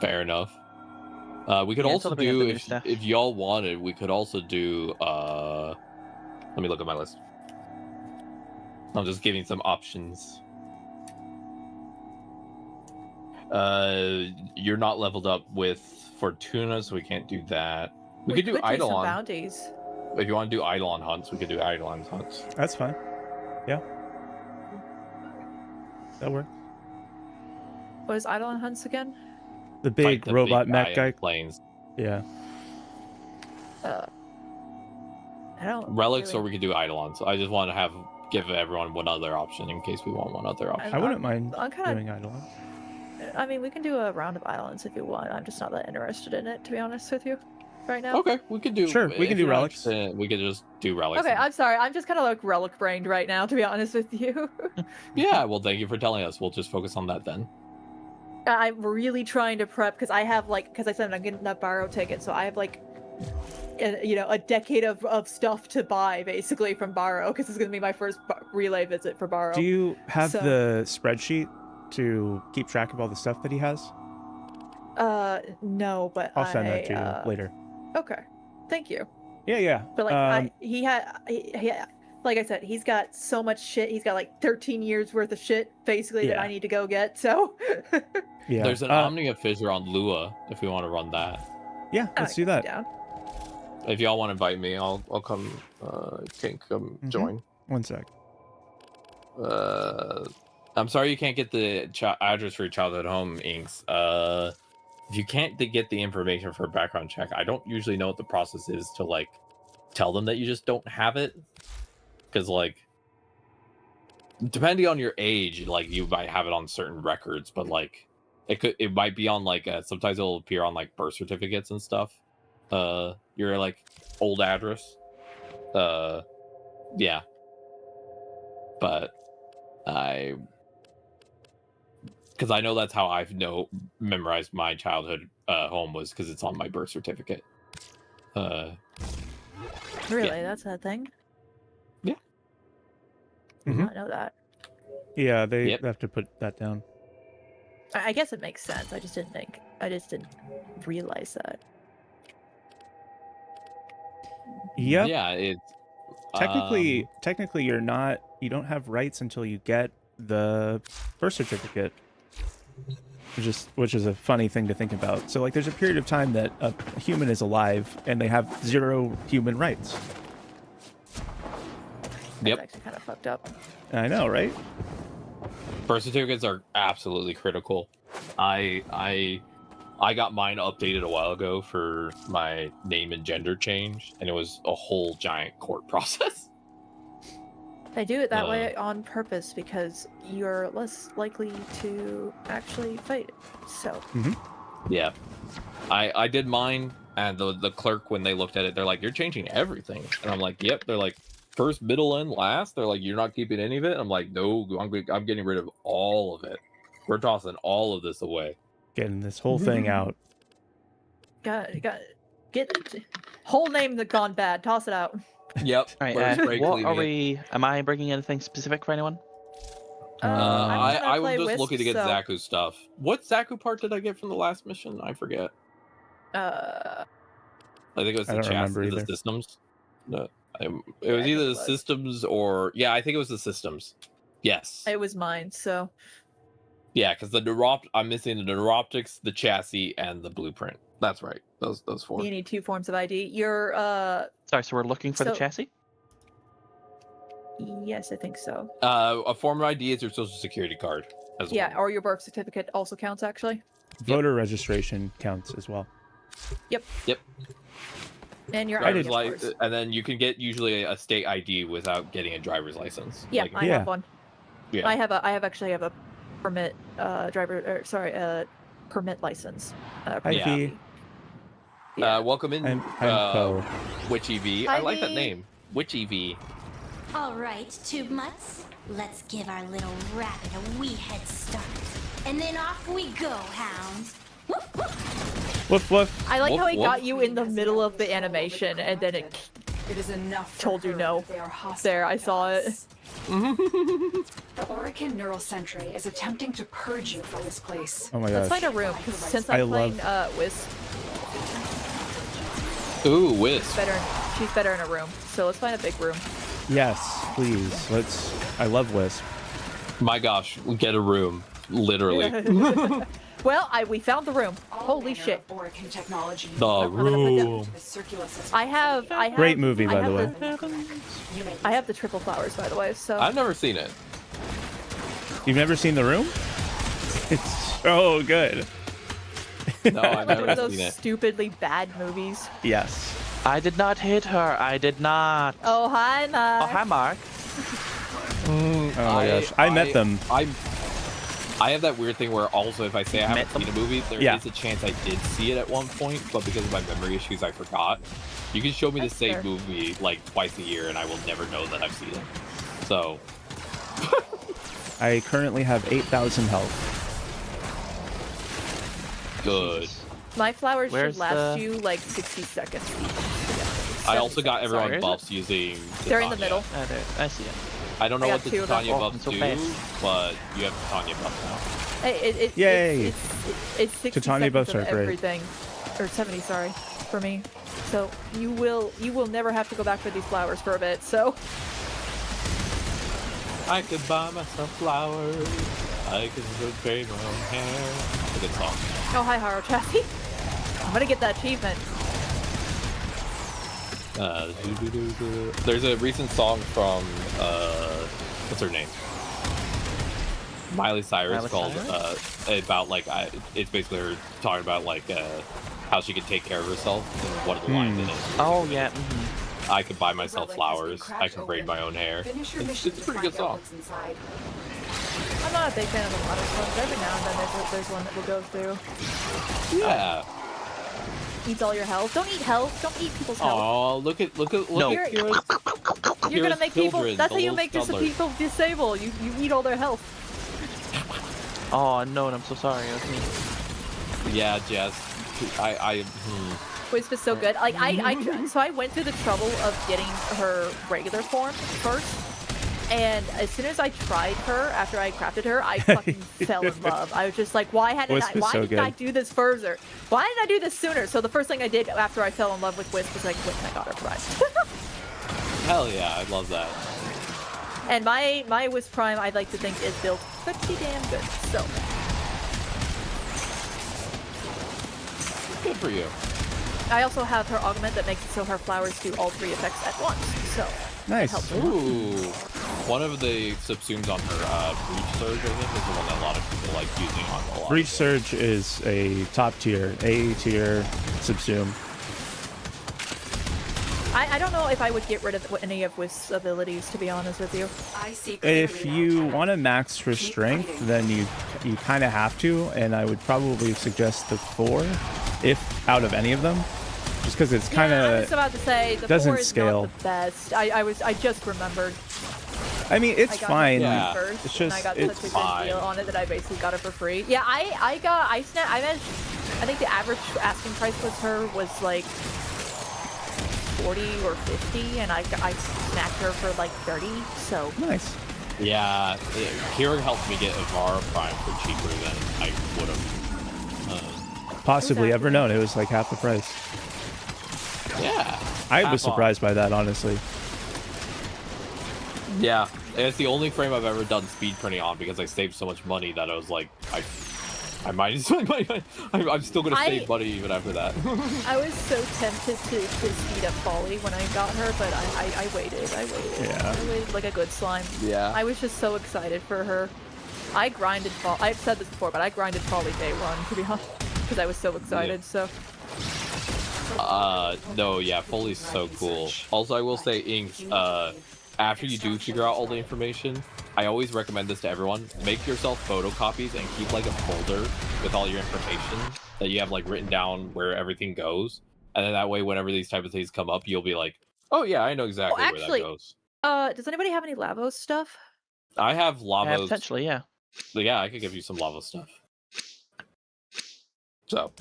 Fair enough. We could also do, if y'all wanted, we could also do, let me look at my list. I'm just giving some options. You're not leveled up with Fortuna, so we can't do that. We could do Eidolon. Bounties. If you want to do Eidolon hunts, we could do Eidolon hunts. That's fine. Yeah. That works. What is Eidolon hunts again? The big robot mech guy. Planes. Yeah. I don't. Relics, really... or we could do Eidolon. So I just want to give everyone one other option in case we want one other option. I wouldn't mind doing Eidolon. I mean, we can do a round of Eidolons if you want. I'm just not that interested in it, to be honest with you, right now. Okay, we could do. Sure, we can do relics. We could just do relics. Okay, I'm sorry. I'm just kind of like relic brained right now, to be honest with you. Yeah, well, thank you for telling us. We'll just focus on that then. I'm really trying to prep because I have because I said I'm getting that borrow ticket, so I have a decade of stuff to buy basically from borrow because it's gonna be my first relay visit for borrow. Do you have the spreadsheet to keep track of all the stuff that he has? No, but I'll send that to you later. Okay, thank you. Yeah. But like he like I said, he's got so much shit. He's got like 13 years worth of shit basically that I need to go get. So yeah, there's an Omnia Fissure on Lua if we want to run that. Yeah, let's do that. Down. If y'all want to invite me, I'll come. Can come join. One sec. I'm sorry you can't get the address for your childhood home, Inks. If you can't get the information for a background check, I don't usually know what the process is to like tell them that you just don't have it. Because like, depending on your age, like you might have it on certain records, but like it might be on like sometimes it'll appear on like birth certificates and stuff. Your like old address. Yeah. But because I know that's how I've memorized my childhood home was because it's on my birth certificate. Really, that's that thing. Yeah. I did not know that. Yeah, they have to put that down. I guess it makes sense. I just didn't realize that. Yep. Yeah, it's technically you don't have rights until you get the birth certificate, which is a funny thing to think about. So like there's a period of time that a human is alive and they have 0 human rights. That's actually kind of fucked up. I know, right? Birth certificates are absolutely critical. I got mine updated a while ago for my name and gender change, and it was a whole giant court process. They do it that way on purpose because you're less likely to actually fight it. So. Yeah, I did mine, and the clerk, when they looked at it, they're like, "You're changing everything," and I'm like, "Yep." They're like, "First, middle, and last." They're like, "You're not keeping any of it." I'm like, "No, I'm getting rid of all of it. We're tossing all of this away." Getting this whole thing out. Got get whole name that gone bad. Toss it out. Yep. All right. What are we? Am I bringing anything specific for anyone? I was just looking to get Zaku's stuff. What Zaku part did I get from the last mission? I forget. I think it was the chassis, the systems. No, it was either the systems or I, I think it was the systems. Yes. It was mine. So. Yeah, because I'm missing the neuroptics, the chassis, and the blueprint. That's right. Those 4. You need 2 forms of ID. You're Sorry, so we're looking for the chassis? Yes, I think so. A form of ID is your social security card as well. Yeah, or your birth certificate also counts actually. Voter registration counts as well. Yep. And your driver's license, and then you can get usually a state ID without getting a driver's license. Yeah, I have one. Yeah. I actually have a permit permit license. Welcome in, I'm Poe. Witchy V. I like that name, Witchy V. All right, Tube Mutts. Let's give our little rabbit a wee head start, and then off we go, hounds. Woof woof. Woof woof. I like how he got you in the middle of the animation, and then it It is enough. Told you no. There, I saw it. The Orican Neural Sentry is attempting to purge you from this place. Oh my Let's gosh. find a room, because since I'm playing Wisp. Ooh, Wisp. She's better in a room. So let's find a big room. Yes, please. I love Wisp. My gosh, we get a room. Literally. Well, we found the room. Holy shit. The room. I have Great movie, by the way. I have the triple flowers, by the way, so. I've never seen it. You've never seen The Room? It's so good. No, I've never One of seen those it. stupidly bad movies. Yes. I did not hit her. I did not. Oh, hi, Mark. Oh, hi, Mark. Oh my gosh. I met them. I have that weird thing where also if I say I haven't seen a movie, there is a chance I did see it at one point, but because of my memory issues, I forgot. You can show me the same movie like twice a year, and I will never know that I've seen it. So. I currently have 8,000 health. Good. My flowers should last you like 60 seconds each. I also got everyone buffs using Titania. They're in the middle. Oh, there. I see it. I don't know what the two of them. Titania buffs so do, fast. but you have Titania buffs now. Yay! It's 60 Titania buffs seconds are of great. everything. Or 70, sorry, for me. So you will never have to go back for these flowers for a bit, so. I could buy myself flowers. I could braid my own hair. It's a good song. Oh, hi, Haro Chassis. I'm gonna get that achievement. There's a recent song from what's her name? Miley Cyrus called about like it's basically her talking about like how she can take care of herself and one of the lines in it. Oh yeah. I could buy myself flowers. I can braid my own hair. It's a pretty good song. I'm not a big fan of a lot of ones. Every now and then there's one that we'll go through. Yeah. Eats all your health. Don't eat health. Don't eat people's health. Oh, look at You're gonna make people. That's how you make people disable. You eat all their health. Oh no, I'm so sorry. It was me. Yeah, Jess. Wisp is so good. Like so I went through the trouble of getting her regular form first, and as soon as I tried her after I crafted her, I fucking fell in love. I was just like, why didn't I do this further? Why didn't I do this sooner? So the first thing I did after I fell in love with Wisp was like, when I got her Prime. Hell yeah, I love that. And my Wisp Prime, I'd like to think, is built pretty damn good. So good for you. I also have her augment that makes it so her flowers do all 3 effects at once. So nice. Ooh. One of the subsumes on her Breach Surge, I think, is the one that a lot of people like using on a lot. Breach Surge is a top tier, A tier subsume. I don't know if I would get rid of any of Wisp's abilities, to be honest with you. If you want to max for strength, then you kind of have to, and I would probably suggest the 4, if out of any of them, just because it's kind of I was about to say the doesn't 4 is scale. not the best. I just remembered. I mean, it's fine. Yeah. First, It's and I just got it's such a good deal on it that I basically got it for free. Yeah, I think the average asking price was like 40 or 50, and I snacked her for like 30. So nice. Yeah, Kieran helped me get Avara Prime for cheaper than I would have. Possibly ever known. It was like half the price. Yeah. I was surprised by that, honestly. Yeah, it's the only frame I've ever done speed printing on because I saved so much money that I was like, I might as well. I'm still gonna save money even after that. I was so tempted to speed up Folly when I got her, but I waited. Yeah. I waited like a good slime. Yeah. I was just so excited for her. I grinded Folly. I've said this before, but I grinded Folly day 1, to be honest, because I was so excited. Yeah. So. No, yeah, Foley's so cool. Also, I will say, Inks, after you do figure out all the information, I always recommend this to everyone. Make yourself photocopies and keep like a folder with all your information that you have like written down where everything goes. And then that way, whenever these type of things come up, you'll be like, oh yeah, I know exactly where that goes. Does anybody have any Lavos stuff? I have Lavos. Potentially, yeah. Yeah, I could give you some Lava stuff. So,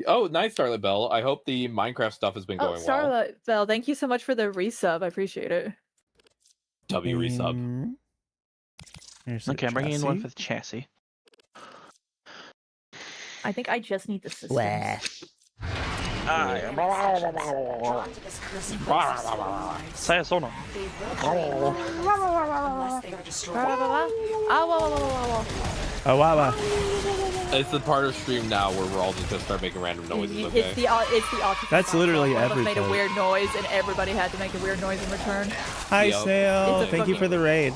Oh, nice, Starlight Bell. I hope the Minecraft stuff has been going well. Starlight Bell, thank you so much for the resub. I appreciate it. W resub. Okay, I'm bringing in one for the chassis. I think I just need the systems. Say a sonar. Oh wow! It's the part of stream now where we're all just gonna start making random noises. Okay. It's the autism. That's literally everything. everything. Made a weird noise, and everybody had to make a weird noise in return. Hi, Snail. Thank you for the raid.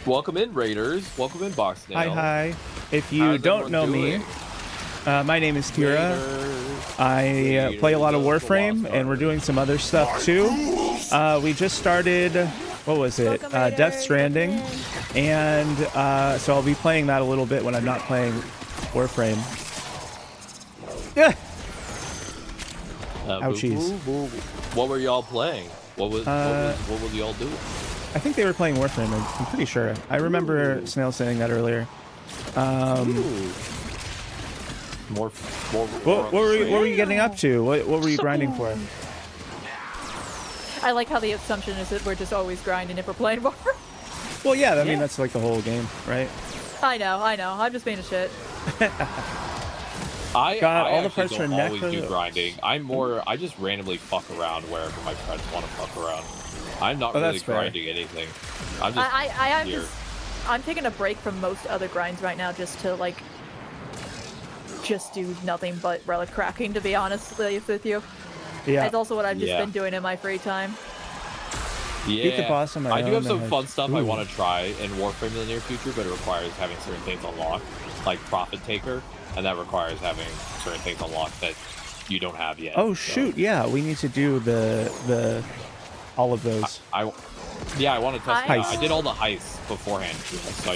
Welcome in, Raiders. Welcome in, Box Snail. Hi. If you don't know me, my name is Tira. I play a lot of Warframe, and we're doing some other stuff too. We just started, what was it? Death Stranding, and so I'll be playing that a little bit when I'm not playing Warframe. Yeah. Ouchies. What were y'all playing? What was y'all doing? I think they were playing Warframe. I'm pretty sure. I remember Snail saying that earlier. What were you getting up to? What were you grinding for? I like how the assumption is that we're just always grinding if we're playing Warframe. Well, yeah. I mean, that's like the whole game, right? I know. I'm just being a shit. I all the parts don't for always do grinding. I just randomly fuck around wherever my friends want to fuck around. I'm not really grinding anything. I'm just I'm taking a break from most other grinds right now just to like just do nothing but relic cracking, to be honest with you. Yeah. That's also what I've just been doing in my free time. Yeah. Beat the boss on my I do own have some and fun stuff I want to try in Warframe in the near future, but it requires having certain things unlocked, like Profit Taker, and that requires having certain things unlocked that you don't have yet. Oh shoot! Yeah, we need to do the all of those. I want to test. I did all the heists beforehand.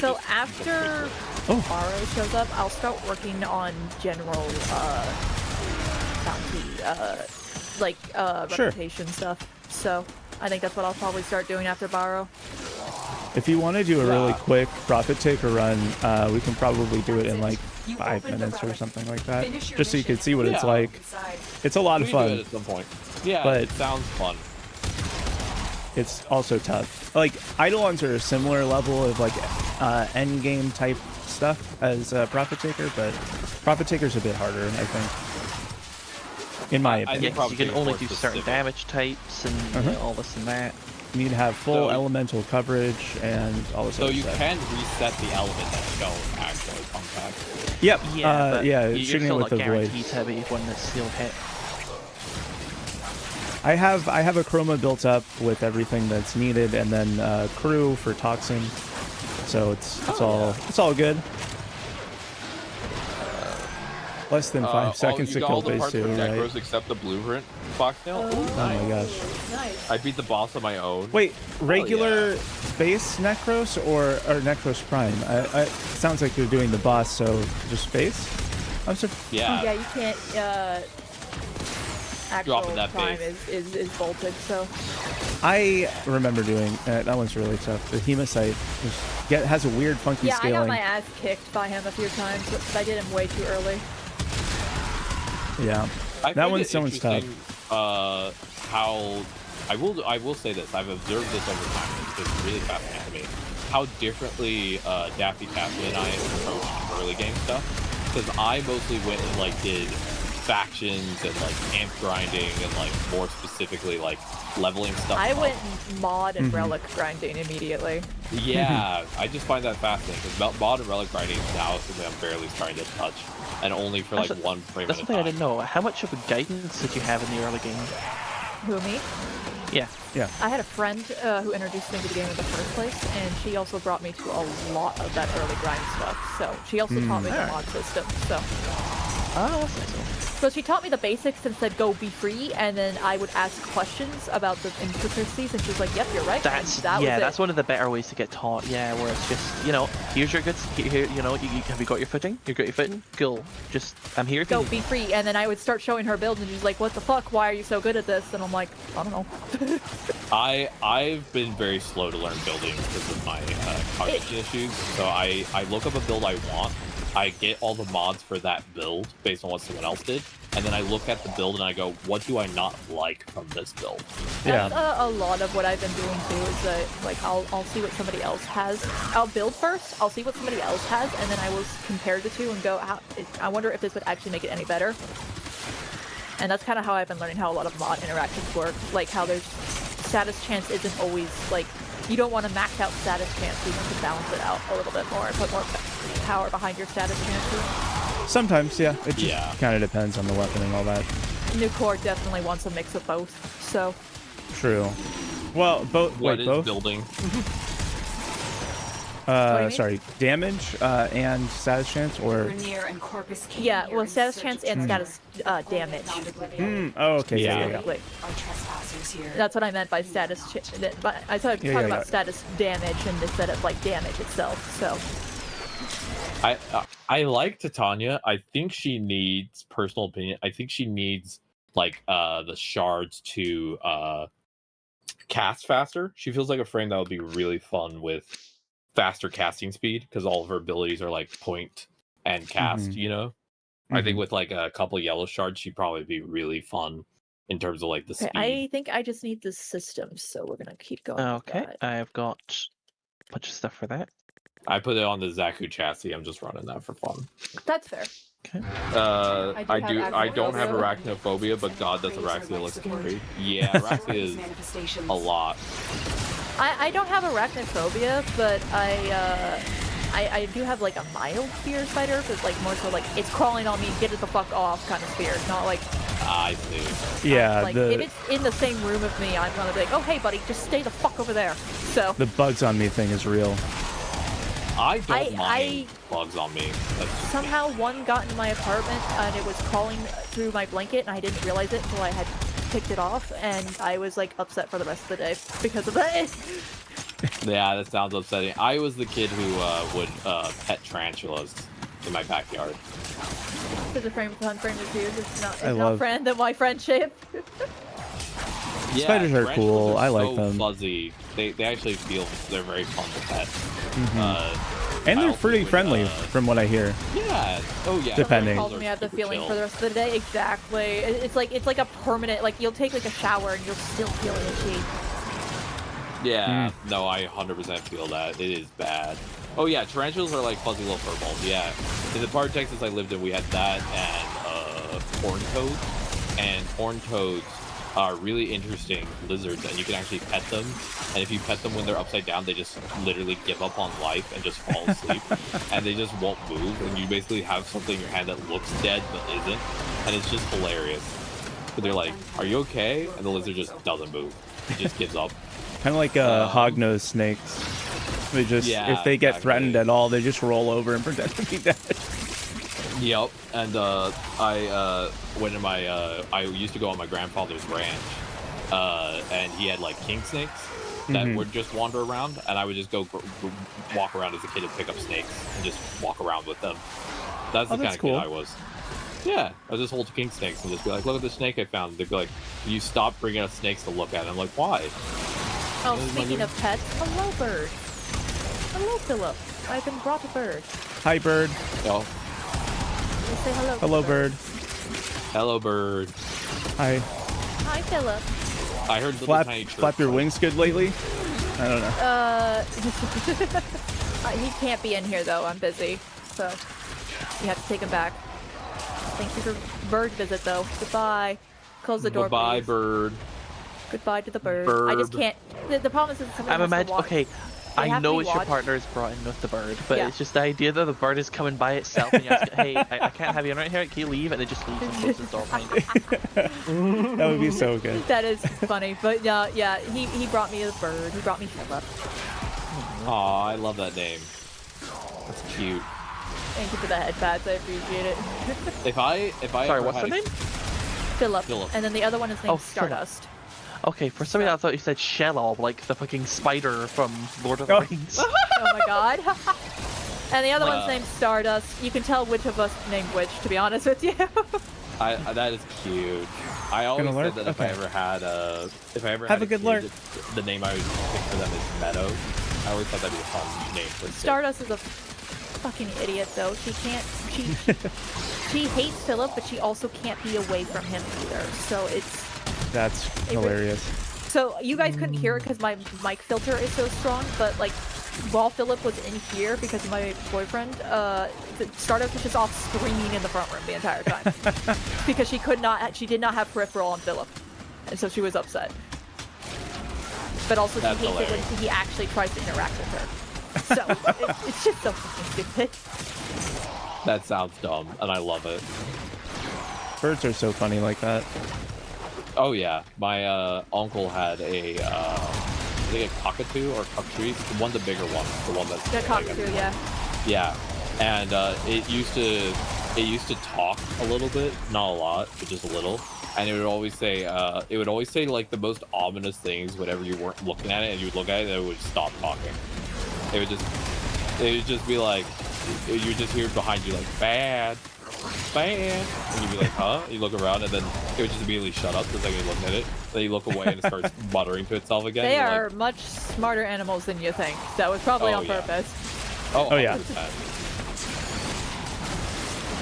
So after Barrow shows up, I'll start working on general bounty, reputation stuff. So I think that's what I'll probably start doing after Barrow. If you want to do a really quick Profit Taker run, we can probably do it in like 5 minutes or something like that, just so you can see what it's like. It's a lot of fun. Do it at some point. Yeah, but it sounds fun. It's also tough. Like Eidolons are a similar level of like end game type stuff as Profit Taker, but Profit Taker's a bit harder, I think. In my opinion. Yeah, you can only do certain damage types and all this and that. You need to have full elemental coverage and all this other stuff. So you can reset the element that's shown actually on pack. Yep. Yeah, shooting still with the void. To be one that's still hit. I have a chroma built up with everything that's needed, and then crew for toxin. So it's all good. Less than 5 seconds to kill phase 2, right? Except the blueprint, Foxtail. Oh my gosh! Nice. I beat the boss on my own. Wait, regular base Necros or Necros Prime? I sounds like you're doing the boss, so just base. I'm surprised. Yeah. Yeah, you can't. Actual Prime is bolted, so. I remember doing that one's really tough. The Hematite has a weird, funky scaling. Yeah, I got my ass kicked by him a few times, but I did him way too early. Yeah, that one's tough. How I will say this: I've observed this over time. It's really fascinating to me how differently Daffy Taffy and I approached early game stuff. Because I mostly went and like did factions and like amp grinding and like more specifically like leveling stuff. I went mod and relic grinding immediately. Yeah, I just find that fascinating because mod and relic grinding is now something I'm barely starting to touch, and only for like one frame at a time. That's something I didn't know. How much of a guidance did you have in the early game? Who, me? Yeah. I had a friend who introduced me to the game in the first place, and she also brought me to a lot of that early grind stuff. So she also taught me the mod system. So. Oh, that's nice. So she taught me the basics and said, go be free, and then I would ask questions about the intricacies, and she was like, yep, you're right. That's one of the better ways to get taught, where it's just, here's your goods, here, have you got your footing? You got your footing? Cool. Just, I'm here. Go be free, and then I would start showing her builds, and she's like, what the fuck, why are you so good at this? And I'm like, I don't know. I've been very slow to learn building because of my cognition issues, so I look up a build I want, I get all the mods for that build based on what someone else did, and then I look at the build and I go, what do I not like from this build? That's a lot of what I've been doing too, is that like I'll see what somebody else has. I'll build first, I'll see what somebody else has, and then I will compare the two and go, I wonder if this would actually make it any better. And that's kind of how I've been learning how a lot of mod interactions work, like how there's status chance isn't always like, you don't want to max out status chance, you want to balance it out a little bit more and put more power behind your status chances. Sometimes, yeah. It just kind of depends on the weapon and all that. New core definitely wants a mix of both, so. True. Well, both. What wait, is both? building? Sorry, damage and status chance, or yeah, well, status chance and status damage. Oh, okay, yeah. That's what I meant by status. I started talking about status damage and instead of like damage itself. So. I like Titania. I think she needs, personal opinion, I think she needs like the shards to cast faster. She feels like a frame that would be really fun with faster casting speed, because all of her abilities are like point and cast, you know? I think with like a couple yellow shards, she'd probably be really fun in terms of like the speed. I think I just need the systems, so we're gonna keep going. Okay, I've got a bunch of stuff for that. I put it on the Zaku chassis. I'm just running that for fun. That's fair. Okay. I don't have arachnophobia, but God, does Araxia look scary. Yeah, Araxia is a lot. I don't have arachnophobia, but I do have like a mild fear of spider, but like more so like it's crawling on me, get it the fuck off kind of fear. It's not like I see. Yeah, like if it's in the same room with me, I'm gonna be like, oh hey buddy, just stay the fuck over there. So the bugs on me thing is real. I don't mind bugs on me. Somehow one got in my apartment and it was crawling through my blanket and I didn't realize it until I had picked it off, and I was like upset for the rest of the day because of that. Yeah, that sounds upsetting. I was the kid who would pet tarantulas in my backyard. Because the frame with frame reviews, it's not friend than my friendship. Yeah, spiders are cool. I like them. Fuzzy. They actually feel they're very fun to pet. And they're pretty friendly, from what I hear. Yeah. Oh yeah. Depending. Me have the feeling for the rest of the day. Exactly. It's like a permanent. Like you'll take like a shower and you'll still feel itchy. Yeah. No, I 100% feel that. It is bad. Oh yeah, tarantulas are like fuzzy little furballs. Yeah. In the part of Texas I lived in, we had that and horned toads. And horned toads are really interesting lizards, and you can actually pet them, and if you pet them when they're upside down, they just literally give up on life and just fall asleep, and they just won't move, and you basically have something in your hand that looks dead but isn't, and it's just hilarious. But they're like, are you okay? And the lizard just doesn't move. It just gives up. Kind of like hognose snakes. They just, if they get threatened at all, they just roll over and pretend to be dead. Yep, and I went in my I used to go on my grandfather's ranch, and he had like king snakes that would just wander around, and I would just go walk around as a kid and pick up snakes and just walk around with them. That's the kind of kid I was. Yeah, I was just hold king snakes and just be like, look at the snake I found. They'd be like, you stop bringing us snakes to look at. And I'm like, why? Oh, speaking of pets, hello bird. Hello Philip. I've been brought a bird. Hi bird. Oh. Say hello. Hello bird. Hello bird. Hi. Hi Philip. I heard little tiny chirps. Flap your wings good lately? I don't know. He can't be in here though. I'm busy, so you have to take him back. Thank you for bird visit though. Goodbye. Close the door. Goodbye, please. Bird. Goodbye to the bird. I just can't. The problem is that somebody has to watch. Okay, I know it's your partner is brought in with the bird, but it's just the idea that the bird is coming by itself and you ask, hey, I can't have you in right here, can you leave? And it just leaves and closes the door behind it. That would be so good. That is funny, but yeah, he brought me a bird. He brought me Philip. Aw, I love that name. That's cute. Thank you for the head pats. I appreciate it. If I Sorry, what's the name? Philip. And then the other one is named Stardust. Philip. Okay, for some reason I thought you said Shelob, like the fucking spider from Lord of the Rings. Oh my god. And the other one's named Stardust. You can tell which of us named which, to be honest with you. That is cute. I always said that if I ever had have a good lurk, the name I would pick for them is Meadow. I always thought that'd be a fun name for Stardust is a fucking idiot though. She can't. She hates Philip, but she also can't be away from him either. So that's hilarious. So you guys couldn't hear it because my mic filter is so strong, but like while Philip was in here because of my boyfriend, Stardust was just off screaming in the front room the entire time because she did not have peripheral on Philip, and so she was upset. But also she hates it when he actually tries to interact with her. So it's just so fucking stupid. That sounds dumb, and I love it. Birds are so funny like that. Oh yeah, my uncle had I think a cockatoo or cockatoo, one of the bigger ones, the one that's the cockatoo, yeah. Yeah, and it used to talk a little bit, not a lot, but just a little. And it would always say like the most ominous things whenever you weren't looking at it, and you would look at it, and it would stop talking. It would just be like, you would just hear behind you like bad, and you'd be like, huh? You look around, and then it would just immediately shut up the second you look at it. Then you look away, and it starts muttering to itself again. They are like, much smarter animals than you think. That was probably on purpose. Oh yeah.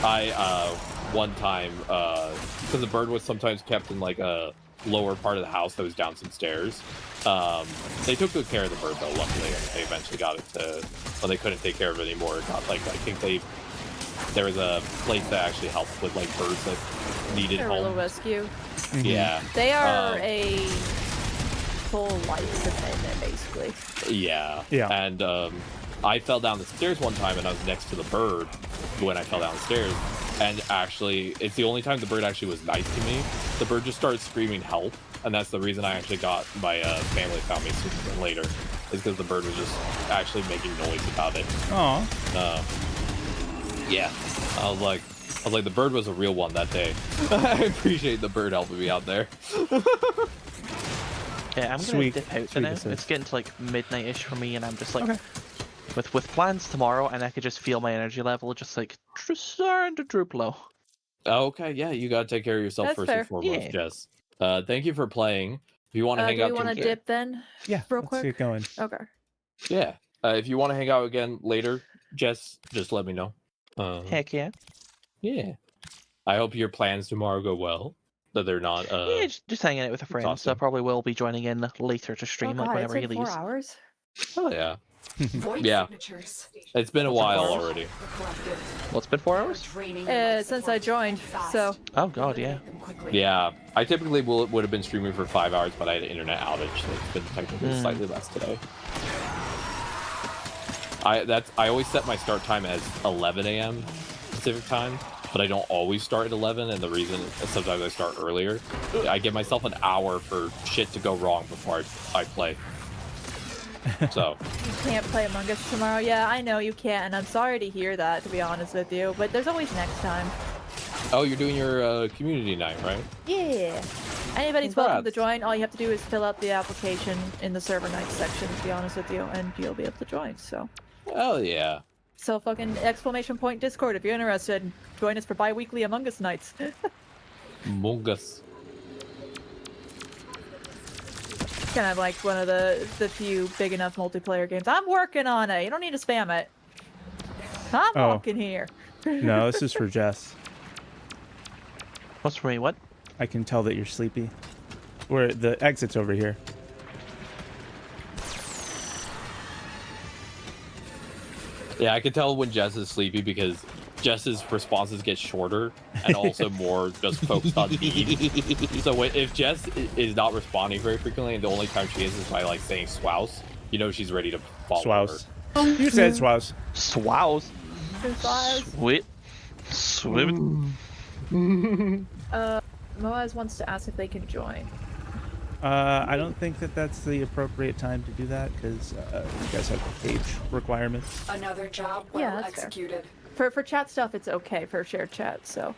I one time, because the bird was sometimes kept in like a lower part of the house that was down some stairs. They took good care of the bird though, luckily, and they eventually got it to, when they couldn't take care of it anymore, it got like, I think there was a place that actually helped with like birds that needed home. Little rescue. Mm-hmm. Yeah. They are a full life dependent, basically. Yeah. Yeah. And I fell down the stairs one time, and I was next to the bird when I fell down the stairs. And actually, it's the only time the bird actually was nice to me. The bird just started screaming help, and that's the reason I actually got my family found me sooner later, is because the bird was just actually making noise about it. Aw. Yeah. I was like, the bird was a real one that day. I appreciate the bird helping me out there. Yeah, I'm gonna dip out for now. It's getting to like midnight-ish for me, and I'm just like, with plans tomorrow, and I could just feel my energy level just starting to droop low. Okay, yeah, you gotta take care of yourself first and foremost, Jess. Thank you for playing. If you want to hang out, do you want to dip then? Yeah, real let's quick. get going. Okay. Yeah, if you want to hang out again later, Jess, just let me know. Heck yeah. Yeah. I hope your plans tomorrow go well. That they're not. Yeah, just hanging out with a friend. Awesome. So I probably will be joining in later to stream whenever he leaves. 4 hours. Oh yeah. Yeah. It's been a while already. Well, it's been 4 hours? Since I joined, so. Oh god, yeah. Yeah. I typically would have been streaming for 5 hours, but I had an internet outage, so it's been technically slightly less today. I always set my start time as 11 a.m. Pacific time, but I don't always start at 11, and the reason is sometimes I start earlier. I give myself an hour for shit to go wrong before I play. So you can't play Among Us tomorrow. Yeah, I know you can't, and I'm sorry to hear that, to be honest with you, but there's always next time. Oh, you're doing your community night, right? Yeah. Anybody's welcome to join. All you have to do is fill out the application in the server nights section, to be honest with you, and you'll be able to join, so. Hell yeah. So fucking !Discord if you're interested. Join us for bi-weekly Among Us nights. Among Us. Kind of like one of the few big enough multiplayer games. I'm working on it. You don't need to spam it. I'm walking here. No, this is for Jess. What's for me? What? I can tell that you're sleepy. Where the exit's over here. Yeah, I can tell when Jess is sleepy because Jess's responses get shorter and also more just focused on need. So if Jess is not responding very frequently and the only time she is by like saying swouse, you know she's ready to fall over. You said swouse. Swouse. Sweet. Sweet. Moaz wants to ask if they can join. I don't think that that's the appropriate time to do that because you guys have age requirements. Another job well executed. For chat stuff, it's okay for shared chat. So.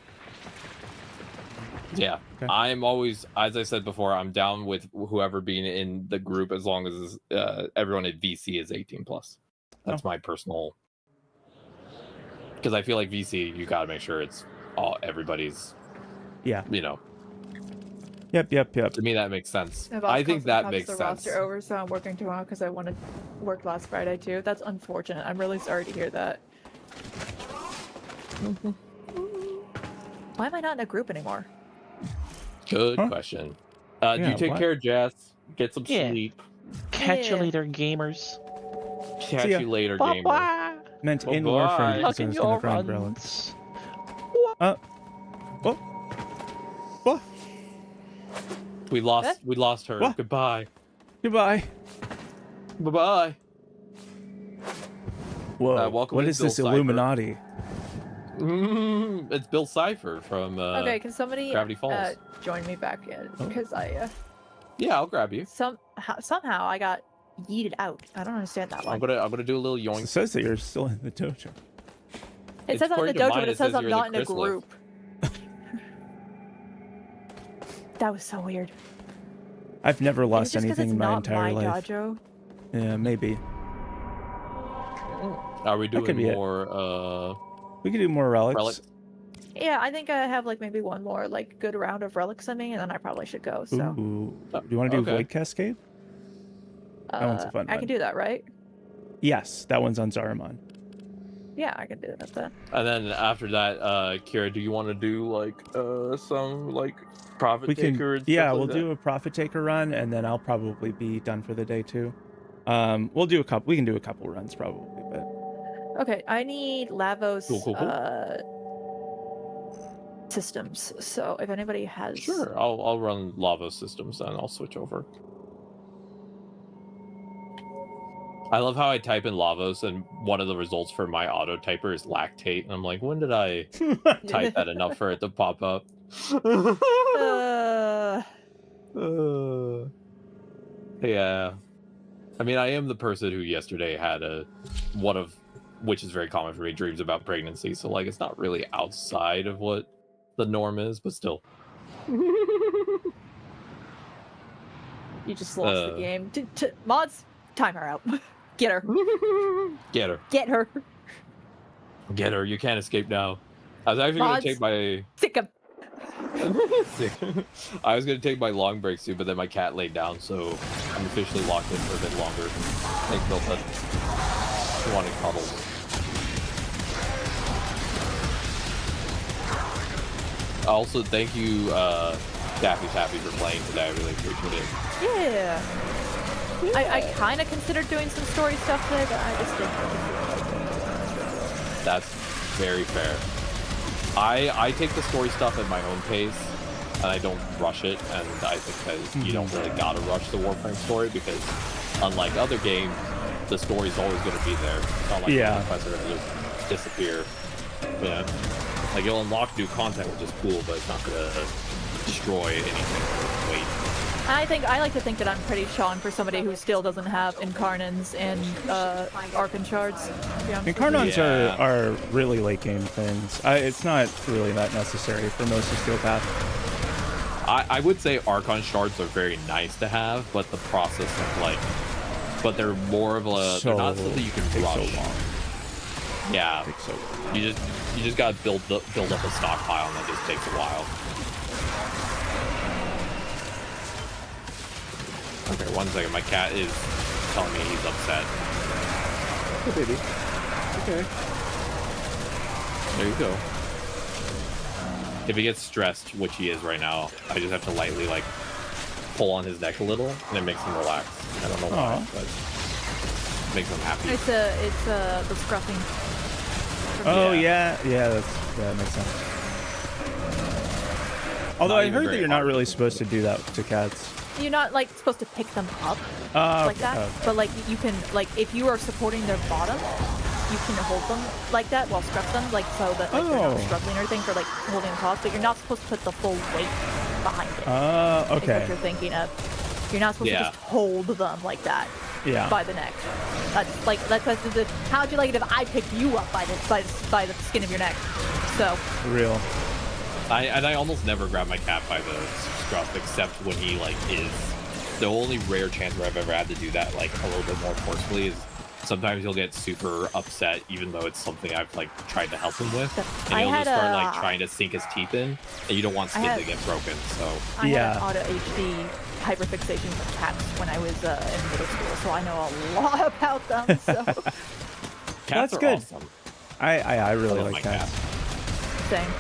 Yeah, okay. I'm always, as I said before, I'm down with whoever being in the group as long as everyone at VC is 18 plus. That's my personal. Because I feel like VC, you got to make sure it's everybody's. Yeah. You know. Yep. To me, that makes sense. I think that makes sense. Roster over, so I'm working tomorrow because I want to work last Friday too. That's unfortunate. I'm really sorry to hear that. Why am I not in a group anymore? Good question. Do you take care of Jess? Get some sleep. Catch you later, gamers. Catch you later, gamer. Bye-bye. Meant in Warframe because I Hugging was your going to find runs. relics. What? We lost her. What? Goodbye. Goodbye. Bye-bye. Whoa, welcome what to is Bill this Cipher. Illuminati? It's Bill Cipher from Okay, can somebody Gravity Falls. join me back in? Because I Yeah, I'll grab you. somehow I got yeeted out. I don't understand that one. I'm gonna do a little yoink. It says that you're still in the dojo. It says I'm in the according to dojo, mine, but it it says says I'm you're in not in the a chrysalis. group. That was so weird. I've never lost Is it just 'cause anything it's in my not entire my life. dojo? Yeah, maybe. Are we That could doing be it. more We could do more relics. relics? Yeah, I think I have like maybe one more like good round of relics in me, and then I probably should go. So Ooh. Do you want to do Okay. Void Cascade? That one's a fun I one. can do that, right? Yes, that one's on Zaramon. Yeah, I can do that then. And then after that, Kira, do you want to do like some like profit We can, taker? And yeah, stuff we'll like do a Profit Taker run, and then I'll probably be done for the day too. We'll do a couple. We can do a couple runs probably, but Okay, I need Lavos Cool. systems. So if anybody has, that? Sure, I'll run lava systems and I'll switch over. I love how I type in Lavos and one of the results for my auto typer is lactate, and I'm like, when did I type that enough for it to pop up? Yeah. I mean, I am the person who yesterday had which is very common for me, dreams about pregnancy. So like, it's not really outside of what the norm is, but still. you just lost the game. Mods, time her out. Get her. Get her. Get her. Get her. You can't escape now. I was actually going to take my... Sick him. I was going to take my long break soon, but then my cat laid down, so I'm officially locked in for a bit longer. Thanks, Milton. She wanted cuddles. Also, thank you, Daffy Taffy, for playing today. I really appreciate it. Yeah. I kind of considered doing some story stuff today, but I just didn't. That's very fair. I take the story stuff at my own pace, and I don't rush it, and I think that you don't really gotta rush the Warframe story, because unlike other games, the story's always gonna be there. It's not like the quests are gonna just disappear. Yeah. Like, you'll unlock new content, which is cool, but it's not gonna destroy anything. Wait. I like to think that I'm pretty Sean for somebody who still doesn't have Incarnans and Archon Shards. Incarnans are really late game things. It's not really that necessary for most of Steel Path. I would say Archon Shards are very nice to have, but the process of like, but they're more of a, they're not something you can rush. So long. Yeah. So long. You just gotta build up a stockpile, and that just takes a while. Okay, 1 second. My cat is telling me he's upset. Hey, baby. Okay. There you go. If he gets stressed, which he is right now, I just have to lightly, like, pull on his neck a little, and it makes him relax. I don't know why, but it makes him happy. It's the scruffing. Oh, yeah, that makes sense. Although I heard that you're not really supposed to do that to cats. You're not like supposed to pick them up like that, but like you can, like if you are supporting their bottom, you can hold them like that while scruff them, like so that like they're not struggling or anything for like holding across. But you're not supposed to put the full weight behind it. Okay. Is what you're thinking of. You're not supposed to just hold them like that. Yeah. By the neck. That's how'd you like it if I picked you up by the skin of your neck? So. Real. I almost never grab my cat by the scruff, except when he like is. The only rare chance where I've ever had to do that like a little bit more forcefully is sometimes he'll get super upset, even though it's something I've like tried to help him with, and he'll just start like trying to sink his teeth in, and you don't want skin to get broken. So I had an auto HD hyperfixation for cats when I was in middle school, so I know a lot about them. So cats are good. awesome. I really like my cats. Same.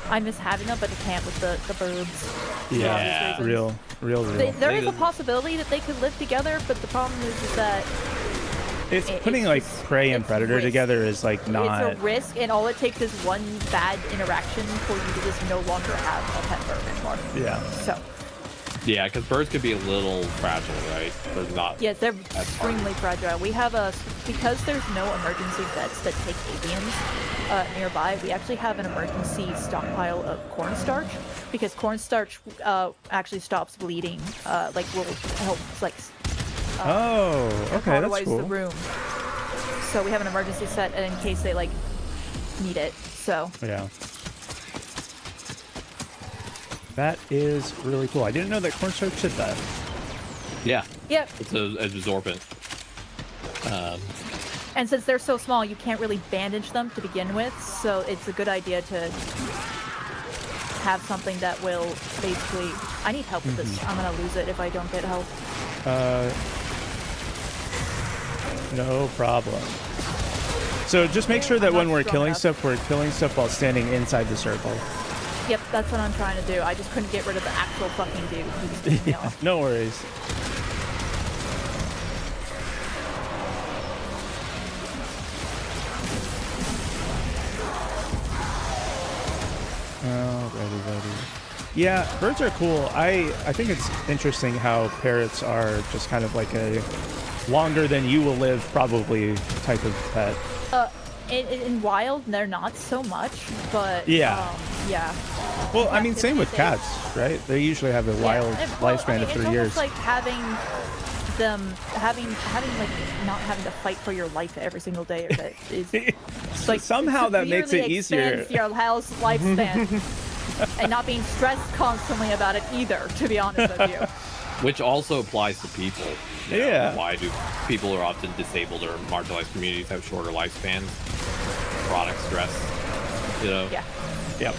I miss having them, but I can't with the birds. Yeah, real. There is a possibility that they could live together, but the problem is that it's putting like prey and predator together is like not. It's a risk, and all it takes is one bad interaction for you to just no longer have a pet bird anymore. Yeah. So. Yeah, because birds could be a little fragile, right? They're not. Yes, they're extremely fragile. We have because there's no emergency vets that take avians nearby. We actually have an emergency stockpile of cornstarch because cornstarch actually stops bleeding. Like will help like. Okay, that's cool. The room. So we have an emergency set in case they like need it. So. Yeah. That is really cool. I didn't know that cornstarch did that. Yeah. Yep. It's an absorbent. And since they're so small, you can't really bandage them to begin with, so it's a good idea to have something that will basically... I need help with this. I'm gonna lose it if I don't get help. No problem. So just make sure that when we're killing stuff while standing inside the circle. Yep, that's what I'm trying to do. I just couldn't get rid of the actual fucking dude. Yeah, no worries. Alrighty. Yeah, birds are cool. I think it's interesting how parrots are just kind of like a longer than you will live probably type of pet. In wild, they're not so much, but yeah. Yeah. Well, I mean, same with cats, right? They usually have a wild lifespan of 3 years. It's like having them having like not having to fight for your life every single day. Is like somehow that makes it easier. Your house lifespan, and not being stressed constantly about it either. To be honest with you. Which also applies to people. Yeah. Why do people are often disabled or marginalized communities have shorter lifespans? Chronic stress. You know. Yeah. Yep.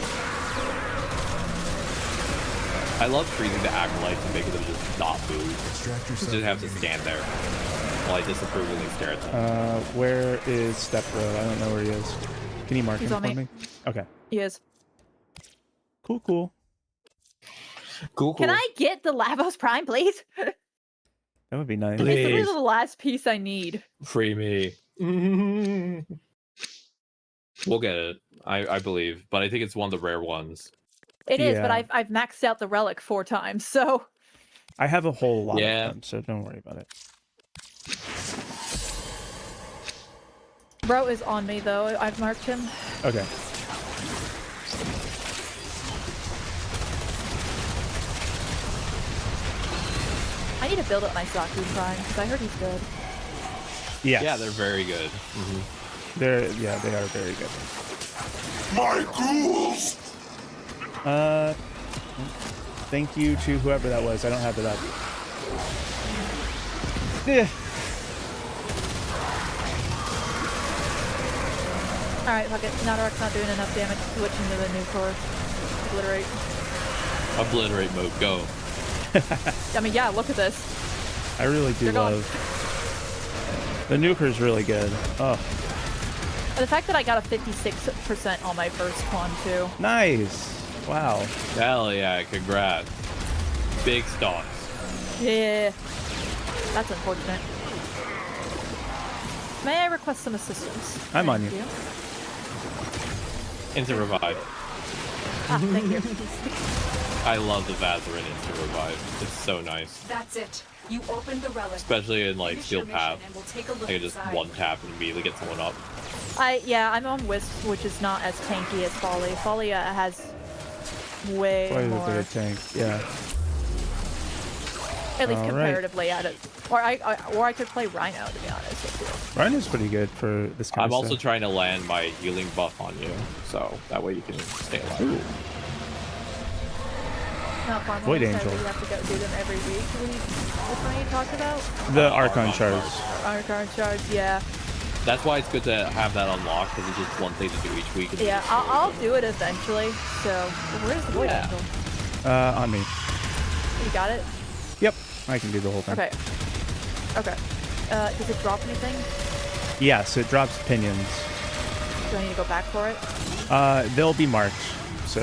I love freezing the acolytes and making them just not move. Just have to stand there while I disapprovingly stare at them. Where is Stepbro? I don't know where he is. Can you mark him for me? Okay. He is. Cool. Cool. Can I get the Lavos Prime, please? That would be nice. It's really the last piece I need. Free me. We'll get it, I believe, but I think it's one of the rare ones. It is, but I've maxed out the relic 4 times, so. I have a whole lot of them, so don't worry about it. Bro is on me though. I've marked him. Okay. I need to build up my Zaku Prime because I heard he's good. Yes. Yeah, they're very good. They are very good. My ghouls! Thank you to whoever that was. I don't have it up. Yeah. Alright, fuck it. Nadarok's not doing enough damage. Switching to the new core. Obliterate. Obliterate mode, go. I mean, yeah, look at this. I really do love... The nuker's really good. Oh. And the fact that I got a 56% on my first one, too. Nice. Wow. Hell yeah, congrats. Big stocks. Yeah. That's unfortunate. May I request some assistance? I'm on you. Instant revive. Thank you. I love the Vazarin instant revive. It's so nice. That's it. You opened the relic. Especially in like Steel Path. I can just one tap and immediately get someone up. I'm on Wisp, which is not as tanky as Folly. Folly has way more. A tank, yeah. At least comparatively at it. Or I could play Rhino, to be honest with you. Rhino's pretty good for this kind of stuff. I'm also trying to land my healing buff on you, so that way you can stay alive. Ooh. Not fun. Void Angel. You have to go do them every week. Which one you talked about? The Archon shards. Archon shards, yeah. That's why it's good to have that unlocked, because it's just one thing to do each week. Yeah, I'll do it eventually. So, where's the Void Angel? On me. You got it? Yep, I can do the whole thing. Okay. Does it drop anything? Yes, it drops pinions. Do I need to go back for it? They'll be marked, so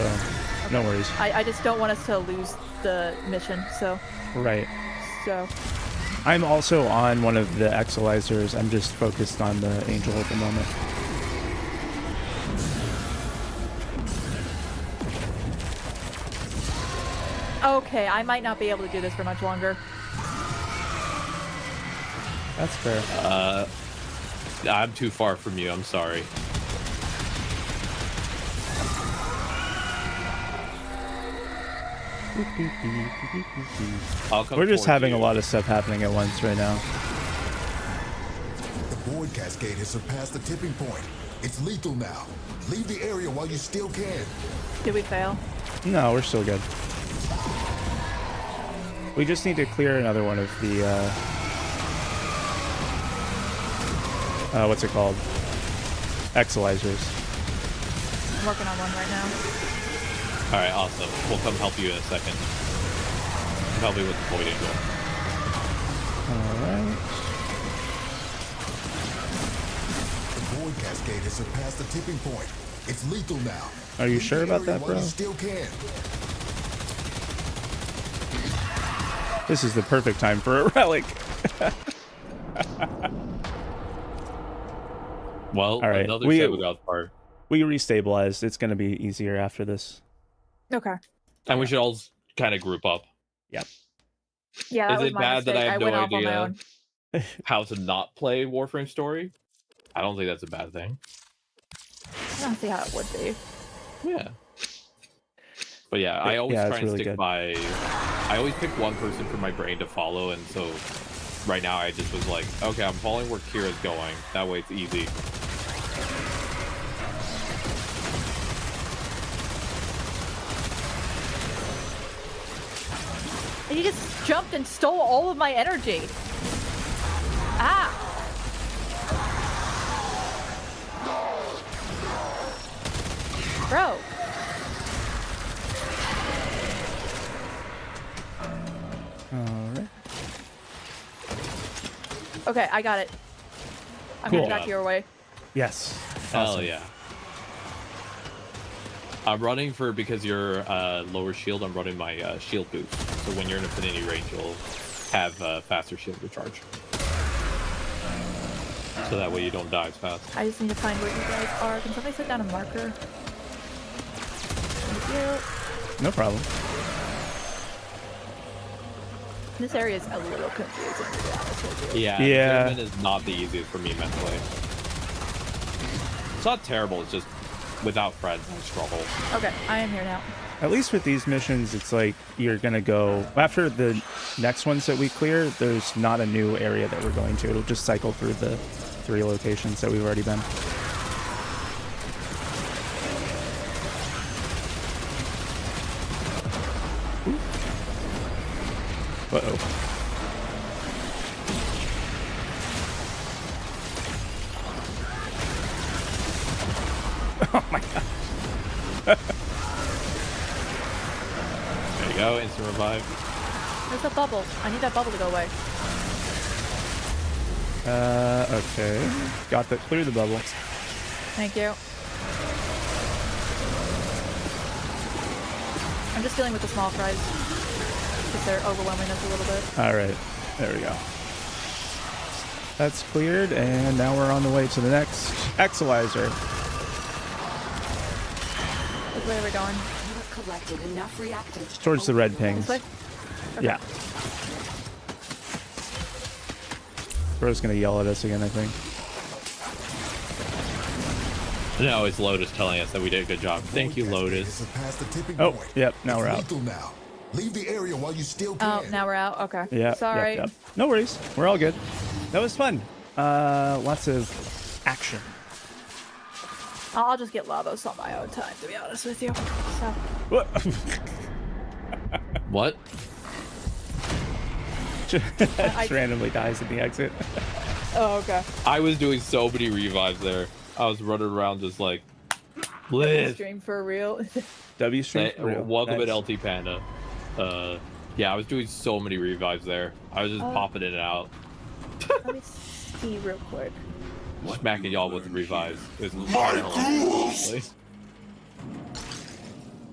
no worries. I just don't want us to lose the mission, so. Right. So. I'm also on one of the Exolizers. I'm just focused on the Angel at the moment. Okay, I might not be able to do this for much longer. That's fair. I'm too far from you. I'm sorry. We're just having a lot of stuff happening at once right now. The void cascade has surpassed the tipping point. It's lethal now. Leave the area while you still can. Did we fail? No, we're still good. We just need to clear another one of the what's it called? Exolizers. I'm working on one right now. Alright, awesome. We'll come help you in a second. Help me with the void angel. Alright. The void cascade has surpassed the tipping point. It's lethal now. Are you sure about that, bro? You still can. This is the perfect time for a relic. Well, all right. Another Sabugoth part. We restabilized. It's going to be easier after this. Okay. And we should all kind of group up. Yep. Yeah, that Is was it my bad mistake. that I have no went idea off on my own. how to not play Warframe Story? I don't think that's a bad thing. I don't see how it would be. Yeah. But yeah, I always try and really stick good. by... I always pick one person for my brain to follow, and so right now I just was like, okay, I'm following where Kira's going. That way it's easy. And you just jumped and stole all of my energy. Ah! Bro. Alright. Okay, I got it. I'm Cool. heading back your way. Yes. Hell Awesome. yeah. I'm running for, because you're lower shield, I'm running my shield boost. So when you're in affinity range, you'll have faster shield recharge. So that way you don't die as fast. I just need to find where you guys are. Can somebody set down a marker? Thank you. No problem. This area is a little confusing, to be honest with you. Yeah, Yeah. German is not the easiest for me mentally. It's not terrible, it's just without friends, I struggle. Okay, I am here now. At least with these missions, it's like you're going to go... After the next ones that we clear, there's not a new area that we're going to. It'll just cycle through the 3 locations that we've already been. Uh-oh. Oh my god. There you go, instant revive. There's a bubble. I need that bubble to go away. Okay. Got that. Clear the bubble. Thank you. I'm just dealing with the small fries. Because they're overwhelming us a little bit. Alright. There we go. That's cleared, and now we're on the way to the next Exolizer. Which way are we going? You have collected enough reactants. Towards the red pings. This way? Okay. Yeah. Bro's gonna yell at us again, I think. No, it's Lotus telling us that we did a good job. Thank you, Lotus. Oh, yep, now we're out. Now. Leave the area while you still can. Oh, now we're out? Okay. Yeah. Sorry. Yep. No worries. We're all good. That was fun. Lots of action. I'll just get Lavos on my own time, to be honest with you. So. What? What? Just randomly dies at the exit. Oh, okay. I was doing so many revives there. I was running around just like, live. Stream for real. W stream for real. Welcome Nice. at LT Panda. Yeah, I was doing so many revives there. I was just popping in and out, Let me see real quick. smacking y'all with revives. It was My ghouls!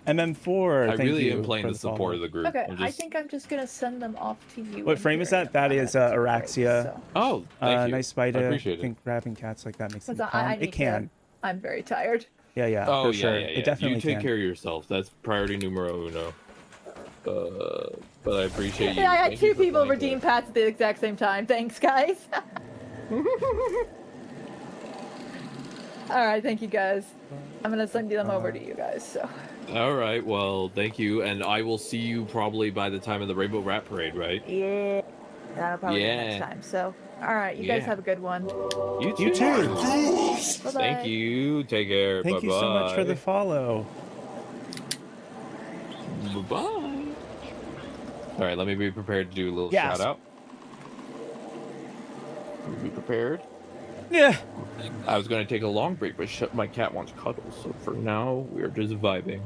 MM4, I really am playing the support of the group. Okay, I think I'm just gonna send them off to you. What frame is that? That is Araxia. So. Oh, thank you. Nice spider. I appreciate I think grabbing cats like that makes them calm. I It can. I'm very tired. Yeah, Oh, for sure. yeah. It definitely You take can. care of yourself. That's priority numero uno. But I appreciate you. Yeah, I had 2 people redeem pats at the exact same time. Thanks, guys. All right, thank you guys. I'm gonna send them over to you guys. So. All right, well, thank you, and I will see you probably by the time of the Rainbow Rat Parade, right? Yeah, that'll probably be next time. So, all right, you guys have a good one. You too. You too. Bye-bye. Thank you. Take care. Thank you so much for the follow. Bye-bye. All right, let me be prepared to do a little shout out. Be prepared. Yeah. I was going to take a long break, but my cat wants cuddles, so for now, we're just vibing.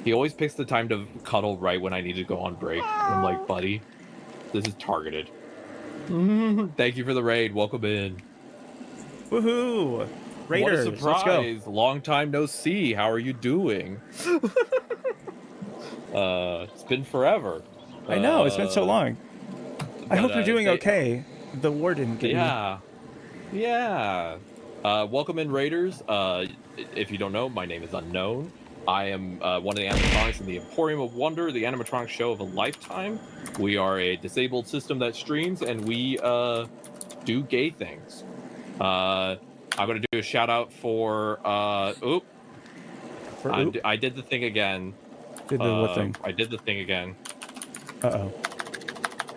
He always picks the time to cuddle right when I need to go on break. I'm like, buddy, this is targeted. Thank you for the raid. Welcome in. Woohoo! Raiders, what a surprise. Long time no see. How are you doing? It's been forever. I know, it's been so long. I hope you're doing okay. The war didn't get you. Yeah. Welcome in, Raiders. If you don't know, my name is Unknown. I am one of the animatronics in the Emporium of Wonder, the animatronic show of a lifetime. We are a disabled system that streams, and we do gay things. I'm going to do a shout out for... I did the thing again. Did the what thing? I did the thing again. Uh-oh.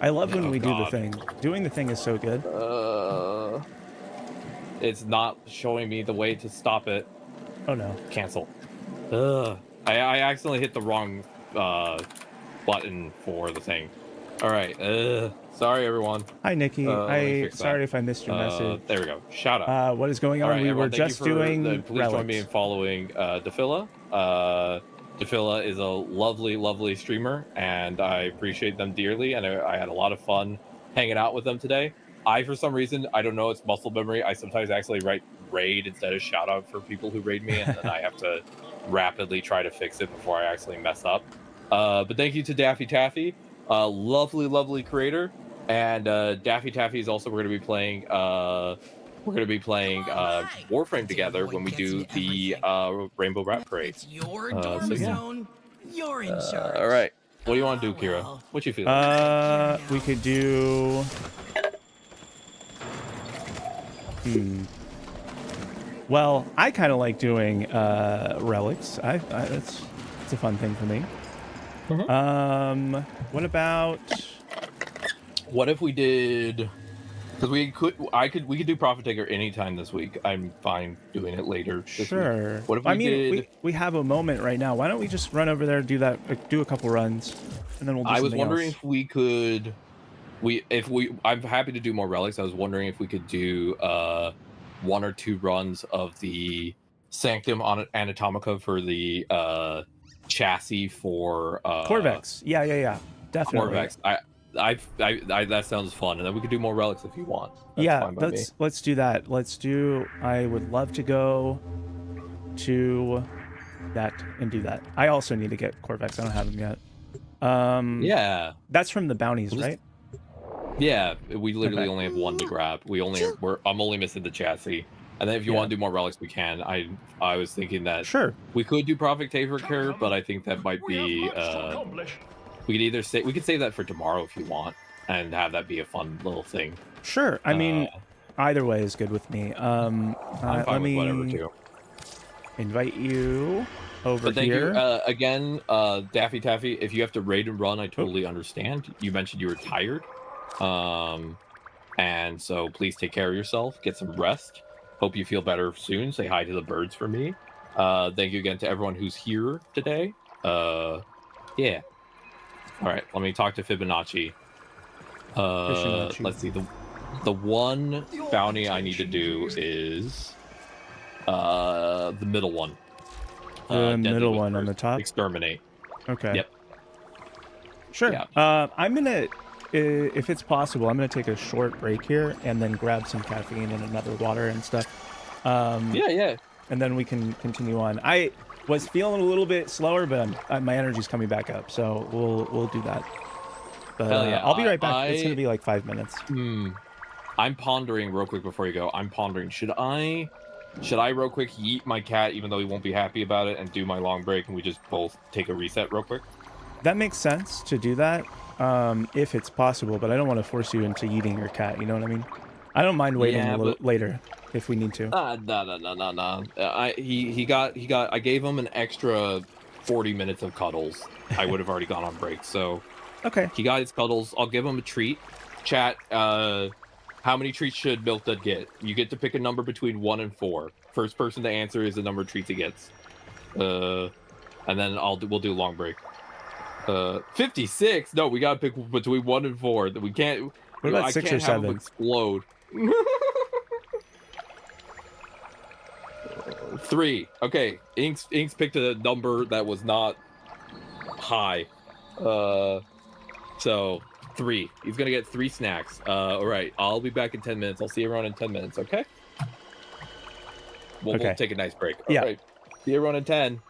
I love when we do the thing. Doing the thing is so good. It's not showing me the way to stop it. Oh no. Cancel. I accidentally hit the wrong button for the thing. All right. Sorry, everyone. Hi, Nikki. Sorry if I missed your message. There we go. Shout out. What is going on? Right, we were just doing Please join me in following Defilla. Defilla is a lovely, lovely streamer, and I appreciate them dearly, and I had a lot of fun hanging out with them today. For some reason, I don't know, it's muscle memory. I sometimes actually write raid instead of shout out for people who raid me, and then I have to rapidly try to fix it before I actually mess up. But thank you to Daffy Taffy, lovely, lovely creator, and Daffy Taffy is also we're going to be playing Warframe together when we do the Rainbow Rat Parade. It's your dorm zone. You're in charge. All right. What do you want to do, Kira? What you feel? We could do. Well, I kind of like doing relics. It's a fun thing for me. What about? What if we did? Because we could do Profit Taker anytime this week. I'm fine doing it later. Sure. What if we did? We have a moment right now. Why don't we just run over there, do that, do a couple runs, and then we'll do I was something wondering else. if we could. I'm happy to do more relics. I was wondering if we could do 1 or 2 runs of the Sanctum Anatomica for the chassis for Corvex. Yeah, definitely. Corvex. I that sounds fun, and then we could do more relics if you want. That's let's do that. I would love to go to that and do that. I also need to get Corvex. I don't have them yet. Yeah, that's from the bounties, right? Yeah, we literally only have 1 to grab. I'm only missing the chassis, and then if you want to do more relics, we can. I was thinking that we could do Profit Taker, but I think that might be we could save that for tomorrow if you want, and have that be a fun little thing. Sure. I mean, either way is good with me. I'm fine with whatever too. Invite you over but thank here. you again, Daffy Taffy. If you have to raid and run, I totally understand. You mentioned you were tired, and so please take care of yourself. Get some rest. Hope you feel better soon. Say hi to the birds for me. Thank you again to everyone who's here today. Yeah. All right, let me talk to Fibonacci. Let's see. The one bounty I need to do is the middle one. The middle one on the top? Exterminate. Okay. Yep. Sure. Yeah. I'm going to, if it's possible, I'm going to take a short break here and then grab some caffeine and another water and stuff. Yeah. And then we can continue on. I was feeling a little bit slower, but my energy's coming back up, so we'll do that. But yeah, I'll be right back. It's gonna be like 5 minutes. I'm pondering real quick before you go. I'm pondering, should I real quick yeet my cat, even though he won't be happy about it, and do my long break, and we just both take a reset real quick? That makes sense to do that, if it's possible, but I don't want to force you into eating your cat. You know what I mean? I don't mind waiting a little later if we need to. No. I gave him an extra 40 minutes of cuddles. I would have already gone on break, so okay. He got his cuddles. I'll give him a treat. Chat, how many treats should Milk Dud get? You get to pick a number between 1 and 4. First person to answer is the number of treats he gets. And then we'll do a long break. 56? No, we gotta pick between 1 and 4. We can't. What about 6 or 7? Have him explode. 3. Okay, Inks picked a number that was not high. So 3. He's gonna get 3 snacks. All right, I'll be back in 10 minutes. I'll see everyone in 10 minutes. Okay. We'll take a nice break. All right. See everyone in 10.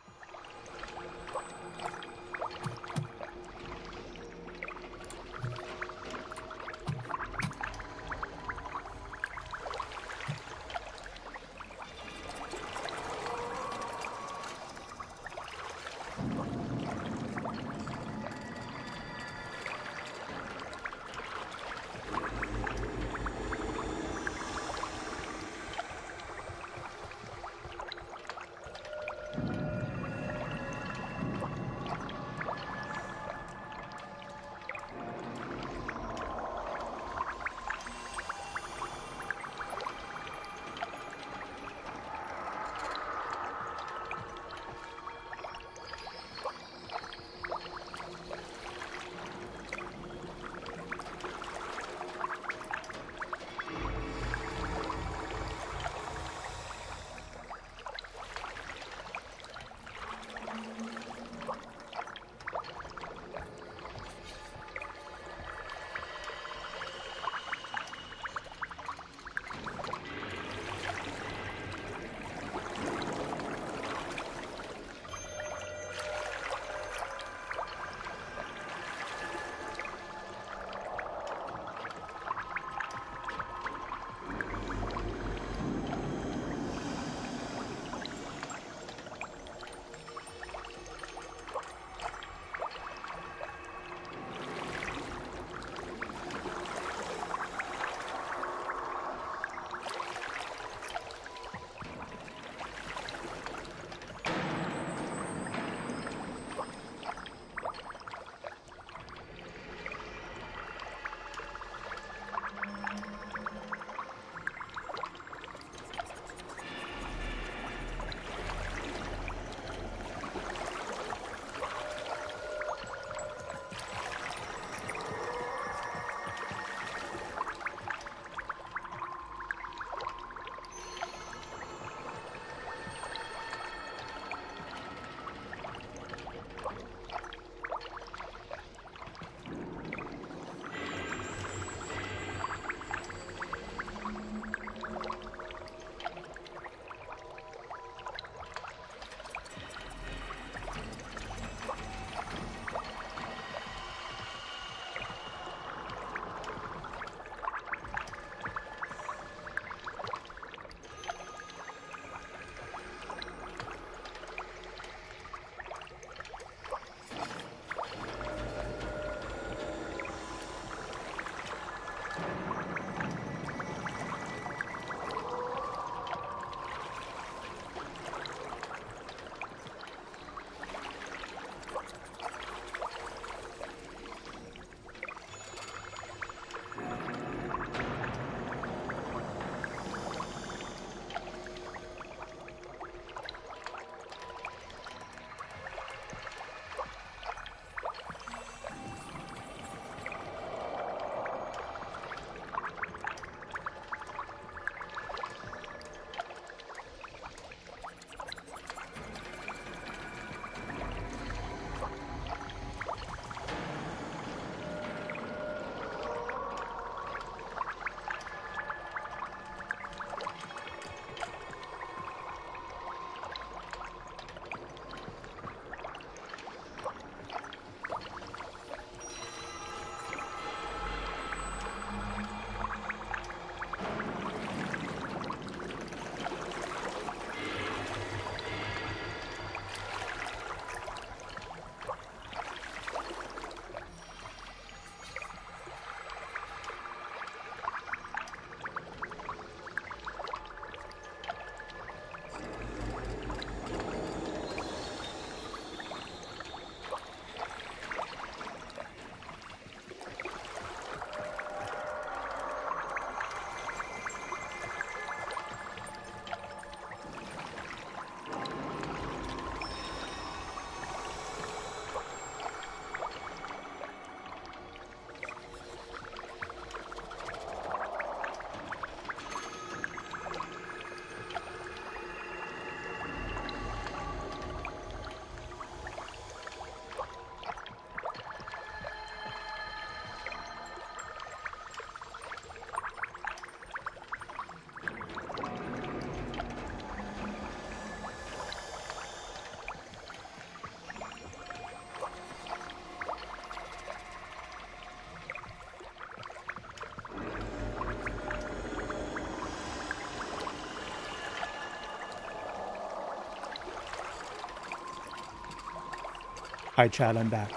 Hi, chat. I'm back.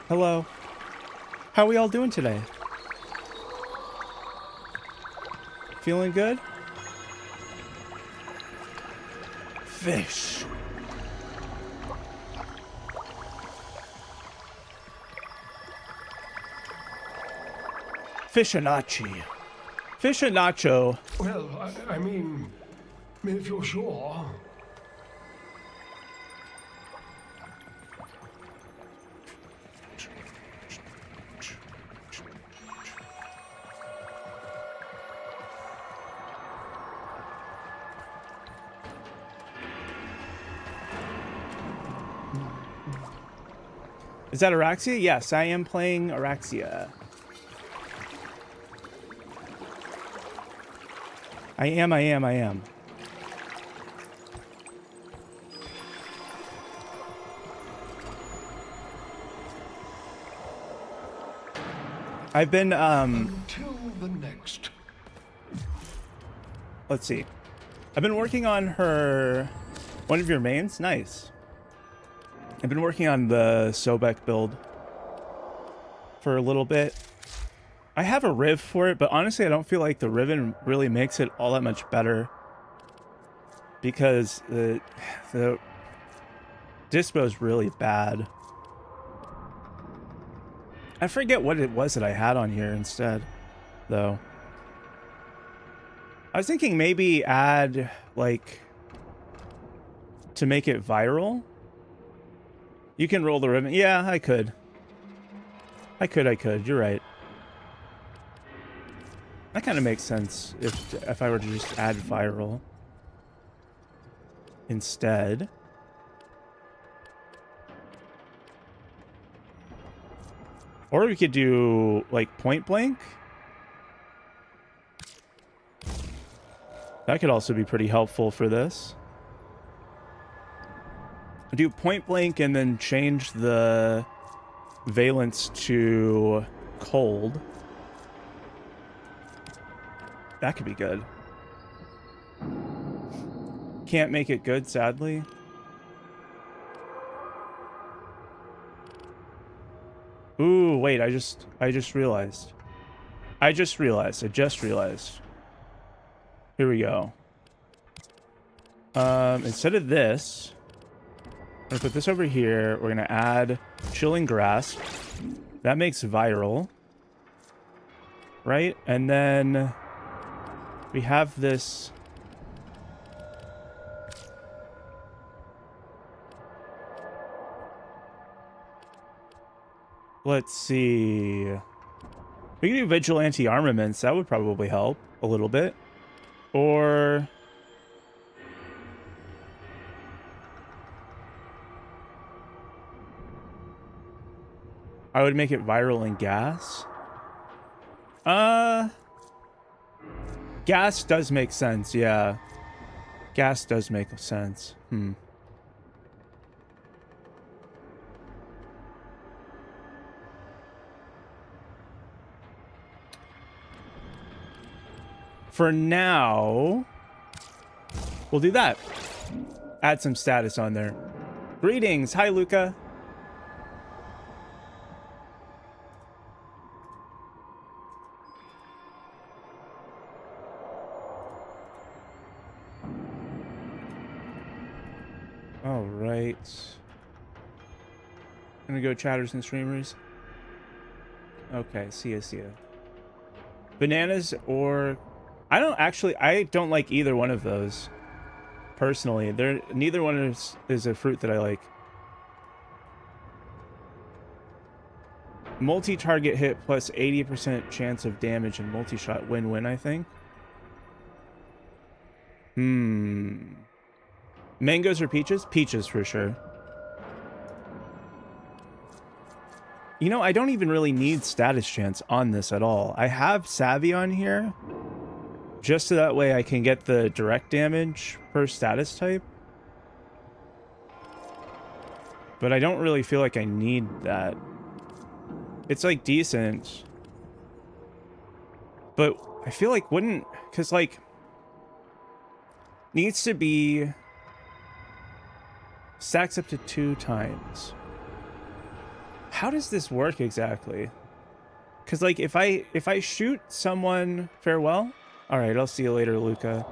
Hello. How are we all doing today? Feeling good? Fish. Fishinachi. Fishinacho. Well, I mean, if you're sure. Is that Araxia? Yes, I am playing Araxia. I am. I've been, Until the next. Let's see. I've been working on one of your mains. Nice. I've been working on the Sobek build for a little bit. I have a RIV for it, but honestly, I don't feel like the Riven really makes it all that much better because the dispo is really bad. I forget what it was that I had on here instead, though. I was thinking maybe add, like, to make it viral. You can roll the ribbon. Yeah, I could. You're right. That kind of makes sense if I were to just add viral instead. Or we could do, like, point blank. That could also be pretty helpful for this. Do point blank and then change the valence to cold. That could be good. Can't make it good, sadly. Ooh, wait, I just realized. Here we go. Instead of this, I'm gonna put this over here. We're gonna add chilling grass. That makes viral. Right? And then we have this. Let's see. We can do vigilante armaments. That would probably help a little bit. Or I would make it viral in gas. Gas does make sense, yeah. Gas does make sense. For now, we'll do that. Add some status on there. Greetings. Hi, Luca. All right. Gonna go chatters and streamers. Okay, see ya. Bananas or... I don't like either one of those. Personally, neither one is a fruit that I like. Multi-target hit plus 80% chance of damage and multi-shot win-win, I think. Mangoes or peaches? Peaches for sure. You know, I don't even really need status chance on this at all. I have Savvy on here. Just so that way I can get the direct damage per status type. But I don't really feel like I need that. It's like decent. But I feel like wouldn't... Because like... Needs to be... Stacks up to 2 times. How does this work exactly? Because like if I shoot someone, farewell. All right, I'll see you later, Luca.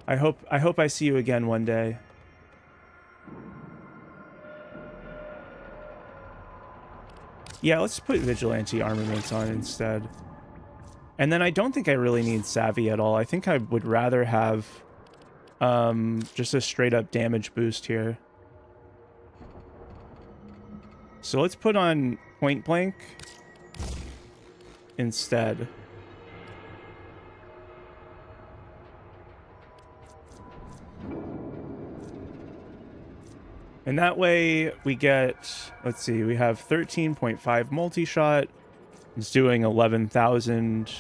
I hope I see you again one day. Yeah, let's put vigilante armaments on instead. And then I don't think I really need savvy at all. I think I would rather have just a straight up damage boost here. So let's put on point blank instead. And that way we get, let's see, we have 13.5 multi-shot. It's doing 11,000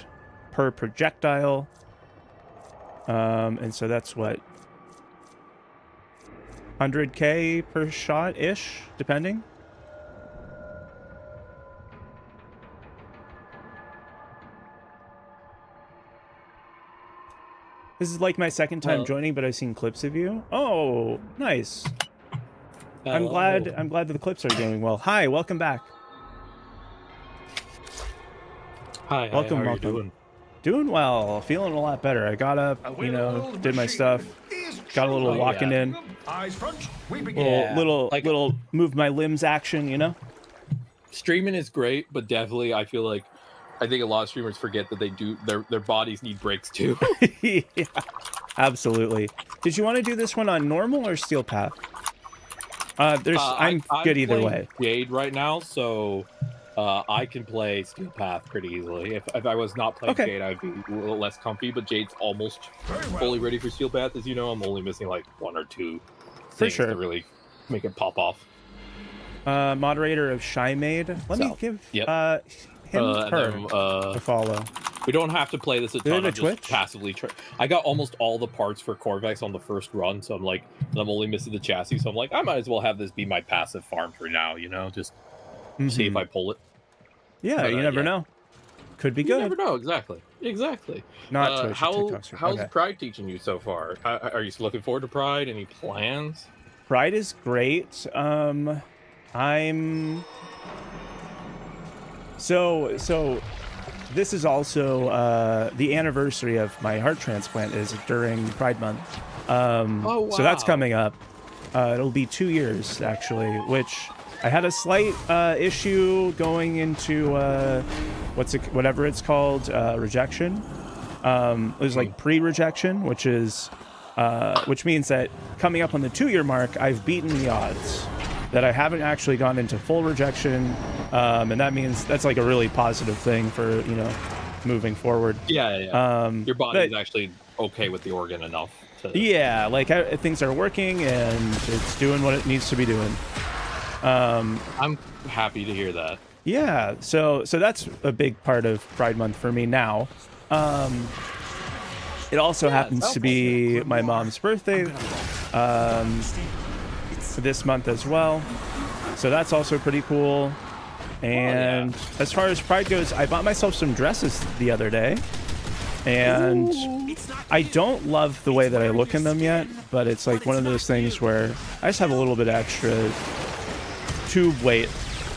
per projectile. And so that's what, 100k per shot-ish, depending. This is like my second time joining, but I've seen clips of you. Oh, nice. I'm glad that the clips are doing well. Hi, welcome back. Hi, welcome, how are you doing? Doing well, feeling a lot better. I got up, you know, did my stuff, got a little walking in, little move my limbs action, you know. Streaming is great, but definitely I think a lot of streamers forget that they do their bodies need breaks too. Yeah, absolutely. Did you want to do this one on normal or steel path? I'm good either way. Jade right now, so I can play steel path pretty easily. If I was not playing Jade, I'd be a little less comfy. But Jade's almost fully ready for steel path. As you know, I'm only missing like 1 or 2 things to really make it pop off. Moderator of Shy Maid. Let me give him a follow. We don't have to play this a ton. I'm just passively I got almost all the parts for Corvex on the first run, so I'm only missing the chassis. So I'm like, I might as well have this be my passive farm for now. You know, just see if I pull it. Yeah, but, you never know. Could be good. You never know. Exactly. Not Twitch, how's Pride teaching you so far? Are you looking forward to Pride? Any plans? Pride is great. So this is also the anniversary of my heart transplant is during Pride Month. So that's coming up. It'll be 2 years actually, which I had a slight issue going into whatever it's called, rejection. It was like pre-rejection, which means that coming up on the 2-year mark, I've beaten the odds. That I haven't actually gone into full rejection, and that means that's like a really positive thing for, you know, moving forward. Yeah. Your body is actually okay with the organ enough to... Yeah, like things are working and it's doing what it needs to be doing. I'm happy to hear that. Yeah, so that's a big part of Pride Month for me now. It also happens to be my mom's birthday. This month as well, so that's also pretty cool. And as far as Pride goes, I bought myself some dresses the other day, and I don't love the way that I look in them yet, but it's like one of those things where I just have a little bit extra tube weight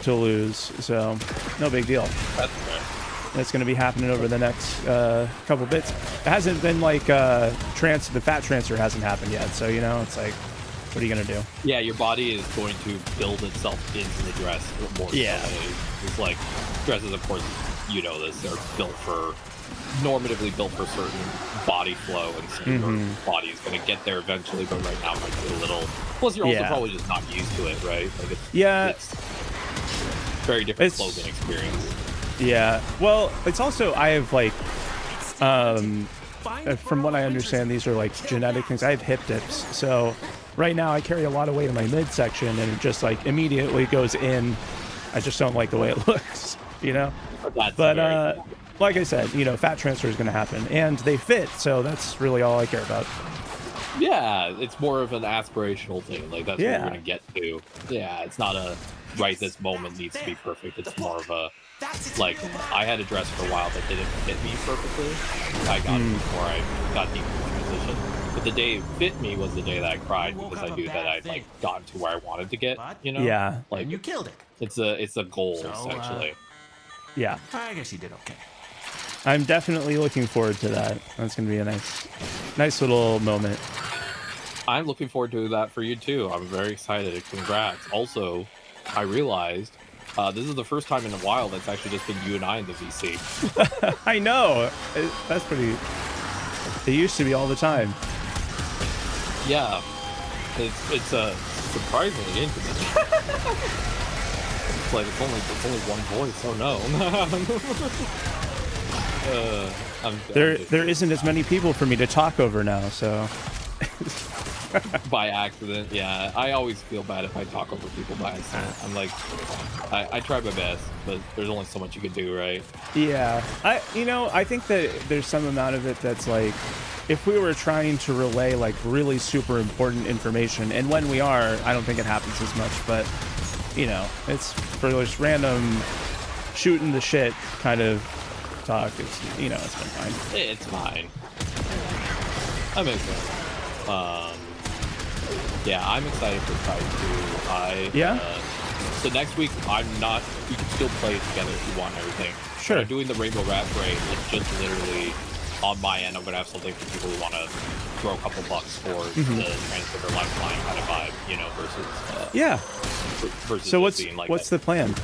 to lose, so no big deal. That's going to be happening over the next couple bits. It hasn't been like the fat transfer hasn't happened yet, so you know, it's like, what are you going to do? Yeah, your body is going to build itself into the dress more. Yeah. It's like dresses, of course, you know this, are normatively built for certain body flow, and so your body is going to get there eventually, but right now it might be a little... Plus, you're also probably just not used to it, right? Like it's very different clothing experience. Yeah. Well, it's also, I have like... from what I understand, these are like genetic things. I have hip dips, so... Right now, I carry a lot of weight in my midsection, and it just like immediately goes in. I just don't like the way it looks, you know. But like I said, you know, fat transfer is going to happen, and they fit, so that's really all I care about. Yeah, it's more of an aspirational thing. Like that's what you're going to get to. Yeah, it's not a right. This moment needs to be perfect. It's more of a like I had a dress for a while that didn't fit me perfectly. I got it before I got deep in transition. But the day it fit me was the day that I cried because I knew that I'd like gotten to where I wanted to get. You know? Yeah. Like you killed it. It's a goal essentially. Yeah. I guess you did okay. I'm definitely looking forward to that. That's gonna be a nice little moment. I'm looking forward to that for you too. I'm very excited. Congrats. Also, I realized this is the first time in a while that's actually just been you and I in the VC. I know. That's pretty. It used to be all the time. Yeah, it's surprisingly intimate. It's like it's only one voice. Oh no. There isn't as many people for me to talk over now, so. By accident, yeah. I always feel bad if I talk over people by accident. I'm like, I try my best, but there's only so much you can do, right? Yeah, I think that there's some amount of it that's like, if we were trying to relay like really super important information, and when we are, I don't think it happens as much, but it's for this random shooting the shit kind of talk. It's it's been fine. It's fine. I'm excited. Yeah, I'm excited for Pride 2. So next week, I'm not. We can still play it together if you want everything. Sure. But I'm doing the Rainbow Rat Parade. It's just literally on my end. I'm gonna have something for people who want to throw a couple bucks for the Transmitter Lifeline kind of vibe, versus so what's the plan?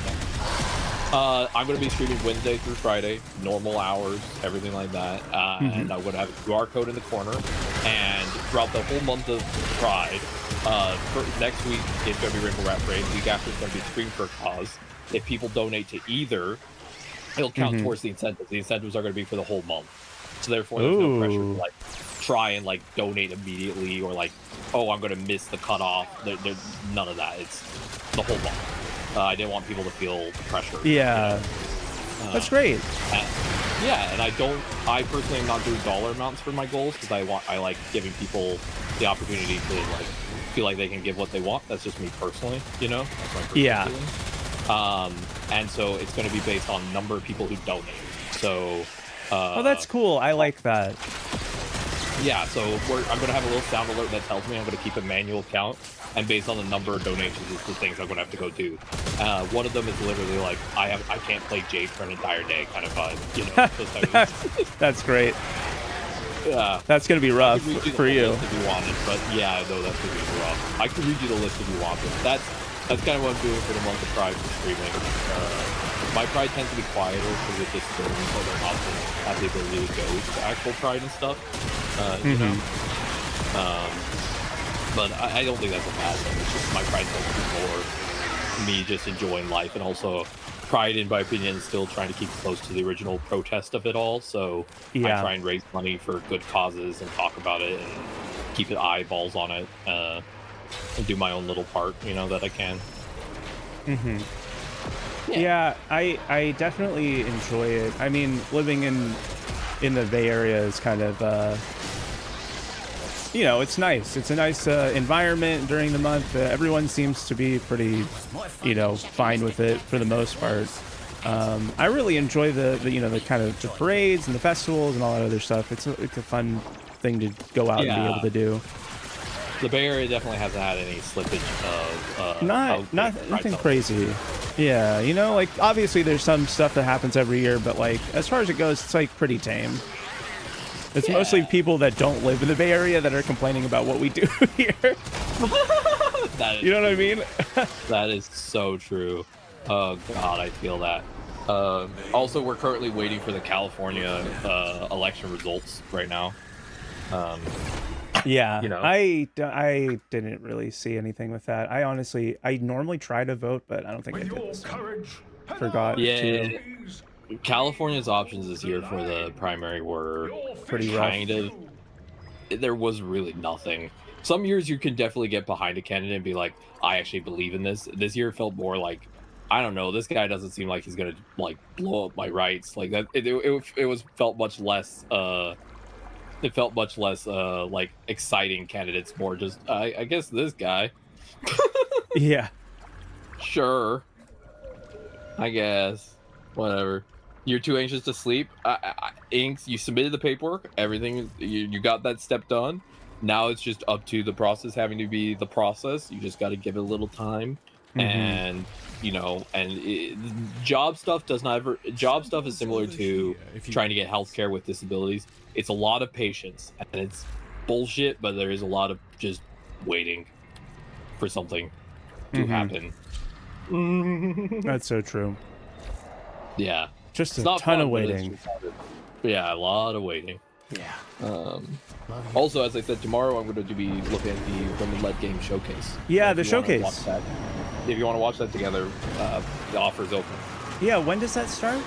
I'm going to be streaming Wednesday through Friday, normal hours, everything like that. And I'm going to have a QR code in the corner. And throughout the whole month of Pride, for next week, it's going to be Rainbow Rat Parade. The week after, it's going to be Scream for a Cause. If people donate to either, it'll count towards the incentives. The incentives are going to be for the whole month. So therefore, there's no pressure to like try and like donate immediately or like, oh, I'm going to miss the cutoff. There's none of that. It's the whole month. I didn't want people to feel pressure. Yeah, that's great. And I personally am not doing dollar amounts for my goals because I like giving people the opportunity to like feel like they can give what they want. That's just me personally, That's my personal feeling. And so it's going to be based on number of people who donate. So. Oh, that's cool. I like that. Yeah, so I'm going to have a little sound alert that tells me I'm going to keep a manual count, and based on the number of donations is the things I'm going to have to go do. One of them is literally like, I can't play Jade for an entire day kind of vibe, That's great. Yeah. That's going to be rough for you. If you wanted, but yeah, I know that's going to be rough. I can read you the list if you want, but that's kind of what I'm doing for the month of Pride for streaming. My Pride tends to be quieter because it just films, so they're not have the ability to go to actual Pride and stuff. But I don't think that's a bad thing. It's just my Pride tends to be more me just enjoying life, and also Pride, in my opinion, is still trying to keep close to the original protest of it all. So I try and raise money for good causes and talk about it and keep eyeballs on it and do my own little part, that I can. Yeah, I definitely enjoy it. I mean, living in the Bay Area is kind of, it's nice. It's a nice environment during the month. Everyone seems to be pretty, fine with it for the most part. I really enjoy the kind of the parades and the festivals and all that other stuff. It's a fun thing to go out and be able to do. The Bay Area definitely hasn't had any slippage of nothing crazy. Yeah, like obviously there's some stuff that happens every year, but like as far as it goes, it's like pretty tame. It's mostly people that don't live in the Bay Area that are complaining about what we do here. You know what I mean? That is so true. Oh God, I feel that. Also, we're currently waiting for the California election results right now. Yeah, I didn't really see anything with that. I normally try to vote, but I don't think I did this time. Forgot to. California's options this year for the primary were pretty rough. There was really nothing. Some years you can definitely get behind a candidate and be like, I actually believe in this. This year it felt more like, I don't know, this guy doesn't seem like he's gonna like blow up my rights. Like that, it felt much less. It felt much less like exciting candidates, more just I guess this guy. Yeah. Sure. I guess. Whatever. You're too anxious to sleep. Inks, you submitted the paperwork. Everything, you got that step done. Now it's just up to the process having to be the process. You just got to give it a little time. And job stuff is similar to trying to get healthcare with disabilities. It's a lot of patience, and it's bullshit, but there is a lot of just waiting for something to happen. That's so true. Yeah, just a ton of waiting. Yeah, a lot of waiting. Yeah. Also, as I said, tomorrow I'm going to be looking at the women-led game showcase. Yeah, the showcase. If you want to watch that together, the offer is open. Yeah, when does that start?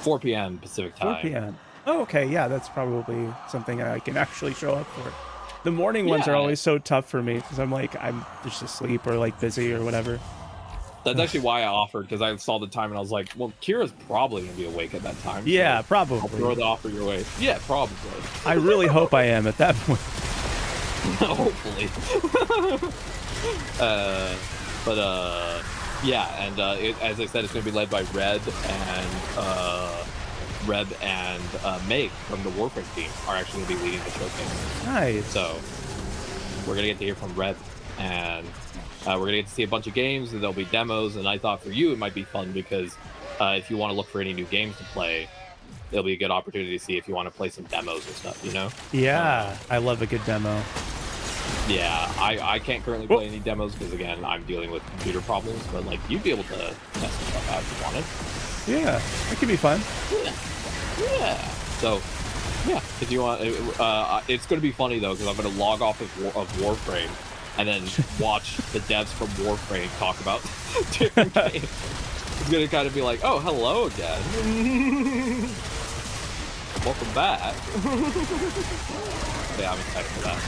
4 p.m. Pacific time. 4 p.m. Oh, okay. Yeah, that's probably something I can actually show up for. The morning ones are always so tough for me because I'm just asleep or like busy or whatever. That's actually why I offered, because I saw the time and I was like, well, Kira's probably going to be awake at that time. Yeah, so probably. I'll throw the offer your way. Yeah, probably. I really hope I am at that point. Hopefully. Yeah, and as I said, it's going to be led by Red and Meg from the Warframe team are actually going to be leading the showcase. Nice. So we're going to get to hear from Red, and we're going to get to see a bunch of games, and there'll be demos, and I thought for you it might be fun because if you want to look for any new games to play, it'll be a good opportunity to see if you want to play some demos and stuff, you know? Yeah, I love a good demo. Yeah, I can't currently play any demos because, again, I'm dealing with computer problems, but, like, you'd be able to test stuff out if you wanted. Yeah, it could be fun. Yeah. So, yeah, if you want, it's going to be funny, though, because I'm going to log off of Warframe and then watch the devs from Warframe talk about different games. It's going to kind of be like, oh, hello again. Welcome back. Yeah, I'm excited for that.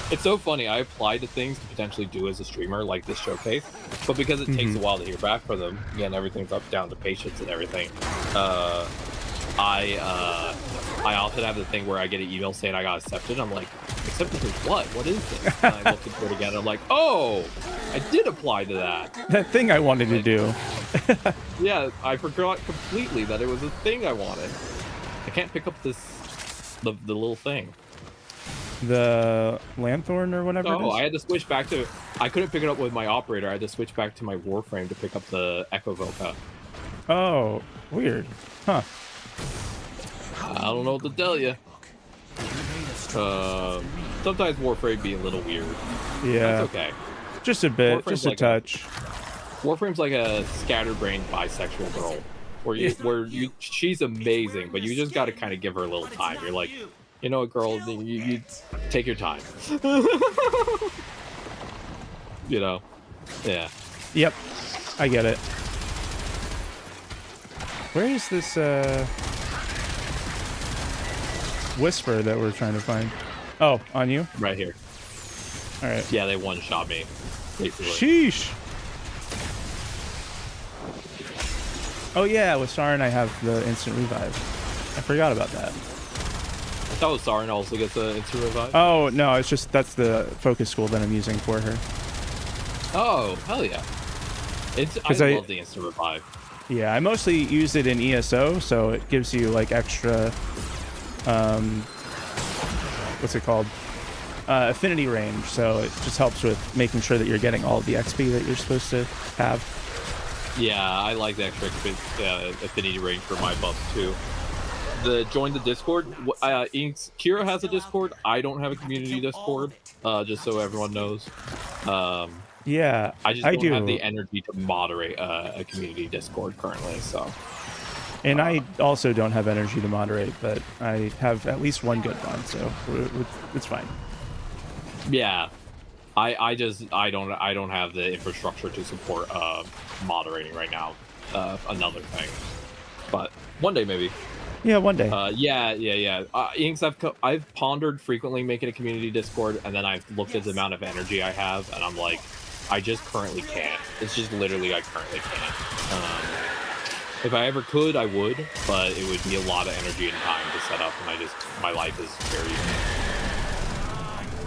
It's so funny. I applied to things to potentially do as a streamer, like this showcase, but because it takes a while to hear back from them, again, everything's up down to patience and everything. I often have the thing where I get an email saying I got accepted. I'm like, accepted to what? What is this? And I look into it again. I'm like, oh, I did apply to that. That thing I wanted to do. Yeah, I forgot completely that it was a thing I wanted. I can't pick up the little thing. The Lanthorn or whatever. Oh, I had to switch back to. I couldn't pick it up with my operator. I had to switch back to my Warframe to pick up the Echo Voca. Oh, weird. Huh. I don't know what to tell you. Sometimes Warframe be a little weird. Yeah. That's okay. Just a bit. Warframe's just a touch. Warframe's like a scatterbrained bisexual girl, she's amazing, but you just got to kind of give her a little time. You're like, you know what, girl, you take your time. You know? Yeah. Yep. I get it. Where is this Whisper that we're trying to find? Oh, on you? Right here. All right. Yeah, they one-shot me, basically. Sheesh. Oh yeah, with Sarin I have the instant revive. I forgot about that. I thought Sarin also gets an instant revive. Oh no, it's just that's the focus school that I'm using for her. Oh hell yeah! I love the instant revive. Yeah, I mostly use it in ESO, so it gives you like extra, what's it called? Affinity range. So it just helps with making sure that you're getting all of the XP that you're supposed to have. Yeah, I like the extra affinity range for my buffs too. Join the Discord. Kira has a Discord. I don't have a community Discord. Just so everyone knows. Yeah, I just don't have the energy to moderate a community Discord currently. So. And I also don't have energy to moderate, but I have at least one good one, so it's fine. Yeah. I don't have the infrastructure to support moderating right now. Another thing, but one day maybe. Yeah, one day. Yeah. Inks, I've pondered frequently making a community Discord, and then I've looked at the amount of energy I have, and I'm like, I just currently can't. It's just literally I currently can't. If I ever could, I would, but it would be a lot of energy and time to set up, and my life is very.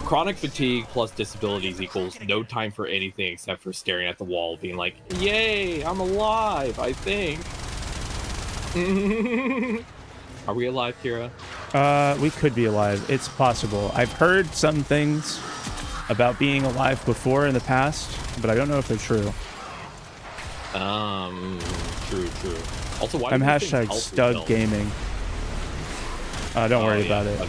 Chronic fatigue plus disabilities equals no time for anything except for staring at the wall, being like, yay, I'm alive, I think. Are we alive, Kira? We could be alive. It's possible. I've heard some things about being alive before in the past, but I don't know if they're true. True. Also, why I'm hashtag Stug Gaming. Don't worry about it.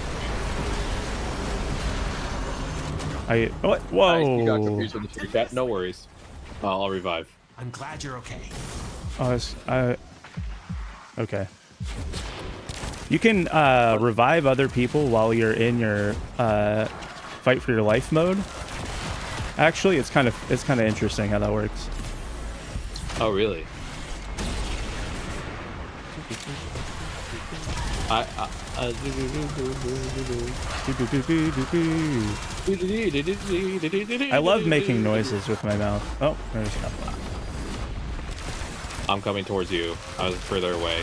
What? Whoa. You got confused with the super chat. No worries. I'll revive. I'm glad you're okay. Okay. You can revive other people while you're in your fight for your life mode. Actually, it's kind of interesting how that works. Oh, really? I love making noises with my mouth. Oh, there's nothing. I'm coming towards you. I was further away.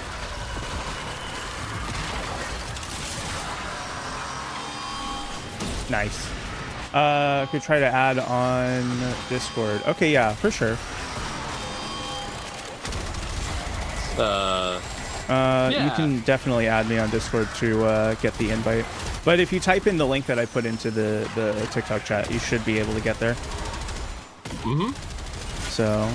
Nice. Could try to add on Discord. Okay, yeah, for sure. Yeah. You can definitely add me on Discord to get the invite. But if you type in the link that I put into the TikTok chat, you should be able to get there. Mm-hmm. So.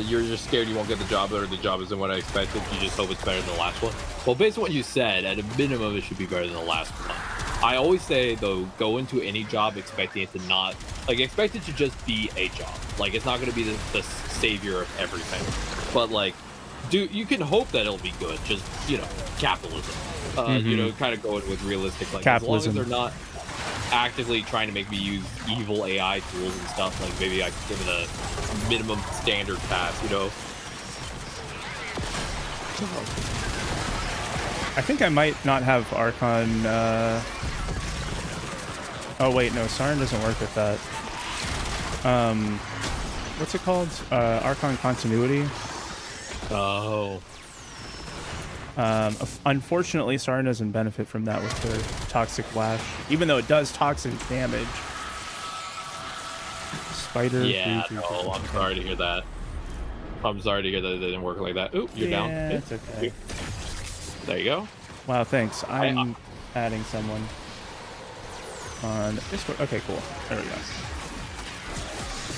You're just scared you won't get the job, or the job isn't what I expected. You just hope it's better than the last one. Well, based on what you said, at a minimum, it should be better than the last one. I always say, though, go into any job expecting it to not, like, expect it to just be a job. Like, it's not going to be the savior of everything. But, like, you can hope that it'll be good. Just, you know, capitalism. You know, kind of going with realistic. Like, capitalism. As long as they're not actively trying to make me use evil AI tools and stuff, like, maybe I can give it a minimum standard pass, you know? I think I might not have Archon. Oh wait, no, Sarin doesn't work with that. What's it called? Archon continuity. Oh. Unfortunately, Sarin doesn't benefit from that with her Toxic Flash, even though it does toxic damage. Spider. Yeah, no, I'm sorry to hear that. I'm sorry to hear that it didn't work like that. Oop, you're down. It's okay. There you go. Wow, thanks. I'm adding someone on Discord. Okay, cool. There we go.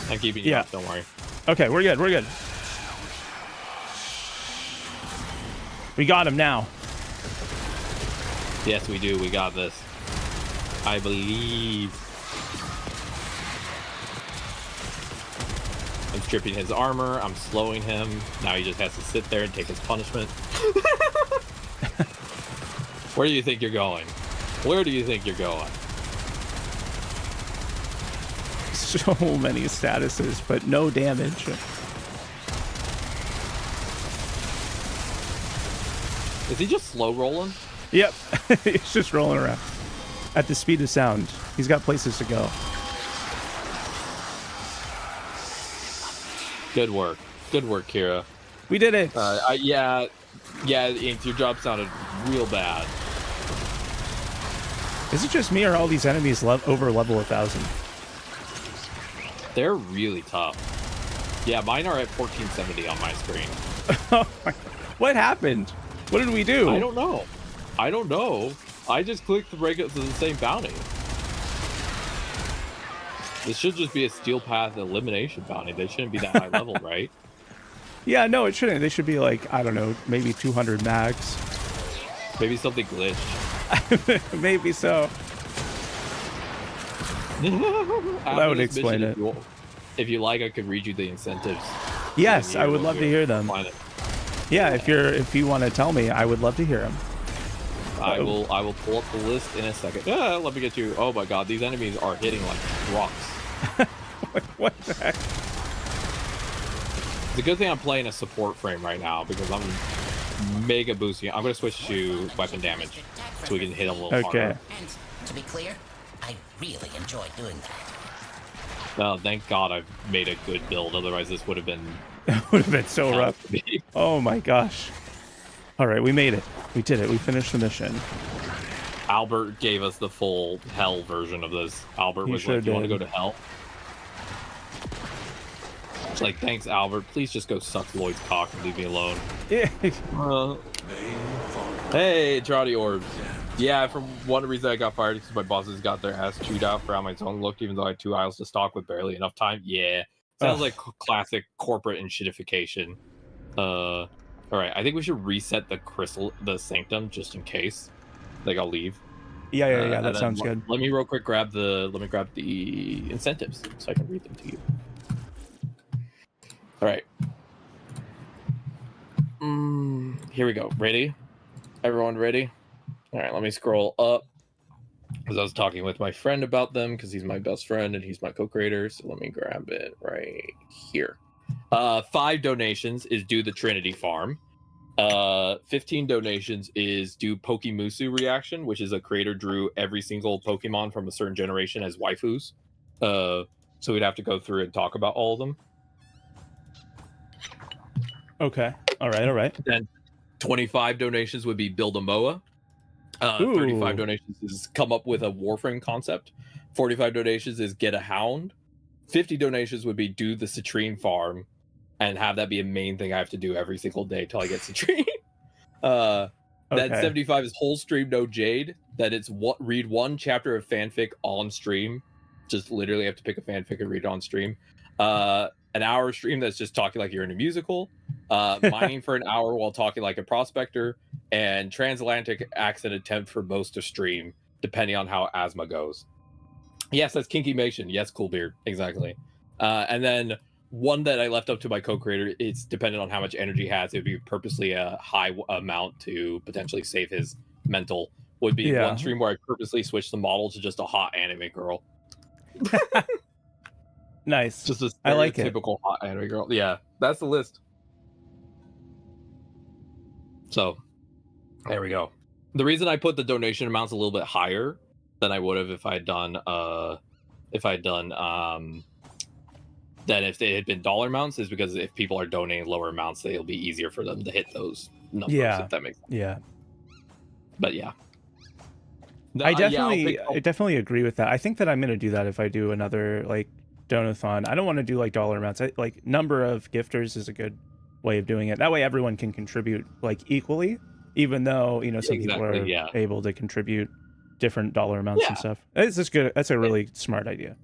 I'm keeping you up, don't worry. Okay, we're good. We're good. We got him now. Yes, we do. We got this. I believe. I'm stripping his armor. I'm slowing him. Now he just has to sit there and take his punishment. Where do you think you're going? Where do you think you're going? So many statuses, but no damage. Is he just slow rolling? Yep. He's just rolling around at the speed of sound. He's got places to go. Good work. Good work, Kira. We did it. Yeah, Ink, your job sounded real bad. Is it just me or all these enemies over level 1,000? They're really tough. Yeah, mine are at 1470 on my screen. What happened? What did we do? I don't know. I don't know. I just clicked the break up to the same bounty. This should just be a Steel Path elimination bounty. They shouldn't be that high level, right? Yeah, no, it shouldn't. They should be like, I don't know, maybe 200 max. Maybe something glitched. Maybe so. That would explain it. If you like, I could read you the incentives. Yes, I would love to hear them. Yeah, if you want to tell me, I would love to hear them. I will pull up the list in a second. Let me get you. Oh my god, these enemies are hitting like rocks. What the heck? It's a good thing I'm playing a support frame right now because I'm mega boosting. I'm going to switch to weapon damage so we can hit a little harder. And to be clear, I really enjoy doing that. Thank God I've made a good build. Otherwise, this would have been... It would have been so rough. Oh my gosh. All right, we made it. We did it. We finished the mission. Albert gave us the full hell version of this. Albert was like, you want to go to hell? It's like, thanks, Albert. Please just go suck Lloyd's cock and leave me alone. Yeah. Hey, Trotty Orbs. Yeah, from one reason I got fired because my bosses got their ass chewed out for how my zone looked, even though I had 2 aisles to stock with barely enough time. Yeah, sounds like classic corporate and shitification. All right, I think we should reset the sanctum just in case. Like, I'll leave. Yeah, that sounds good. Let me real quick grab the incentives so I can read them to you. All right. Here we go. Ready? Everyone ready? All right, let me scroll up because I was talking with my friend about them because he's my best friend and he's my co-creator. So let me grab it right here. 5 donations is do the Trinity Farm. 15 donations is do Pokemusu reaction, which is a creator drew every single Pokemon from a certain generation as waifus. So we'd have to go through and talk about all of them. Okay. All right. Then 25 donations would be build a MOA. 35 donations is come up with a Warframe concept. 45 donations is get a hound. 50 donations would be do the citrine farm and have that be a main thing I have to do every single day till I get citrine. Then 75 is whole stream no jade. That it's read 1 chapter of fanfic on stream. Just literally have to pick a fanfic and read it on stream. An hour stream that's just talking like you're in a musical. Mining for an hour while talking like a prospector. And transatlantic accent attempt for most of stream, depending on how asthma goes. Yes, that's Kinky Mation. Yes, Cool Beard. Exactly. And then one that I left up to my co-creator, it's dependent on how much energy he has. It would be purposely a high amount to potentially save his mental. Would be one stream where I purposely switched the model to just a hot anime girl. Nice. Just a I like it. typical hot anime girl. Yeah, that's the list. So there we go. The reason I put the donation amounts a little bit higher than I would have if I had done than if they had been dollar amounts is because if people are donating lower amounts, it'll be easier for them to hit those numbers. If that makes sense. Yeah. But yeah. I definitely agree with that. I think that I'm gonna do that if I do another like donathon. I don't want to do like dollar amounts. Like number of gifters is a good way of doing it. That way everyone can contribute like equally, even though some people are able to contribute different dollar amounts and stuff. It's just good. That's a really smart idea.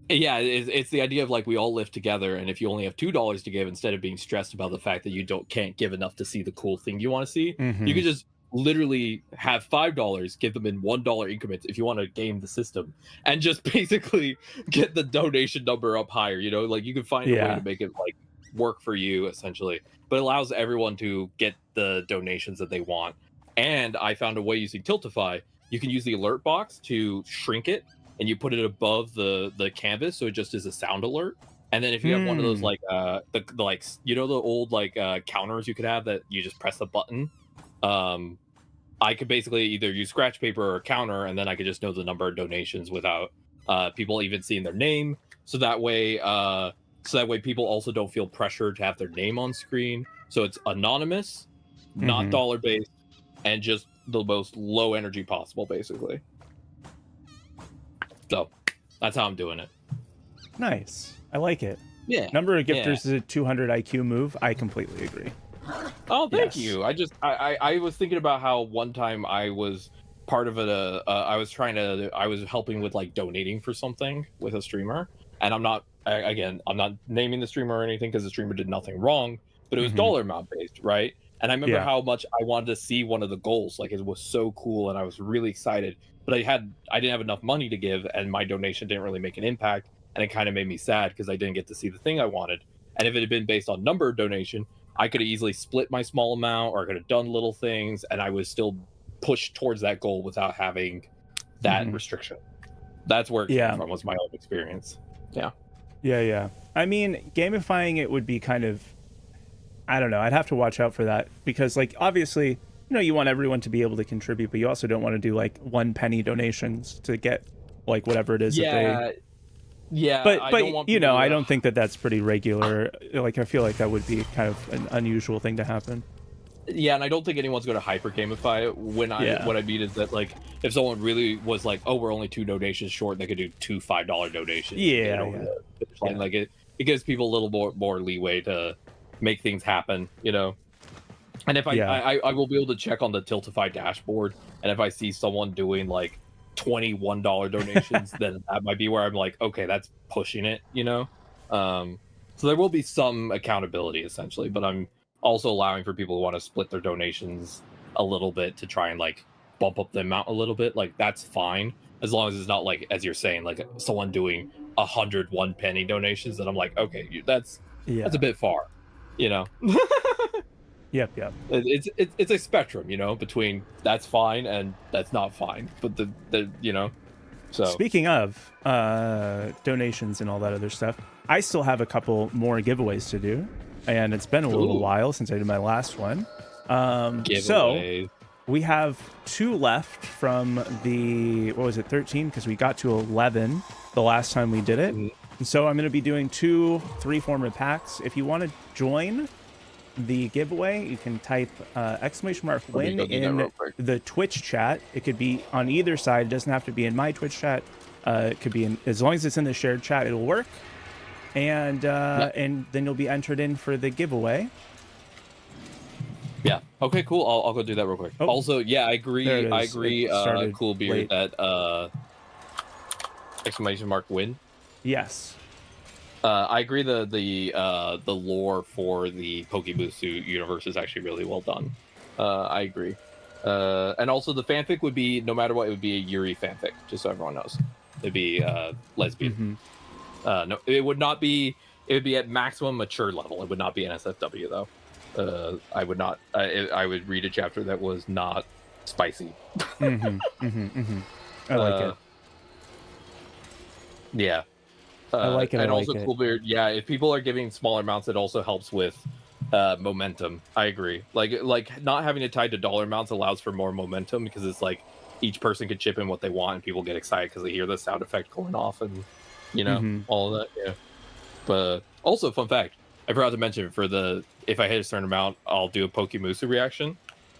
Yeah, it's the idea of like we all live together, and if you only have $2 to give, instead of being stressed about the fact that you can't give enough to see the cool thing you want to see, you can just literally have $5, give them in $1 increments if you want to game the system, and just basically get the donation number up higher. Like you can find a way to make it like work for you essentially, but it allows everyone to get the donations that they want. And I found a way using Tiltify. You can use the alert box to shrink it, and you put it above the canvas, so it just is a sound alert. And then if you have one of those like the old like counters you could have that you just press the button, I could basically either use scratch paper or a counter, and then I could just know the number of donations without people even seeing their name. So that way people also don't feel pressure to have their name on screen. So it's anonymous, not dollar based, and just the most low energy possible, basically. So that's how I'm doing it. Nice. I like it. Yeah. Number of gifters is a 200 IQ move. I completely agree. Oh, thank you. I was thinking about how one time I was part of I was helping with like donating for something with a streamer, and I'm not naming the streamer or anything because the streamer did nothing wrong, but it was dollar amount based, right? And I remember how much I wanted to see one of the goals. Like it was so cool, and I was really excited. But I didn't have enough money to give, and my donation didn't really make an impact, and it kind of made me sad because I didn't get to see the thing I wanted. And if it had been based on number of donation, I could have easily split my small amount, or I could have done little things, and I was still pushed towards that goal without having that restriction. That's where it came from, was my own experience. Yeah. I mean, gamifying it would be kind of, I don't know. I'd have to watch out for that because, like, obviously, you want everyone to be able to contribute, but you also don't want to do like 1 penny donations to get like whatever it is that they. Yeah, but I don't think that that's pretty regular. Like I feel like that would be kind of an unusual thing to happen. Yeah, and I don't think anyone's going to hyper gamify it. What I mean is that like if someone really was like, oh, we're only 2 donations short, they could do 2 $5 donations. Like it gives people a little more leeway to make things happen. And if I will be able to check on the Tiltify dashboard, and if I see someone doing like $21 donations, then that might be where I'm like, okay, that's pushing it, you know. So there will be some accountability essentially, but I'm also allowing for people who want to split their donations a little bit to try and like bump up the amount a little bit. Like that's fine as long as it's not like, as you're saying, like someone doing 101 penny donations. That I'm like, okay, that's a bit far, you know. Yep. It's a spectrum, you know, between that's fine and that's not fine. But the you know, so speaking of donations and all that other stuff, I still have a couple more giveaways to do, and it's been a little while since I did my last one. So we have 2 left from the 13, because we got to 11 the last time we did it. And so I'm going to be doing 2 3-former packs. If you want to join the giveaway, you can type !win in the Twitch chat. It could be on either side. It doesn't have to be in my Twitch chat. It could be in, as long as it's in the shared chat, it'll work. And and then you'll be entered in for the giveaway. Yeah. Okay, cool. I'll go do that real quick. Oh. Also, yeah, I agree. Cool beard that !win. Yes. I agree. The lore for the Pokemusu universe is actually really well done. I agree. And also the fanfic would be, no matter what, it would be a Yuri fanfic, just so everyone knows. It'd be lesbian. No, it would not be. It would be at maximum mature level. It would not be NSFW though. I would not. I would read a chapter that was not spicy. I like it. Yeah. I like it. And also, Coolbeard, yeah, if people are giving smaller amounts, it also helps with momentum. I agree. Like not having it tied to dollar amounts allows for more momentum, because it's like each person can chip in what they want, and people get excited because they hear the sound effect going off, and you know all of that. Yeah. But also, fun fact, I forgot to mention, for the if I hit a certain amount, I'll do a Pokemusu reaction.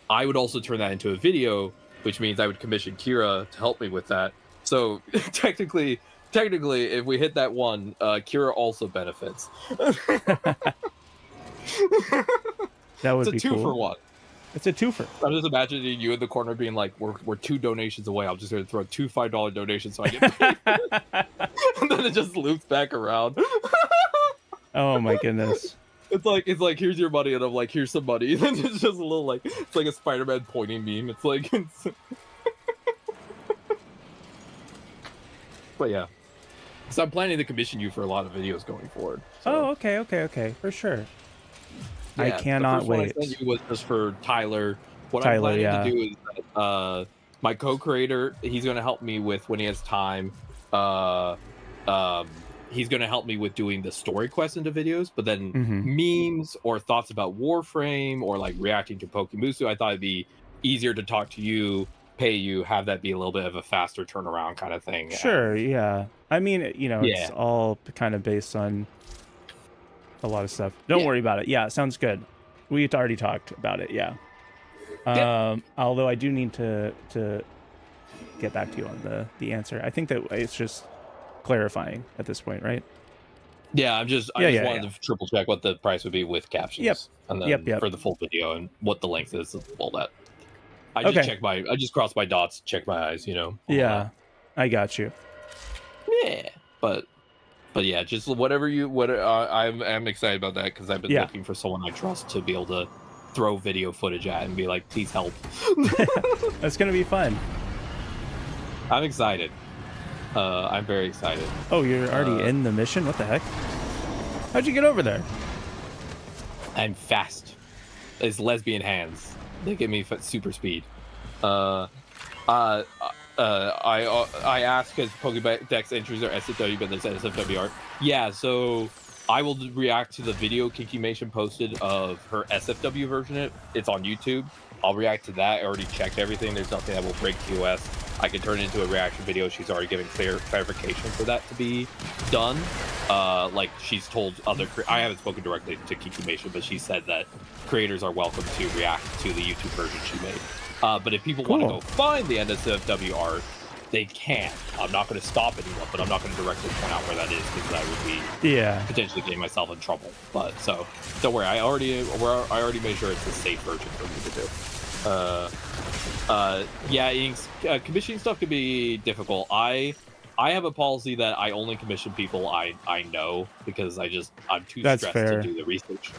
I would also turn that into a video, which means I would commission Kira to help me with that. So technically, if we hit that one, Kira also benefits. That would be cool. It's a 2 for 1. It's a 2-fer. I'm just imagining you in the corner being like, we're 2 donations away. I'm just going to throw 2 $5 donations so I get paid. And then it just loops back around. Oh my goodness. It's like here's your money, and I'm like, here's some money. And then it's just a little like, it's like a Spider-Man pointing meme. It's like, but yeah. So I'm planning to commission you for a lot of videos going forward. So. Oh, okay, for sure. Yeah, I cannot wait. One I sent you was just for Tyler. What I'm planning to do is that, my co-creator, he's going to help me with, when he has time, he's going to help me with doing the story quest into videos, but then memes or thoughts about Warframe or like reacting to Pokemusu, I thought it'd be easier to talk to you, pay you, have that be a little bit of a faster turnaround kind of thing. Sure, yeah. I mean, you know, it's all kind of based on a lot of stuff. Don't worry about it. Yeah, sounds good. We already talked about it, yeah. Although I do need to get back to you on the answer. I think that it's just clarifying at this point, right? Yeah, I just wanted to triple check what the price would be with captions. And then for the full video and what the length is, all that. I just crossed my dots, checked my eyes, you know. Yeah, I got you. Yeah, but yeah, just whatever I'm excited about that, because I've been looking for someone I trust to be able to throw video footage at and be like, please help. That's gonna be fun. I'm excited. I'm very excited. Oh, you're already in the mission? What the heck? How'd you get over there? I'm fast. It's lesbian hands. They give me super speed. I asked because Pokédex entries are SFW, but there's SFW art. Yeah, so I will react to the video Kikimation posted of her SFW version. It's on YouTube. I'll react to that. I already checked everything. There's nothing that will break TOS. I can turn it into a reaction video. She's already giving clarification for that to be done. Like she's told other, I haven't spoken directly to Kikimation, but she said that creators are welcome to react to the YouTube version she made. But if people want to go find the NSFW art, they can. I'm not going to stop anyone, but I'm not going to directly point out where that is because I would be potentially getting myself in trouble. But so don't worry, I already made sure it's a safe version for me to do. Commissioning stuff can be difficult. I have a policy that I only commission people I know because I'm too stressed to do the research.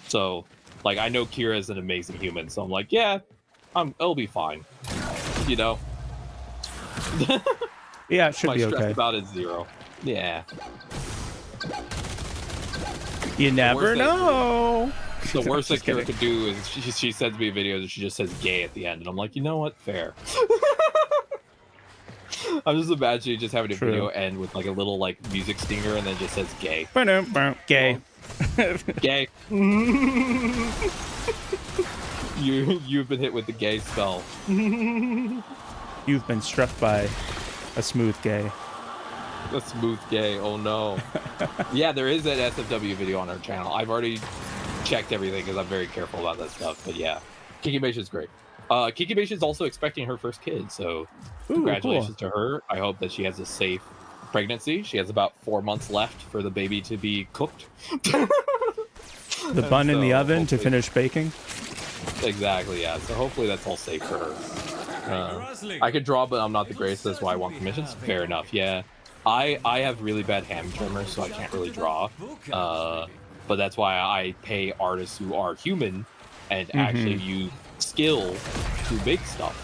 So like I know Kira is an amazing human, so I'm like, yeah, it'll be fine. You know. Yeah, it should my be stress okay. about is 0. Yeah. You never know. The worst that Kira could do is she sends me a video and she just says gay at the end, and I'm like, you know what? Fair. I'm just imagining just having a video end with like a little like music stinger and then just says gay. Gay. Gay. You've been hit with the gay spell. You've been struck by a smooth gay. A smooth gay. Oh no. Yeah, there is that SFW video on our channel. I've already checked everything because I'm very careful about that stuff. But yeah, Kikimation is great. Kikimation is also expecting her first kid, so congratulations to her. I hope that she has a safe pregnancy. She has about 4 months left for the baby to be cooked. The bun in the oven to finish baking. Exactly, yeah. So hopefully that's all safe for her. I could draw, but I'm not the greatest. That's why I want commissions. Fair enough, yeah. I have really bad hand tremors, so I can't really draw. But that's why I pay artists who are human and actually use skill to make stuff.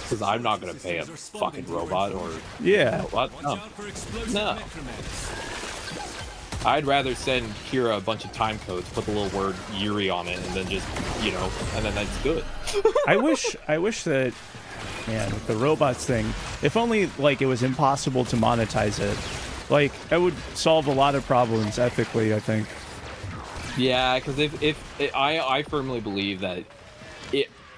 Because I'm not going to pay a fucking robot or... Yeah. What? No. I'd rather send Kira a bunch of time codes, put the little word Yuri on it, and then just, you know, and then that's good. I wish that, man, with the robots thing, if only, like, it was impossible to monetize it. Like, that would solve a lot of problems ethically, I think. Yeah, because I firmly believe that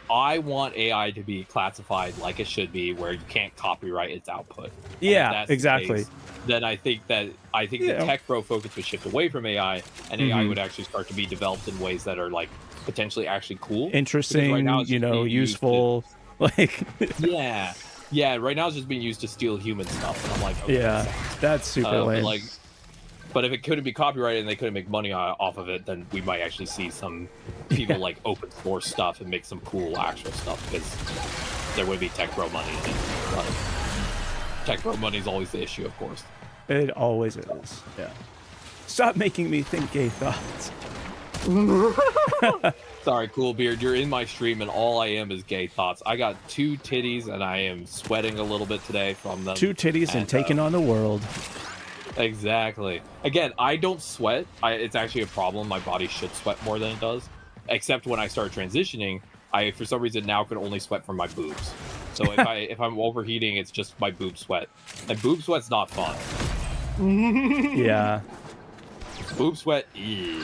I want AI to be classified like it should be, where you can't copyright its output. Yeah, exactly. Then I think the tech bro focus would shift away from AI, and AI would actually start to be developed in ways that are like potentially actually cool, interesting, right now you know, useful. Like yeah, right now it's just being used to steal human stuff, and I'm like, okay, yeah, that's super lame. But if it couldn't be copyrighted and they couldn't make money off of it, then we might actually see some people like open source stuff and make some cool actual stuff, because there would be tech bro money in it. But tech bro money is always the issue, of course. It always is. Yeah. Stop making me think gay thoughts. Sorry, Cool Beard. You're in my stream, and all I am is gay thoughts. I got 2 titties, and I am sweating a little bit today from them. 2 titties and taking on the world. Exactly. Again, I don't sweat. It's actually a problem. My body should sweat more than it does. Except when I start transitioning, I, for some reason, now can only sweat from my boobs. So if I'm overheating, it's just my boob sweat. And boob sweat's not fun. Yeah. Boob sweat, ew.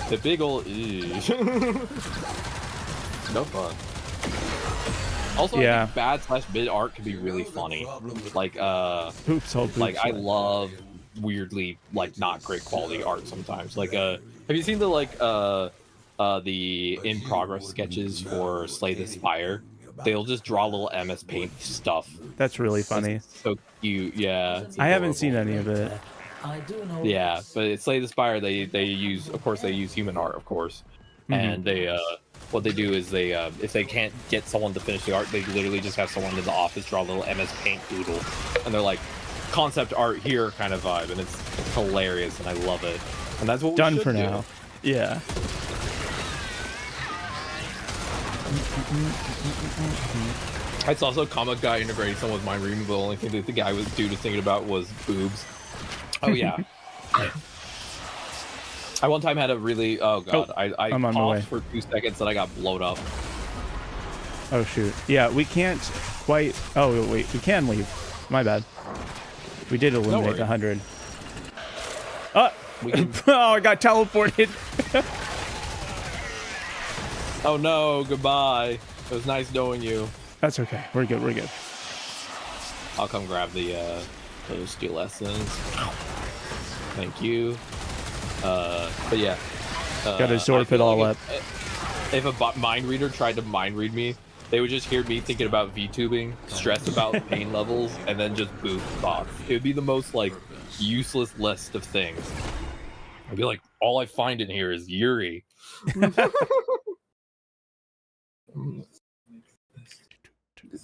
The big ol' ew. No fun. Also, I think bad / mid art can be really funny. Like, like I love weirdly like not great quality art sometimes. Like, have you seen the in progress sketches for Slay the Spire? They'll just draw little MS Paint stuff. That's really funny. It's so cute, yeah. I haven't seen any of it. Yeah, but at Slay the Spire, they use, of course, they use human art, of course, and they what they do is they if they can't get someone to finish the art, they literally just have someone in the office draw a little MS Paint doodle, and they're like, concept art here kind of vibe, and it's hilarious, and I love it. And that's what we done should for do. now. Yeah. I saw some comic guy integrating someone with mind reading, but the only thing that the guy was thinking about was boobs. Oh yeah. I one time had a really I paused for 2 seconds and I got blown up. Oh shoot. Yeah, we can't quite. Oh wait, we can leave. My bad. We did eliminate 100. Oh, I got teleported. Oh no, goodbye. It was nice knowing you. That's okay. We're good. We're good. I'll come grab the those steel essence. Thank you. But yeah. Gotta zorp it all up. If a mind reader tried to mind read me, they would just hear me thinking about VTubing, stress about pain levels, and then just boom thoughts. It would be the most like useless list of things. I'd be like, all I find in here is Yuri.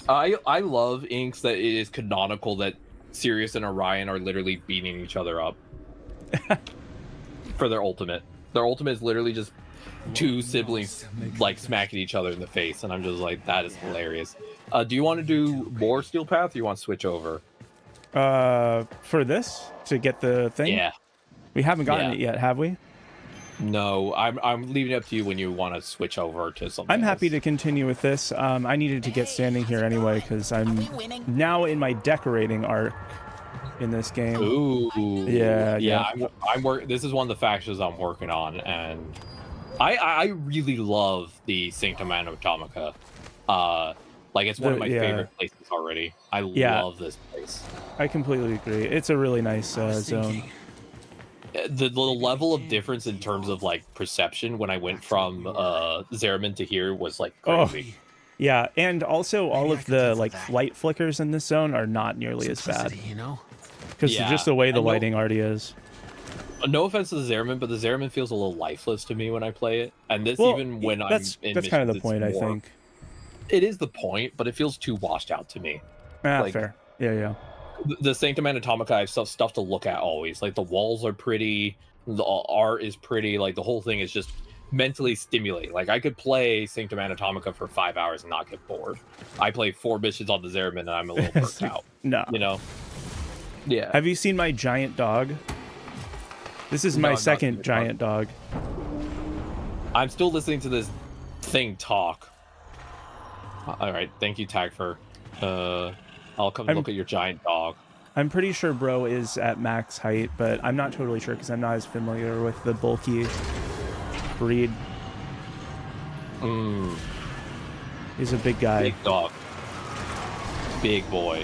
I love inks that it is canonical that Sirius and Orion are literally beating each other up for their ultimate. Their ultimate is literally just two siblings like smacking each other in the face, and I'm just like, that is hilarious. Do you want to do more Steel Path, or you want to switch over? For this to get the thing? Yeah. We haven't gotten it yet, have we? No, I'm leaving it up to you when you want to switch over to something. I'm happy to continue with this. I needed to get standing here anyway because I'm now in my decorating arc in this game. Ooh. Yeah. I'm working. This is one of the factions I'm working on, and I really love the Sanctum Atomica. Like it's one of my favorite places already. I love this place. I completely agree. It's a really nice zone. The level of difference in terms of like perception when I went from Zeramin to here was like crazy. Oh, yeah, and also all of the like light flickers in this zone are not nearly as bad. Because just the way the lighting already is. No offense to the Zeramin, but the Zeramin feels a little lifeless to me when I play it. And this even when I'm in that's kind of the point, I think. It is the point, but it feels too washed out to me. Like, fair. Yeah. The Sanctum Atomica, I have stuff to look at always. Like the walls are pretty, the art is pretty, like the whole thing is just mentally stimulating. Like I could play Sanctum Atomica for 5 hours and not get bored. I play 4 missions on the Zeramin and I'm a little burnt out. No. You know? Yeah. Have you seen my giant dog? This is my second giant dog. I'm still listening to this thing talk. All right, thank you, Tagfer. I'll come look at your giant dog. I'm pretty sure bro is at max height, but I'm not totally sure because I'm not as familiar with the bulky breed. He's a big guy. Big dog. Big boy.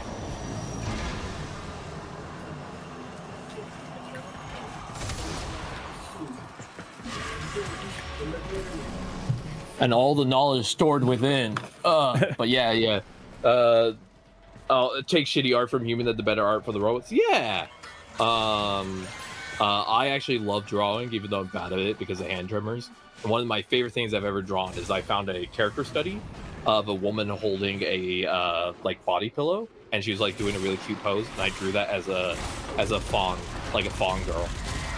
And all the knowledge stored within. But yeah. Take shitty art from human, that the better art for the robots. Yeah. I actually love drawing, even though I'm bad at it because of hand tremors. And one of my favorite things I've ever drawn is I found a character study of a woman holding a like body pillow, and she was like doing a really cute pose, and I drew that as a fawn, like a fawn girl.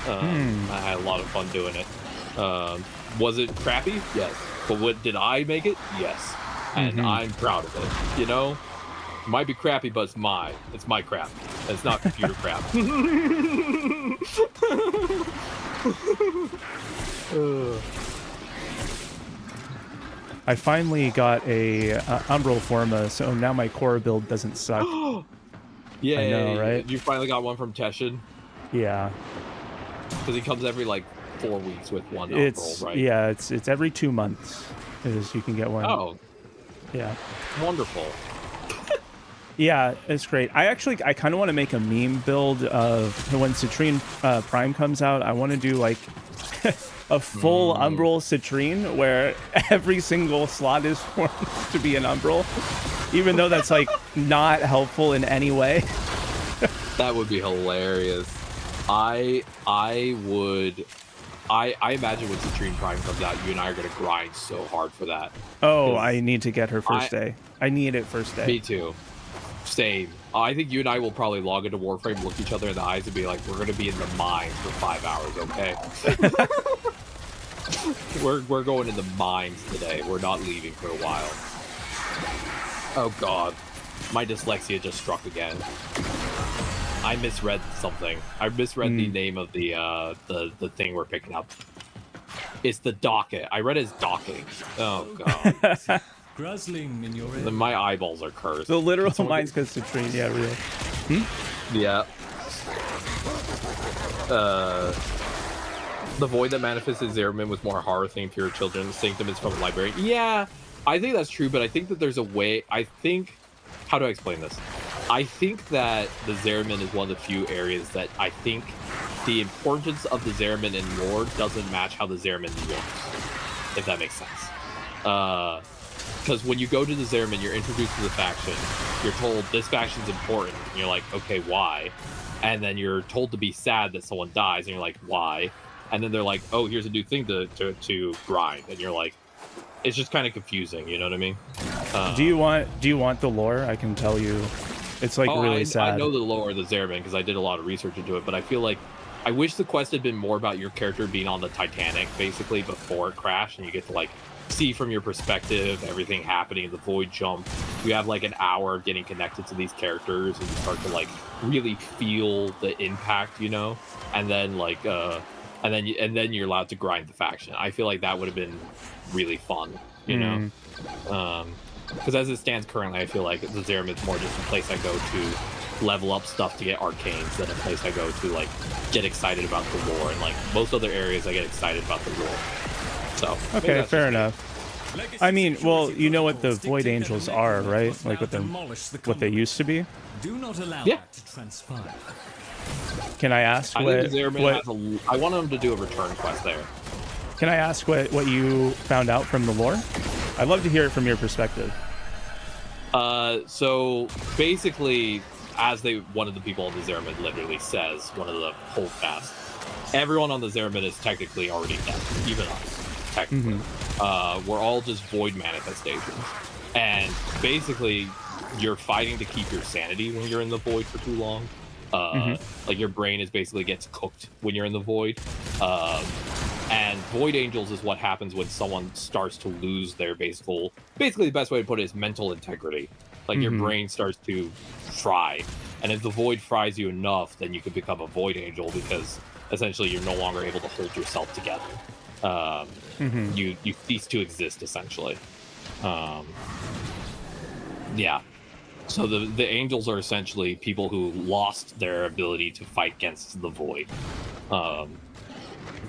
I had a lot of fun doing it. Was it crappy? Yes. But did I make it? Yes. And I'm proud of it. You know? It might be crappy, but it's my crap. It's not computer crap. I finally got a Umbral Forma, so now my core build doesn't suck. Yeah, I know, right? You finally got one from Teshin? Yeah. Because he comes every like 4 weeks with one Umbral, right? Yeah, it's every 2 months you can get one. Oh. Yeah. Wonderful. Yeah, it's great. I kind of want to make a meme build of when Citrine Prime comes out. I want to do like a full Umbral Citrine where every single slot is formed to be an Umbral, even though that's like not helpful in any way. That would be hilarious. I imagine when Citrine Prime comes out, you and I are going to grind so hard for that. Oh, I need to get her first day. I need it first day. Me too. Same. I think you and I will probably log into Warframe, look each other in the eyes, and be like, we're going to be in the mines for 5 hours, okay? we're going in the mines today. We're not leaving for a while. Oh, God. My dyslexia just struck again. I misread something. I misread the name of the thing we're picking up. It's the docket. I read it as docking. Oh, God. Gruzzling in your Then my eyeballs are cursed. The literal mine's because Citrine, yeah, really. Yeah. The void that manifested Zeramin was more horror themed for your children. Sanctum is from a library. Yeah, I think that's true, but I think that there's a way. How do I explain this? I think that the Zeramin is one of the few areas that I think the importance of the Zeramin in lore doesn't match how the Zeramin looks, if that makes sense. because when you go to the Zariman, you're introduced to the faction. You're told this faction's important, and you're like, okay, why? And then you're told to be sad that someone dies, and you're like, why? And then they're like, oh, here's a new thing to grind, and you're like, it's just kind of confusing, you know what I mean? Do you want the lore? I can tell you, it's like really sad. I know the lore of the Zariman because I did a lot of research into it, but I feel like I wish the quest had been more about your character being on the Titanic basically before it crashed, and you get to like see from your perspective everything happening, the void jump. You have like an hour getting connected to these characters, and you start to like really feel the impact, you know, and then like and then you're allowed to grind the faction. I feel like that would have been really fun, you know, because as it stands currently, I feel like the Zariman is more just a place I go to level up stuff to get arcanes than a place I go to like get excited about the lore. And like most other areas, I get excited about the lore. So okay, fair enough. I mean, well, you know what the Void Angels are, right? Like what they used to be. Do not allow yeah. that to transpire. Can I ask I want them to do a return quest there. Can I ask what you found out from the lore? I'd love to hear it from your perspective. So basically, as one of the people on the Zariman literally says, one of the holdfast, everyone on the Zariman is technically already dead, even us. Technically, we're all just void manifestations, and basically, you're fighting to keep your sanity when you're in the void for too long. Like your brain is basically gets cooked when you're in the void. And void angels is what happens when someone starts to lose their basically the best way to put it is mental integrity. Like your brain starts to fry, and if the void fries you enough, then you can become a void angel because essentially you're no longer able to hold yourself together. You cease to exist essentially. Yeah. So the angels are essentially people who lost their ability to fight against the void.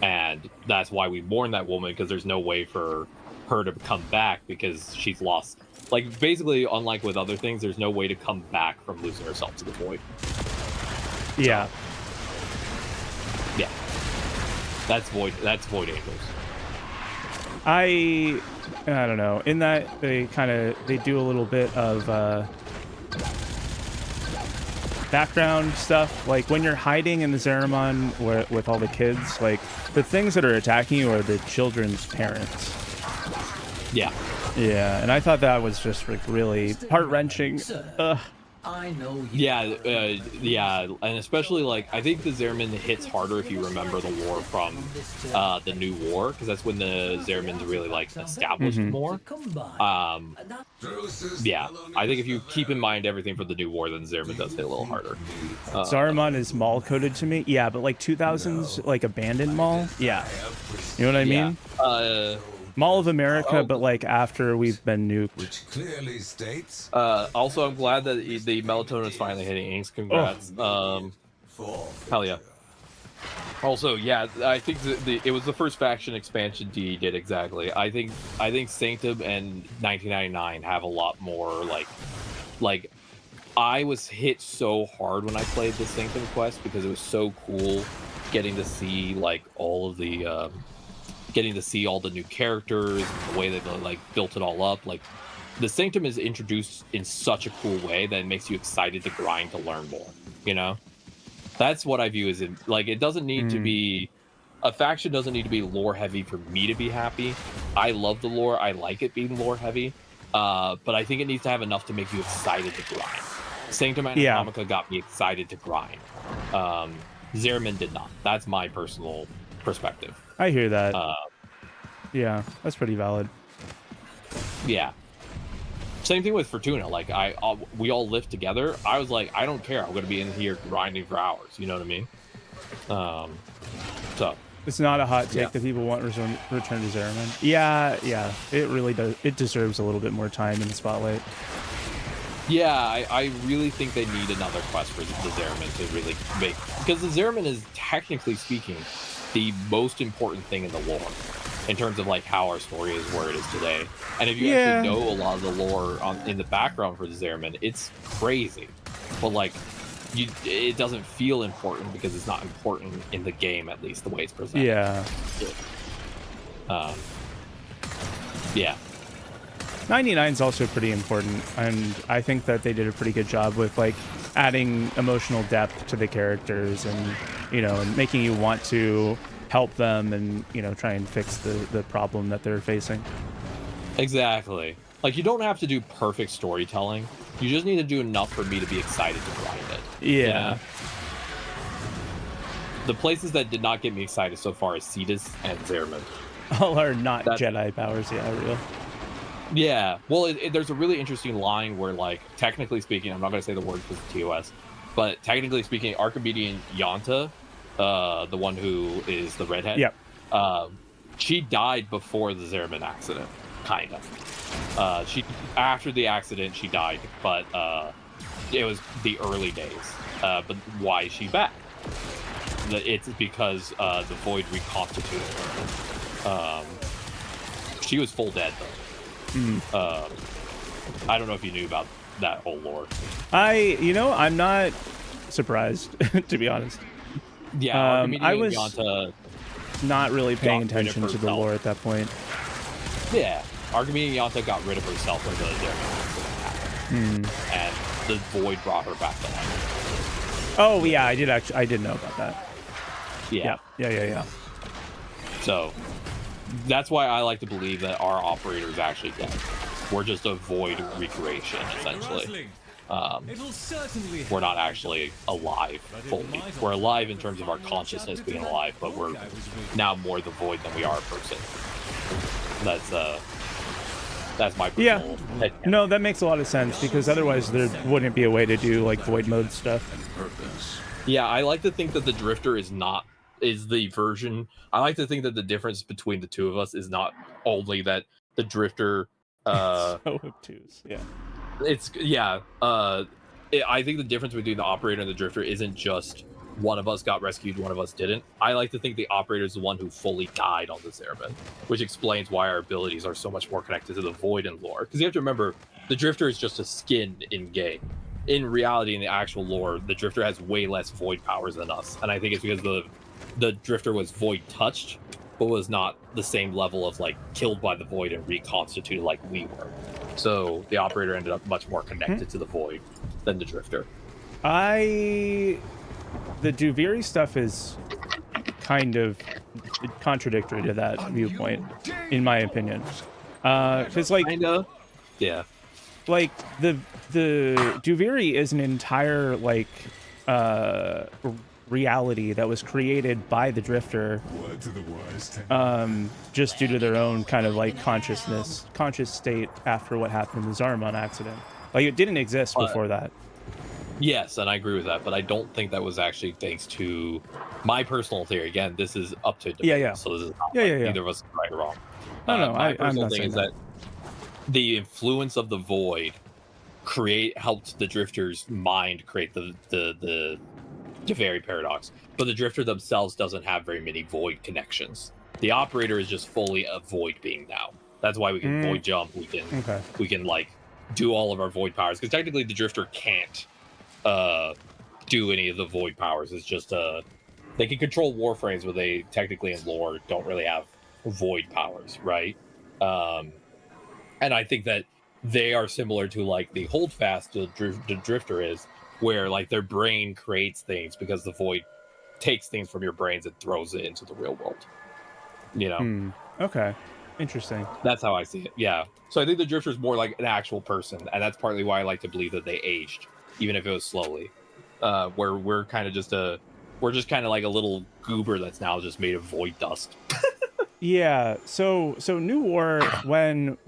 And that's why we mourn that woman, because there's no way for her to come back because she's lost. Like basically, unlike with other things, there's no way to come back from losing herself to the void. Yeah. Yeah. That's void angels. I don't know. In that they do a little bit of background stuff, like when you're hiding in the Zariman with all the kids, like the things that are attacking you are the children's parents. Yeah. Yeah, and I thought that was just like really heart-wrenching. I know you. Yeah, and especially like I think the Zariman hits harder if you remember the war from the new war, because that's when the Zarimans really like established more. Yeah, I think if you keep in mind everything from the new war, then Zariman does hit a little harder. Saruman is mall coded to me, yeah, but like 2000s like abandoned mall, yeah, you know what I mean? Mall of America, but like after we've been nuked. Which clearly states. Also, I'm glad that the melatonin is finally hitting Inks. Congrats. Hell yeah. Also, yeah, I think it was the first faction expansion D did exactly. I think Sanctum and 1999 have a lot more like I was hit so hard when I played the Sanctum quest because it was so cool getting to see like all of the getting to see all the new characters, the way they like built it all up. Like the Sanctum is introduced in such a cool way that it makes you excited to grind to learn more, you know? That's what I view as like it doesn't need to be a faction doesn't need to be lore heavy for me to be happy. I love the lore, I like it being lore heavy, but I think it needs to have enough to make you excited to grind. Sanctum and Atomica got me excited to grind. Zariman did not. That's my personal perspective. I hear that. Yeah, that's pretty valid. Yeah. Same thing with Fortuna. Like we all lived together. I was like, I don't care. I'm gonna be in here grinding for hours. You know what I mean? So it's not a hot take that people want return to Zariman. Yeah, it really does. It deserves a little bit more time in the spotlight. Yeah, I really think they need another quest for the Zariman to really make, because the Zariman is technically speaking the most important thing in the lore in terms of like how our story is where it is today. And if you actually know a lot of the lore in the background for the Zariman, it's crazy. But like it doesn't feel important because it's not important in the game, at least the way it's presented. Yeah. Yeah. 99 is also pretty important, and I think that they did a pretty good job with like adding emotional depth to the characters, and and making you want to help them, and try and fix the problem that they're facing. Exactly. Like, you don't have to do perfect storytelling. You just need to do enough for me to be excited to grind it. Yeah. The places that did not get me excited so far is Cetus and Zerman. All are not Jedi powers, real. Yeah. Well, there's a really interesting line where, like, technically speaking, I'm not going to say the word because it's TOS, but technically speaking, Archimedean Yonta, the one who is the redhead, yep. She died before the Zerman accident, kind of. After the accident, she died, but it was the early days. But why is she back? It's because the Void reconstituted her. She was full dead, though. I don't know if you knew about that whole lore. I'm not surprised, to be honest. Yeah, I was not really paying attention to the lore at that point. Yeah, Archimedean Yonta got rid of herself when the Zerman accident happened, and the Void brought her back to life. Oh yeah, I did know about that. Yeah. So that's why I like to believe that our operator is actually dead. We're just a Void recreation, essentially. We're not actually alive fully. We're alive in terms of our consciousness being alive, but we're now more the Void than we are a person. That's my personal head. No, that makes a lot of sense, because otherwise there wouldn't be a way to do like Void mode stuff. Yeah, I like to think that the Drifter is the version. I like to think that the difference between the two of us is not only that the Drifter so obtuse. I think the difference between the operator and the Drifter isn't just one of us got rescued, one of us didn't. I like to think the operator is the one who fully died on the Zerman, which explains why our abilities are so much more connected to the Void and lore. Because you have to remember, the Drifter is just a skin in game. In reality, in the actual lore, the Drifter has way less Void powers than us, and I think it's because the Drifter was Void touched, but was not the same level of like killed by the Void and reconstituted like we were. So the operator ended up much more connected to the Void than the Drifter. The Duviri stuff is kind of contradictory to that viewpoint, in my opinion. Because like, yeah, like the Duviri is an entire like reality that was created by the Drifter, just due to their own kind of like conscious state after what happened in the Zariman accident. Like, it didn't exist before that. Yes, and I agree with that, but I don't think that was actually thanks to my personal theory. Again, this is up to debate, so this is not either of us is right or wrong. My personal thing is that the influence of the Void helped the Drifter's mind create the Javeri paradox, but the Drifter themselves doesn't have very many Void connections. The operator is just fully a Void being now. That's why we can Void jump. We can like do all of our Void powers, because technically the Drifter can't do any of the Void powers. It's just they can control Warframes, but they technically in lore don't really have Void powers, right? And I think that they are similar to like the Holdfast the Drifter is, where like their brain creates things because the Void takes things from your brains and throws it into the real world. Okay, interesting. That's how I see it. Yeah. So I think the Drifter is more like an actual person, and that's partly why I like to believe that they aged, even if it was slowly. Where we're kind of just like a little goober that's now just made of Void dust. Yeah. So New War, when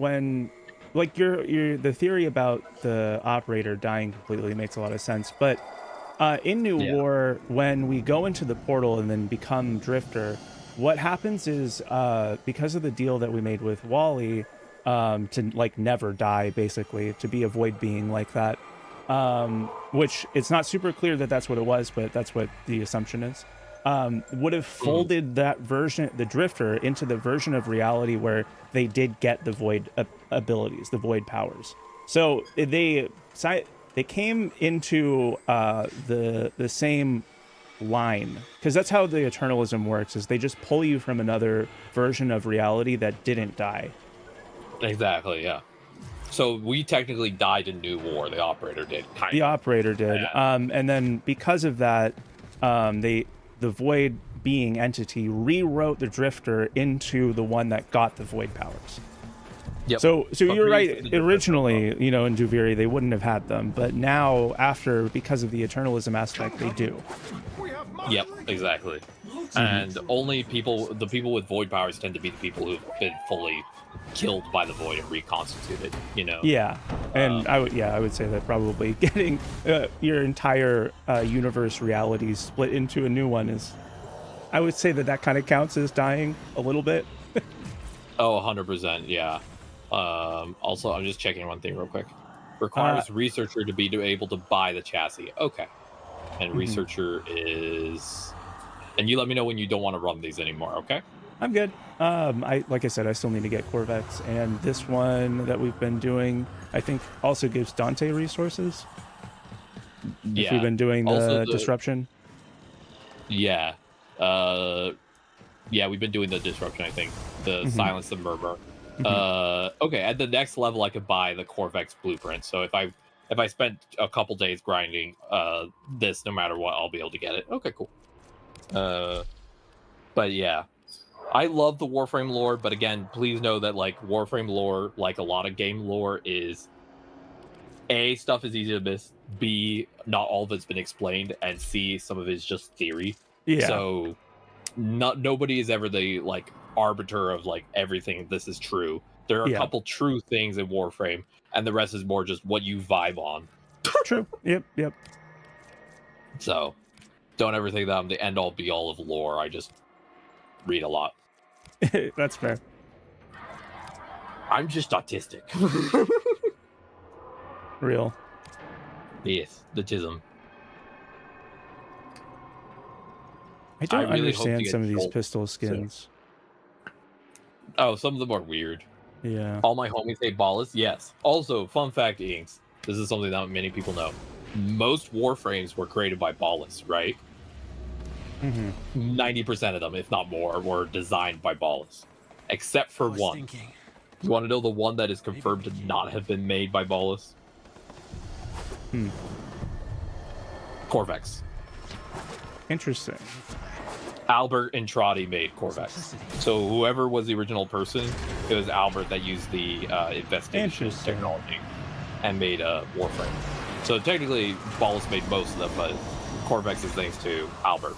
like the theory about the operator dying completely makes a lot of sense, but in New War, when we go into the portal and then become Drifter, what happens is because of the deal that we made with Wally, to like never die, basically, to be a Void being like that, which it's not super clear that that's what it was, but that's what the assumption is, would have folded that version, the Drifter, into the version of reality where they did get the Void abilities, the Void powers. So they came into the same line, because that's how the Eternalism works, is they just pull you from another version of reality that didn't die. Exactly, yeah. So we technically died in New War. The operator did. The operator did. Yeah. And then because of that, the Void being entity rewrote the Drifter into the one that got the Void powers. Yep. So you're right. Originally, in Duviri, they wouldn't have had them, but now, because of the eternalism aspect, they do. Yep, exactly. And only the people with Void powers tend to be the people who've been fully killed by the Void and reconstituted. Yeah, and I would say that probably getting your entire universe reality split into a new one is, I would say that kind of counts as dying a little bit. Oh, 100%, yeah. Also, I'm just checking one thing real quick. Requires researcher to be able to buy the chassis. Okay. And researcher is... And you let me know when you don't want to run these anymore, okay? I'm good. Like I said, I still need to get Corvettes, and this one that we've been doing, I think, also gives Dante resources. Yeah. If we've been doing the disruption. Yeah. Yeah, we've been doing the disruption, I think. The silence the murmur. Okay, at the next level, I could buy the Corvex blueprint. So if I spent a couple days grinding this, no matter what, I'll be able to get it. Okay, cool. But yeah, I love the Warframe lore. But again, please know that Warframe lore, like a lot of game lore, is A, stuff is easy to miss. B, not all of it's been explained, and C, some of it is just theory. Yeah. So nobody is ever the arbiter of everything. This is true. There are a couple true things in Warframe, and the rest is more just what you vibe on. True. Yep. So don't ever think that I'm the end all be all of lore. I just read a lot. That's fair. I'm just autistic. Real. Yes, the tism. I don't understand some of these pistol skins. Oh, some of them are weird. Yeah. All my homies hate Ballas. Yes. Also, fun fact, Inks. This is something that many people know. Most Warframes were created by Ballas, right? 90% of them, if not more, were designed by Ballas. Except for one. You want to know the one that is confirmed to not have been made by Ballas? Corvex. Interesting. Albert and Trotty made Corvex. So whoever was the original person, it was Albert that used the investigation technology and made a Warframe. So technically, Ballas made most of them, but Corvex is thanks to Albert.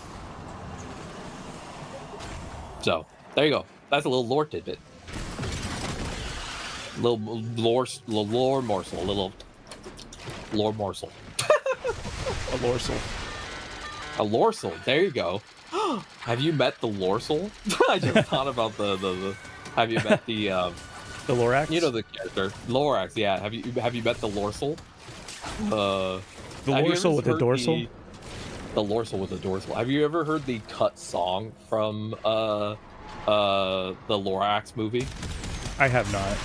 So there you go. That's a little lore tidbit. Little lore morsel. A little lore morsel. A lorsel. A lorsel. There you go. Have you met the lorsel? I just thought about the. Have you met the Lorax? You know the character Lorax. Yeah. Have you met the lorsel? The lorsel with the dorsal. The lorsel with the dorsal. Have you ever heard the cut song from the Lorax movie? I have not.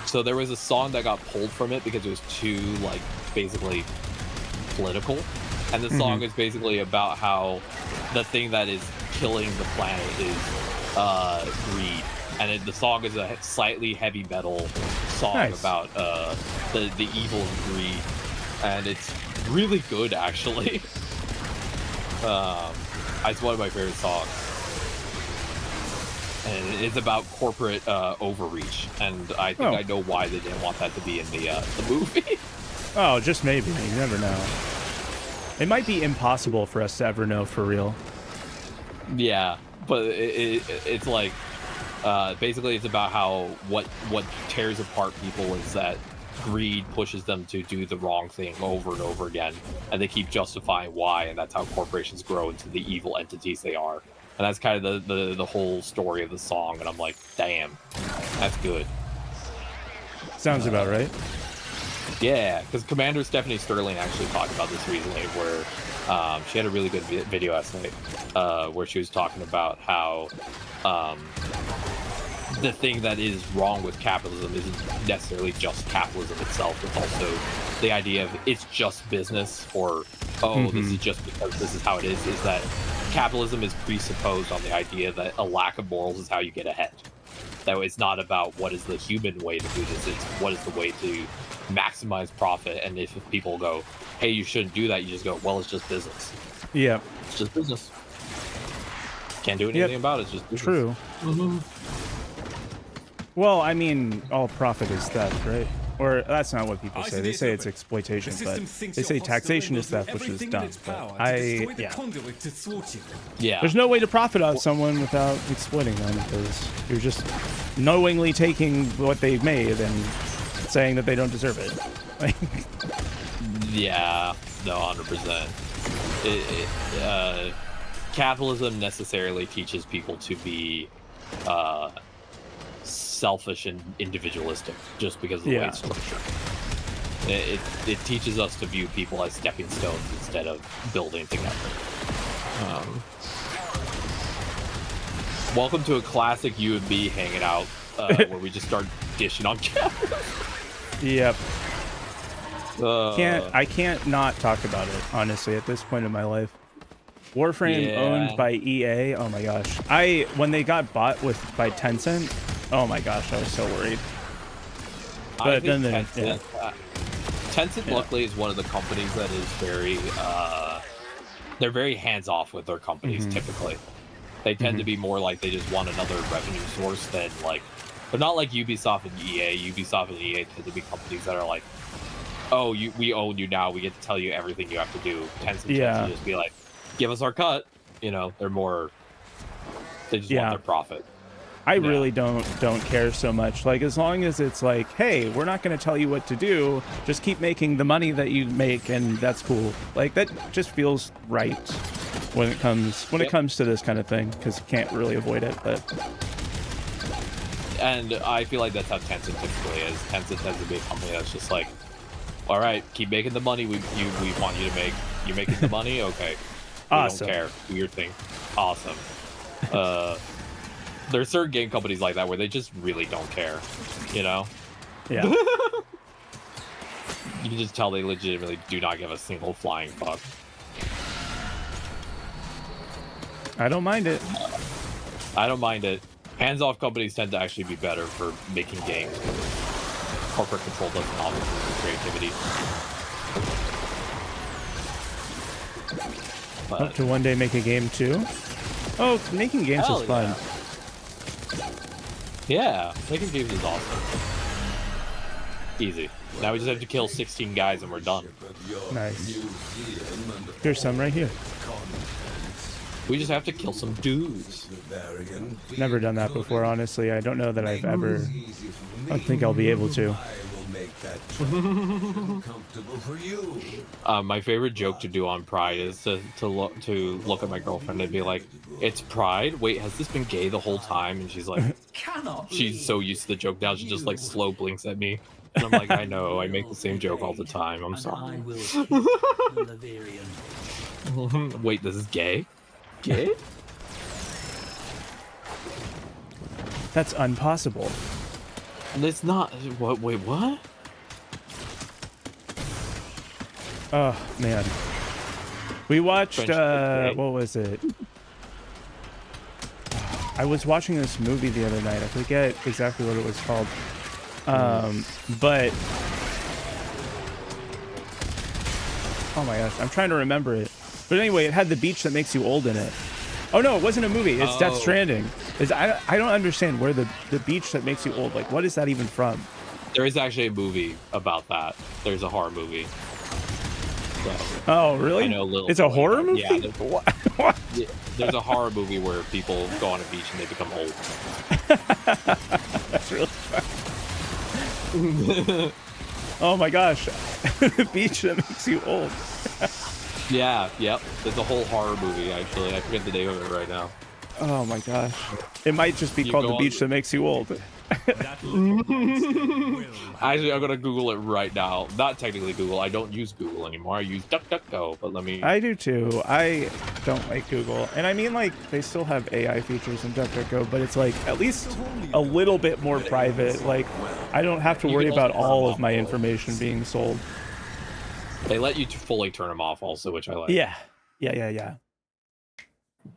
So there was a song that got pulled from it because it was too basically political, and the song is basically about how the thing that is killing the planet is greed, and the song is a slightly heavy metal song about the evil of greed, and it's really good actually. It's one of my favorite songs, and it's about corporate overreach, and I think I know why they didn't want that to be in the movie. Oh, just maybe. You never know. It might be impossible for us to ever know for real. Yeah, but it's basically it's about how what tears apart people is that greed pushes them to do the wrong thing over and over again, and they keep justifying why, and that's how corporations grow into the evil entities they are. And that's kind of the whole story of the song, and I'm like, damn, that's good. Sounds about right. Yeah, because Commander Stephanie Sterling actually talked about this recently, where she had a really good video last night, where she was talking about how the thing that is wrong with capitalism isn't necessarily just capitalism itself. It's also the idea of it's just business, or this is just because this is how it is that capitalism is presupposed on the idea that a lack of morals is how you get ahead. That it's not about what is the human way to do this, it's what is the way to maximize profit. And if people go, hey, you shouldn't do that, you just go, well, it's just business. Yeah. It's just business. Can't do anything about it, it's just business. True. Well, I mean, all profit is theft, right? Or that's not what people say. They say it's exploitation, but they say taxation is theft, which is dumb. But yeah. There's no way to profit off someone without exploiting them, because you're just knowingly taking what they've made and saying that they don't deserve it. Yeah, no, 100%. Capitalism necessarily teaches people to be selfish and individualistic just because of the way it's structured. It teaches us to view people as stepping stones instead of building together. Welcome to a classic you and me hanging out where we just start dishing on cameras. Yep. I can't not talk about it, honestly, at this point in my life. Warframe owned by EA. Oh my gosh. When they got bought by Tencent, oh my gosh, I was so worried. But then Tencent luckily is one of the companies that is very they're very hands-off with their companies typically. They tend to be more like they just want another revenue source than like, but not like Ubisoft and EA. Ubisoft and EA tend to be companies that are like, oh, we own you now, we get to tell you everything you have to do. Tencent tends to just be like, give us our cut. You know, they're more, they just want their profit. I really don't care so much. Like, as long as it's like, hey, we're not going to tell you what to do, just keep making the money that you make, and that's cool. Like, that just feels right when it comes to this kind of thing, because you can't really avoid it. But and I feel like that's how Tencent typically is. Tencent tends to be a company that's just like, all right, keep making the money we want you to make. You're making the money, okay. Awesome. We don't care. Do your thing. Awesome. There are certain game companies like that where they just really don't care, you know? Yeah. You can just tell they legitimately do not give a single flying fuck. I don't mind it. I don't mind it. Hands-off companies tend to actually be better for making games. Corporate control doesn't offer creativity. But hope to one day make a game too. Oh, making games is fun. Yeah, making games is awesome. Easy. Now we just have to kill 16 guys and we're done. Nice. Here's some right here. We just have to kill some dudes. Never done that before, honestly. I don't know that I've ever... I don't think I'll be able to. My favorite joke to do on Pride is to look at my girlfriend and be like, "It's Pride? Wait, has this been gay the whole time?" And she's like, she's so used to the joke now, she just like slow blinks at me. And I'm like, I know, I make the same joke all the time. I'm sorry. Wait, this is gay? Gay? That's impossible. It's not. What? Wait, what? Oh man, we watched what was it? I was watching this movie the other night. I forget exactly what it was called, but oh my gosh, I'm trying to remember it. But anyway, it had the beach that makes you old in it. Oh no, it wasn't a movie. It's Death Stranding. I don't understand where the beach that makes you old. Like, what is that even from? There is actually a movie about that. There's a horror movie. So, oh really? I know a little. It's a horror movie. Yeah. Yeah, there's a horror movie where people go on a beach and they become old. That's really fun. Oh my gosh, the beach that makes you old. Yeah, yep. There's a whole horror movie, actually. I forget the name of it right now. Oh my gosh. It might just be called The Beach That Makes You Old. Actually, I'm gonna Google it right now. Not technically Google. I don't use Google anymore. I use DuckDuckGo, but let me... I do too. I don't like Google. And I mean, like, they still have AI features in DuckDuckGo, but it's like at least a little bit more private. Like, I don't have to worry about all of my information being sold. They let you fully turn them off also, which I like. Yeah.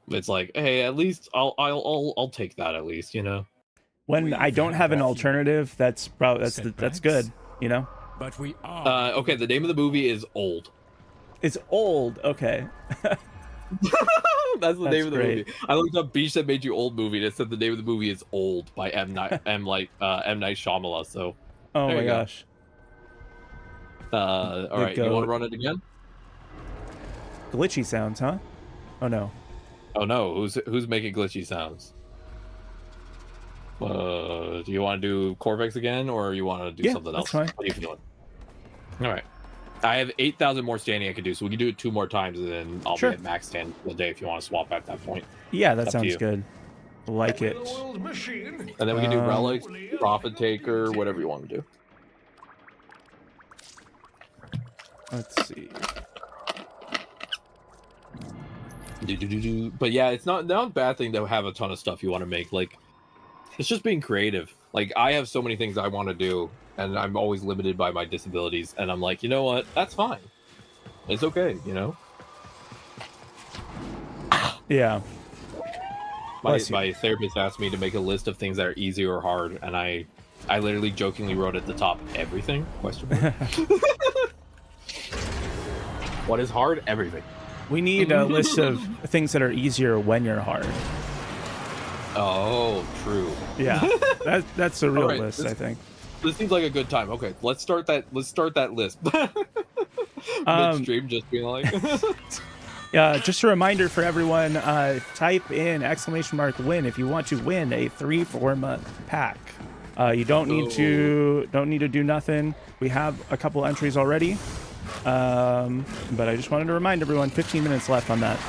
It's like, hey, at least I'll take that at least, you know. when I don't have an alternative, that's good, you know. But we are. Okay, the name of the movie is Old. It's Old. Okay. That's the name of the movie. I looked up Beach That Made You Old movie, and it said the name of the movie is Old by M. Night Shyamalan. So. Oh my gosh. All right, you want to run it again? Glitchy sounds, huh? Oh no. Oh no, who's making glitchy sounds? Do you want to do Corvex again, or you want to do something else? Fine. What are you feeling? All right. I have 8,000 more standing I can do, so we can do it 2 more times, and then I'll be at max stand the day if you want to swap at that point. Yeah, that sounds good. Like it. And then we can do relics, profit taker, whatever you want to do. Let's see. But yeah, it's not a bad thing to have a ton of stuff you want to make. Like, it's just being creative. Like, I have so many things I want to do, and I'm always limited by my disabilities. And I'm like, you know what? That's fine. It's okay, you know? Yeah. My therapist asked me to make a list of things that are easy or hard, and I literally jokingly wrote at the top, everything? Question mark. What is hard? Everything. We need a list of things that are easier when you're hard. Oh, true. Yeah, that's a real list, I think. This seems like a good time. Okay, let's start that list. Midstream, just being like. Just a reminder for everyone: type in !win if you want to win a 3-4 month pack. You don't need to do nothing. We have a couple entries already. But I just wanted to remind everyone, 15 minutes left on that.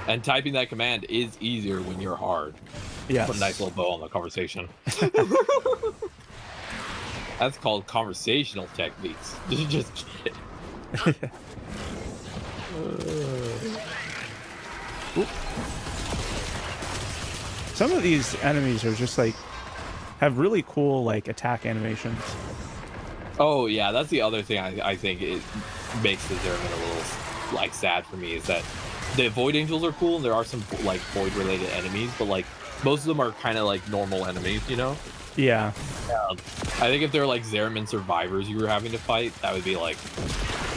And typing that command is easier when you're hard. Yeah. Put a nice little bow on the conversation. That's called conversational techniques. Just kidding. Some of these enemies are just like have really cool like attack animations. Oh yeah, that's the other thing I think it makes the Zerman a little like sad for me is that the Void Angels are cool and there are some like Void related enemies, but like most of them are kind of like normal enemies, you know? Yeah. I think if they're like Zerman survivors you were having to fight, that would be like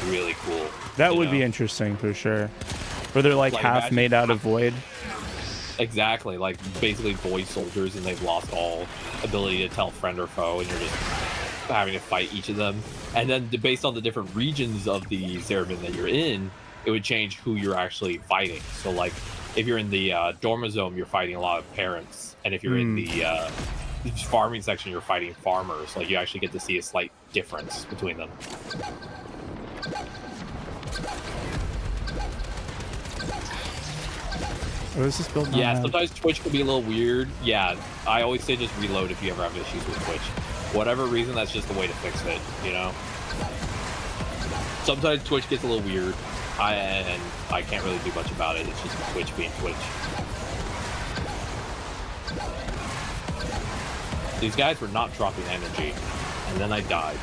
really cool. That would be interesting for sure. Where they're like half made out of Void. Exactly, like basically Void soldiers and they've lost all ability to tell friend or foe and you're just having to fight each of them. And then based on the different regions of the Zerman that you're in, it would change who you're actually fighting. So like if you're in the Dormazome, you're fighting a lot of parents. And if you're in the farming section, you're fighting farmers. Like you actually get to see a slight difference between them. What is this build? Yeah, sometimes Twitch can be a little weird. Yeah, I always say just reload if you ever have issues with Twitch. Whatever reason, that's just the way to fix it, you know? Sometimes Twitch gets a little weird, and I can't really do much about it. It's just Twitch being Twitch. These guys were not dropping energy, and then I died.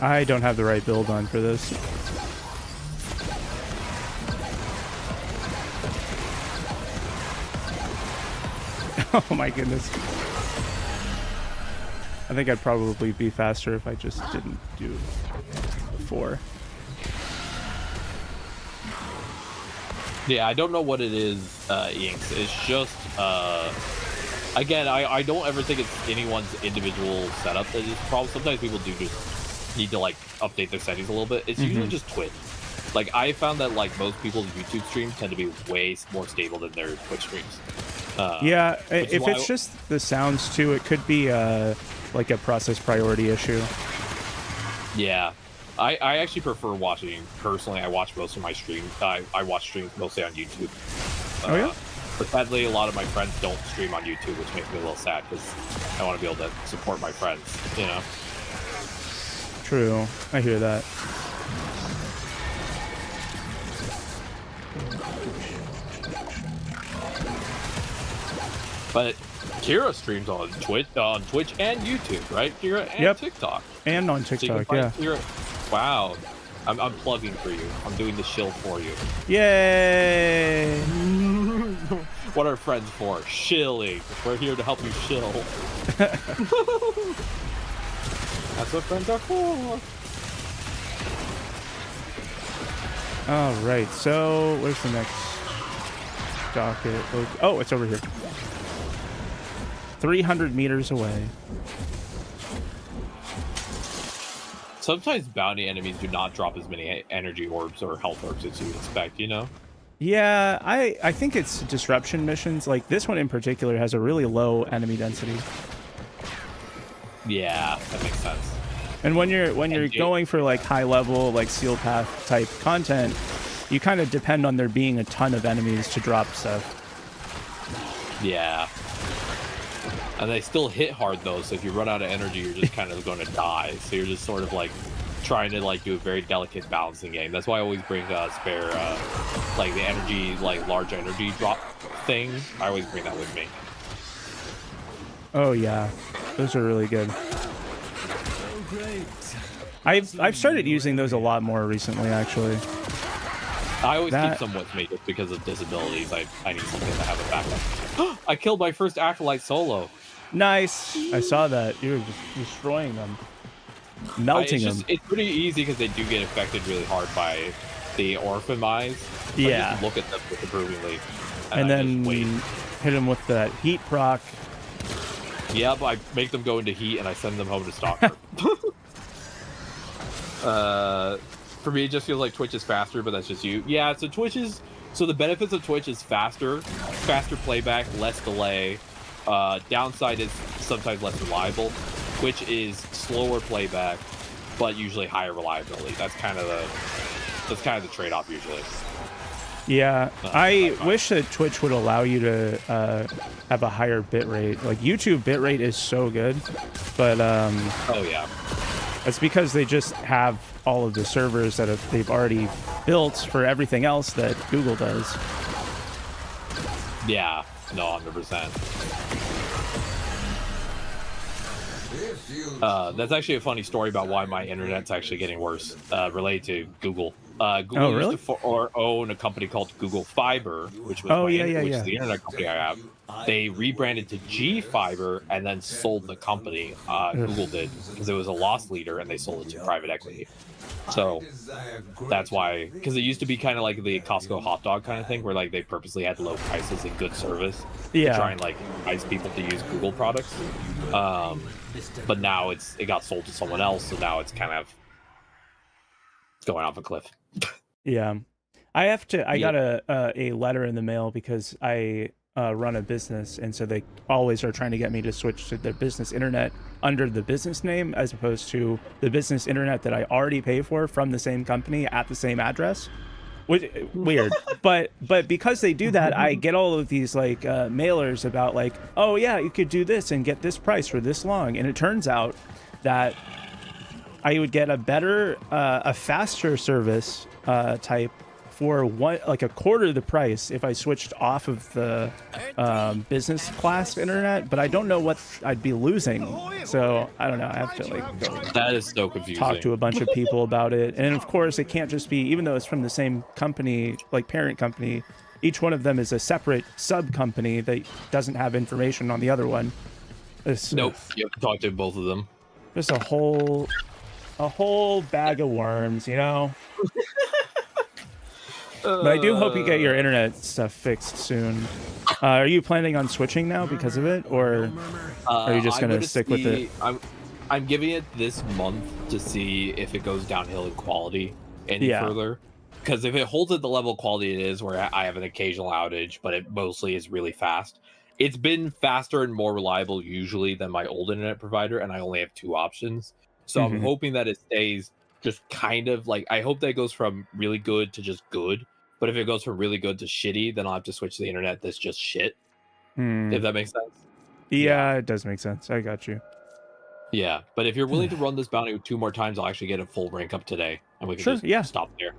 I don't have the right build on for this. Oh my goodness. I think I'd probably be faster if I just didn't do it before. Yeah, I don't know what it is, Inks. It's just, again, I don't ever think it's anyone's individual setup that is a problem. Sometimes people do just need to, like, update their settings a little bit. It's usually just Twitch. Like, I found that, like, most people's YouTube streams tend to be way more stable than their Twitch streams. Yeah, if it's just the sounds too, it could be like a process priority issue. Yeah, I actually prefer watching. Personally, I watch most of my streams. I watch streams mostly on YouTube. Oh yeah. But sadly, a lot of my friends don't stream on YouTube, which makes me a little sad because I want to be able to support my friends. You know. True, I hear that. But Kira streams on Twitch and YouTube, right? Kira and TikTok. And on TikTok, so yeah. Kira. Wow. I'm plugging for you. I'm doing the shill for you. Yay! what are friends for? Shilling. We're here to help you shill. That's what friends are for. All right, so where's the next docket? Oh, it's over here. 300 meters away. Sometimes bounty enemies do not drop as many energy orbs or health orbs as you would expect, you know? Yeah, I think it's disruption missions. Like this one in particular has a really low enemy density. Yeah, that makes sense. And when you're going for like high level, like seal path type content, you kind of depend on there being a ton of enemies to drop stuff. Yeah. And they still hit hard though, so if you run out of energy, you're just kind of going to die. So you're just sort of like trying to like do a very delicate balancing game. That's why I always bring spare like the energy, like large energy drop thing. I always bring that with me. Oh yeah, those are really good. Oh, great. I've started using those a lot more recently, actually. I always keep some with me just because of disabilities. I need something to have a backup. I killed my first acolyte solo. Nice. I saw that. You were just destroying them, melting them. It's pretty easy because they do get affected really hard by the Orphan eyes. So yeah. I just look at them disapprovingly, and then hit them with that heat proc. Yeah, but I make them go into heat and I send them home to Stalker. For me, it just feels like Twitch is faster, but that's just you. Yeah, so the benefits of Twitch is faster playback, less delay. Downside is sometimes less reliable. Twitch is slower playback, but usually higher reliability. That's kind of the trade-off usually. Yeah, I wish that Twitch would allow you to have a higher bitrate. Like YouTube bitrate is so good, but oh yeah, it's because they just have all of the servers that they've already built for everything else that Google does. Yeah, no, 100%. That's actually a funny story about why my internet's actually getting worse, related to Google. Google used to own a company called Google Fiber, which was is the internet company I have. They rebranded to G Fiber and then sold the company. Google did, because it was a loss leader and they sold it to private equity. So that's why, because it used to be kind of like the Costco hot dog kind of thing, where like they purposely had low prices and good service to try and like entice people to use Google products. But now it got sold to someone else, so now it's kind of going off a cliff. Yeah, I got a letter in the mail because I run a business, and so they always are trying to get me to switch to their business internet under the business name as opposed to the business internet that I already pay for from the same company at the same address. Which weird, but because they do that, I get all of these like mailers about like, oh yeah, you could do this and get this price for this long, and it turns out that I would get a faster service type for like a quarter of the price if I switched off of the business class internet, but I don't know what I'd be losing. So I don't know. I have to like go. That is so confusing. Talk to a bunch of people about it, and of course it can't just be, even though it's from the same company, like parent company. Each one of them is a separate sub company that doesn't have information on the other one. Nope, you have to talk to both of them. Just a whole bag of worms, you know. But I do hope you get your internet stuff fixed soon. Are you planning on switching now because of it, or are you just gonna stick with it? I'm giving it this month to see if it goes downhill in quality any further. Because if it holds at the level of quality it is, where I have an occasional outage, but it mostly is really fast. It's been faster and more reliable usually than my old internet provider, and I only have 2 options. So I'm hoping that it stays just kind of like, I hope that it goes from really good to just good. But if it goes from really good to shitty, then I'll have to switch to the internet that's just shit. If that makes sense. Yeah, it does make sense. I got you. Yeah, but if you're willing to run this bounty 2 more times, I'll actually get a full rank up today, and we can just stop there.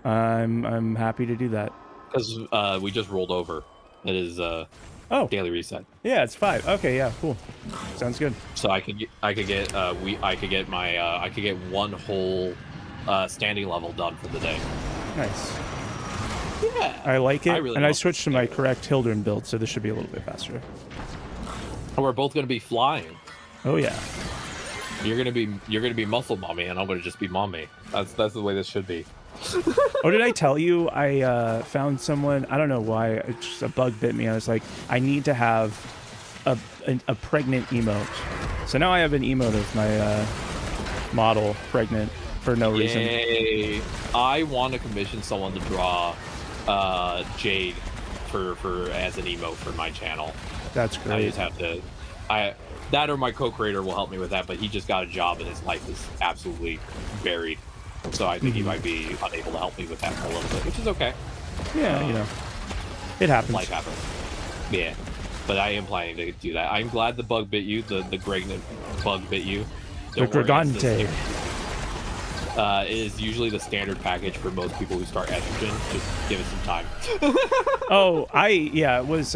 I'm happy to do that. Because we just rolled over. It is daily reset. Yeah, it's 5. Okay, yeah, cool. Sounds good. So I could get 1 whole standing level done for the day. Nice. Yeah. I like it, really and I switched to my correct Hildren build, so this should be a little bit faster. We're both gonna be flying. Oh yeah. You're gonna be muscle mommy, and I'm gonna just be mommy. That's the way this should be. Oh, did I tell you I found someone? I don't know why. Just a bug bit me. I was like, I need to have a pregnant emote. So now I have an emote of my model pregnant for no reason. Yay! I want to commission someone to draw Jade for as an emote for my channel. That's great. I just have to. That or my co-creator will help me with that, but he just got a job and his life is absolutely buried. So I think he might be unable to help me with that for a little bit, which is okay. Yeah, you know, it happens. Life happens. Yeah, but I am planning to do that. I'm glad the bug bit you. The Gregnant bug bit you. The Gregante. It is usually the standard package for most people who start estrogen. Just give it some time. It was.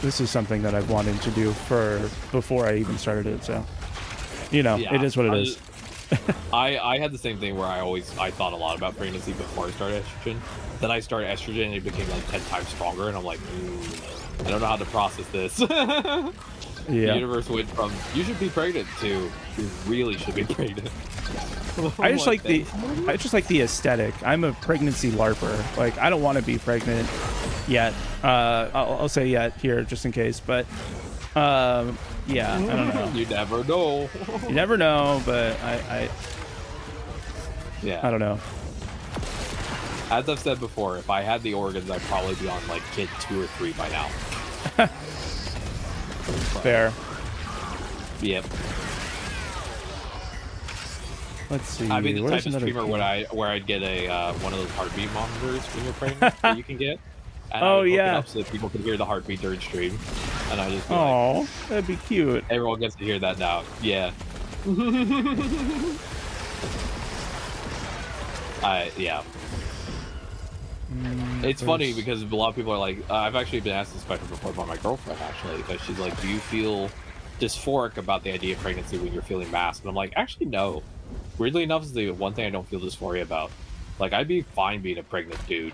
This is something that I've wanted to do before I even started it. So, you know, it is what it is. I had the same thing where I thought a lot about pregnancy before I started estrogen. Then I started estrogen and it became like 10 times stronger, and I'm like, I don't know how to process this. The universe went from you should be pregnant to you really should be pregnant. I just like the aesthetic. I'm a pregnancy LARPer. Like, I don't want to be pregnant yet. I'll say yet here just in case, but yeah, I don't know. You never know. You never know, but I don't know. As I've said before, if I had the organs, I'd probably be on like kid 2 or 3 by now. Fair. Yep. Let's see. I'd be the type of streamer where I'd get a one of those heartbeat monitors when you're pregnant that you can get. And I would hook it up so that people can hear the heartbeat during stream. And I just be like, that'd be cute. Everyone gets to hear that now. Yeah. It's funny because a lot of people are like, I've actually been asked this question before by my girlfriend, actually, because she's like, do you feel dysphoric about the idea of pregnancy when you're feeling masked? And I'm like, actually, no. Weirdly enough, is the one thing I don't feel dysphoria about. Like, I'd be fine being a pregnant dude,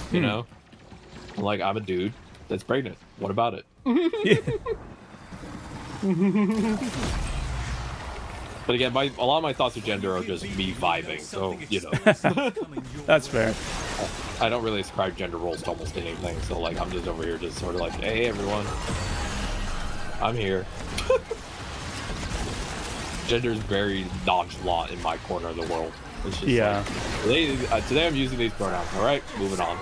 you know? I'm like, I'm a dude that's pregnant. What about it? But again, a lot of my thoughts of gender are just me vibing, so, you know. That's fair. I don't really ascribe gender roles to almost anything, so, like, I'm just over here just sort of like, hey, everyone. I'm here. Gender's very nonchalant in my corner of the world. It's just like, today I'm using these pronouns, alright? Moving on.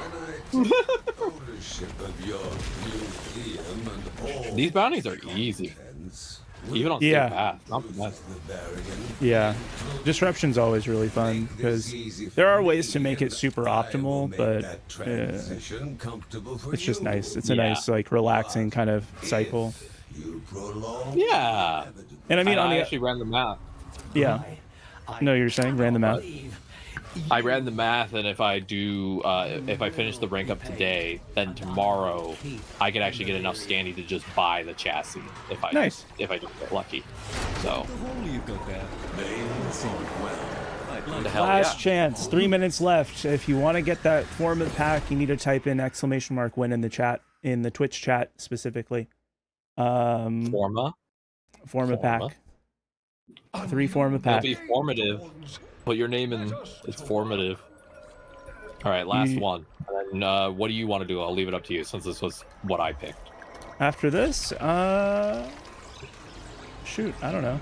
These bounties are easy. Even on state path, not the best. Yeah, disruption's always really fun because there are ways to make it super optimal, but it's just nice. It's a nice, like, relaxing kind of cycle. Yeah, and I mean, I actually ran the math. Yeah. No, you're saying ran the math. I ran the math, and if I do, if I finish the rank up today, then tomorrow I could actually get enough standing to just buy the chassis if I just get lucky. So. Last chance, 3 minutes left. If you want to get that form of the pack, you need to type in !win in the chat, in the Twitch chat specifically. Forma pack. 3 forma pack. It'll be formative. Put your name in. It's formative. All right, last one. And then, what do you want to do? I'll leave it up to you since this was what I picked. After this, shoot, I don't know.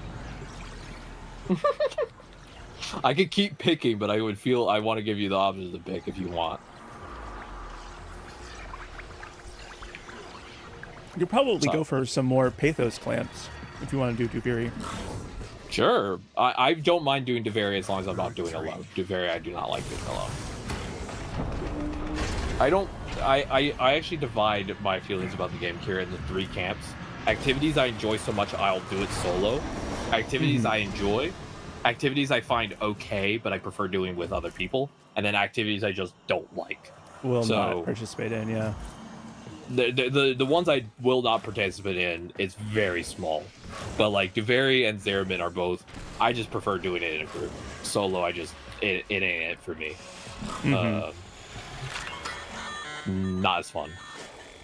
I could keep picking, but I want to give you the options to pick if you want. You could probably go for some more Pathos clamps if you want to do Duviri. Sure. I don't mind doing Duviri as long as I'm not doing alone. Duviri I do not like doing alone. I actually divide my feelings about the game here into 3 camps. Activities I enjoy so much I'll do it solo. Activities I enjoy. Activities I find okay, but I prefer doing with other people. And then activities I just don't like. Will not participate in, yeah. The ones I will not participate in is very small, but like Duviri and Zeramin are both. I just prefer doing it in a group. Solo, it ain't it for me. not as fun.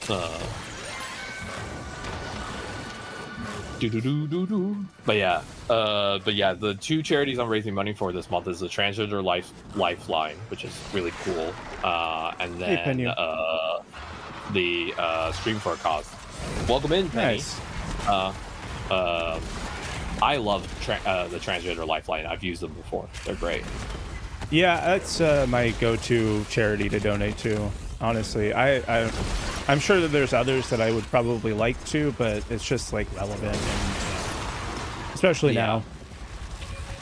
But yeah, the 2 charities I'm raising money for this month is the Transgender Lifeline, which is really cool, and then the Stream for a Cause. Welcome in, Penny. Nice. I love the Transgender Lifeline. I've used them before. They're great. Yeah, that's my go-to charity to donate to. Honestly, I'm sure that there's others that I would probably like to, but it's just like relevant, and especially now.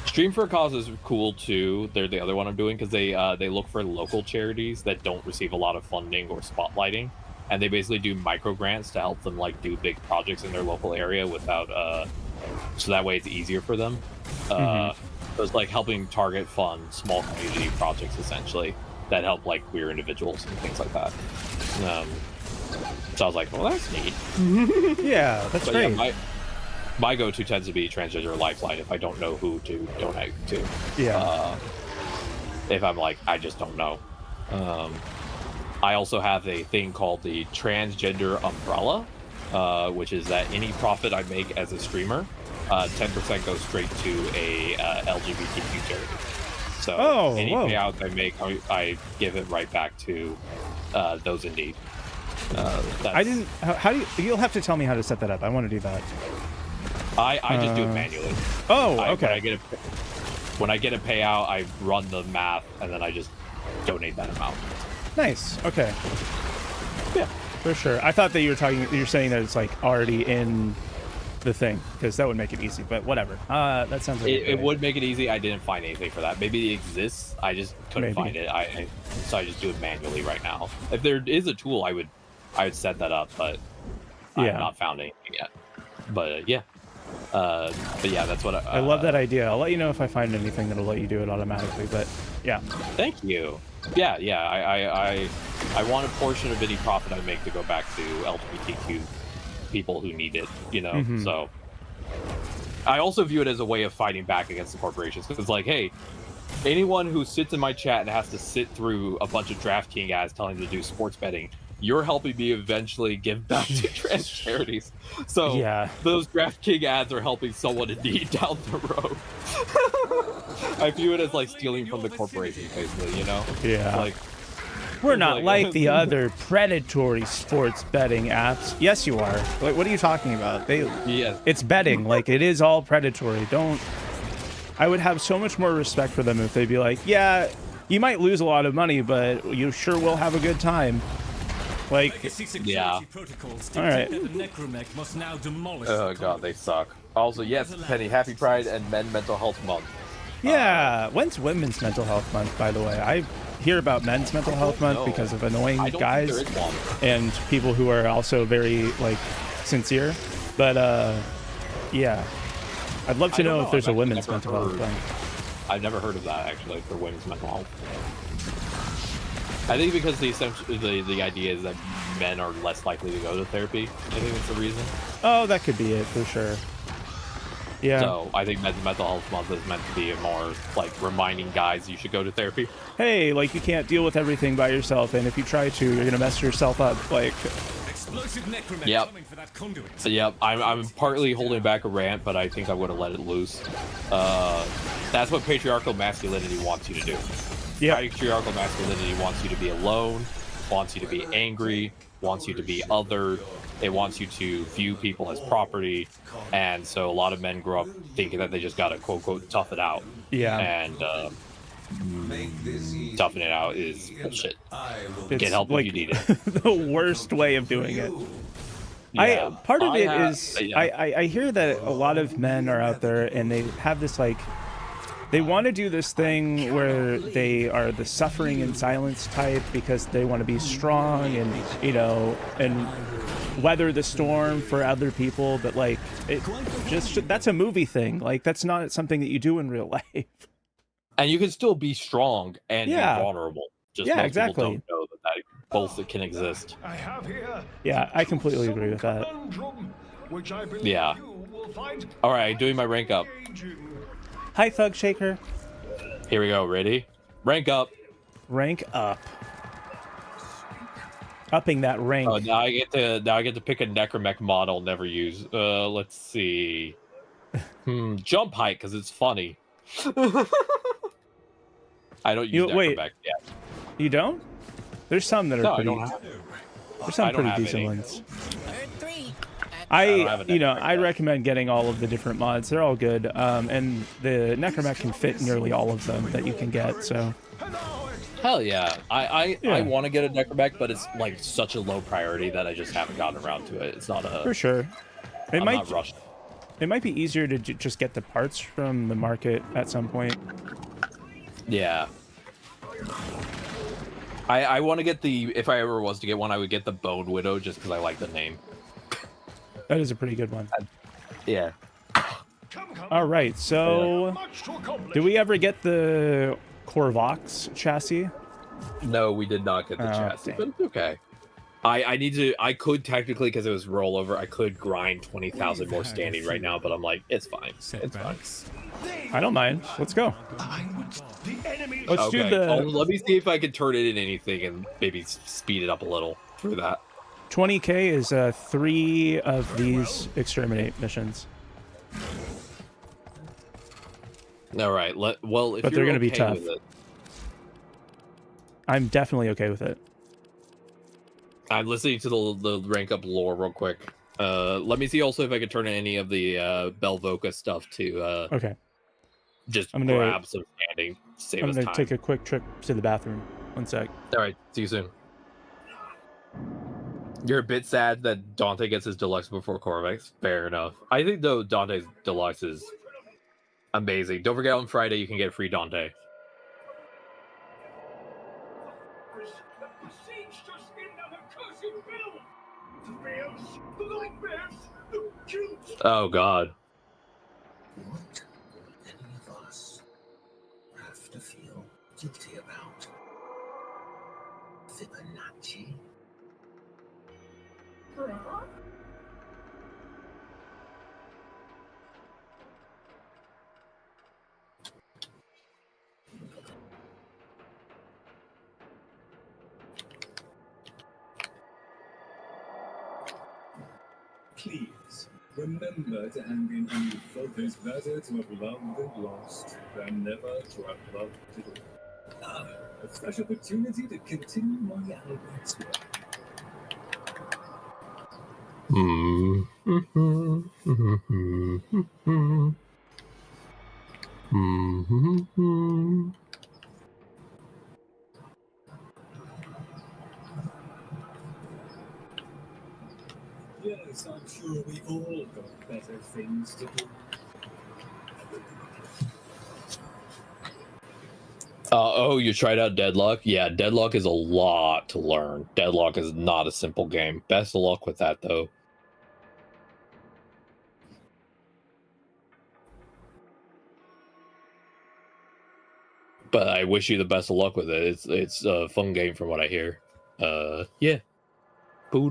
Stream for a Cause is cool too. They're the other one I'm doing because they look for local charities that don't receive a lot of funding or spotlighting, and they basically do micro grants to help them like do big projects in their local area without so that way it's easier for them. So it's like helping target fund small community projects essentially that help like queer individuals and things like that. So I was like, well, that's neat. Yeah, that's great. Yeah, my go-to tends to be Transgender Lifeline if I don't know who to donate to. Yeah. If I'm like, I just don't know. I also have a thing called the Transgender Umbrella, which is that any profit I make as a streamer, 10% goes straight to a LGBTQ charity. So any payouts I make, I give it right back to those in need. I didn't. How do you? You'll have to tell me how to set that up. I want to do that. I just do it manually. Oh, okay. When I get a payout, I run the math and then I just donate that amount. Nice. Okay. Yeah, for sure. I thought that you're saying that it's like already in the thing, because that would make it easy, but whatever. That sounds like it would make it easy. I didn't find anything for that. Maybe it exists, I just couldn't find it. So I just do it manually right now. If there is a tool, I would set that up, but I have not found anything yet. But yeah, that's what I love that idea. I'll let you know if I find anything that'll let you do it automatically. But yeah, thank you. Yeah, I want a portion of any profit I make to go back to LGBTQ people who need it, you know. So I also view it as a way of fighting back against the corporations, because it's like, hey, anyone who sits in my chat and has to sit through a bunch of DraftKings ads telling them to do sports betting, you're helping me eventually give back to trans charities. So those DraftKings ads are helping someone in need down the road. I view it as like stealing from the corporation, basically, you know. Like, we're not like the other predatory sports betting apps. Yes, you are. Like, what are you talking about? It's betting. Like, it is all predatory. I would have so much more respect for them if they'd be like, yeah, you might lose a lot of money, but you sure will have a good time. Like, all right. Oh god, they suck. Also, yes, Penny, happy Pride and Men Mental Health Month. Yeah, when's Women's Mental Health Month, by the way? I hear about Men's Mental Health Month because of annoying guys and people who are also very, like, sincere. But, yeah. I'd love to know if there's a Women's Mental Health Month. I've never heard of that, actually, for women's mental health. I think because the idea is that men are less likely to go to therapy. I think that's the reason. Oh, that could be it, for sure. Yeah. So I think Men's Mental Health Month is meant to be a more like reminding guys you should go to therapy. Hey, like, you can't deal with everything by yourself, and if you try to, you're gonna mess yourself up. Like. Yep. I'm partly holding back a rant, but I think I'm gonna let it loose. That's what patriarchal masculinity wants you to do. Yeah. Patriarchal masculinity wants you to be alone, wants you to be angry, wants you to be othered. It wants you to view people as property, and so a lot of men grow up thinking that they just gotta quote unquote tough it out. Yeah. And toughing it out is bullshit. Get help like, if you need it. The worst way of doing it. Yeah. Part of it is I hear that a lot of men are out there and they have this like. They want to do this thing where they are the suffering in silence type because they want to be strong and, you know, and weather the storm for other people. But like, that's a movie thing. Like, that's not something that you do in real life. And you can still be strong and be vulnerable. Just most exactly. people don't know that both can exist. Yeah, I completely agree with that. Yeah. All right, doing my rank up. Hi, Thug Shaker. Here we go. Ready? Rank up. Rank up. upping that rank. Oh, now I get to pick a necromech model. Never use. Let's see. Jump height because it's funny. I don't use necromech yet. You don't? There's some that are pretty. There's some pretty decent ones. I recommend getting all of the different mods. They're all good, and the necromech can fit nearly all of them that you can get. So. Hell yeah. I want to get a necromech, but it's like such a low priority that I just haven't gotten around to it. It's not a. For sure. I'm not rushed. It might be easier to just get the parts from the market at some point. Yeah. I want to get the, if I ever was to get one, I would get the Bone Widow just because I like the name. That is a pretty good one. Yeah. All right, so did we ever get the Korvox chassis? No, we did not get the chassis, but it's okay. I could technically, because it was rollover, I could grind 20,000 more standing right now, but I'm like, it's fine. It's fine. I don't mind. Let's go. Let's do the... let me see if I can turn it in anything and maybe speed it up a little through that. 20k is 3 of these exterminate missions. All right. Well, if but they're going to be tough. I'm definitely okay with it. I'm listening to the rank up lore real quick. Let me see also if I can turn in any of the Belvoca stuff to okay. Just grab some standing. Save us time. I'm gonna take a quick trip to the bathroom. 1 sec. All right. See you soon. You're a bit sad that Dante gets his deluxe before Corvex. Fair enough. I think though Dante's deluxe is amazing. Don't forget on Friday you can get free Dante. Oh God. What any of us have to feel guilty about? Fibonacci? Please, remember to hand in any photos better to have loved and lost than never to have loved at all. A fresh opportunity to continue my Albert's work. Yes, I'm sure we've all got better things to do. Oh, you tried out Deadlock? Yeah, Deadlock is a lot to learn. Deadlock is not a simple game. Best of luck with that, though. But I wish you the best of luck with it. It's a fun game from what I hear. Yeah. Now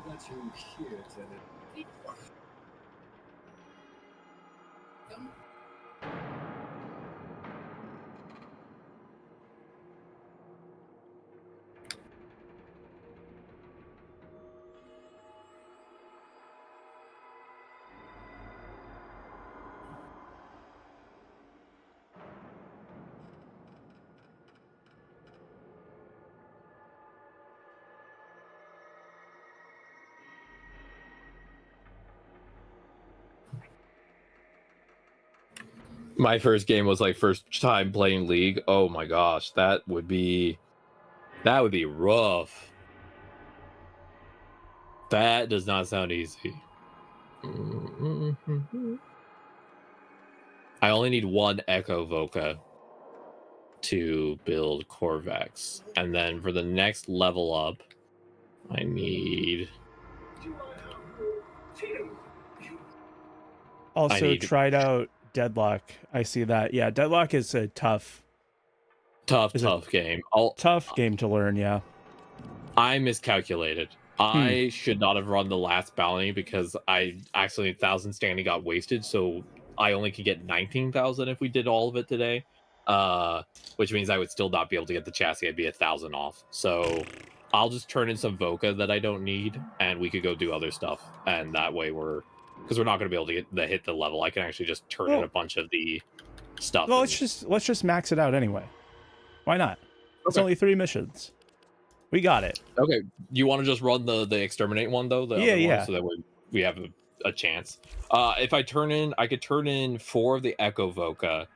that you're here, Tenet. My first game was like first time playing League. Oh my gosh, that would be rough. That does not sound easy. I only need 1 Echo Voca to build Corvex. And then for the next level up, I need... Also tried out Deadlock. I see that. Yeah, Deadlock is a tough game. Tough game to learn, yeah. I miscalculated. I should not have run the last bounty because I actually 1,000 standing got wasted, so I only could get 19,000 if we did all of it today. which means I would still not be able to get the chassis. I'd be 1,000 off. So I'll just turn in some Voca that I don't need, and we could go do other stuff. And that way because we're not going to be able to hit the level. I can actually just turn in a bunch of the stuff. Well, let's just max it out anyway. Why not? It's only 3 missions. We got it. Okay. You want to just run the exterminate one though? Yeah. One, so that we have a chance. If I could turn in 4 of the Echo Voca,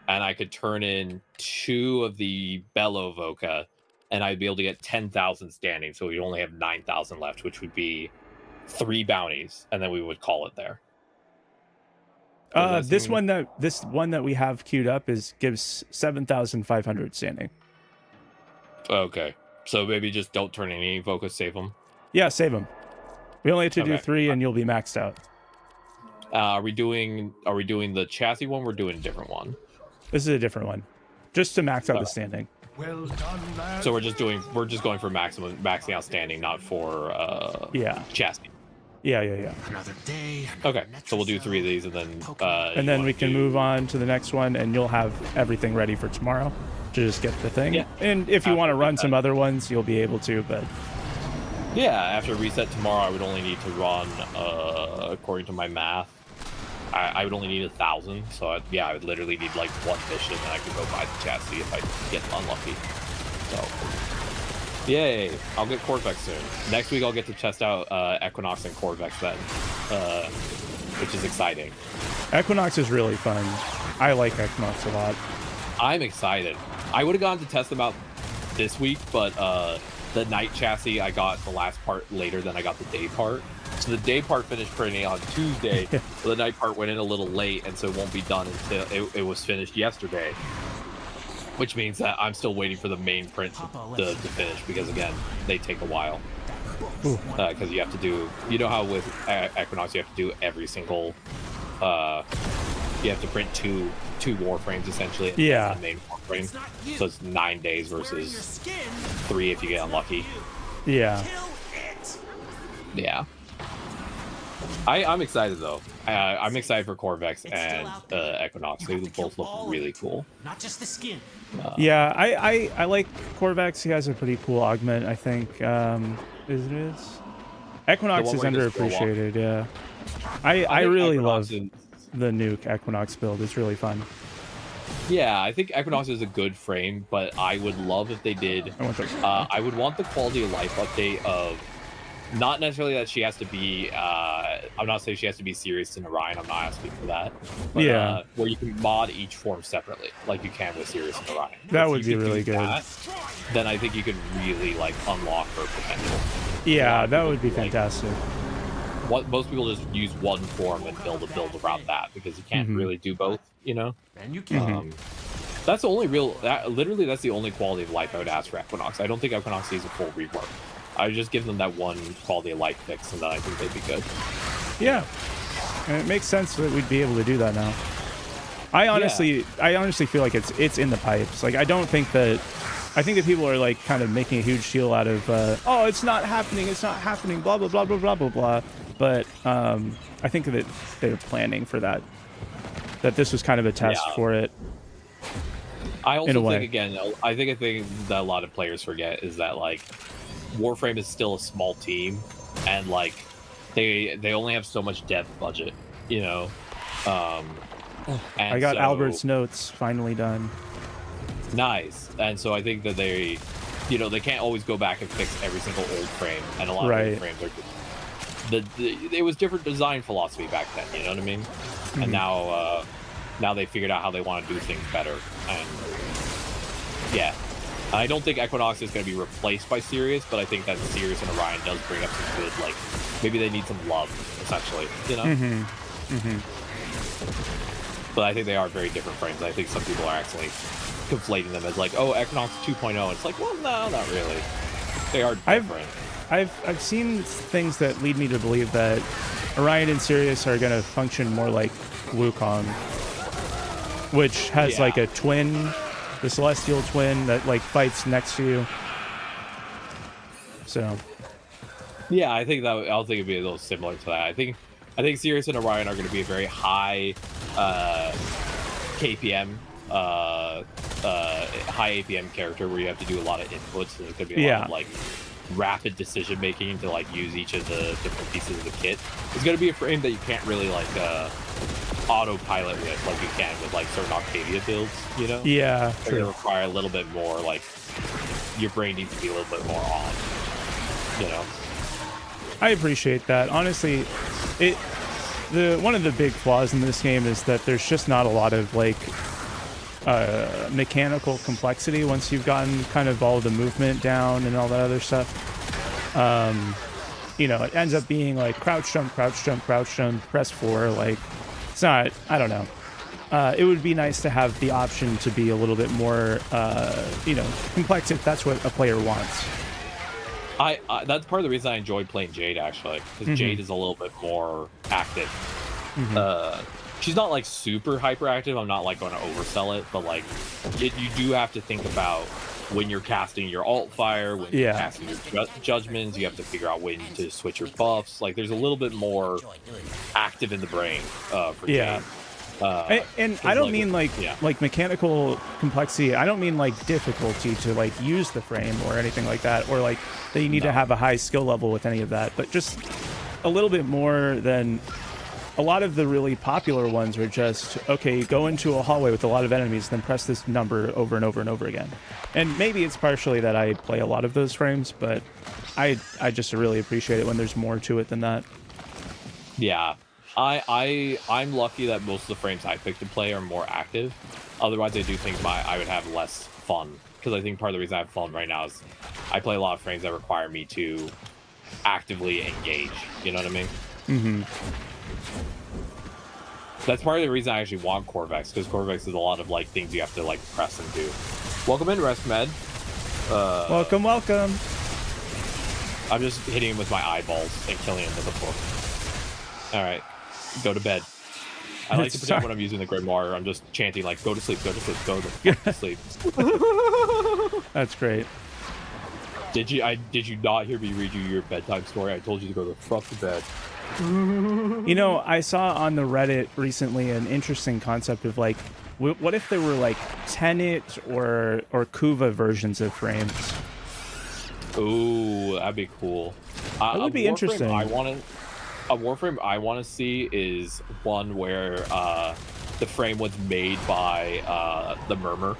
and I could turn in 2 of the Bellow Voca, and I'd be able to get 10,000 standing. So we'd only have 9,000 left, which would be 3 bounties, and then we would call it there. This one that we have queued up gives 7,500 standing. Okay, so maybe just don't turn any Voca, save them. Yeah, save them. We only have to do 3, and you'll be maxed out. Are we doing the chassis one? We're doing a different one. This is a different one, just to max out the standing. Well done, lad. So we're just going for maxing out standing, not for chassis. Yeah. Another day. Okay, so we'll do 3 of these, and then we can move on to the next one, and you'll have everything ready for tomorrow to just get the thing. Yeah. And if you want to run some other ones, you'll be able to. But yeah, after reset tomorrow, I would only need to run, according to my math, I would only need 1,000. So I would literally need like 1 mission, and I could go buy the chassis if I get unlucky. So, yay! I'll get Corvex soon. Next week, I'll get to test out Equinox and Corvex then, which is exciting. Equinox is really fun. I like Equinox a lot. I'm excited. I would have gone to test them out this week, but the night chassis I got the last part later than I got the day part. So the day part finished printing on Tuesday, but the night part went in a little late, and so it won't be done until it was finished yesterday. Which means that I'm still waiting for the main print to finish, because again, they take a while. Because you have to do, you know how with Equinox you have to do every single, you have to print two Warframes essentially. Yeah. The main Warframe. So it's 9 days versus 3 if you get unlucky. Yeah. Yeah. I'm excited though. I'm excited for Corvex and Equinox. They both look really cool. Not just the skin. Yeah, I like Corvex. He has a pretty cool augment, I think. Is Equinox is underappreciated. Yeah, I really love the nuke Equinox build. It's really fun. Yeah, I think Equinox is a good frame, but I would love if they did. I would want the quality of life update of. Not necessarily that she has to be, I'm not saying she has to be Sirius and Orion, I'm not asking for that. But, yeah. Where you can mod each form separately, like you can with Sirius and Orion. That would be really good. Then I think you could really, like, unlock her potential. Yeah, that would be fantastic. Most people just use one form and build a build around that, because you can't really do both, you know? And you can. That's the only literally that's the only quality of life I would ask for Equinox. I don't think Equinox needs a full rework. I would just give them that one quality of life fix, and then I think they'd be good. Yeah, and it makes sense that we'd be able to do that now. I honestly feel like it's in the pipes. Like I think that people are like kind of making a huge deal out of oh, it's not happening, blah blah blah blah blah blah blah. But I think that they're planning for that. That this was kind of a test for it. I also think again, I think a thing that a lot of players forget is that like. Warframe is still a small team, and like they only have so much dev budget, you know. And I got Albert's notes finally done. Nice. And so I think that they can't always go back and fix every single old frame, and a lot of old frames are it was different design philosophy back then, you know what I mean? And now they figured out how they want to do things better, and yeah. I don't think Equinox is going to be replaced by Sirius, but I think that Sirius and Orion does bring up some good, like, maybe they need some love, essentially, you know? But I think they are very different frames. I think some people are actually conflating them as like, oh, Equinox 2.0. It's like, well, no, not really. They are different. I've seen things that lead me to believe that Orion and Sirius are going to function more like Wukong, which has like a twin... The celestial twin that like fights next to you. So. Yeah, I think it'd be a little similar to that. I think Sirius and Orion are going to be a very high KPM high APM character where you have to do a lot of inputs, and there's gonna be a lot of like rapid decision making to like use each of the different pieces of the kit. It's gonna be a frame that you can't really like autopilot with like you can with like certain Octavia builds, you know? Yeah, true. They require a little bit more, like your brain needs to be a little bit more on, you know? I appreciate that. Honestly, one of the big flaws in this game is that there's just not a lot of like mechanical complexity once you've gotten kind of all the movement down and all that other stuff. You know, it ends up being like crouch jump, press 4. Like, it's not, I don't know. It would be nice to have the option to be a little bit more, you know, complex if that's what a player wants. That's part of the reason I enjoyed playing Jade, actually, because Jade is a little bit more active. She's not like super hyperactive. I'm not like going to oversell it, but like you do have to think about when you're casting your alt fire, when you're casting your judgments. You have to figure out when to switch your buffs. Like there's a little bit more active in the brain for Jade. And I don't mean like mechanical complexity. I don't mean like difficulty to like use the frame or anything like that, or like that you need to have a high skill level with any of that, but just a little bit more than a lot of the really popular ones are just, okay, go into a hallway with a lot of enemies, then press this number over and over and over again. And maybe it's partially that I play a lot of those frames, but I just really appreciate it when there's more to it than that. Yeah. I'm lucky that most of the frames I pick to play are more active. Otherwise, I do think I would have less fun. Because I think part of the reason I have fun right now is I play a lot of frames that require me to actively engage. You know what I mean? Mm-hmm. That's part of the reason I actually want Corvex, because Corvex is a lot of like things you have to like press and do. Welcome in, Rest Med. Welcome. I'm just hitting him with my eyeballs and killing him with a book. All right. Go to bed. I like to pretend when I'm using the Grimoire, I'm just chanting like, go to sleep, go to sleep, go to sleep. That's great. Did you not hear me read you your bedtime story? I told you to go the fuck to bed. You know, I saw on the Reddit recently an interesting concept of like, what if there were like Tenet or Kuva versions of frames? Ooh, that'd be cool. That would be interesting. A Warframe I want to see is one where the frame was made by the Murmur.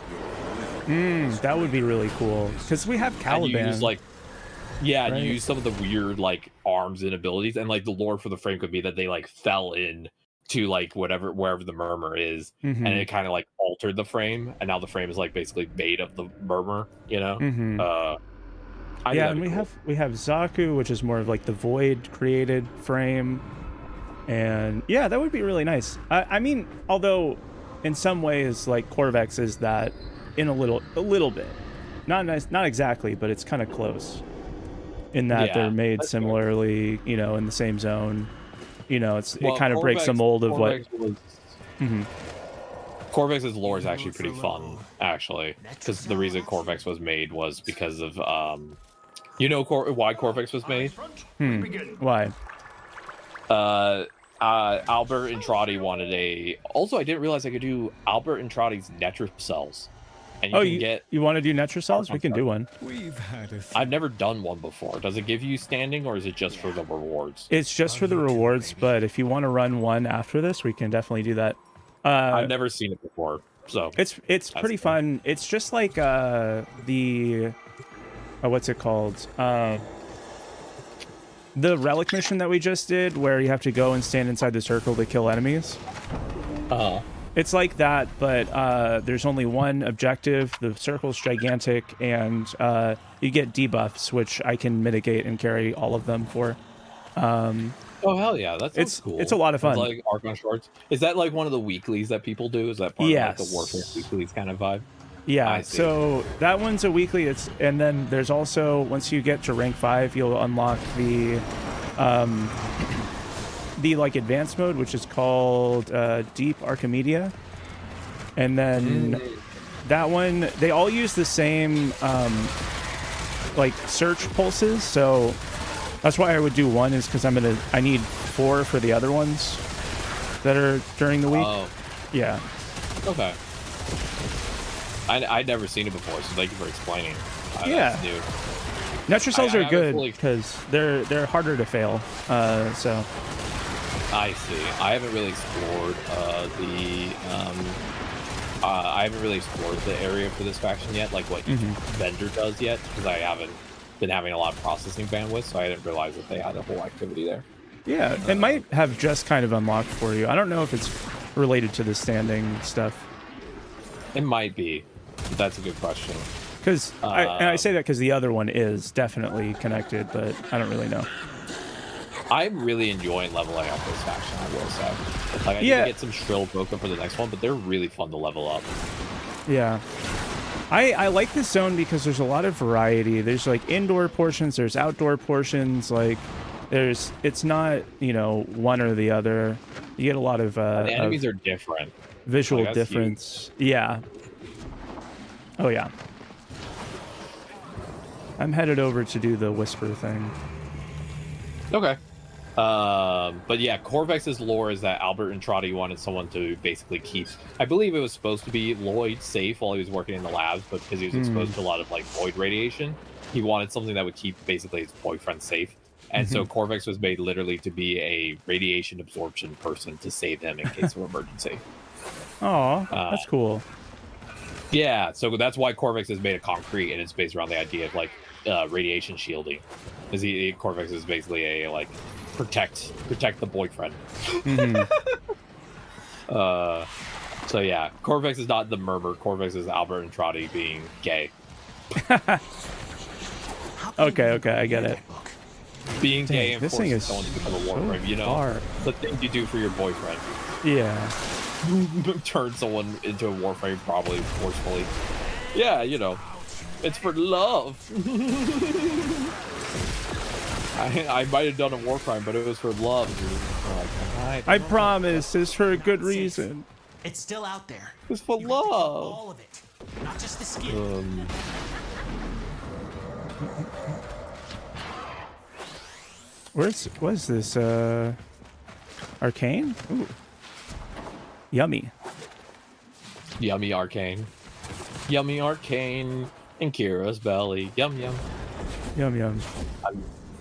That would be really cool, because we have Caliban. You use some of the weird like arms and abilities, and like the lore for the frame could be that they like fell in to like wherever the Murmur is, and it kind of like altered the frame, and now the frame is like basically made of the Murmur, you know. And we have Zaku, which is more of like the Void created frame, and yeah, that would be really nice. I mean, although in some ways like Corvex is that in a little bit, not exactly, but it's kind of close in that they're made similarly, you know, in the same zone. You know, it kind of breaks the mold of what. Corvex's lore is actually pretty fun, actually, because the reason Corvex was made was because of you know why Corvex was made? Why? Albert Intrati wanted also, I didn't realize I could do Albert Intrati's Netra cells. And you want to do Netra cells? We can do one. I've never done one before. Does it give you standing, or is it just for the rewards? It's just for the rewards, but if you want to run one after this, we can definitely do that. I've never seen it before, so it's pretty fun. It's just like the what's it called? The relic mission that we just did, where you have to go and stand inside the circle to kill enemies. It's like that, but there's only one objective. The circle's gigantic, and you get debuffs, which I can mitigate and carry all of them for. Oh hell yeah, that's cool. It's a lot of fun. It's like Archon Shorts. Is that like one of the weeklies that people do? Is that part of like the Warframe weeklies kind of vibe? Yeah, so that one's a weekly. And then there's also, once you get to rank 5, you'll unlock the like advanced mode, which is called Deep Archimedia. And then that one, they all use the same like search pulses. So that's why I would do one, is because I need 4 for the other ones that are during the week. Oh. Yeah. Okay. I'd never seen it before, so thank you for explaining. Yeah. Natural cells are good because they're harder to fail. So. I see. I haven't really explored I haven't really explored the area for this faction yet, like what each vendor does yet, because I haven't been having a lot of processing bandwidth, so I didn't realize that they had a whole activity there. Yeah, it might have just kind of unlocked for you. I don't know if it's related to the standing stuff. It might be. That's a good question. Because I say that because the other one is definitely connected, but I don't really know. I'm really enjoying leveling up this faction, I will say. Like, I need to get some Shrill broken for the next one, but they're really fun to level up. Yeah. I like this zone because there's a lot of variety. There's like indoor portions, there's outdoor portions, like it's not, you know, one or the other. You get a lot of the enemies are different. Visual difference. Huge. Yeah. Oh yeah. I'm headed over to do the whisper thing. Okay. But yeah, Corvex's lore is that Albert Entrati wanted someone to basically keep, I believe it was supposed to be Lloyd safe while he was working in the labs, but because he was exposed to a lot of like void radiation, he wanted something that would keep basically his boyfriend safe. And so Corvex was made literally to be a radiation absorption person to save him in case of emergency. Oh, that's cool. Yeah, so that's why Corvex is made of concrete, and it's based around the idea of like radiation shielding. Because Corvex is basically a like protect the boyfriend. So yeah, Corvex is not the murmur. Corvex is Albert Entrati being gay. Okay, I get it. Being gay and forcing someone to become a Warframe, you know, the thing you do for your boyfriend. Yeah. Turn someone into a Warframe, probably forcefully. Yeah, you know, it's for love. I might have done a Warframe, but it was for love. Like, I promise, it's for a good reason. It's still out there. It's for love. All of it, not just the skin. What's this? Arcane? Ooh. Yummy. Yummy Arcane. Yummy Arcane in Kira's belly. Yum yum. Yum yum.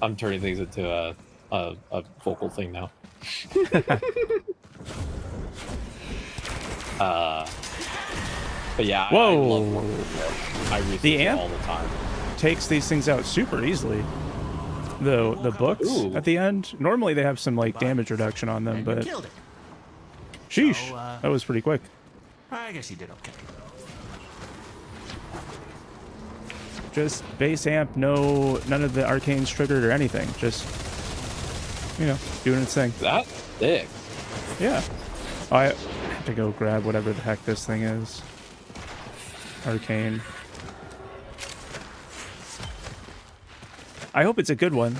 I'm turning things into a vocal thing now. But yeah, whoa! I love Warframe. I read it all the time. Takes these things out super easily. The books at the end, normally they have some like damage reduction on them, but sheesh, that was pretty quick. I guess you did okay. Just base amp, none of the arcanes triggered or anything. Just, you know, doing its thing. That's thick. Yeah. I have to go grab whatever the heck this thing is. Arcane. I hope it's a good one.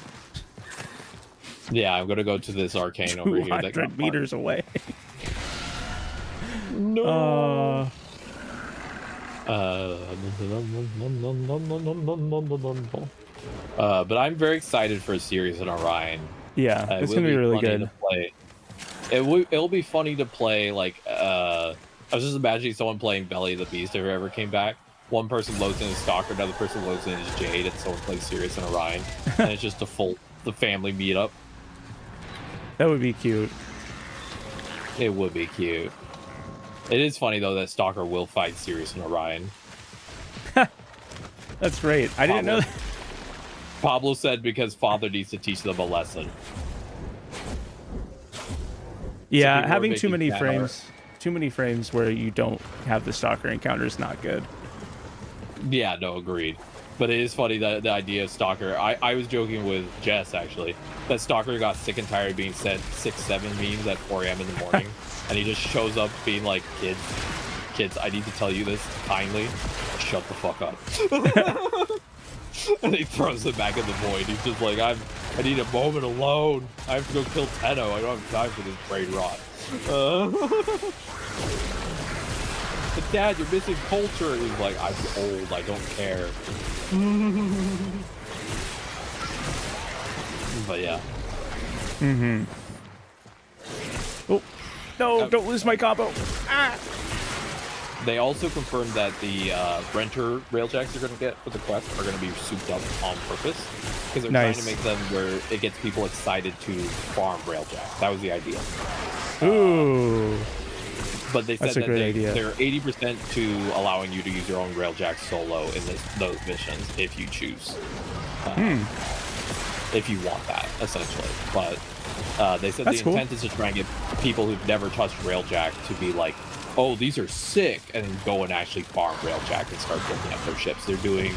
Yeah, I'm gonna go to this arcane over here. 200 meters away. No. But I'm very excited for a series in Orion. Yeah, it's gonna be really good. It'll be funny to play. Like, I was just imagining someone playing Belly of the Beast if it ever came back. One person loads in his Stalker, another person loads in his Jade, and someone plays Sirius and Orion, and it's just the family meetup. That would be cute. It would be cute. It is funny though that Stalker will fight Sirius and Orion. That's great. I didn't know that. Pablo said because Father needs to teach them a lesson. Yeah, having too many frames where you don't have the Stalker encounter is not good. Yeah, no, agreed. But it is funny that the idea of Stalker. I was joking with Jess actually that Stalker got sick and tired of being sent 6-7 memes at 4 a.m. in the morning, and he just shows up being like, "Kids, I need to tell you this kindly. Shut the fuck up." And he throws it back in the void. He's just like, I need a moment alone. I have to go kill Tenno. I don't have time for this brain rot. But Dad, you're missing culture. He's like, I'm old. I don't care. But yeah. Oh, no, don't lose my combo. Ah. They also confirmed that the renter railjacks you're going to get for the quest are going to be souped up on purpose because they're trying to make them where it gets people excited to farm railjacks. That was the idea. Ooh. But they said that they're 80% to allowing you to use your own railjack solo in those missions if you choose. If you want that, essentially. But they said the intent is to try and get people who've never touched railjack to be like, oh, these are sick, and then go and actually farm railjack and start building up their ships. They're doing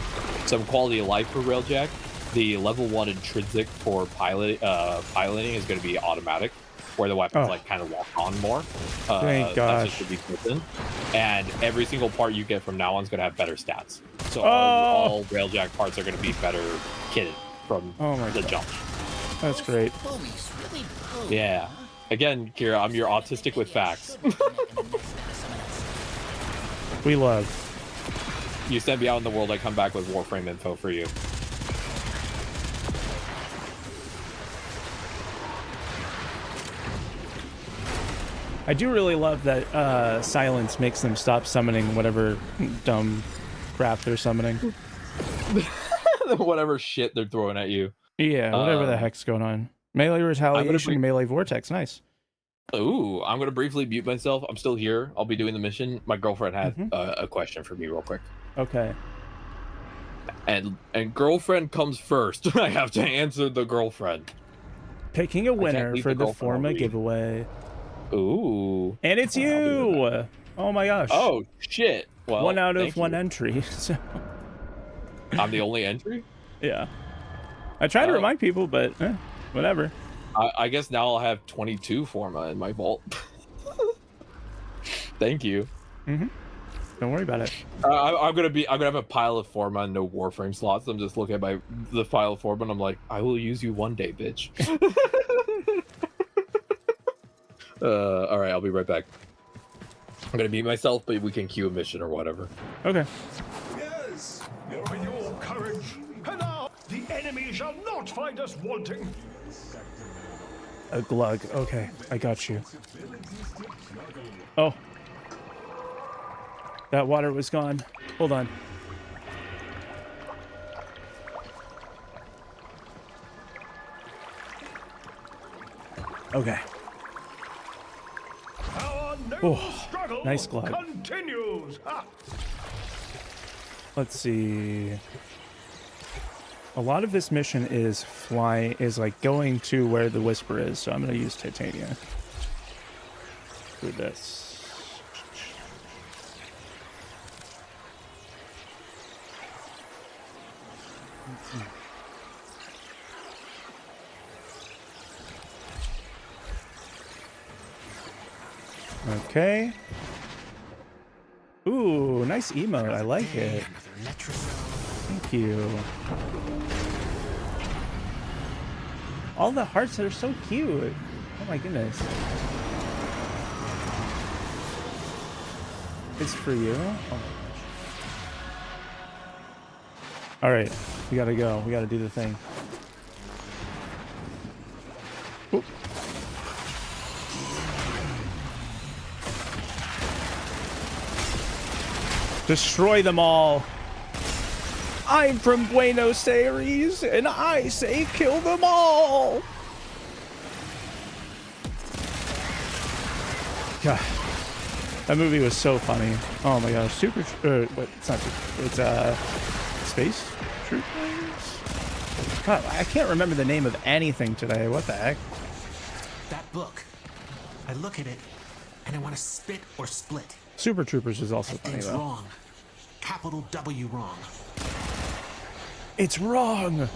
some quality of life for railjack. The level 1 intrinsic for piloting is going to be automatic, where the weapons like kind of walk on more. Thank gosh. That just should be built in. And every single part you get from now on is going to have better stats. So all railjack parts are going to be better kitted from the jump. That's great. Yeah. Again, Kira, I'm your autistic with facts. We love. You send me out in the world, I come back with Warframe info for you. I do really love that silence makes them stop summoning whatever dumb crap they're summoning. Whatever shit they're throwing at you. Yeah, whatever the heck's going on. Melee retaliation, melee vortex, nice. Ooh, I'm gonna briefly mute myself. I'm still here. I'll be doing the mission. My girlfriend had a question for me real quick. Okay. And girlfriend comes first. I have to answer the girlfriend. Picking a winner for the Forma giveaway. Ooh. And it's you! Oh my gosh. Oh shit. Well, 1 out of 1 entry. So. I'm the only entry? Yeah. I try to remind people, but whatever. I guess now I'll have 22 Forma in my vault. Thank you. Don't worry about it. I'm gonna have a pile of Forma and no Warframe slots. I'm just looking at the pile of Forma and I'm like, I will use you one day, bitch. All right, I'll be right back. I'm gonna mute myself, but we can queue a mission or whatever. Okay. Yes, for your courage. And now the enemy shall not find us wanting. A glug. Okay, I got you. Oh. That water was gone. Hold on. Okay. Oh, nice glug. Continues. Let's see. A lot of this mission is like going to where the Whisper is, so I'm going to use Titania for this. Okay. Ooh, nice emote. I like it. Thank you. All the hearts are so cute. Oh my goodness. It's for you? Oh my gosh. Alright, we gotta go. We gotta do the thing. Oop. Destroy them all. I'm from Buenos Aires, and I say kill them all. God, that movie was so funny. Oh my gosh, super. What? It's not. It's Space Troopers. God, I can't remember the name of anything today. What the heck? That book. I look at it, and I want to spit or split. Super Troopers is also funny though. Wrong. Capital W wrong. It's wrong.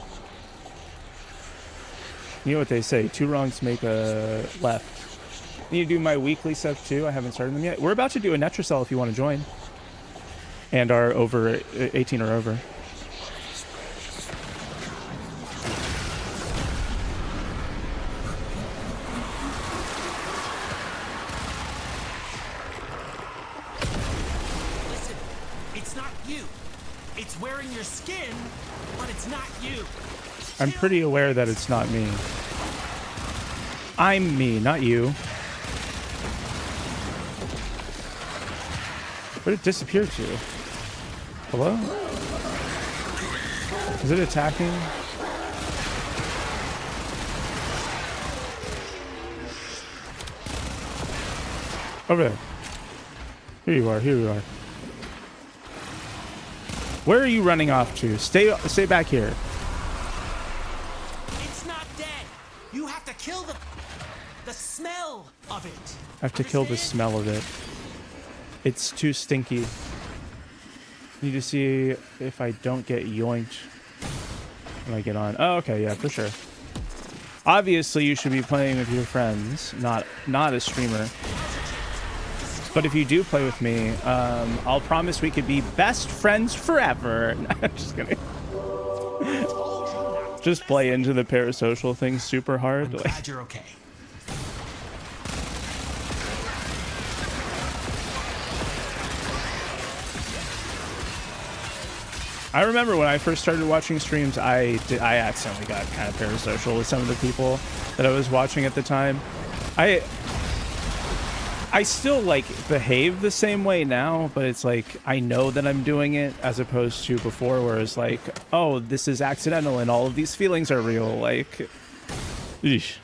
You know what they say, 2 wrongs make a left. Need to do my weekly stuff too. I haven't started them yet. We're about to do a Netracell if you want to join. And are over 18 or over. Listen, it's not you. It's wearing your skin, but it's not you. I'm pretty aware that it's not me. I'm me, not you. Where'd it disappear to? Hello? Is it attacking? Over there. Here you are, here you are. Where are you running off to? Stay back here. It's not dead. You have to kill the smell of it. I have to kill the smell of it. It's too stinky. Need to see if I don't get yoinked when I get on. Oh, okay, yeah, for sure. Obviously, you should be playing with your friends, not a streamer. But if you do play with me, I'll promise we could be best friends forever. I'm just kidding. Just play into the parasocial thing super hard. I'm glad you're okay. I remember when I first started watching streams, I accidentally got kind of parasocial with some of the people that I was watching at the time. I still like behave the same way now, but it's like I know that I'm doing it as opposed to before, where it's like, oh, this is accidental and all of these feelings are real. Like, eesh.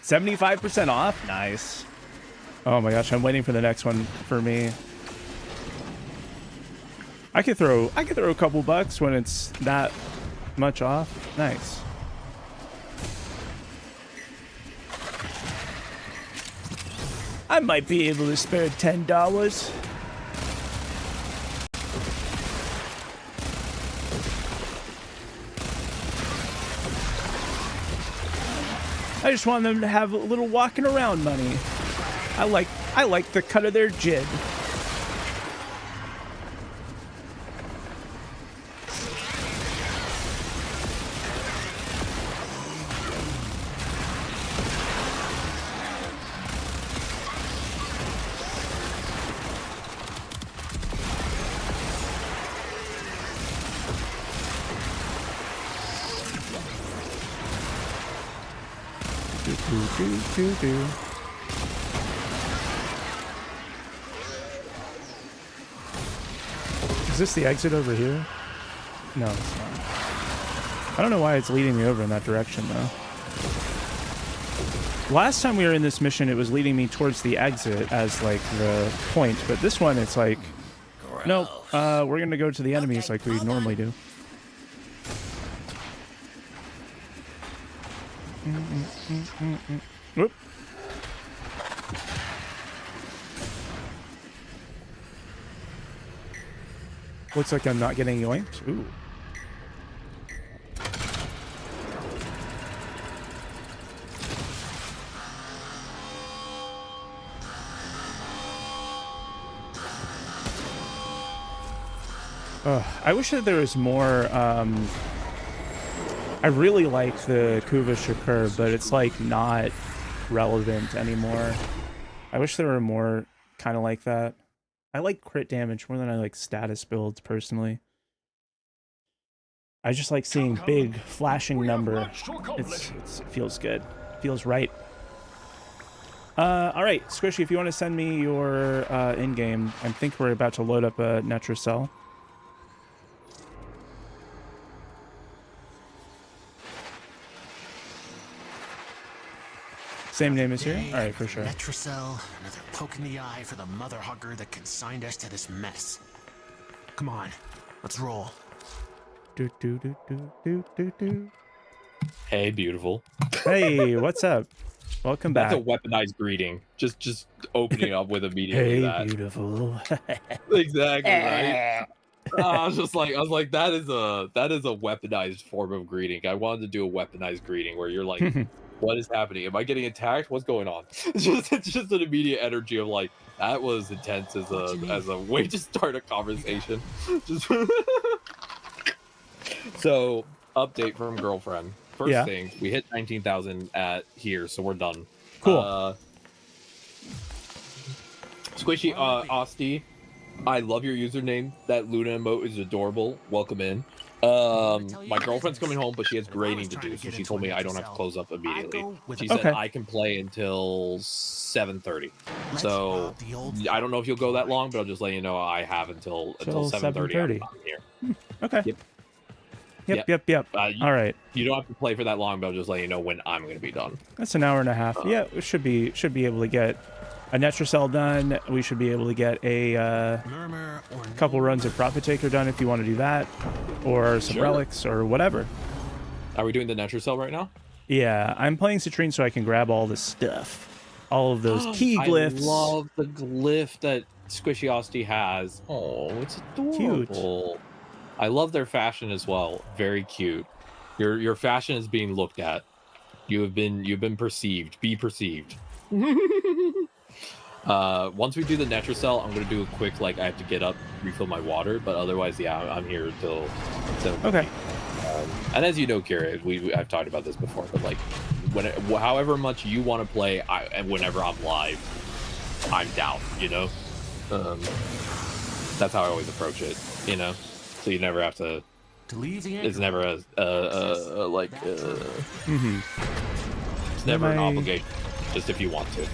75% off, nice. Oh my gosh, I'm waiting for the next one for me. I could throw a couple bucks when it's that much off. Nice. I might be able to spare $10. I just want them to have a little walking around money. I like the cut of their jib. Is this the exit over here? No, it's not. I don't know why it's leading me over in that direction, though. Last time we were in this mission, it was leading me towards the exit as, like, the point. But this one, it's like, nope, we're going to go to the enemies like we normally do. Whoop. Looks like I'm not getting yoinked. Ooh. I wish that there was more. I really like the Kuva Shakur, but it's like not relevant anymore. I wish there were more kind of like that. I like crit damage more than I like status builds personally. I just like seeing big flashing number. It feels good. Feels right. All right, Squishy, if you want to send me your in-game, I think we're about to load up a Netracell. Same name as here? All right, for sure. Netracell, another poke in the eye for the mother hugger that consigned us to this mess. Come on, let's roll. Do do do do do do do. Hey, beautiful. Hey, what's up? Welcome back. That's a weaponized greeting. Just opening up with immediately hey, that. Beautiful. Exactly right. I was like, that is a weaponized form of greeting. I wanted to do a weaponized greeting where you're like, what is happening? Am I getting attacked? What's going on? It's just an immediate energy of like, that was intense as a way to start a conversation. So, update from girlfriend. First thing, we hit 19,000 at here, so we're done. Cool. Squishy, Osti, I love your username. That Luna emote is adorable. Welcome in. My girlfriend's coming home, but she has grading to do, so she told me I don't have to close up immediately. She said I can play until 7:30. So I don't know if you'll go that long, but I'll just let you know I have until 7:30. I'm here. Okay. Yep. All right. You don't have to play for that long, but I'll just let you know when I'm going to be done. That's an hour and a half. Yeah, we should be able to get a Netracell done. We should be able to get a couple runs of Profit Taker done if you want to do that, or some relics or whatever. Are we doing the Netracell right now? Yeah, I'm playing Citrine so I can grab all this stuff, all of those key glyphs. I love the glyph that Squishiosity has. Oh, it's adorable. Cute. I love their fashion as well. Very cute. Your fashion is being looked at. You've been perceived. Be perceived. Once we do the Netracell, I'm gonna do a quick I have to get up, refill my water, but otherwise, yeah, I'm here until 7:50. Okay. And as you know, Kira, I've talked about this before, but however much you want to play, and whenever I'm live, I'm down. That's how I always approach it. So you never have to leave the it's never it's never an obligation, just if you want to.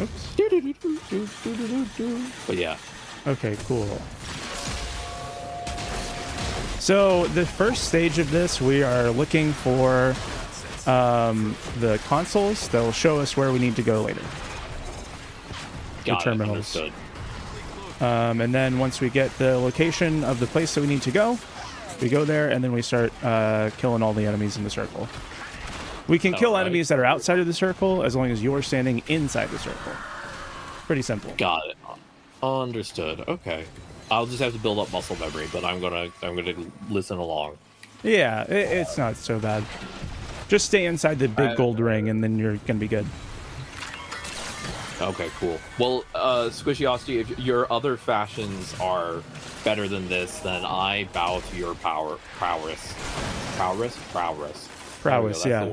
Oops. But yeah. Okay, cool. So the first stage of this, we are looking for the consoles that will show us where we need to go later. The terminals. And then once we get the location of the place that we need to go, we go there, and then we start killing all the enemies in the circle. We can kill enemies that are outside of the circle as long as you're standing inside the circle. Pretty simple. Got it. Understood. Okay. I'll just have to build up muscle memory, but I'm gonna listen along. Yeah, it's not so bad. Just stay inside the big gold ring, and then you're gonna be good. Okay, cool. Well, Squishiosity, if your other fashions are better than this, then I bow to your prowess. Prowess, yeah.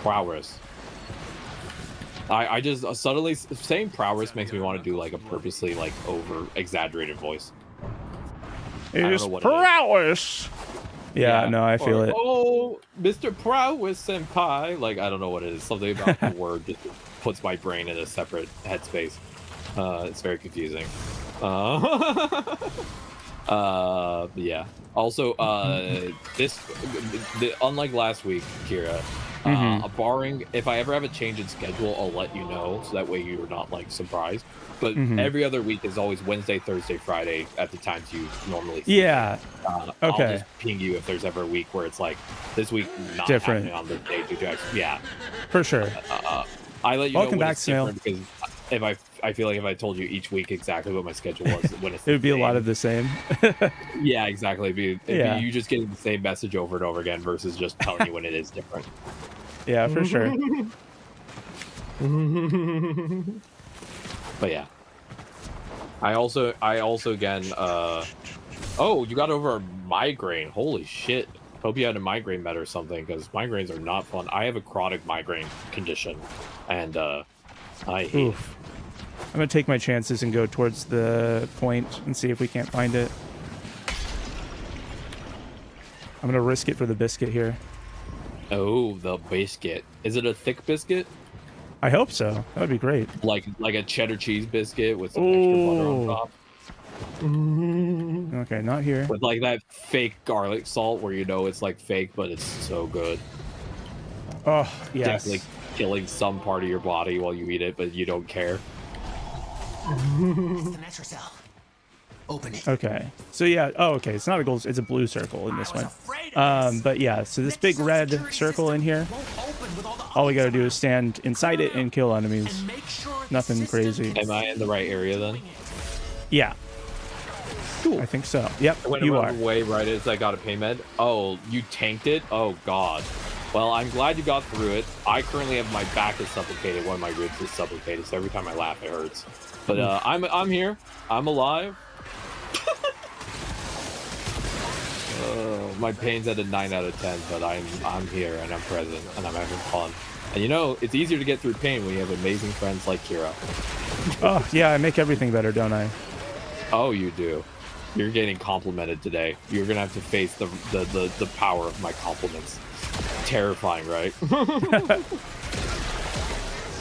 Prowess. I just suddenly saying prowess makes me want to do a purposely over exaggerated voice. It is prowess. Yeah, no, I feel it. Oh, Mr. Prowess Senpai. I don't know what it is. Something about the word just puts my brain in a separate headspace. It's very confusing. Yeah. Also, unlike last week, Kira, barring if I ever have a change in schedule, I'll let you know, so that way you're not surprised. But every other week is always Wednesday, Thursday, Friday at the times you normally see. Yeah. Okay. I'll just ping you if there's ever a week where it's this week not different happening on this day. Yeah. For sure. I let you Welcome know when back, it's Snail. different, because I feel like if I told you each week exactly what my schedule was, when it's it would be a lot of the same. Yeah, exactly. It'd be you just getting the same message over and over again versus just telling you when it is different. Yeah, for sure. But yeah, I also again. Oh, you got over a migraine. Holy shit! Hope you had a migraine med or something, because migraines are not fun. I have a chronic migraine condition, and I hate it. I'm gonna take my chances and go towards the point and see if we can't find it. I'm gonna risk it for the biscuit here. Oh, the biscuit. Is it a thick biscuit? I hope so. That would be great. Like a cheddar cheese biscuit with some extra butter on top. Okay, not here. With that fake garlic salt where it's fake, but it's so good. Oh, yes. Definitely killing some part of your body while you eat it, but you don't care. It's the Netracell. Open it. Okay. So yeah. Oh, okay. It's not a gold. It's a blue circle in this one. But yeah. So this big red circle in here. All we gotta do is stand inside it and kill enemies. Nothing crazy. Am I in the right area then? Yeah. Cool. I think so. Yep. You are. The way right as I got a pay med. Oh, you tanked it. Oh God. Well, I'm glad you got through it. I currently have my back is suffocated. One of my ribs is suffocated. So every time I laugh, it hurts. But I'm here. I'm alive. My pain's at a 9 out of 10, but I'm here and I'm present and I'm having fun. And it's easier to get through pain when you have amazing friends like Kira. Oh yeah, I make everything better, don't I? Oh, you do. You're getting complimented today. You're gonna have to face the power of my compliments. Terrifying, right?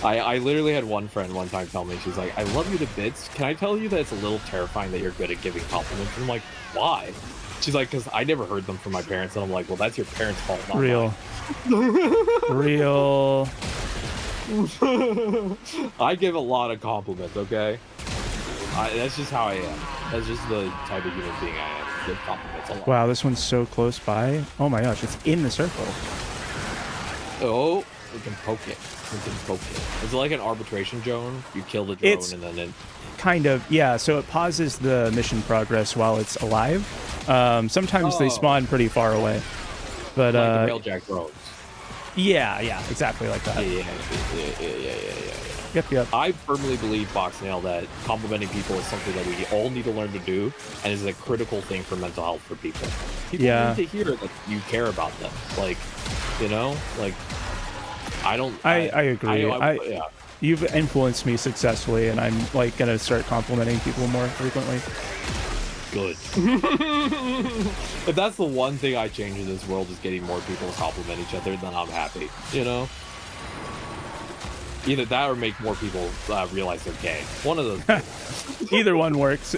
I literally had one friend one time tell me, she's like, I love you to bits. Can I tell you that it's a little terrifying that you're good at giving compliments? And I'm like, why? She's like, because I never heard them from my parents. And I'm like, well, that's your parents' fault, not Real. mine. Real. I give a lot of compliments, okay? That's just how I am. That's just the type of human being I am. Give compliments a lot. Wow, this one's so close by. Oh my gosh, it's in the circle. Oh, we can poke it. We can poke it. Is it like an arbitration drone? You kill the drone and then kind of, yeah. So it pauses the mission progress while it's alive. Sometimes they spawn pretty far away. But like the railjack drones. Yeah, exactly like that. Yeah. Yep. I firmly believe, Boxnail, that complimenting people is something that we all need to learn to do, and is a critical thing for mental health for people. People need to hear that you care about them. Like, you know, like I agree. Yeah. You've influenced me successfully, and I'm like gonna start complimenting people more frequently. Good. If that's the one thing I change in this world is getting more people to compliment each other, then I'm happy. You know. Either that or make more people realize they're gay. One of those. Either one works.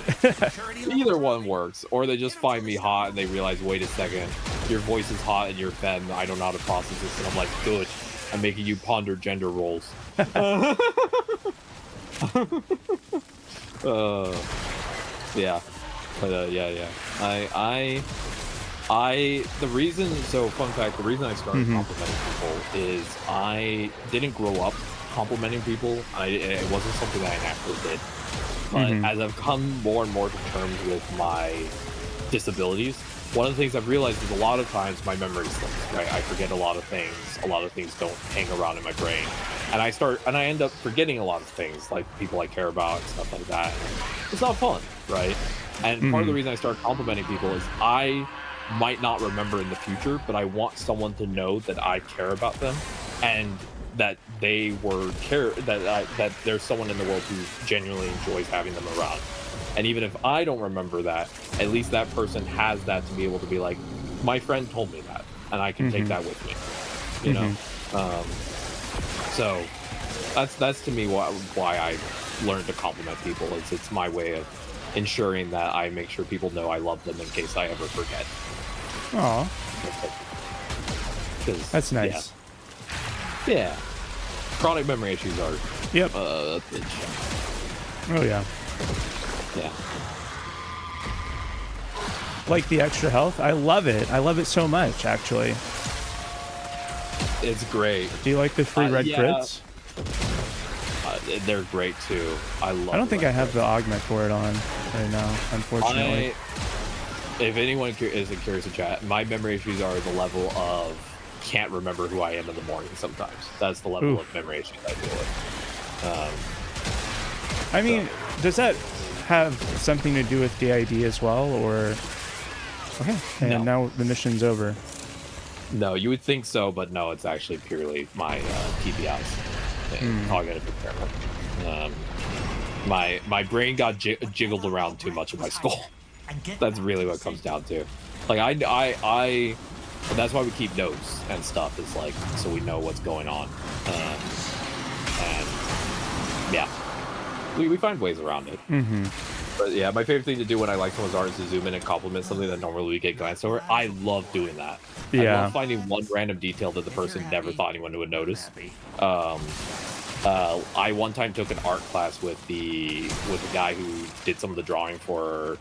Either one works. Or they just find me hot and they realize, wait a second, your voice is hot and you're femme. I don't know how to process this. And I'm like, good. I'm making you ponder gender roles. Yeah. But yeah. The reason, so fun fact, the reason I started complimenting people is I didn't grow up complimenting people. It wasn't something that I naturally did. But as I've come more and more to terms with my disabilities, one of the things I've realized is a lot of times my memory slips, right? I forget a lot of things. A lot of things don't hang around in my brain. And I end up forgetting a lot of things, like people I care about and stuff like that. It's not fun, right? And part of the reason I started complimenting people is I might not remember in the future, but I want someone to know that I care about them and that that there's someone in the world who genuinely enjoys having them around. And even if I don't remember that, at least that person has that to be able to be like, my friend told me that, and I can take that with me, you know? So that's to me why I learned to compliment people. It's my way of ensuring that I make sure people know I love them in case I ever forget. Aw. That's nice. Yeah. Chronic memory issues are. Yep. A bitch. Oh yeah. Yeah. Like the extra health? I love it. I love it so much, actually. It's great. Do you like the free red crits? They're great too. I don't think I have the augment for it on right now, unfortunately. If anyone is curious in chat, my memory issues are the level of can't remember who I am in the morning sometimes. That's the level of memory issues I deal with. I mean, does that have something to do with DID as well, or... Okay, and now the mission's over. No, you would think so, but no, it's actually purely my TBIs. Cognitive impairment. My brain got jiggled around too much in my skull. That's really what it comes down to. Like I that's why we keep notes and stuff. Is like so we know what's going on. And yeah, we find ways around it. But yeah, my favorite thing to do when I like someone's art is to zoom in and compliment something that normally we get glanced over. I love doing that. I love finding one random detail that the person never thought anyone would notice. I one time took an art class with the guy who did some of the drawing for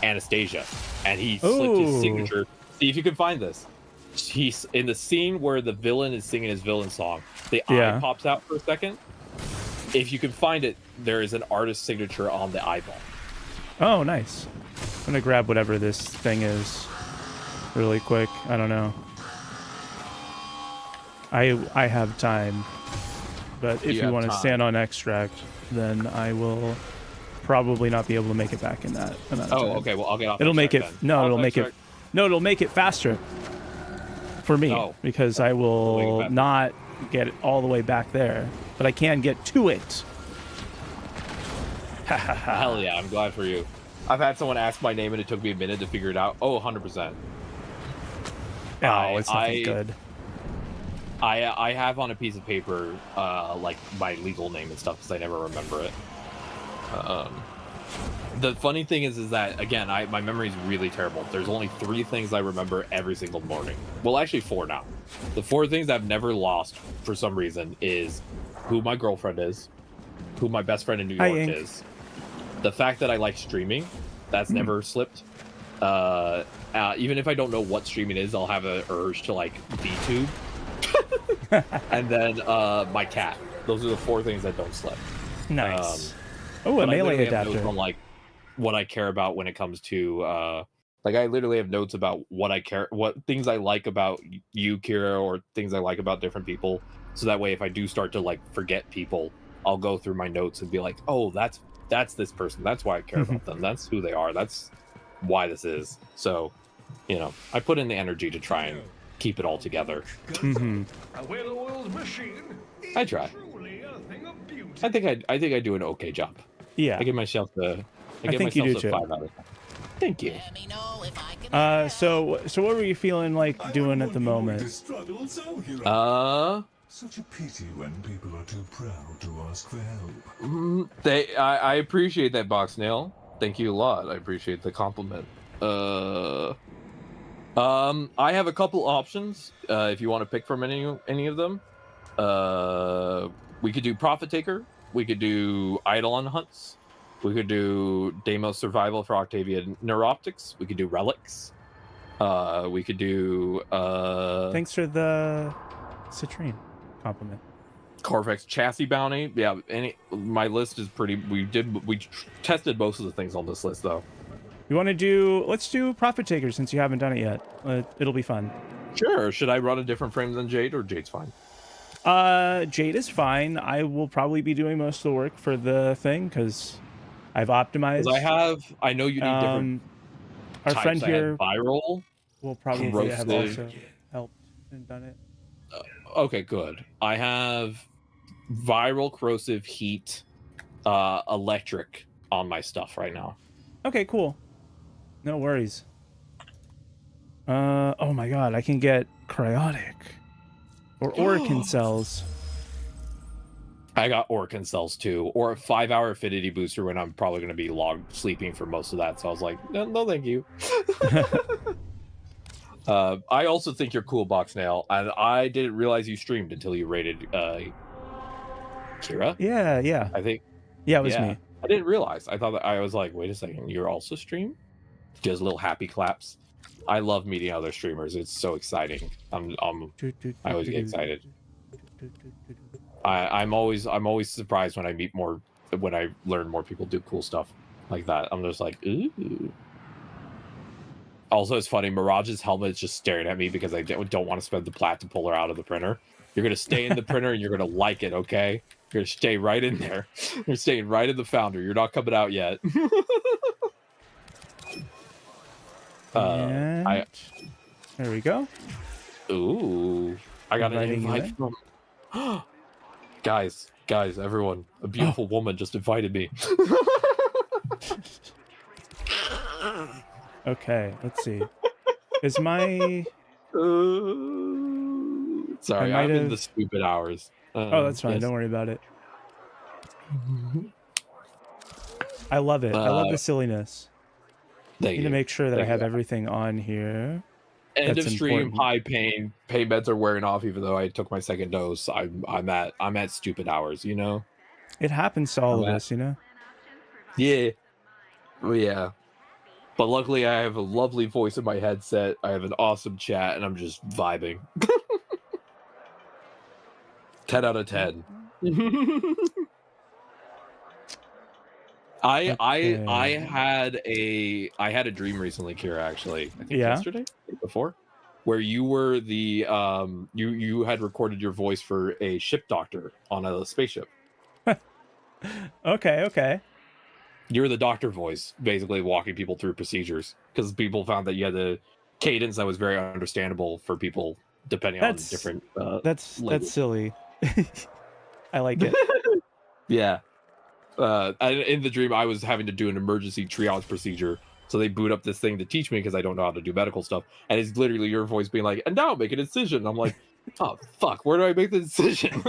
Anastasia, and he slipped his signature. See if you can find this. He's in the scene where the villain is singing his villain song. The eye pops out for a second. If you can find it, there is an artist's signature on the eyeball. Oh, nice. I'm gonna grab whatever this thing is really quick. I don't know. I have time, but if you want to stand on extract, then I will probably not be able to make it back in that amount of time. Okay. Well, I'll get off. It'll make it. No, it'll make it. No, it'll make it faster for me because I will not get it all the way back there, but I can get to it. Hell yeah! I'm glad for you. I've had someone ask my name and it took me a minute to figure it out. Oh, 100%. Oh, it's nothing good. I have on a piece of paper like my legal name and stuff because I never remember it. The funny thing is that again, my memory is really terrible. There's only 3 things I remember every single morning. Well, actually 4 now. The 4 things I've never lost for some reason is who my girlfriend is, who my best friend in New York is, the fact that I like streaming, that's never slipped. Even if I don't know what streaming is, I'll have an urge to like VTube. And then my cat. Those are the 4 things that don't slip. Nice. Oh, a melee adapter. On, like what I care about when it comes to like I literally have notes about what things I like about you, Kira, or things I like about different people. So that way, if I do start to like forget people, I'll go through my notes and be like, oh, that's this person. That's why I care about them. That's who they are. That's why this is. So, you know, I put in the energy to try and keep it all together. I try. I think I do an okay job. Yeah. I give myself a 5 out of 10. Thank you. So what were you feeling like doing at the moment? Such a pity when people are too proud to ask for help. I appreciate that, Box Nail. Thank you a lot. I appreciate the compliment. I have a couple options. If you want to pick from any of them, we could do Profit Taker. We could do Eidolon Hunts. We could do Deimos Survival for Octavia Neuroptics. We could do Relics. We could do... Thanks for the citrine compliment. Corvex Chassis Bounty. Yeah, my list is pretty... We tested most of the things on this list, though. You want to do... Let's do Profit Taker since you haven't done it yet. It'll be fun. Sure. Should I run a different frame than Jade, or Jade's fine? Jade is fine. I will probably be doing most of the work for the thing because I've optimized. I know you need different. Our types. friend here, viral, will probably have also helped and done it. Okay, good. I have viral, corrosive, heat, electric on my stuff right now. Okay, cool. No worries. Oh my god, I can get cryotic. Or Orican cells. I got Orican cells too, or a 5-hour affinity booster when I'm probably going to be sleeping for most of that. So I was like, no thank you. I also think you're cool, Box Nail, and I didn't realize you streamed until you rated Kira. Yeah. I think. Yeah, it was me. I didn't realize. I thought that I was like, wait a second, you're also stream? Does little happy claps. I love meeting other streamers. It's so exciting. I always get excited. I'm always surprised when I learn more people do cool stuff like that. I'm just like, ooh. Also, it's funny. Mirage's helmet is just staring at me because I don't want to spend the plat to pull her out of the printer. You're gonna stay in the printer and you're gonna like it, okay? You're gonna stay right in there. You're staying right in the founder. You're not coming out yet. There we go. Ooh, I got an invite from guys, everyone. A beautiful woman just invited me. Okay, let's see. Is my sorry, I'm in the stupid hours. Oh, that's fine. Yes. Don't worry about it. I love it. I love the silliness. I need to make sure that I have everything on here. End of stream, high pain. Pain meds are wearing off, even though I took my second dose. I'm at stupid hours, you know. It happens to all of us, you know. Yeah, well, yeah. But luckily, I have a lovely voice in my headset. I have an awesome chat, and I'm just vibing. 10 out of 10. I had a dream recently, Kira, actually. I think yesterday, before, where you were the you had recorded your voice for a ship doctor on a spaceship. Okay. You were the doctor voice, basically walking people through procedures, because people found that you had the cadence that was very understandable for people depending on different. That's silly. I like it. Yeah. In the dream, I was having to do an emergency triage procedure. So they boot up this thing to teach me because I don't know how to do medical stuff. And it's literally your voice being like, and now make a decision. I'm like, oh, fuck, where do I make the decision?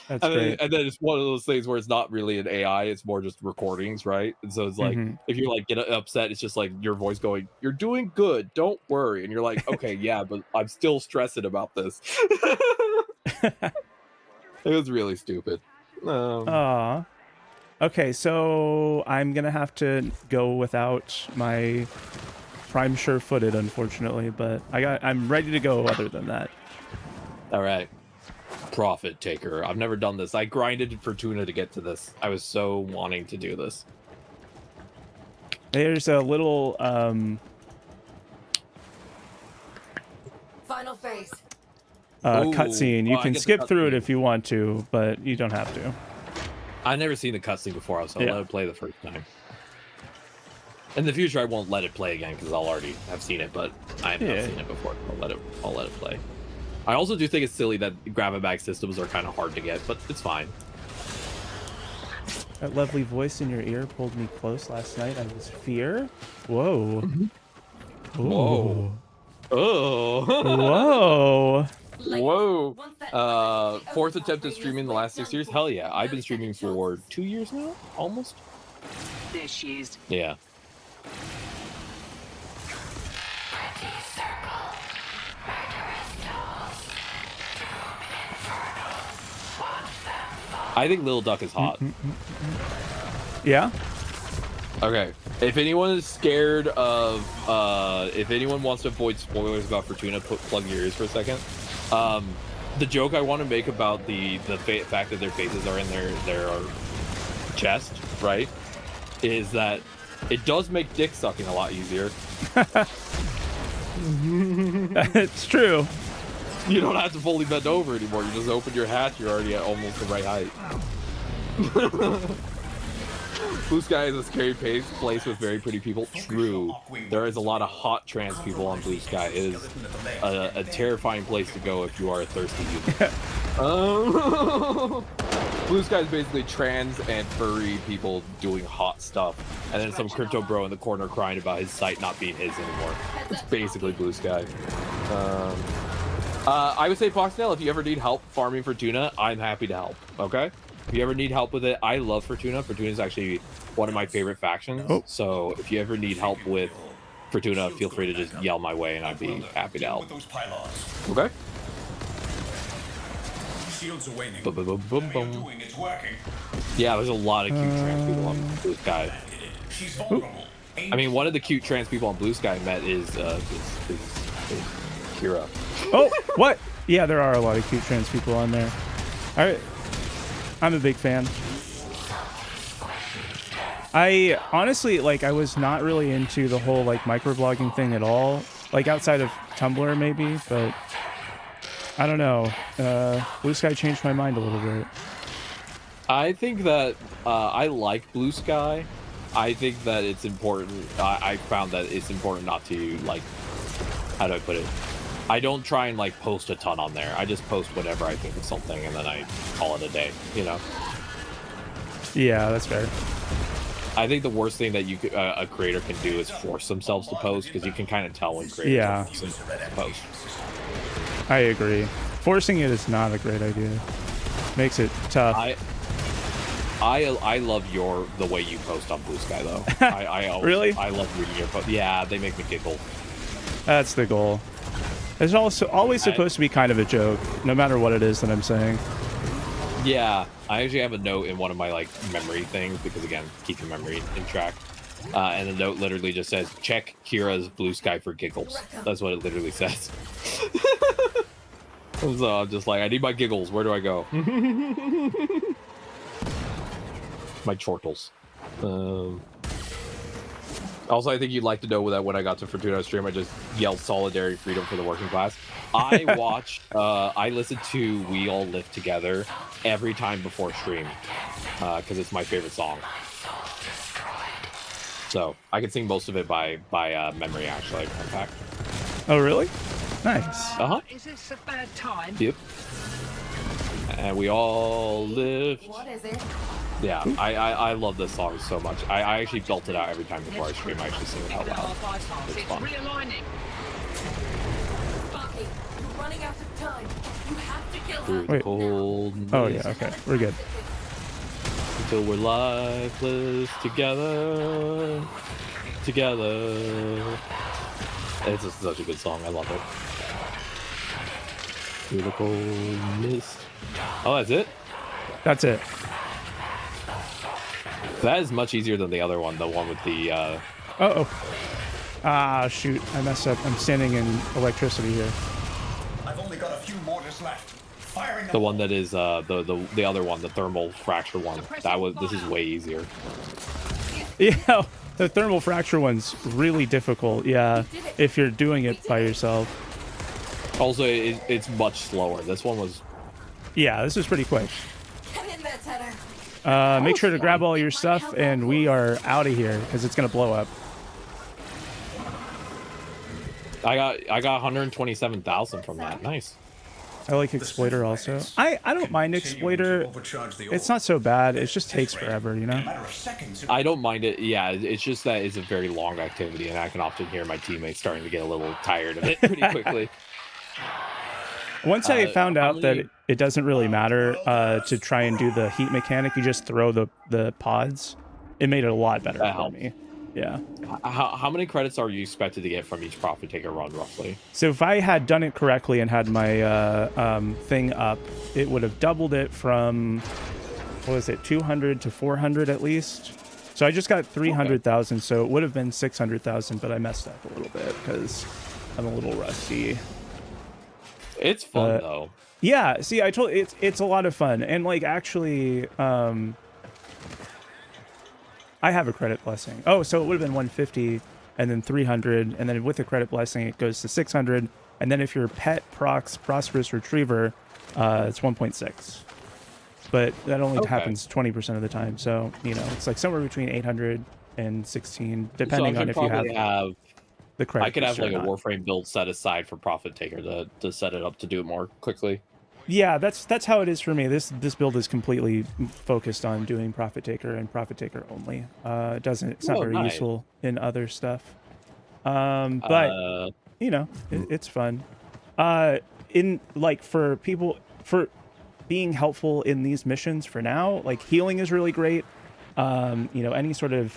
That's great. And then it's one of those things where it's not really an AI, it's more just recordings, right? And so it's like, if you like get upset, it's just like your voice going, you're doing good, don't worry. And you're like, okay, yeah, but I'm still stressing about this. It was really stupid. Okay, so I'm gonna have to go without my Prime sure-footed, unfortunately, but I'm ready to go other than that. All right. Profit taker. I've never done this. I grinded Fortuna to get to this. I was so wanting to do this. There's a little final phase. Cutscene. You can skip through it if you want to, but you don't have to. I've never seen the cutscene before, so I'll let it play the first time. In the future, I won't let it play again because I'll already have seen it, but I have not seen it before. I'll let it play. I also do think it's silly that grab-a-bag systems are kind of hard to get, but it's fine. That lovely voice in your ear pulled me close last night. I was fear. Whoa. Whoa. Oh. Whoa. Whoa. Fourth attempt at streaming the last 6 years? Hell yeah. I've been streaming for 2 years now? Almost? There she is. Yeah. I think Lil Duck is hot. Yeah? Okay. If anyone is scared of, if anyone wants to avoid spoilers about Fortuna, plug your ears for a second. The joke I want to make about the fact that their faces are in their chest, right, is that it does make dick sucking a lot easier. It's true. You don't have to fully bend over anymore. You just open your hatch. You're already at almost the right height. Blue Sky is a scary place with very pretty people. True. There is a lot of hot trans people on Blue Sky. It is a terrifying place to go if you are a thirsty user. Blue Sky is basically trans and furry people doing hot stuff. And then some crypto bro in the corner crying about his site not being his anymore. It's basically Blue Sky. I would say, Foxtail, if you ever need help farming Fortuna, I'm happy to help, okay? If you ever need help with it, I love Fortuna. Fortuna is actually one of my favorite factions. So if you ever need help with Fortuna, feel free to just yell my way and I'd be happy to help. Okay? Boom, boom, boom. Yeah, there's a lot of cute trans people on Blue Sky. I mean, one of the cute trans people on Blue Sky I met is Kira. Oh, what? Yeah, there are a lot of cute trans people on there. All right. I'm a big fan. I honestly, I was not really into the whole, microblogging thing at all. Outside of Tumblr, maybe, but I don't know. Blue Sky changed my mind a little bit. I think that I like Blue Sky. I think that it's important. I found that it's important not to, how do I put it? I don't try and post a ton on there. I just post whatever I think of something and then I call it a day, you know? Yeah, that's fair. I think the worst thing that a creator can do is force themselves to post, because you can kind of tell when creators post. I agree. Forcing it is not a great idea. Makes it tough. I love the way you post on Blue Sky though. Really? I love reading your post. Yeah, they make me giggle. That's the goal. It's also always supposed to be kind of a joke, no matter what it is that I'm saying. Yeah, I actually have a note in one of my memory things because again, keep your memory in track. And the note literally just says, "Check Kira's Blue Sky for giggles." That's what it literally says. So I'm just I need my giggles. Where do I go? My chortles. Also, I think you'd like to know that when I got to Fortuna stream, I just yelled solidarity freedom for the working class. I listened to We All Live Together every time before stream because it's my favorite song. So I can sing most of it by memory, actually. In fact. Oh, really? Nice. Uh-huh. Is this a bad time? Yep. And we all lift. What is it? Yeah, I love this song so much. I actually belt it out every time before I stream. I actually sing it out loud. It's fun. Running out of time. You have to kill Through the cold mist. Oh yeah, okay, we're good. Until we're lifeless together. It's just such a good song. I love it. Through the cold mist. Oh, that's it? That's it. That is much easier than the other one. The one with the. Uh-oh. Ah, shoot. I messed up. I'm standing in electricity here. I've only got a few mortars left. Firing the one that is the other one, the thermal fracture one. This is way easier. Yeah, the thermal fracture one's really difficult. Yeah, if you're doing it by yourself. Also, it's much slower. This one was. Yeah, this is pretty quick. Make sure to grab all your stuff, and we are out of here because it's gonna blow up. I got 127,000 from that. Nice. I like Exploiter also. I don't mind Exploiter. It's not so bad. It just takes forever, you know? I don't mind it. Yeah, it's just that it's a very long activity, and I can often hear my teammates starting to get a little tired of it pretty quickly. Once I found out that it doesn't really matter to try and do the heat mechanic, you just throw the pods. It made it a lot better for me. Yeah. How many credits are you expected to get from each Profit Taker run, roughly? So if I had done it correctly and had my thing up, it would have doubled it from, what was it, 200 to 400 at least. So I just got 300,000, so it would have been 600,000, but I messed up a little bit because I'm a little rusty. It's fun though. Yeah, see, I told it's a lot of fun, and like actually, I have a credit blessing. Oh, so it would have been 150, and then 300, and then with the credit blessing, it goes to 600, and then if your pet procs Prosperous Retriever, it's 1.6. But that only happens 20% of the time, so you know it's like somewhere between 800 and 16, depending on if you have the credit. I could have like a Warframe build set aside for Profit Taker to set it up to do it more quickly. Yeah, that's how it is for me. This build is completely focused on doing Profit Taker and Profit Taker only. It's not very useful in other stuff. But you know, it's fun. In like for people for being helpful in these missions for now, like healing is really great. You know, any sort of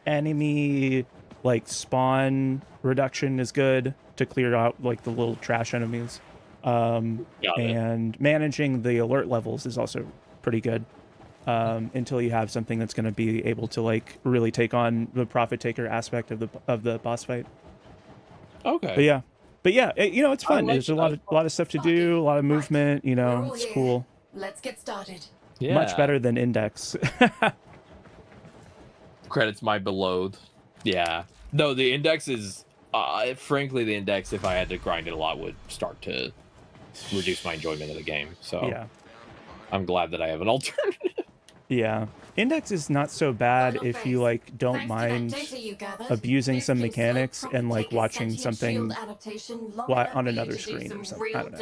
enemy like spawn reduction is good to clear out like the little trash enemies. And managing the alert levels is also pretty good until you have something that's going to be able to like really take on the Profit Taker aspect of the boss fight. Okay. But yeah, you know, it's fun. There's a lot of stuff to do, a lot of movement. You know, it's cool. Let's get started. Yeah. Much better than Index. Credits my beloved. Yeah. No, the Index is frankly the Index. If I had to grind it a lot, would start to reduce my enjoyment of the game. So yeah, I'm glad that I have an alternative. Yeah, Index is not so bad if you like don't mind abusing some mechanics and like watching something on another screen or something. I don't know.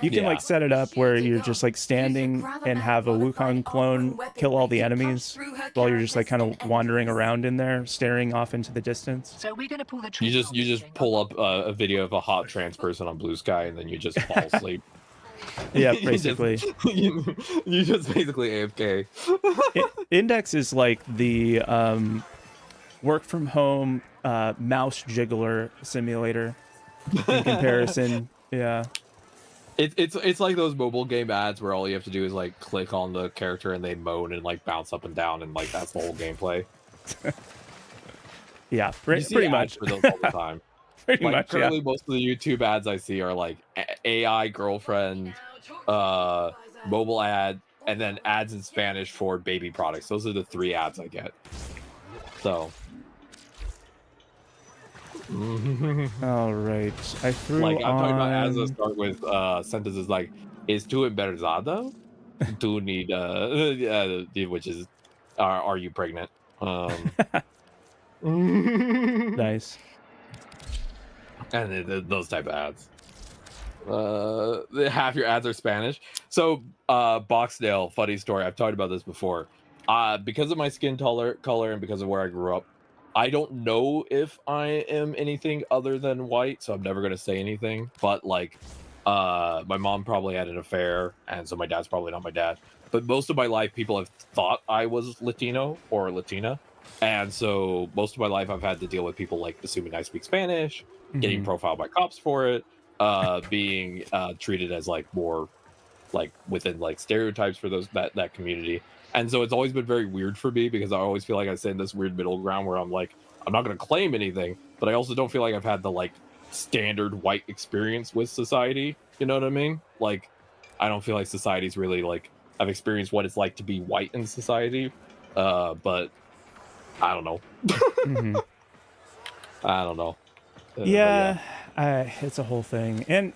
You can like set it up where you're just like standing and have a Wukong clone kill all the enemies while you're just like kind of wandering around in there, staring off into the distance. So we're gonna pull the you just pull up a video of a hot trans person on Blue Sky and then you just fall asleep. Yeah, basically. you just basically AFK. Index is like the work from home mouse jiggler simulator in comparison. Yeah. It's like those mobile game ads where all you have to do is like click on the character and they moan and like bounce up and down and like that's the whole gameplay. Yeah, pretty much. For those all the time. Pretty like, much. Currently, Yeah. most of the YouTube ads I see are like AI girlfriend, mobile ad, and then ads in Spanish for baby products. Those are the 3 ads I get. So. All right, I threw like I'm talking about ads on... that start with sentences like "Is tu embarazada?" "Tu need which is "Are you pregnant?" Nice. And those type of ads. Half your ads are Spanish. So, Boxdale, funny story. I've talked about this before. Because of my skin color and because of where I grew up, I don't know if I am anything other than white, so I'm never gonna say anything. But like, my mom probably had an affair, and so my dad's probably not my dad. But most of my life, people have thought I was Latino or Latina, and so most of my life, I've had to deal with people like assuming I speak Spanish, getting profiled by cops for it, being treated as like more like within like stereotypes for that community. And so it's always been very weird for me because I always feel like I sit in this weird middle ground where I'm like, I'm not going to claim anything, but I also don't feel like I've had the like standard white experience with society. You know what I mean? Like, I don't feel like society's really like, I've experienced what it's like to be white in society. But I don't know. I don't know. Yeah, it's a whole thing. And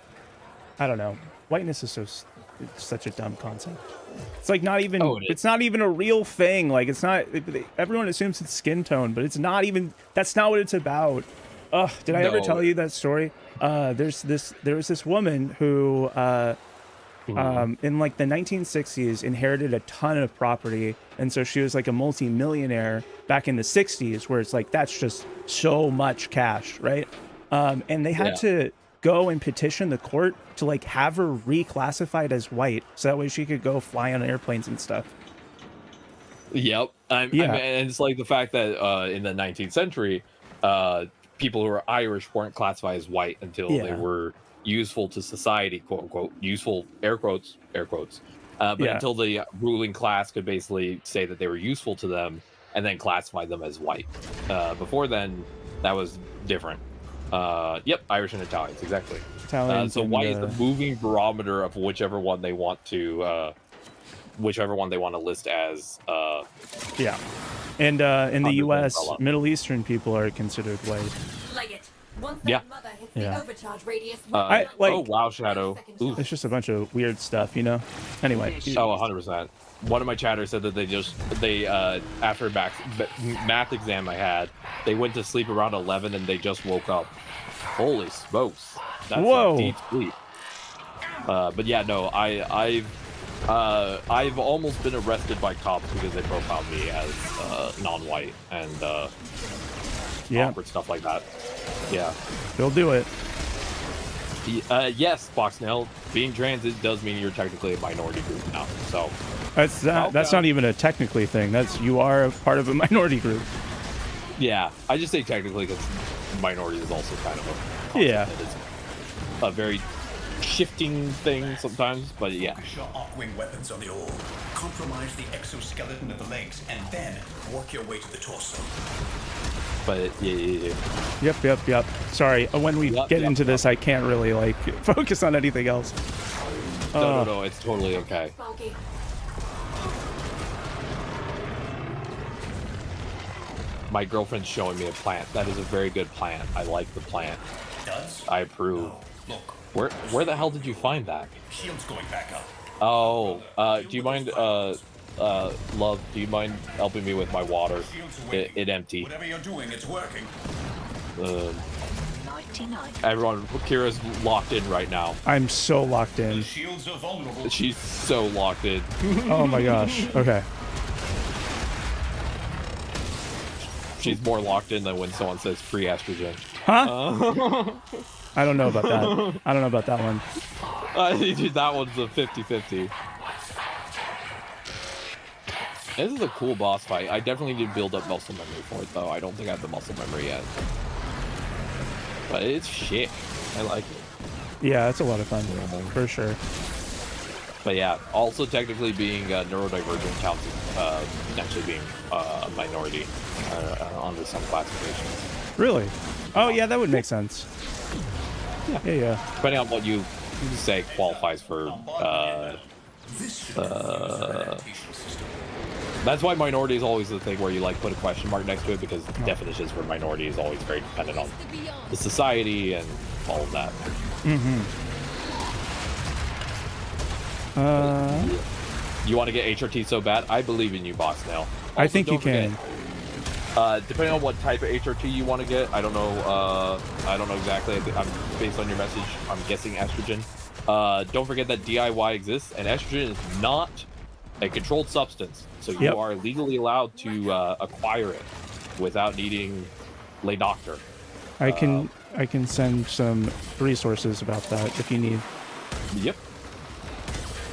I don't know. Whiteness is it's such a dumb concept. It's like not even it's not even a real thing. Like it's not, everyone assumes it's skin tone, but it's not even, that's not what it's about. Ugh, did I ever tell you that story? There was this woman who in like the 1960s inherited a ton of property, and so she was like a multi-millionaire back in the 60s, where it's like that's just so much cash, right? And they had to go and petition the court to like have her reclassified as white, so that way she could go fly on airplanes and stuff. Yep. And it's like the fact that in the 19th century, people who were Irish weren't classified as white until they were useful to society, quote unquote, useful, air quotes. But until the ruling class could basically say that they were useful to them and then classify them as white. Before then, that was different. Irish and Italians, exactly. So white is the moving barometer of whichever one they want to list as. And in the U.S., umbrella. Middle Eastern people are considered white. Oh wow, Shadow. Oof. It's just a bunch of weird stuff, you know. Anyway. 100%. One of my chatters said that they after a math exam I had, they went to sleep around 11 and they just woke up. Holy smokes! That's a deep sleep. But yeah, no, I've almost been arrested by cops because they profiled me as non-white and awkward stuff like that. Yeah, they'll do it. Yes, Boxnail, being trans, it does mean you're technically a minority group now. So that's not even a technically thing. You are a part of a minority group. Yeah, I just say technically because minority is also kind of a it's a very shifting thing sometimes, but yeah. Focus your arc-wing weapons on the orb. Compromise the exoskeleton of the legs, and then work your way to the torso. But yeah. Yep. Sorry, when we get into this, I can't really like focus on anything else. No, it's totally okay. My girlfriend's showing me a plant. That is a very good plant. I like the plant. I approve. No, look. Where the hell did you find that? Shield's going back up. Oh, do you mind, love, do you mind helping me with my water? It empty. Whatever you're doing, it's working. Everyone, Kira's locked in right now. I'm so locked in. The shields are vulnerable. She's so locked in. Oh my gosh. Okay. She's more locked in than when someone says free estrogen. Huh? I don't know about that. I don't know about that one. That one's a 50-50. This is a cool boss fight. I definitely need to build up muscle memory for it, though. I don't think I have the muscle memory yet. But it's shit. I like it. Yeah, it's a lot of fun, for sure. But yeah, also technically being neurodivergent counts as potentially being a minority under some classifications. Really? Oh yeah, that would make sense. Yeah. Depending on what you say qualifies for. That's why minority is always the thing where you like put a question mark next to it, because definitions for minority is always very dependent on the society and all of that. You want to get HRT so bad? I believe in you, Boxnail. I think you can. Depending on what type of HRT you want to get, I don't know exactly. I'm based on your message, I'm guessing estrogen. don't forget that DIY exists, and estrogen is not a controlled substance, so you are legally allowed to acquire it without needing a doctor. I can send some resources about that if you need. Yep.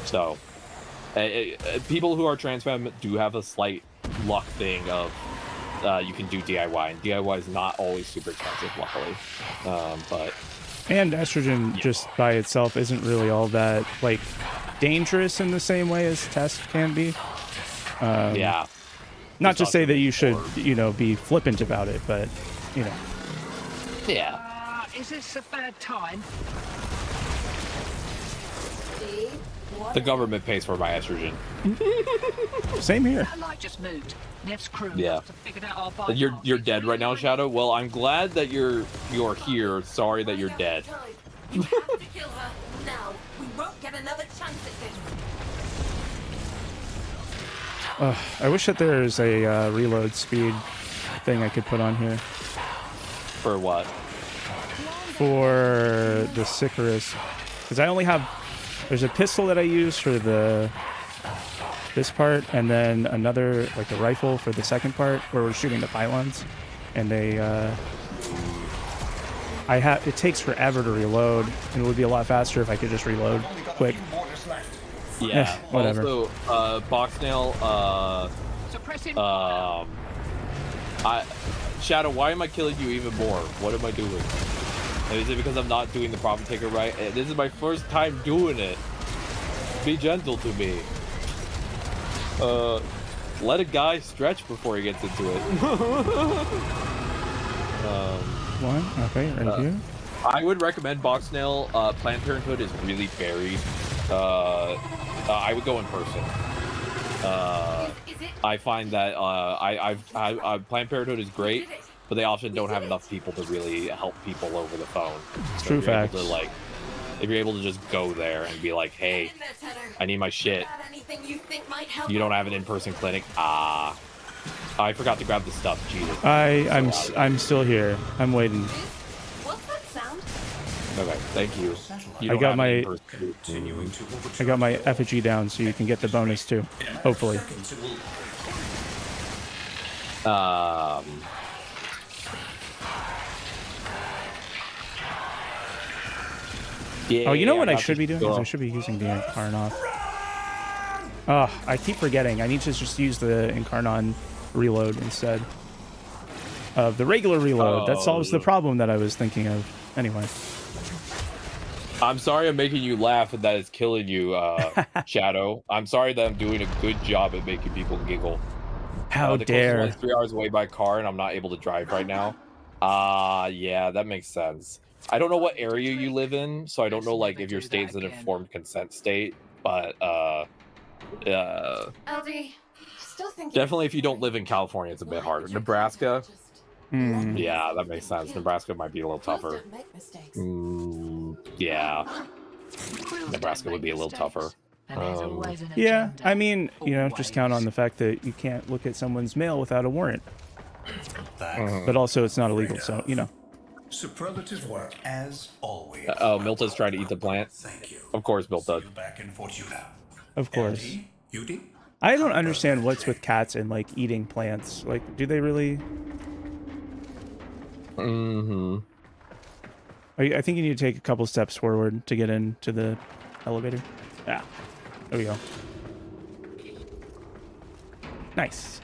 So, people who are trans femme do have a slight luck thing of you can do DIY, and DIY is not always super expensive, luckily. And estrogen just by itself isn't really all that like dangerous in the same way as test can be. Yeah. Not to say that you should, be flippant about it, but Yeah. Is this a bad time? The government pays for my estrogen. Same here. Satellite just moved. Nev's crew Yeah. figured out our You're dead right now, Shadow. Well, I'm glad that you're here. Sorry that you're dead. You have to kill her now. We won't get another chance at this. I wish that there's a reload speed thing I could put on here. For what? For the Sicarus, because I only have. There's a pistol that I use for this part, and then another like a rifle for the second part where we're shooting the pylons, and it takes forever to reload, and it would be a lot faster if I could just reload quick. Yeah. Whatever. Also, Boxnail, Shadow, why am I killing you even more? What am I doing? Is it because I'm not doing the profit taker right? This is my first time doing it. Be gentle to me. Let a guy stretch before he gets into it. One? Okay, right here. I would recommend Boxnail. Planned Parenthood is really buried. I would go in person. I find that Planned Parenthood is great, but they often don't have enough people to really help people over the phone. It's true facts. If you're able to just go there and be like, hey, I need my shit. You don't have an in-person clinic. I forgot to grab the stuff. Jesus. I'm still here. I'm waiting. What's that sound? Okay, thank you. I got my effigy down so you can get the bonus too. Hopefully. Yeah, oh, you know what I should be doing? Is I should be using the Incarnon. Oh, I keep forgetting. I need to just use the Incarnon reload instead of the regular reload. That solves the problem that I was thinking of. Anyway. I'm sorry I'm making you laugh and that is killing you, Shadow. I'm sorry that I'm doing a good job at making people giggle. How dare. I'm 3 hours away by car and I'm not able to drive right now. Yeah, that makes sense. I don't know what area you live in, so I don't know like if your state's an informed consent state, but LD, still thinking definitely if you don't live in California, it's a bit harder. Nebraska, yeah, that makes sense. Nebraska might be a little tougher. Yeah, Nebraska would be a little tougher. Yeah, I mean, just count on the fact that you can't look at someone's mail without a warrant. But also, it's not illegal, so Superlative work as always. Oh, Milta's trying to eat the plant. Thank you. Of course, Milta. Back in Fortuna. Of course. Beauty? I don't understand what's with cats and like eating plants. Like, do they really? I think you need to take a couple steps forward to get into the elevator. Yeah. There we go. Nice.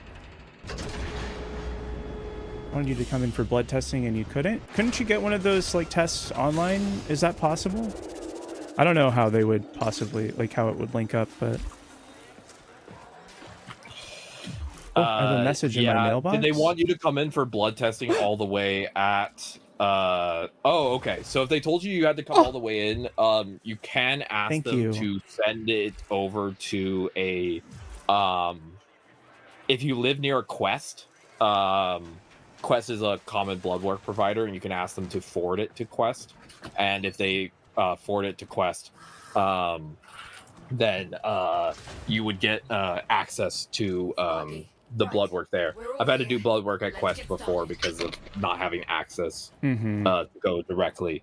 I wanted you to come in for blood testing and you couldn't? Couldn't you get one of those like tests online? Is that possible? I don't know how they would possibly, like how it would link up, but... Oh, I have a message in my mailbox? Did they want you to come in for blood testing all the way at... Oh, okay. So if they told you had to come all the way in, you can ask them to send it over to a... If you live near a Quest, Quest is a common blood work provider, and you can ask them to forward it to Quest. And if they forward it to Quest, then you would get access to the blood work there. I've had to do blood work at Quest before because of not having access to go directly.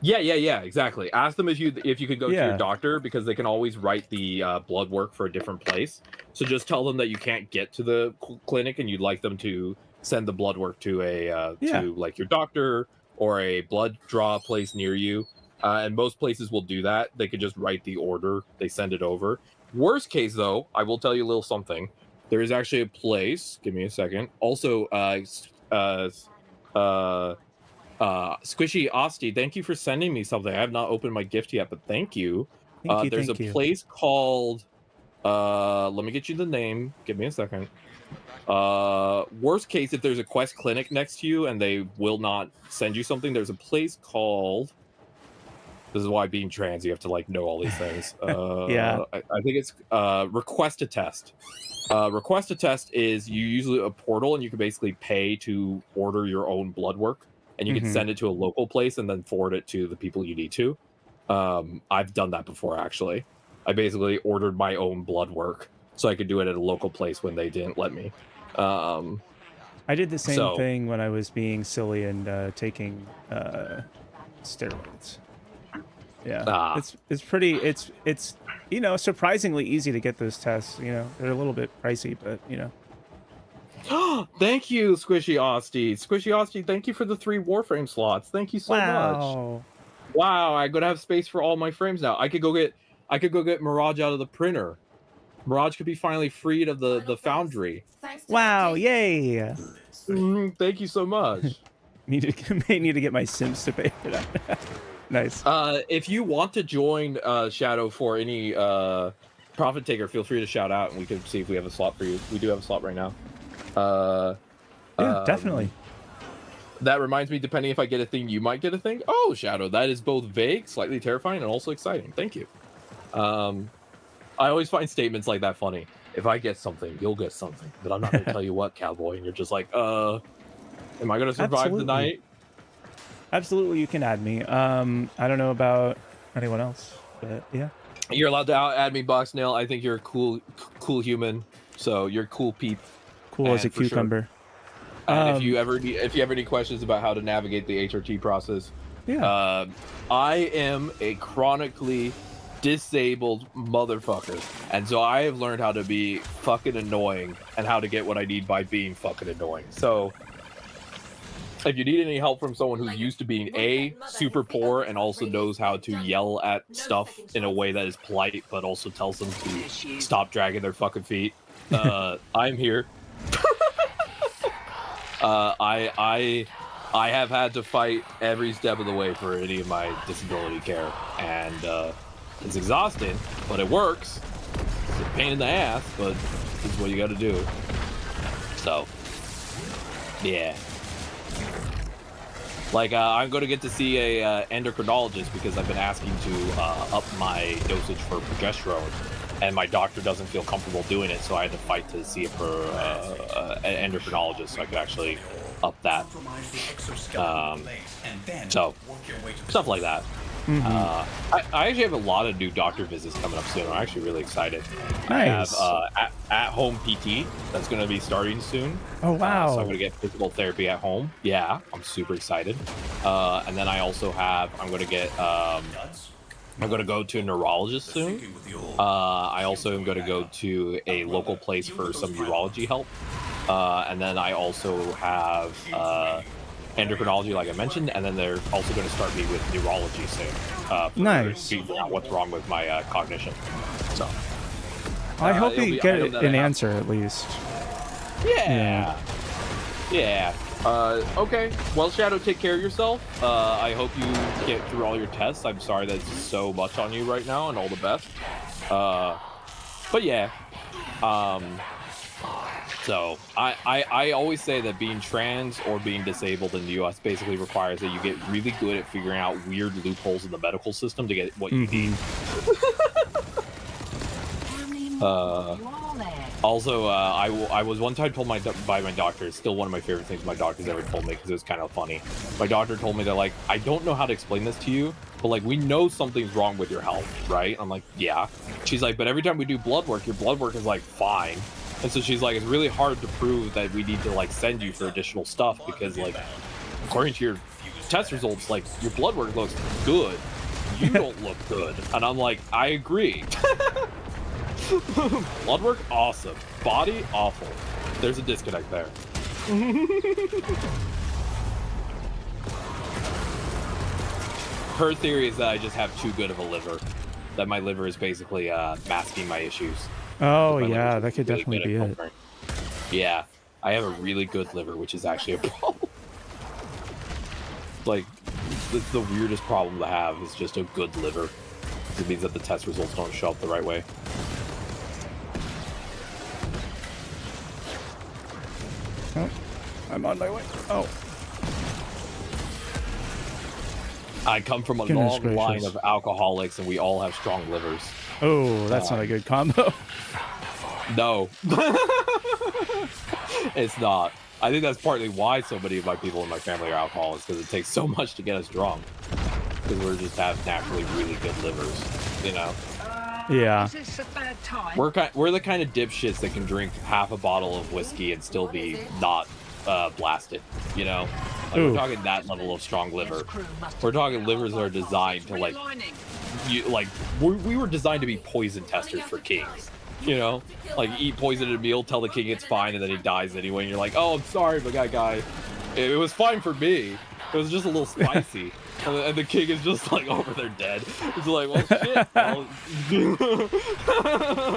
Yeah, exactly. Ask them if you could go to your doctor, because they can always write the blood work for a different place. So just tell them that you can't get to the clinic and you'd like them to send the blood work to a to like your doctor or a blood draw place near you. And most places will do that. They could just write the order, they send it over. Worst case, though, I will tell you a little something. There is actually a place. Give me a second. Also, Squishy Osti, thank you for sending me something. I have not opened my gift yet, but thank you. There's a place called let me get you the name. Give me a second. Worst case, if there's a Quest clinic next to you and they will not send you something, there's a place called, this is why being trans you have to like know all these things. I think it's Request a Test. Request a Test is you usually a portal and you can basically pay to order your own blood work. And you can send it to a local place and then forward it to the people you need to. I've done that before, actually. I basically ordered my own blood work so I could do it at a local place when they didn't let me. I did the same thing when I was being silly and taking steroids. Yeah, it's pretty. It's you know, surprisingly easy to get those tests. You know, they're a little bit pricey, but you know. Thank you, Squishy Osti. Squishy Osti, thank you for the 3 Warframe slots. Thank you so much. Wow, I'm gonna have space for all my frames now. I could go get Mirage out of the printer. Mirage could be finally freed of the foundry. Wow, yay! Thank you so much. May need to get my Sims to pay for that. Nice. If you want to join Shadow for any profit taker, feel free to shout out and we can see if we have a slot for you. We do have a slot right now. Yeah, definitely. That reminds me, depending if I get a thing, you might get a thing. Oh, Shadow, that is both vague, slightly terrifying, and also exciting. Thank you. I always find statements like that funny. If I get something, you'll get something. But I'm not going to tell you what, cowboy. And you're just like, am I going to survive the night? Absolutely, you can add me. I don't know about anyone else, but yeah. You're allowed to add me, Boxnail. I think you're a cool human. So you're a cool peep. Cool as a cucumber. Sure. And if you ever need questions about how to navigate the HRT process, I am a chronically disabled motherfucker, and so I have learned how to be fucking annoying and how to get what I need by being fucking annoying. So if you need any help from someone who's used to being super poor and also knows how to yell at stuff in a way that is polite but also tells them to stop dragging their fucking feet, I'm here. I have had to fight every step of the way for any of my disability care, and it's exhausting, but it works. It's a pain in the ass, but it's what you got to do. So, yeah. Like, I'm going to get to see a endocrinologist because I've been asking to up my dosage for progesterone, and my doctor doesn't feel comfortable doing it, so I had to fight to see it for an endocrinologist so I could actually up that. So, stuff like that. I actually have a lot of new doctor visits coming up soon. I'm actually really excited. Nice. I have at-home PT that's going to be starting soon. Oh, wow. So I'm going to get physical therapy at home. Yeah, I'm super excited. And then I also have, I'm going to go to a neurologist soon. I also am going to go to a local place for some urology help. And then I also have endocrinology, like I mentioned, and then they're also going to start me with neurology soon. Nice. Figuring out what's wrong with my cognition. So I hope you get an answer at least. Yeah. Okay. Well, Shadow, take care of yourself. I hope you get through all your tests. I'm sorry that it's so much on you right now, and all the best. But yeah. So I always say that being trans or being disabled in the U.S. basically requires that you get really good at figuring out weird loopholes in the medical system to get what you need. Also, I was one time told by my doctor, it's still one of my favorite things my doctor's ever told me because it was kind of funny. My doctor told me that, like, I don't know how to explain this to you, but, like, we know something's wrong with your health, right? I'm like, yeah. She's like, but every time we do blood work, your blood work is, like, fine. And so she's like, it's really hard to prove that we need to, like, send you for additional stuff because, like, according to your test results, like, your blood work looks good. You don't look good. And I'm like, I agree. Blood work, awesome. Body, awful. There's a disconnect there. Her theory is that I just have too good of a liver. That my liver is basically masking my issues. Oh, yeah, that could really definitely be it. Yeah, I have a really good liver, which is actually a problem. Like, the weirdest problem to have is just a good liver. It means that the test results don't show up the right way. Oh, I'm on my way. Oh. I come from a long line of alcoholics, and we all have strong livers. Oh, that's not a good combo. No. It's not. I think that's partly why so many of my people in my family are alcoholics, because it takes so much to get us drunk. Because we're just have naturally really good livers, you know? Yeah. Is this a bad time? We're the kind of dipshits that can drink half a bottle of whiskey and still be not blasted, you know? Like, we're talking that level of strong liver. We're talking livers that are designed to, like, we were designed to be poison testers for kings. You know, like, eat poison at a meal, tell the king it's fine, and then he dies anyway, and you're like, oh, I'm sorry, but guy, it was fine for me. It was just a little spicy. And the king is just like over there dead. It's like, well, shit. Well.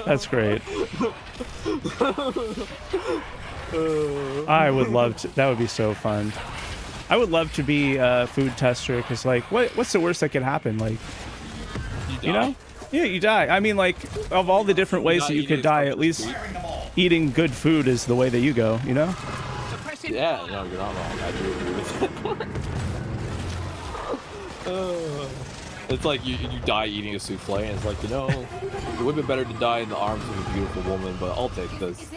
That's great. I would love to. That would be so fun. I would love to be a food tester, because, like, what's the worst that could happen? Like, you know? Yeah, you die. I mean, like, of all the different ways that you could die, at least eating good food is the way that you go, you know? Yeah, no, you're not wrong. I do agree with that. It's like you die eating a souffle, and it's like, you know, it would have been better to die in the arms of a beautiful woman, but I'll take this.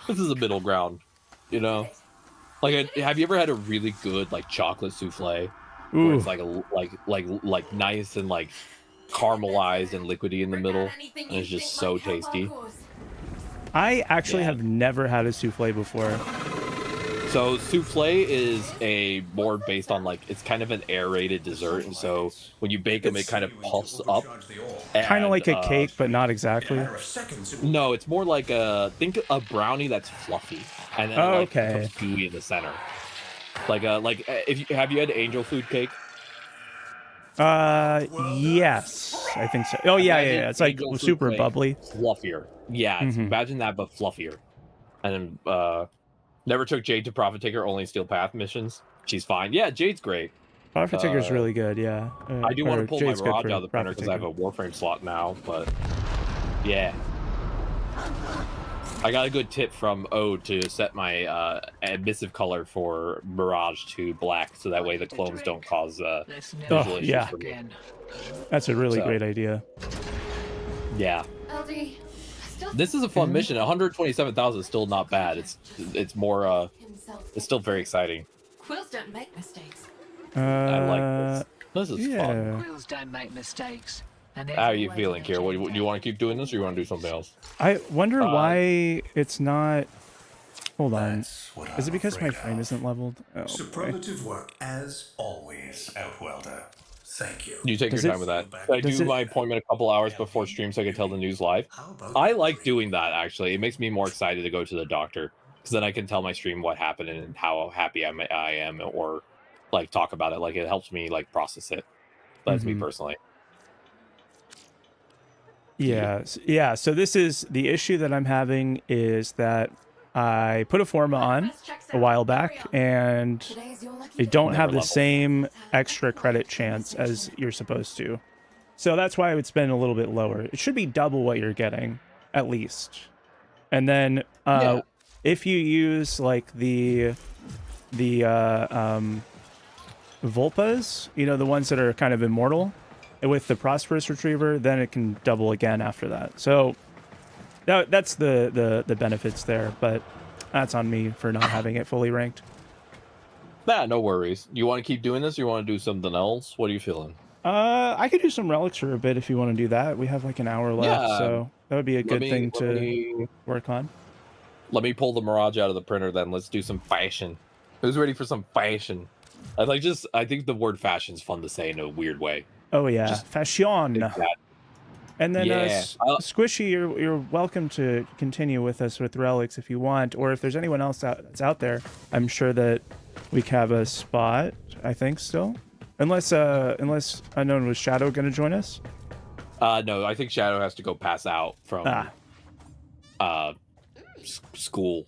This is a middle ground, you know? Like, have you ever had a really good, like, chocolate souffle? Where it's like nice and, like, caramelized and liquidy in the middle, and it's just so tasty. I actually have never had a souffle before. So souffle is a more based on, like, it's kind of an aerated dessert, and so when you bake them, it kind of puffs up. Kind of like a cake, but not exactly. No, it's more like think a brownie that's fluffy, and then it becomes gooey in the center. Like have you had angel food cake? Yes, I think so. Oh yeah, yeah. It's like super bubbly, fluffier. Yeah, imagine that, but fluffier. And then never took Jade to Profit Taker, only Steel Path missions. She's fine. Yeah, Jade's great. Profit Taker's really good. Yeah. I do want to pull my Mirage out of the printer because I have a Warframe slot now, but yeah. I got a good tip from Ode to set my emissive color for Mirage to black, so that way the clones don't cause visual issues for me. That's a really great idea. Yeah. This is a fun mission. 127,000 is still not bad. It's more it's still very exciting. Quills don't make mistakes. I like this. This is fun. Quills don't make mistakes. How are you feeling, Kira? Do you want to keep doing this, or you want to do something else? I wonder why it's not. Hold on. Is it because my frame isn't leveled? Oh, superlative work as always, Outwelder. Thank you. You take your time with that. I do my appointment a couple hours before stream so I can tell the news live. I like doing that, actually. It makes me more excited to go to the doctor, because then I can tell my stream what happened and how happy I am, or like talk about it. Like, it helps me like process it. That's me personally. Yeah. So this is the issue that I'm having, is that I put a Forma on a while back, and they don't have the same extra credit chance as you're supposed to. So that's why I would spend a little bit lower. It should be double what you're getting, at least. And then if you use like the Vulpas, you know, the ones that are kind of immortal, with the Prosperous Retriever, then it can double again after that. So that's the benefits there, but that's on me for not having it fully ranked. Nah, no worries. You want to keep doing this, or you want to do something else? What are you feeling? I could do some relics for a bit if you want to do that. We have like an hour left, so that would be a good thing to work on. Let me pull the Mirage out of the printer then. Let's do some fashion. Who's ready for some fashion? I think the word fashion's fun to say in a weird way. Oh yeah, just fashion. And then yeah. Squishy, you're welcome to continue with us with relics if you want, or if there's anyone else that's out there. I'm sure that we have a spot. I think still, unless unknown, was Shadow going to join us? No, I think Shadow has to go pass out from school.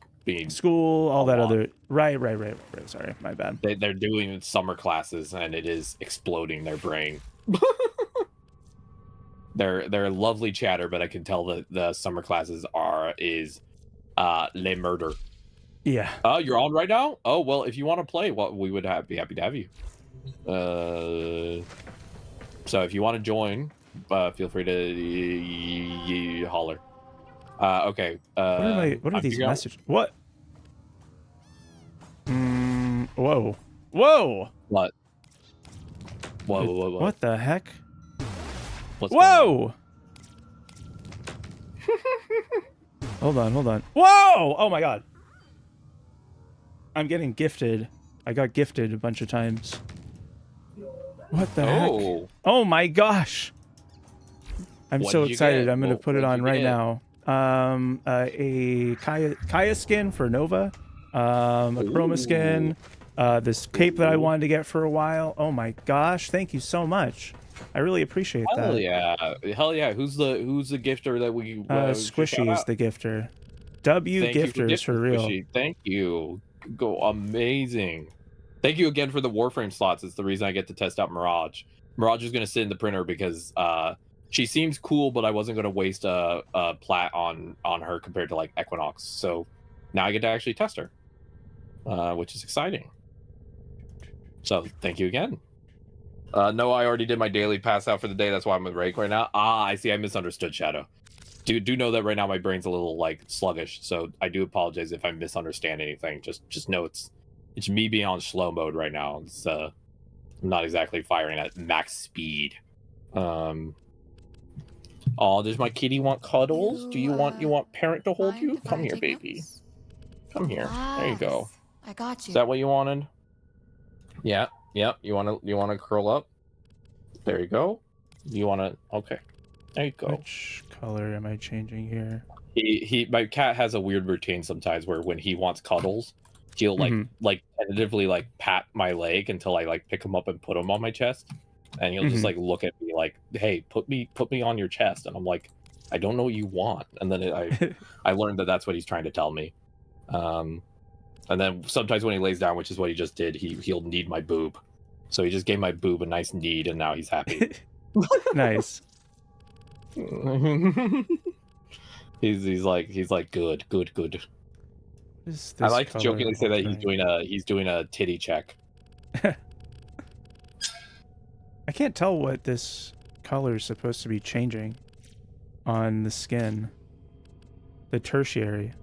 School, all that other right. Sorry, my bad. They're doing summer classes, and it is exploding their brain. They're lovely chatter, but I can tell that the summer classes is le murder. Yeah. Oh, you're on right now? Oh well, if you want to play, well, we would be happy to have you. So if you want to join, feel free to holler. Okay. What are these messages? What? Whoa. Whoa. What? Whoa. What the heck? Whoa! Hold on. Whoa! Oh my god. I'm getting gifted. I got gifted a bunch of times. What the heck? Oh my gosh. I'm so excited. I'm going to put it on right now. A Kaya skin for Nova. A Chroma skin. This cape that I wanted to get for a while. Oh my gosh. Thank you so much. I really appreciate that. Hell yeah! Who's the gifter that we? Squishy is the gifter. Gifters for real. Squishy. Thank you. Go amazing. Thank you again for the Warframe slots. It's the reason I get to test out Mirage. Mirage is going to sit in the printer because she seems cool, but I wasn't going to waste a plat on her compared to like Equinox. So now I get to actually test her, which is exciting. So thank you again. No, I already did my daily pass out for the day. That's why I'm with Rake right now. I see. I misunderstood, Shadow. Do know that right now my brain's a little like sluggish, so I do apologize if I misunderstand anything. Just know it's me being on slow mode right now. It's I'm not exactly firing at max speed. Oh, does my kitty want cuddles? Do you want parent to hold you? Come here, baby. Come here. There you go. I got you. Is that what you wanted? Yeah. You wanna curl up? There you go. You wanna? Okay. There you go. Which color am I changing here? My cat has a weird routine sometimes where when he wants cuddles, he'll like tentatively like pat my leg until I like pick him up and put him on my chest, and he'll just like look at me like, "Hey, put me on your chest," and I'm like, "I don't know what you want," and then I learned that that's what he's trying to tell me. And then sometimes when he lays down, which is what he just did, he'll knead my boob. So he just gave my boob a nice knead, and now he's happy. Nice. he's like good. I like to jokingly say that he's doing a titty check. I can't tell what this color is supposed to be changing on the skin. The tertiary.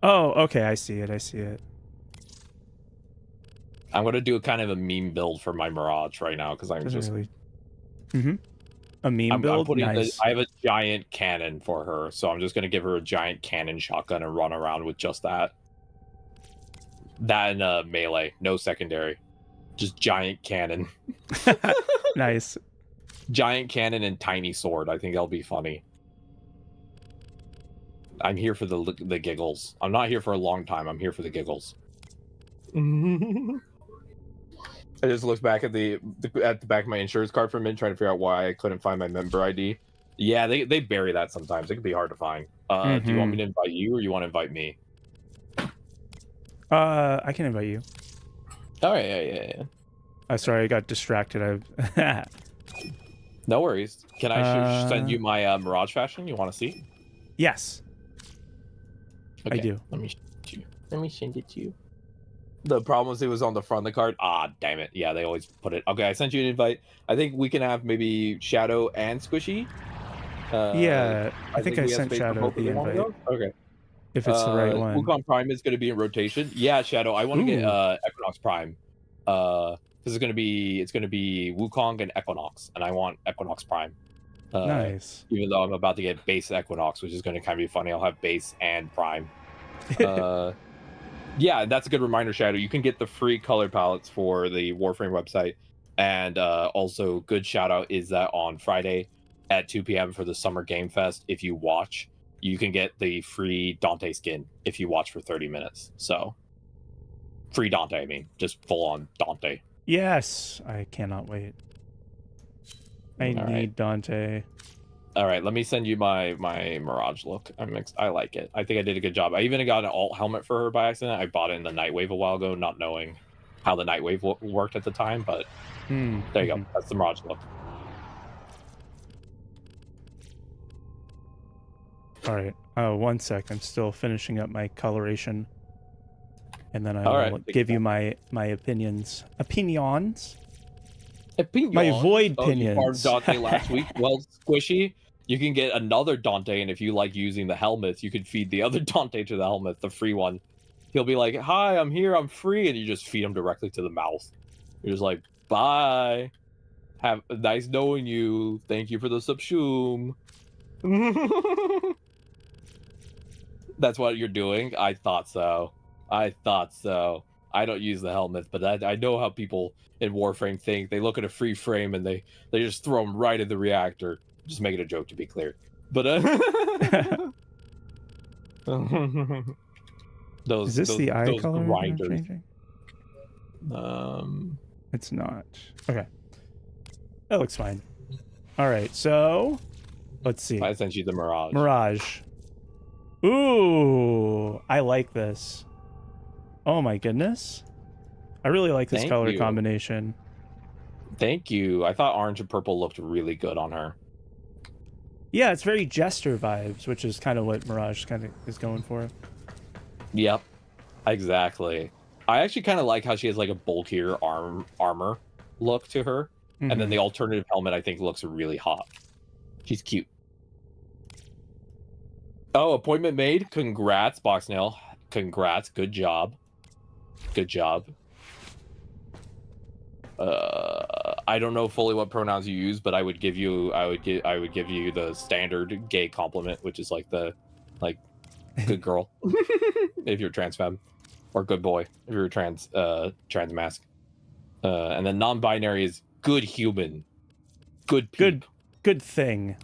Oh, okay, I see it. I'm gonna do a kind of a meme build for my Mirage right now because I'm just really... A meme build. Nice. I have a giant cannon for her, so I'm just gonna give her a giant cannon shotgun and run around with just that. That and melee, no secondary, just giant cannon. Nice. Giant cannon and tiny sword. I think that'll be funny. I'm here for the giggles. I'm not here for a long time. I'm here for the giggles. I just looked back at the back of my insurance card for a minute, trying to figure out why I couldn't find my member ID. Yeah, they bury that sometimes. It can be hard to find. Do you want me to invite you, or you want to invite me? I can invite you. Oh yeah. Sorry, I got distracted. No worries. Can I send you my Mirage fashion? You want to see? Yes. Okay. I do. Let me send it to you. The problem was it was on the front of the card. Ah, damn it. Yeah, they always put it. Okay, I sent you an invite. I think we can have maybe Shadow and Squishy. Yeah, I think I sent Shadow the invite. Okay. If it's the right one. Wukong Prime is going to be in rotation. Yeah, Shadow. I want to get Equinox Prime. Because it's going to be Wukong and Equinox, and I want Equinox Prime. Nice. Even though I'm about to get base Equinox, which is going to kind of be funny. I'll have base and Prime. Yeah, that's a good reminder, Shadow. You can get the free color palettes for the Warframe website. And also, good shout out is that on Friday at 2 p.m. for the Summer Game Fest, if you watch, you can get the free Dante skin if you watch for 30 minutes. So, free Dante, I mean, just full on Dante. Yes, I cannot wait. I need Dante. All right, let me send you my Mirage look. I like it. I think I did a good job. I even got an alt helmet for her by accident. I bought it in the Nightwave a while ago, not knowing how the Nightwave worked at the time, but there you go. That's the Mirage look. All right. 1 sec. I'm still finishing up my coloration, and then I will give you my opinions. Opinions. My void opinions. You farmed Dante last week. Well, Squishy, you can get another Dante, and if you like using the helmets, you can feed the other Dante to the helmet, the free one. He'll be like, "Hi, I'm here. I'm free," and you just feed him directly to the mouth. You're just like, "Bye. Have nice knowing you. Thank you for the subshoom." That's what you're doing? I thought so. I don't use the helmets, but I know how people in Warframe think. They look at a free frame and they just throw them right in the reactor. Just making a joke, to be clear. But is this the eye color grinders. It's not. Okay. That looks fine. All right, so let's see. I sent you the Mirage. Mirage. Ooh, I like this. Oh my goodness. I really like this color combination. Thank you. I thought orange and purple looked really good on her. Yeah, it's very Jester vibes, which is kind of what Mirage kind of is going for. Yep, exactly. I actually kind of like how she has like a bulkier armor look to her. And then the alternative helmet, I think, looks really hot. She's cute. Oh, appointment made. Congrats, Boxnail. Congrats. Good job. Good job. I don't know fully what pronouns you use, but I would give you the standard gay compliment, which is like good girl if you're trans femme, or good boy if you're trans mask. And then non-binary is good human. Good thing.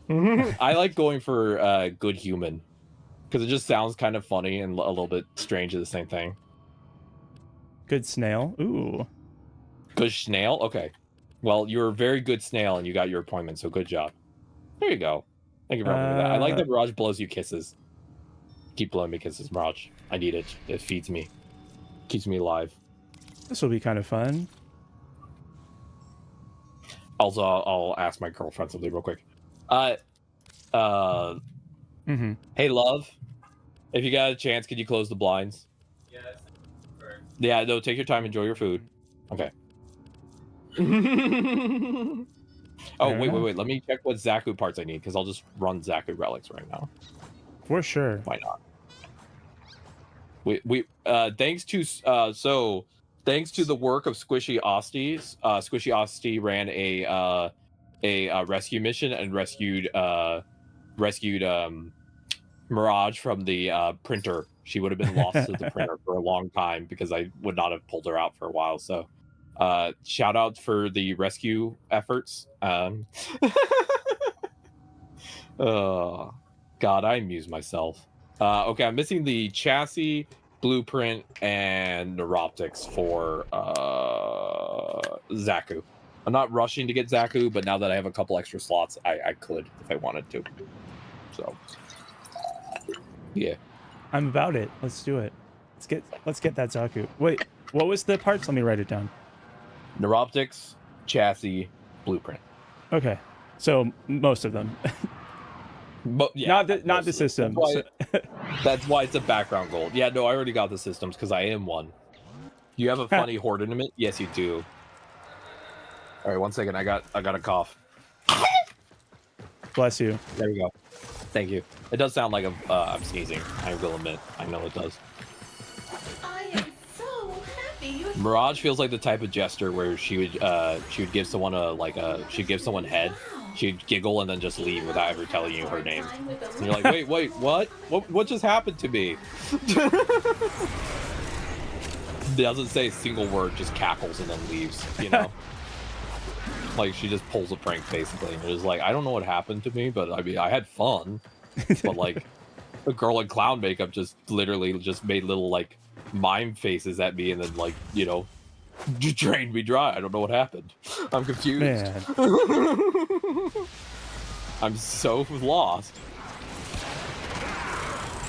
I like going for good human because it just sounds kind of funny and a little bit strange at the same thing. Good snail. Ooh. Good snail? Okay. Well, you're a very good snail and you got your appointment, so good job. There you go. Thank you for remembering that. I like that Mirage blows you kisses. Keep blowing me kisses, Mirage. I need it. It feeds me. Keeps me alive. This will be kind of fun. Also, I'll ask my girlfriend something real quick. Hey, love. If you got a chance, could you close the blinds? Yes. Yeah, no, take your time. Enjoy your food. Okay. Oh, wait. Let me check what Zaku parts I need, because I'll just run Zaku relics right now. For sure. Why not? Thanks to the work of Squishy Osti, Squishy Osti ran a rescue mission and rescued Mirage from the printer. She would have been lost to the printer for a long time because I would not have pulled her out for a while. So shout out for the rescue efforts. Oh God, I amuse myself. Okay, I'm missing the chassis, blueprint, and neuroptics for Zaku. I'm not rushing to get Zaku, but now that I have a couple extra slots, I could if I wanted to. So, yeah. I'm about it. Let's do it. Let's get that Zaku. Wait, what was the parts? Let me write it down. Neuroptics, chassis, blueprint. Okay, so most of them. But yeah, not the systems. That's why it's a background gold. Yeah, no, I already got the systems because I am one. You have a funny horde ornament? Yes, you do. All right, 1 second. I got a cough. Bless you. There you go. Thank you. It does sound like I'm sneezing. I will admit. I know it does. I am so happy. Mirage feels like the type of jester where she'd give someone she'd give someone head, she'd giggle and then just leave without ever telling you her name. And you're like, wait, what? What just happened to me? Doesn't say a single word, just cackles and then leaves, you know? Like, she just pulls a prank, basically. And it's like, I don't know what happened to me, but I mean, I had fun. But, like, the girl in clown makeup just literally just made little, like, mime faces at me and then, like, you know, drained me dry. I don't know what happened. I'm confused. Man. I'm so lost.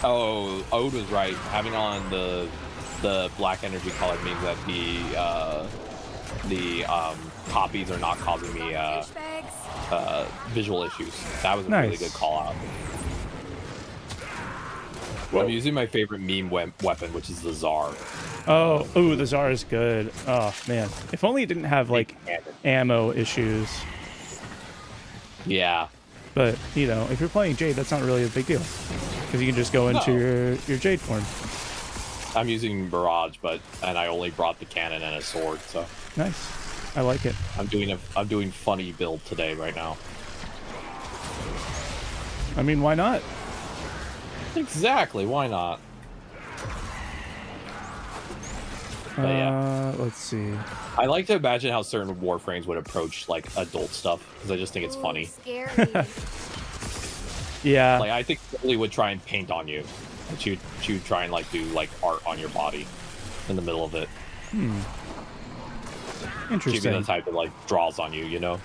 Oh, Ode was right. Having on the black energy color means that the copies are not causing me visual issues. That was a really good call out. Whoa. I'm using my favorite meme weapon, which is the Tsar. Oh, ooh, the Tsar is good. Oh man, if only it didn't have like ammo issues. Yeah. But you know, if you're playing Jade, that's not really a big deal because you can just go into your Jade form. I'm using Barrage, and I only brought the cannon and a sword, so nice. I like it. I'm doing funny build today right now. I mean, why not? Exactly, why not? Yeah. Let's see. I like to imagine how certain Warframes would approach like adult stuff because I just think it's funny. Scary. Yeah. Like I think Billy would try and paint on you. She would try and like do like art on your body in the middle of it. Interesting. She'd be the type that like draws on you, you know?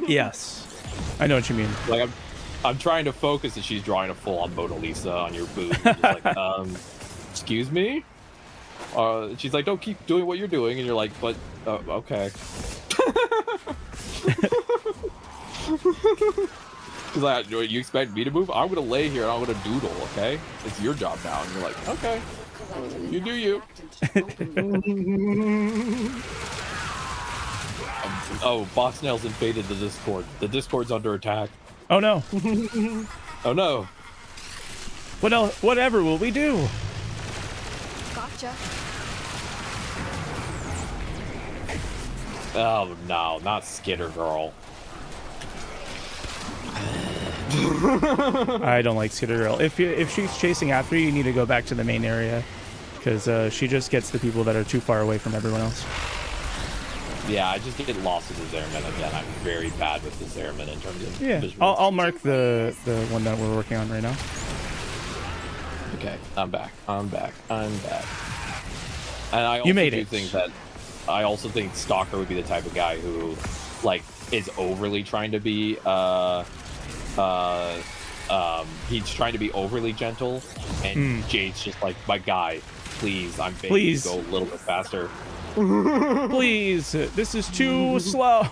Yes. I know what you mean. Like I'm trying to focus and she's drawing a full-on Mona Lisa on your boob. Just like, excuse me? She's like, don't keep doing what you're doing, and you're like, but okay. She's like, you expect me to move? I'm gonna lay here and I'm gonna doodle, okay? It's your job now. And you're like, okay, you do you. Oh, Box Nails invaded the Discord. The Discord's under attack. Oh no. Oh no. What else? Whatever will we do? Gotcha. Oh no, not Skitter Girl. I don't like Skitter Girl. If she's chasing after you, you need to go back to the main area because she just gets the people that are too far away from everyone else. Yeah, I just get lost with the Zerman again. I'm very bad with the Zerman in terms of visuals. I'll mark the one that we're working on right now. Okay, I'm back. And I also I also think Stalker would be the type of guy who, like, is overly trying to be he's trying to be overly gentle, and Jade's just like, my guy, please, I'm begging you to go a little bit faster. Please, this is too slow.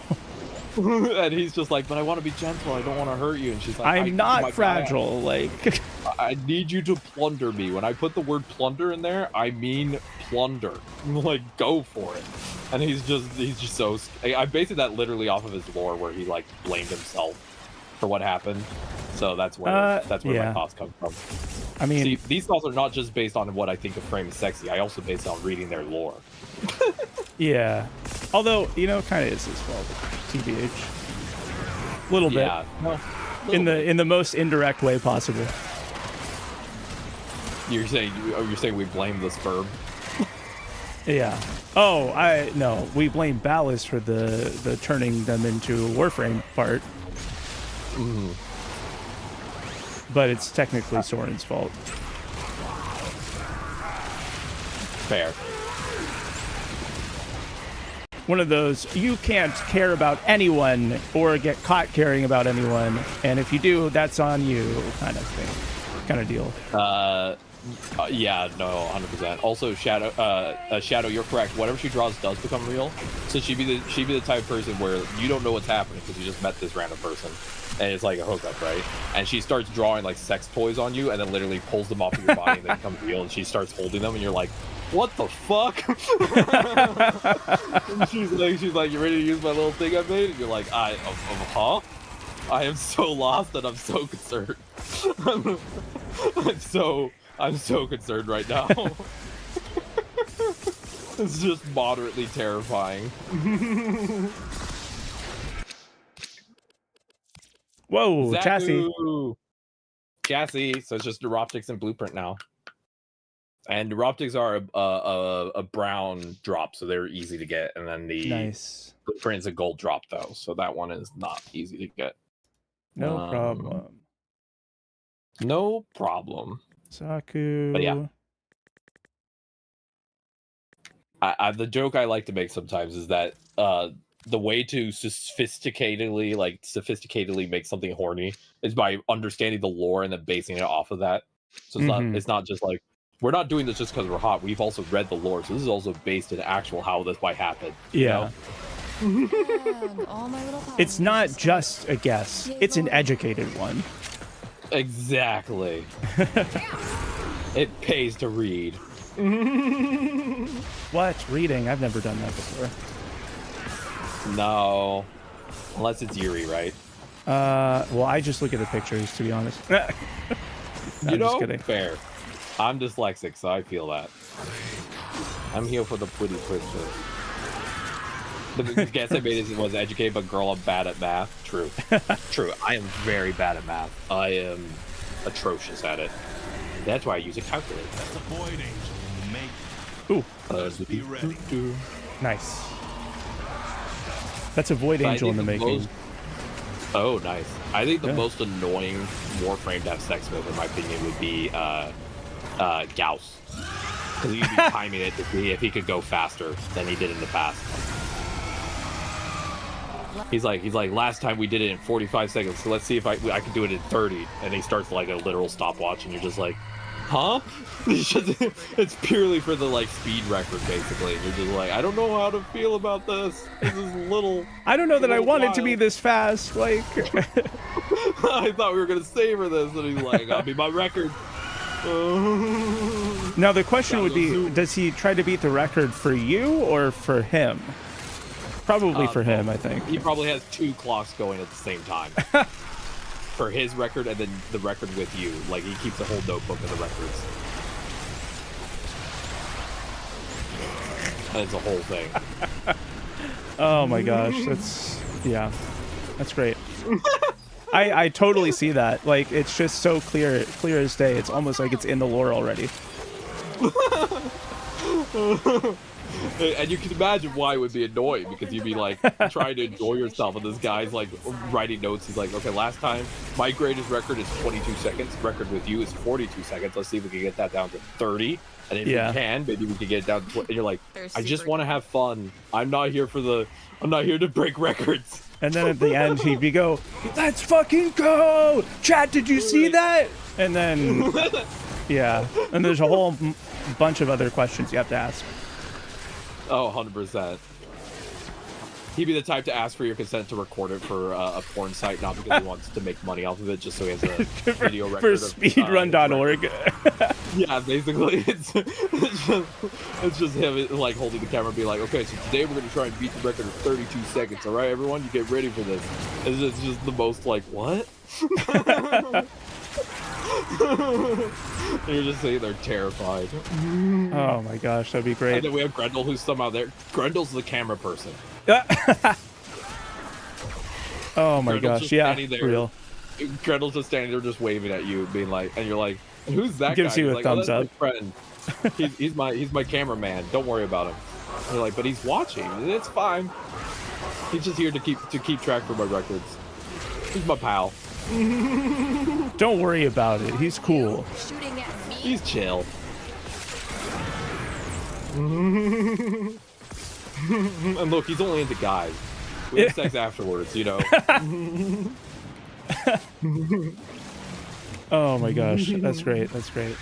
And he's just like, but I want to be gentle, I don't want to hurt you. And she's like, I'm not fragile. Like, I need you to plunder me. When I put the word plunder in there, I mean plunder. Like, go for it. And he's just so. I based that literally off of his lore, where he like blamed himself for what happened. So that's where my thoughts come from. I mean, see, these thoughts are not just based on what I think of Frame is sexy. I also based on reading their lore. Yeah, although you know, kind of is his fault. TBH, little bit. Yeah, no, in the most indirect way possible. You're saying we blame the sperm? Yeah. Oh, no. We blame Ballast for the turning them into Warframe part. But it's technically Soren's fault. Fair. One of those, you can't care about anyone or get caught caring about anyone, and if you do, that's on you, kind of thing, kind of deal. Yeah, no, 100%. Also, Shadow, you're correct. Whatever she draws does become real. So she'd be the type of person where you don't know what's happening because you just met this random person, and it's like a hookup, right? And she starts drawing like sex toys on you, and then literally pulls them off of your body, and they become real. And she starts holding them, and you're like, what the fuck? she's like, you ready to use my little thing I made? And you're like, huh? I am so lost and I'm so concerned. I'm so concerned right now. It's just moderately terrifying. Whoa, Zaku! Chassis. So it's just neuroptics and blueprint now. And neuroptics are a brown drop, so they're easy to get. And then the blueprint is a gold drop, though, so that one is not easy to get. No problem. No problem. Zaku. But yeah. The joke I like to make sometimes is that the way to sophisticatedly make something horny is by understanding the lore and then basing it off of that. So it's not just like, we're not doing this just because we're hot. We've also read the lore, so this is also based in actual how this might happen. Yeah. It's not just a guess. It's an educated one. Exactly. It pays to read. What? Reading? I've never done that before. No. Unless it's Yuri, right? Well, I just look at the pictures, to be honest. You know, fair. I'm dyslexic, so I feel that. I'm here for the pretty pictures. The guess I made was educated, but girl, I'm bad at math. True. True. I am very bad at math. I am atrocious at it. That's why I use a calculator. That's a void angel in the making. Ooh. Be ready. Nice. That's a void angel in the making. Oh, nice. I think the most annoying Warframe to have sex with, in my opinion, would be Gauss. Because he'd be timing it to see if he could go faster than he did in the past. He's like, last time we did it in 45 seconds, so let's see if I can do it in 30. And he starts like a literal stopwatch, and you're just like, huh? It's purely for the like speed record, basically. And you're just like, I don't know how to feel about this. This is little. I don't know that I want it to be this fast. Like, I thought we were gonna savor this, and he's like, I'll be my record. Now the question would be, does he try to beat the record for you or for him? Probably for him, I think. He probably has 2 clocks going at the same time. For his record and then the record with you. Like, he keeps a whole notebook of the records. And it's a whole thing. Oh my gosh, that's great. I totally see that. Like, it's just so clear as day. It's almost like it's in the lore already. And you can imagine why it would be annoying, because you'd be like trying to enjoy yourself, and this guy's like writing notes. He's like, okay, last time my greatest record is 22 seconds. Record with you is 42 seconds. Let's see if we can get that down to 30. And if we can, maybe we can get it down to 20. And you're like, I just want to have fun. I'm not here to break records. And then at the end, he'd go, let's fucking go! Chat, did you see that? And then, yeah. And there's a whole bunch of other questions you have to ask. Oh, 100%. He'd be the type to ask for your consent to record it for a porn site, not because he wants to make money off of it, just so he has a video record. For speedrun.org. Yeah, basically, it's just him like holding the camera and be like, okay, so today we're gonna try and beat the record of 32 seconds. All right, everyone, you get ready for this. It's just the most like, what? You're just sitting there terrified. Oh my gosh, that'd be great. And then we have Grendel, who's somehow there. Grendel's the camera person. Oh my gosh, yeah, real. Grendel's just standing there, just waving at you, being like, and you're like, who's that guy? Gives you a thumbs up. My friend. he's my cameraman. Don't worry about him. And you're like, but he's watching. It's fine. He's just here to keep track for my records. He's my pal. Don't worry about it. He's cool. He's chill. And look, he's only into guys. We have sex afterwards, you know. Oh my gosh, that's great. That's great.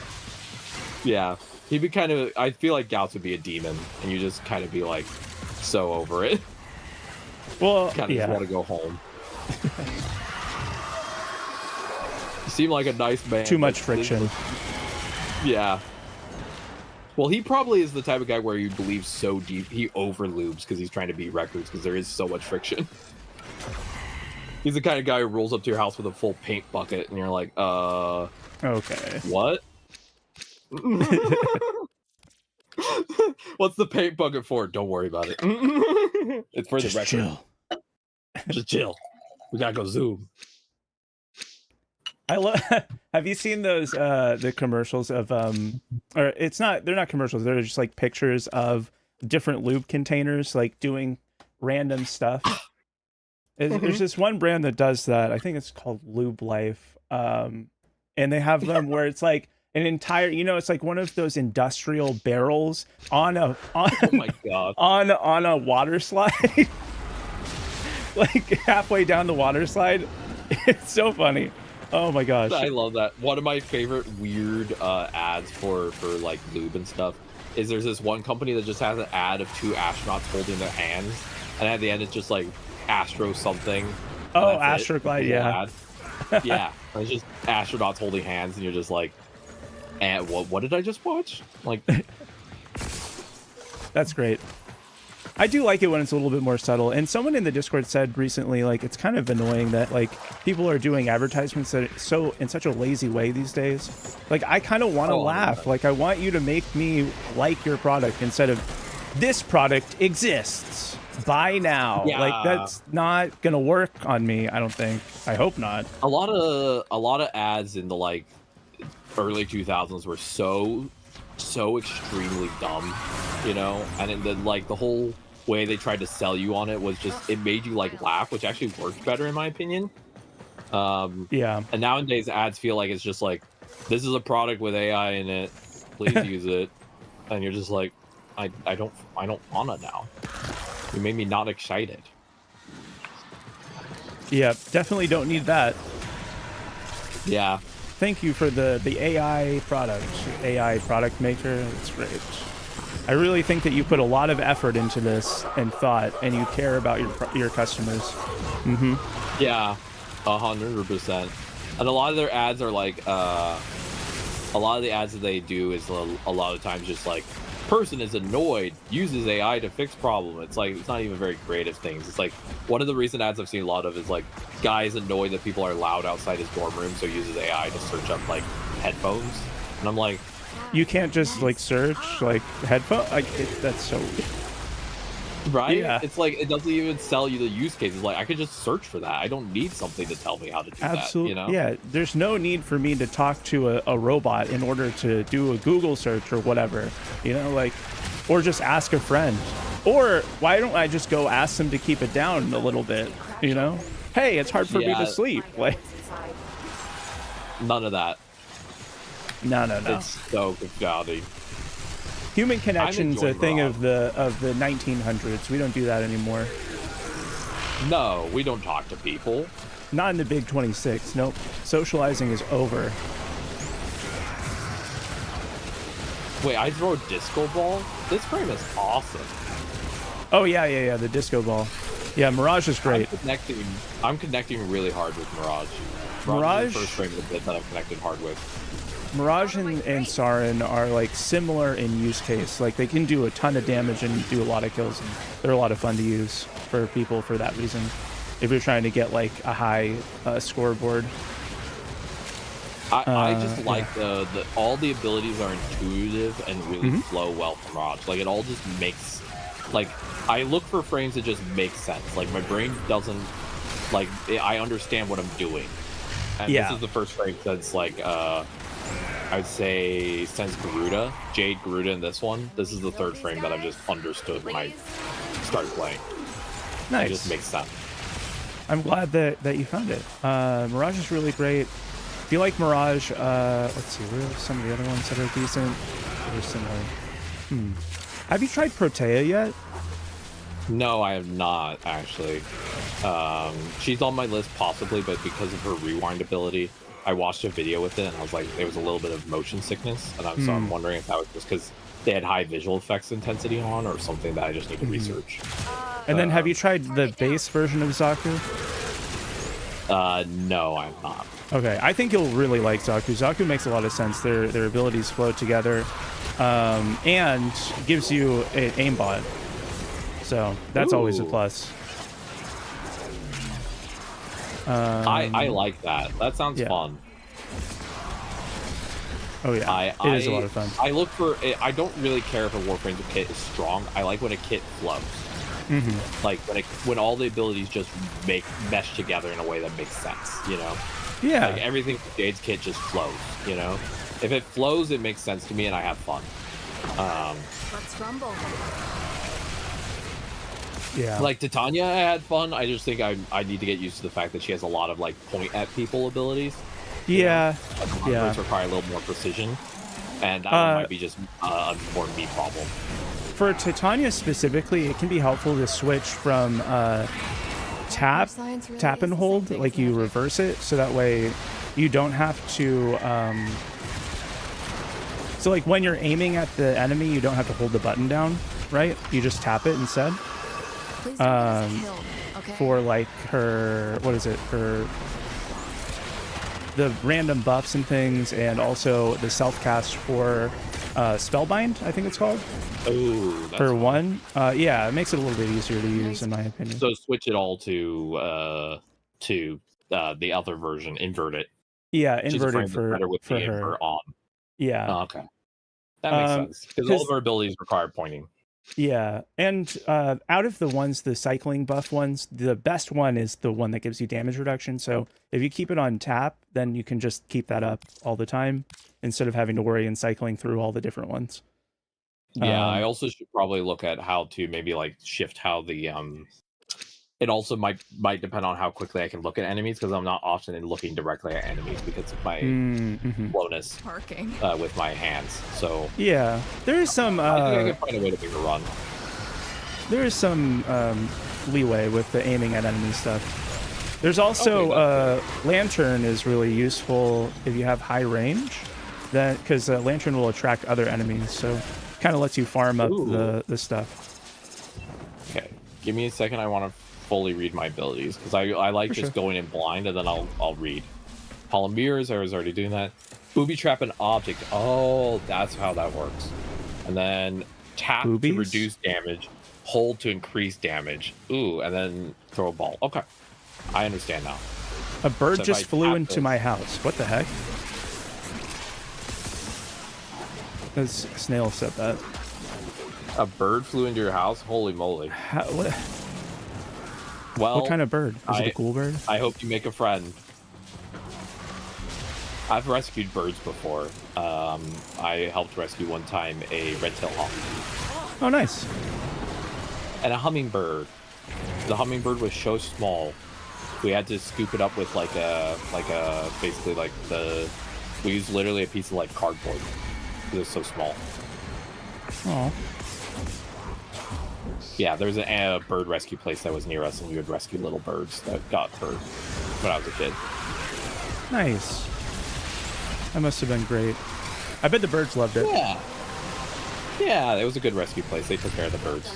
Yeah, he'd be kind of. I feel like Gauss would be a demon, and you just kind of be like, so over it. Well, kind of just want to go home. You seem like a nice man. Too much friction. Yeah. Well, he probably is the type of guy where you believe so deep he overlubes because he's trying to beat records because there is so much friction. He's the kind of guy who rolls up to your house with a full paint bucket and you're like, okay. What? What's the paint bucket for? Don't worry about it. It's for the record. Chill. Just chill. We gotta go zoom. I love. Have you seen those the commercials of or they're not commercials, they're just like pictures of different lube containers like doing random stuff. There's this one brand that does that. I think it's called Lube Life. And they have them where it's like an entire, it's like one of those industrial barrels on a oh my god, on a water slide. Like halfway down the water slide. It's so funny. Oh my gosh. I love that. One of my favorite weird ads for like lube and stuff is there's this one company that just has an ad of two astronauts holding their hands, and at the end it's just like Astro something. Oh, Astroglide, yeah. Yeah, it's just astronauts holding hands, and you're just like, and what did I just watch? Like, that's great. I do like it when it's a little bit more subtle. And someone in the Discord said recently, like, it's kind of annoying that like people are doing advertisements that in such a lazy way these days. Like, I kind of want to laugh. Like, I want you to make me like your product instead of this product exists. Buy now. Yeah. Like, that's not gonna work on me. I don't think. I hope not. A lot of ads in the like early 2000s were so extremely dumb, and then like the whole way they tried to sell you on it was just, it made you like laugh, which actually worked better in my opinion. Yeah. And nowadays ads feel like it's just like, this is a product with AI in it, please use it, and you're just like, I don't wanna now. You made me not excited. Yeah, definitely don't need that. Yeah. Thank you for the AI product, AI product maker. It's great. I really think that you put a lot of effort into this and thought, and you care about your customers. Mm-hmm. Yeah, 100%. And a lot of their ads are like, a lot of the ads that they do is a lot of times just like, person is annoyed, uses AI to fix problem. It's like, it's not even very creative things. It's like, one of the recent ads I've seen a lot of is like, guy is annoyed that people are loud outside his dorm room, so uses AI to search up like headphones. And I'm like, you can't just like search like headphone. Like that's so right. Yeah. It's like, it doesn't even sell you the use cases. Like, I could just search for that. I don't need something to tell me how to do absolutely that. Yeah, there's no need for me to talk to a robot in order to do a Google search or whatever, like, or just ask a friend. Or why don't I just go ask them to keep it down a little bit? Hey, it's hard for me to sleep. Like, none of that. No. It's so confounding. Human connection's a thing of the 1900s. We don't do that anymore. No, we don't talk to people. Not in the Big 26. Nope. Socializing is over. Wait, I throw a disco ball? This frame is awesome. Oh yeah. The disco ball. Yeah, Mirage is great. I'm connecting really hard with Mirage. Mirage is the first frame of the bit that I've connected hard with. Mirage and Saren are like similar in use case. Like, they can do a ton of damage and do a lot of kills, and they're a lot of fun to use for people for that reason. If you're trying to get like a high scoreboard. I just like the all the abilities are intuitive and really flow well from Mirage. Like, it all just makes, like, I look for frames that just make sense. Like, my brain doesn't, like, I understand what I'm doing. And this is the first frame that's like, I'd say since Jade Garuda in this one, this is the third frame that I've just understood when I started playing. Nice. It just makes sense. I'm glad that you found it. Mirage is really great. If you like Mirage, let's see, what are some of the other ones that are decent? That are similar. Have you tried Protea yet? No, I have not, actually. She's on my list possibly, but because of her rewind ability, I watched a video with it and I was like, there was a little bit of motion sickness, and so I'm wondering if that was just because they had high visual effects intensity on, or something that I just need to research. And then have you tried the base version of Zaku? No, I have not. Okay, I think you'll really like Zaku. Zaku makes a lot of sense. Their abilities flow together, and gives you an aimbot. So that's always a plus. I like that. That sounds fun. Oh yeah, it is a lot of fun. I look for it. I don't really care if a Warframe kit is strong. I like when a kit flows. Like when all the abilities just mesh together in a way that makes sense. Yeah. Like everything from Jade's kit just flows, you know? If it flows, it makes sense to me and I have fun. Let's rumble. Yeah. Like Titania, I had fun. I just think I need to get used to the fact that she has a lot of like point at people abilities. Yeah. Yeah. Which require a little more precision. And that one might be just a more me problem. For Titania specifically, it can be helpful to switch from tap and hold, like you reverse it, so that way you don't have to so like when you're aiming at the enemy, you don't have to hold the button down, right? You just tap it instead. For like her, what is it, the random buffs and things, and also the self-cast for Spellbind, I think it's called. Oh, for one. Yeah, it makes it a little bit easier to use, in my opinion. So switch it all to the other version, invert it. Yeah, invert it for her. On. Yeah. Oh, okay. That makes sense. Because all of her abilities require pointing. Yeah, and out of the ones, the cycling buff ones, the best one is the one that gives you damage reduction. So if you keep it on tap, then you can just keep that up all the time instead of having to worry and cycling through all the different ones. Yeah, I also should probably look at how to maybe like shift how the it also might depend on how quickly I can look at enemies, because I'm not often looking directly at enemies because of my slowness with my hands. So yeah, there is some. I think I can find a way to make a run. There is some leeway with the aiming at enemy stuff. There's also Lantern is really useful if you have high range, that because Lantern will attract other enemies, so kind of lets you farm up the stuff. Okay, give me a second. I want to fully read my abilities, because I like just going in blind, and then I'll read. Polymeres, I was already doing that. Booby trap an object. Oh, that's how that works. And then tap to reduce damage, hold to increase damage. Ooh, and then throw a ball. Okay, I understand now. A bird just flew into my house. What the heck? This Snail said that. A bird flew into your house? Holy moly. What? Well, what kind of bird? Is it a cool bird? I hope you make a friend. I've rescued birds before. I helped rescue one time a red-tailed hawk. Oh, nice. And a hummingbird. The hummingbird was so small, we had to scoop it up with basically like we used literally a piece of like cardboard. It was so small. Oh. Yeah, there's a bird rescue place that was near us, and we would rescue little birds that got hurt when I was a kid. Nice. That must have been great. I bet the birds loved it. Yeah. Yeah, it was a good rescue place. They took care of the birds.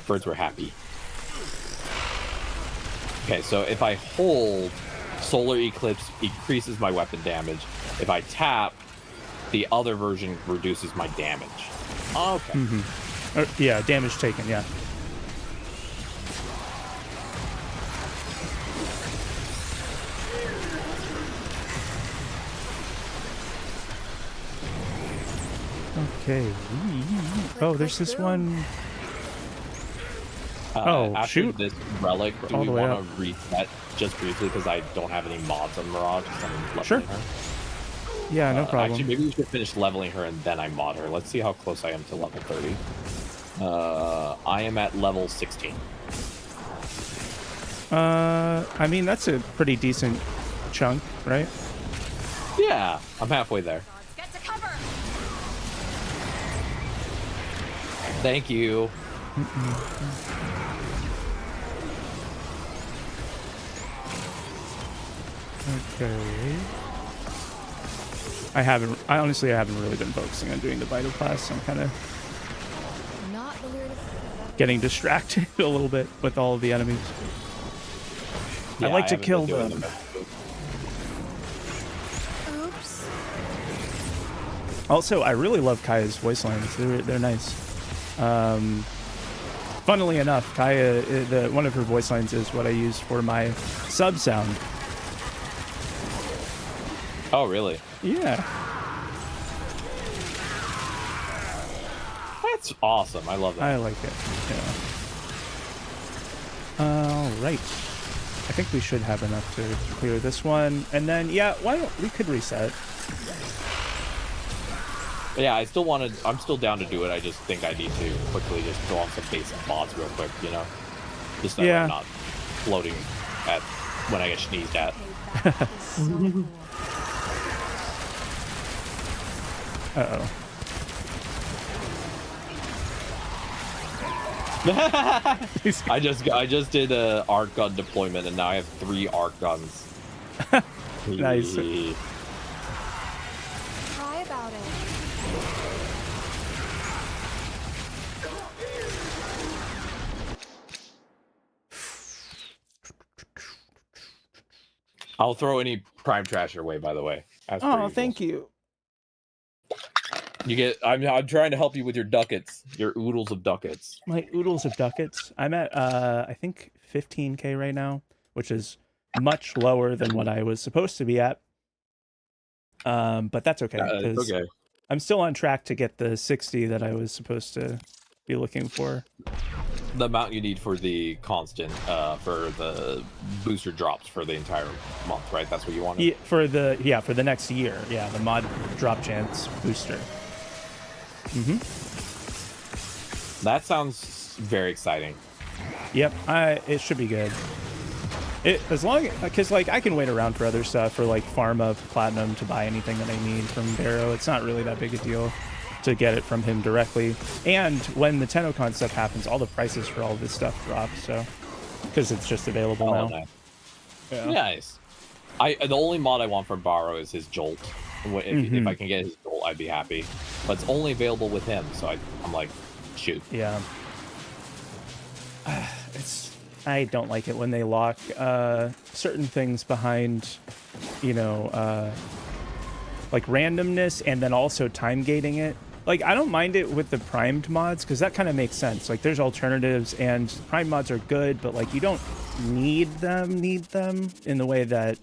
Birds were happy. Okay, so if I hold, Solar Eclipse increases my weapon damage. If I tap, the other version reduces my damage. Okay. Yeah, damage taken, yeah. Okay. Oh, there's this one. After shoot. this relic, do All we the way want to reset just briefly, because I don't have any mods on Mirage? Sure. Her. Yeah, no problem. Actually, maybe we should finish leveling her and then I mod her. Let's see how close I am to level 30. I am at level 16. I mean, that's a pretty decent chunk, right? Yeah, I'm halfway there. Get to cover. Thank you. Okay. I honestly haven't really been focusing on doing the Vital Class. So I'm kind of getting distracted a little bit with all of the enemies. Yeah, I like to kill them. Oops. Also, I really love Kaya's voice lines. They're nice. Funnily enough, Kaya, one of her voice lines is what I use for my sub sound. Oh, really? Yeah. That's awesome. I love that. I like it. Yeah. All right. I think we should have enough to clear this one. And then, yeah, why don't we could reset. Yeah, I'm still down to do it. I just think I need to quickly just throw on some basic mods real quick, you know? Just so I'm not floating at when I get sneezed at. Uh-oh. I just did a arc gun deployment and now I have 3 arc guns. Nice. Try about it. I'll throw any prime trash your way, by the way. Oh, thank you. You get. I'm trying to help you with your ducats, your oodles of ducats. My oodles of ducats. I'm at I think 15k right now, which is much lower than what I was supposed to be at. But that's okay. It's okay. I'm still on track to get the 60 that I was supposed to be looking for. The amount you need for the constant, for the booster drops for the entire month, right? That's what you wanted? Yeah, for the next year. Yeah, the mod drop chance booster. That sounds very exciting. Yep, it should be good. As long because like I can wait around for other stuff, for like farm up platinum to buy anything that I need from Barrow. It's not really that big a deal to get it from him directly. And when the TennoCon stuff happens, all the prices for all this stuff drop. So because it's just available now. Nice. Yeah. Nice. The only mod I want from Barrow is his Jolt. If I can get his Jolt, I'd be happy. But it's only available with him, so I'm like, shoot. Yeah. I don't like it when they lock certain things behind, you know, like randomness and then also time gating it. Like, I don't mind it with the primed mods because that kind of makes sense. Like, there's alternatives and primed mods are good, but like you don't need them in the way that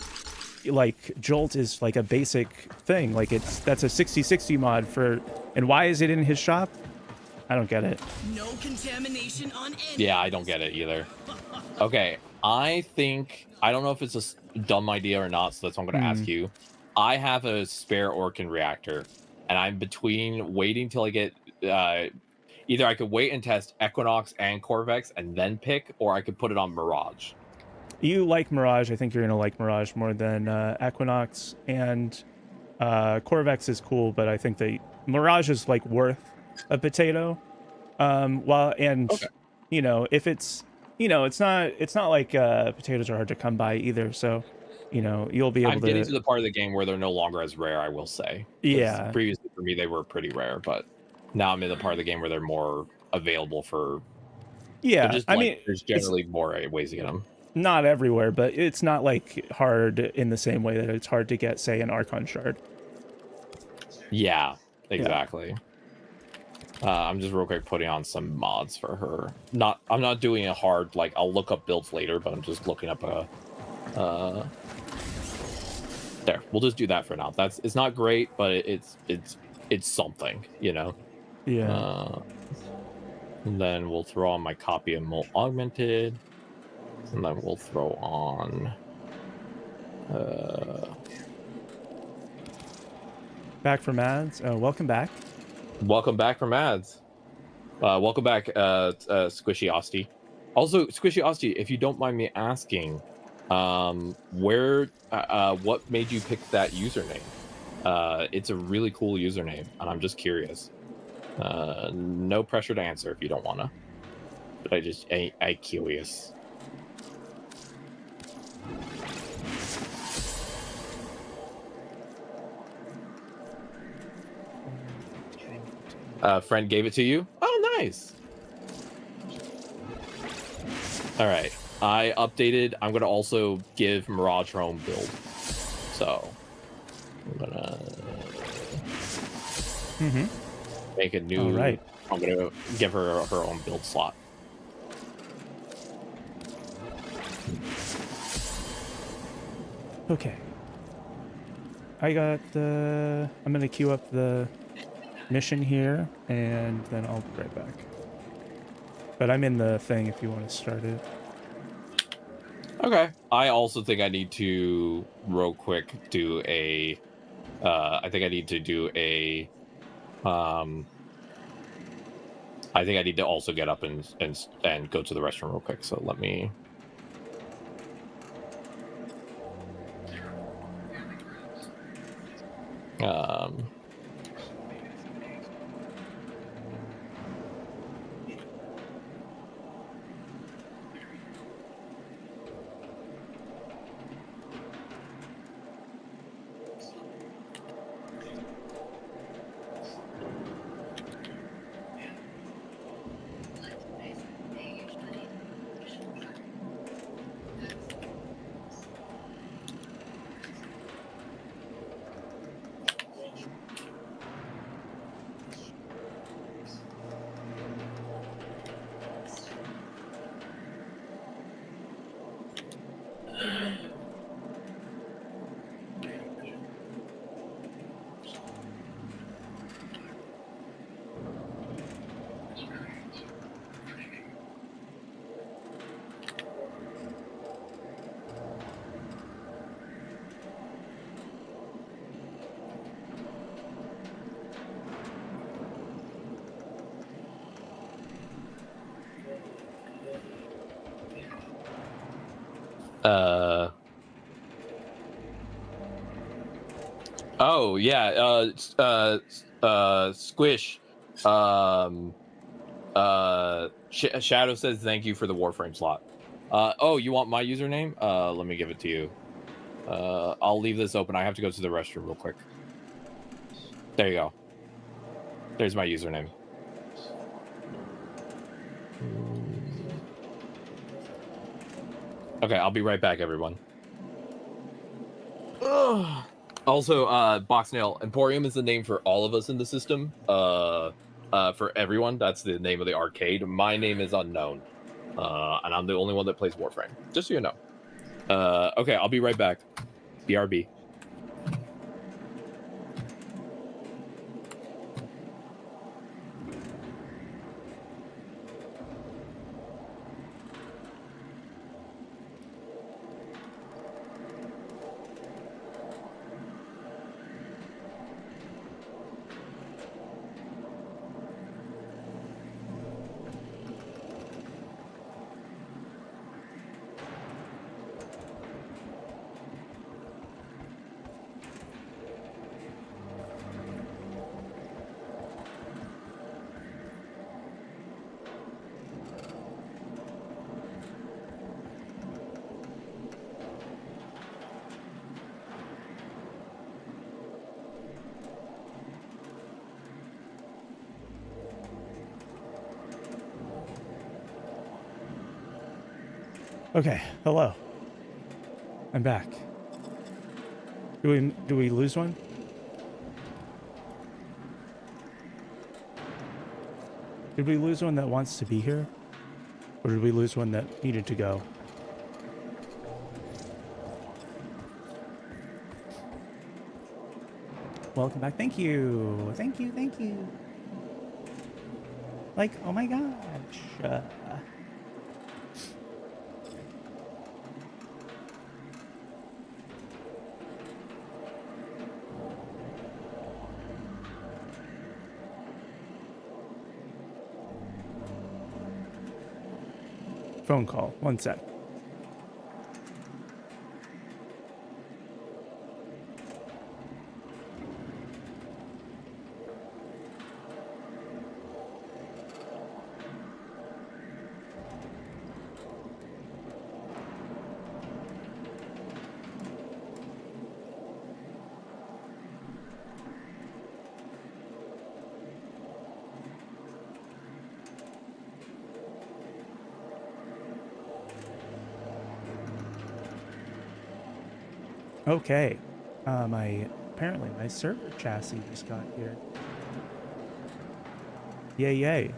like Jolt is like a basic thing. Like that's a 60/60 mod for, and why is it in his shop? I don't get it. No contamination on any. Yeah, I don't get it either. Okay, I don't know if it's a dumb idea or not, so that's what I'm going to ask you. I have a spare Orkin reactor, and I'm between waiting till I get either I could wait and test Equinox and Corvex and then pick, or I could put it on Mirage. You like Mirage. I think you're going to like Mirage more than Equinox, and Corvex is cool, but I think that Mirage is like worth a potato. You know, if it's, you know, it's not like potatoes are hard to come by either, so you know you'll be able I'm getting to the part of the game where they're no longer as rare, I will say. Yeah, previously for me they were pretty rare, but now I'm in the part of the game where they're more available for, I mean there's generally more ways to get them. Not everywhere, but it's not like hard in the same way that it's hard to get, say, an Archon shard. Yeah, exactly. I'm just real quick putting on some mods for her. I'm not doing a hard, like, I'll look up builds later, but I'm just looking up there, we'll just do that for now. It's not great, but it's something, you know. Yeah. And then we'll throw on my copy of Molt Augmented, and then we'll throw on back from ads. Welcome back. Welcome back from ads. Welcome back, Squishy Osty. Also, Squishy Osty, if you don't mind me asking, what made you pick that username? It's a really cool username, and I'm just curious. No pressure to answer if you don't wanna, but I curious. Friend gave it to you? Oh, nice. All right, I updated. I'm gonna also give Mirage her own build, so I'm gonna make a new. All right. I'm gonna give her her own build slot. Okay. I'm gonna queue up the mission here, and then I'll be right back. But I'm in the thing if you want to start it. Okay. I also think I need to real quick do a. I think I need to do a. I think I need to also get up and go to the restroom real quick. So let me. Oh yeah. Squish. Shadow says thank you for the Warframe slot. Oh, you want my username? Let me give it to you. I'll leave this open. I have to go to the restroom real quick. There you go. There's my username. Okay, I'll be right back, everyone. Ugh. Also, Boxnail, Emporium is the name for all of us in the system. For everyone, that's the name of the arcade. My name is unknown, and I'm the only one that plays Warframe. Just so you know. Okay, I'll be right back. BRB. Okay, hello. I'm back. Do we lose one? Did we lose one that wants to be here? Or did we lose one that needed to go? Welcome back. Thank you. Thank you. Thank you. Like, oh my gosh. Phone call. 1 sec. Okay, apparently my server chassis just got here. Yay, yay.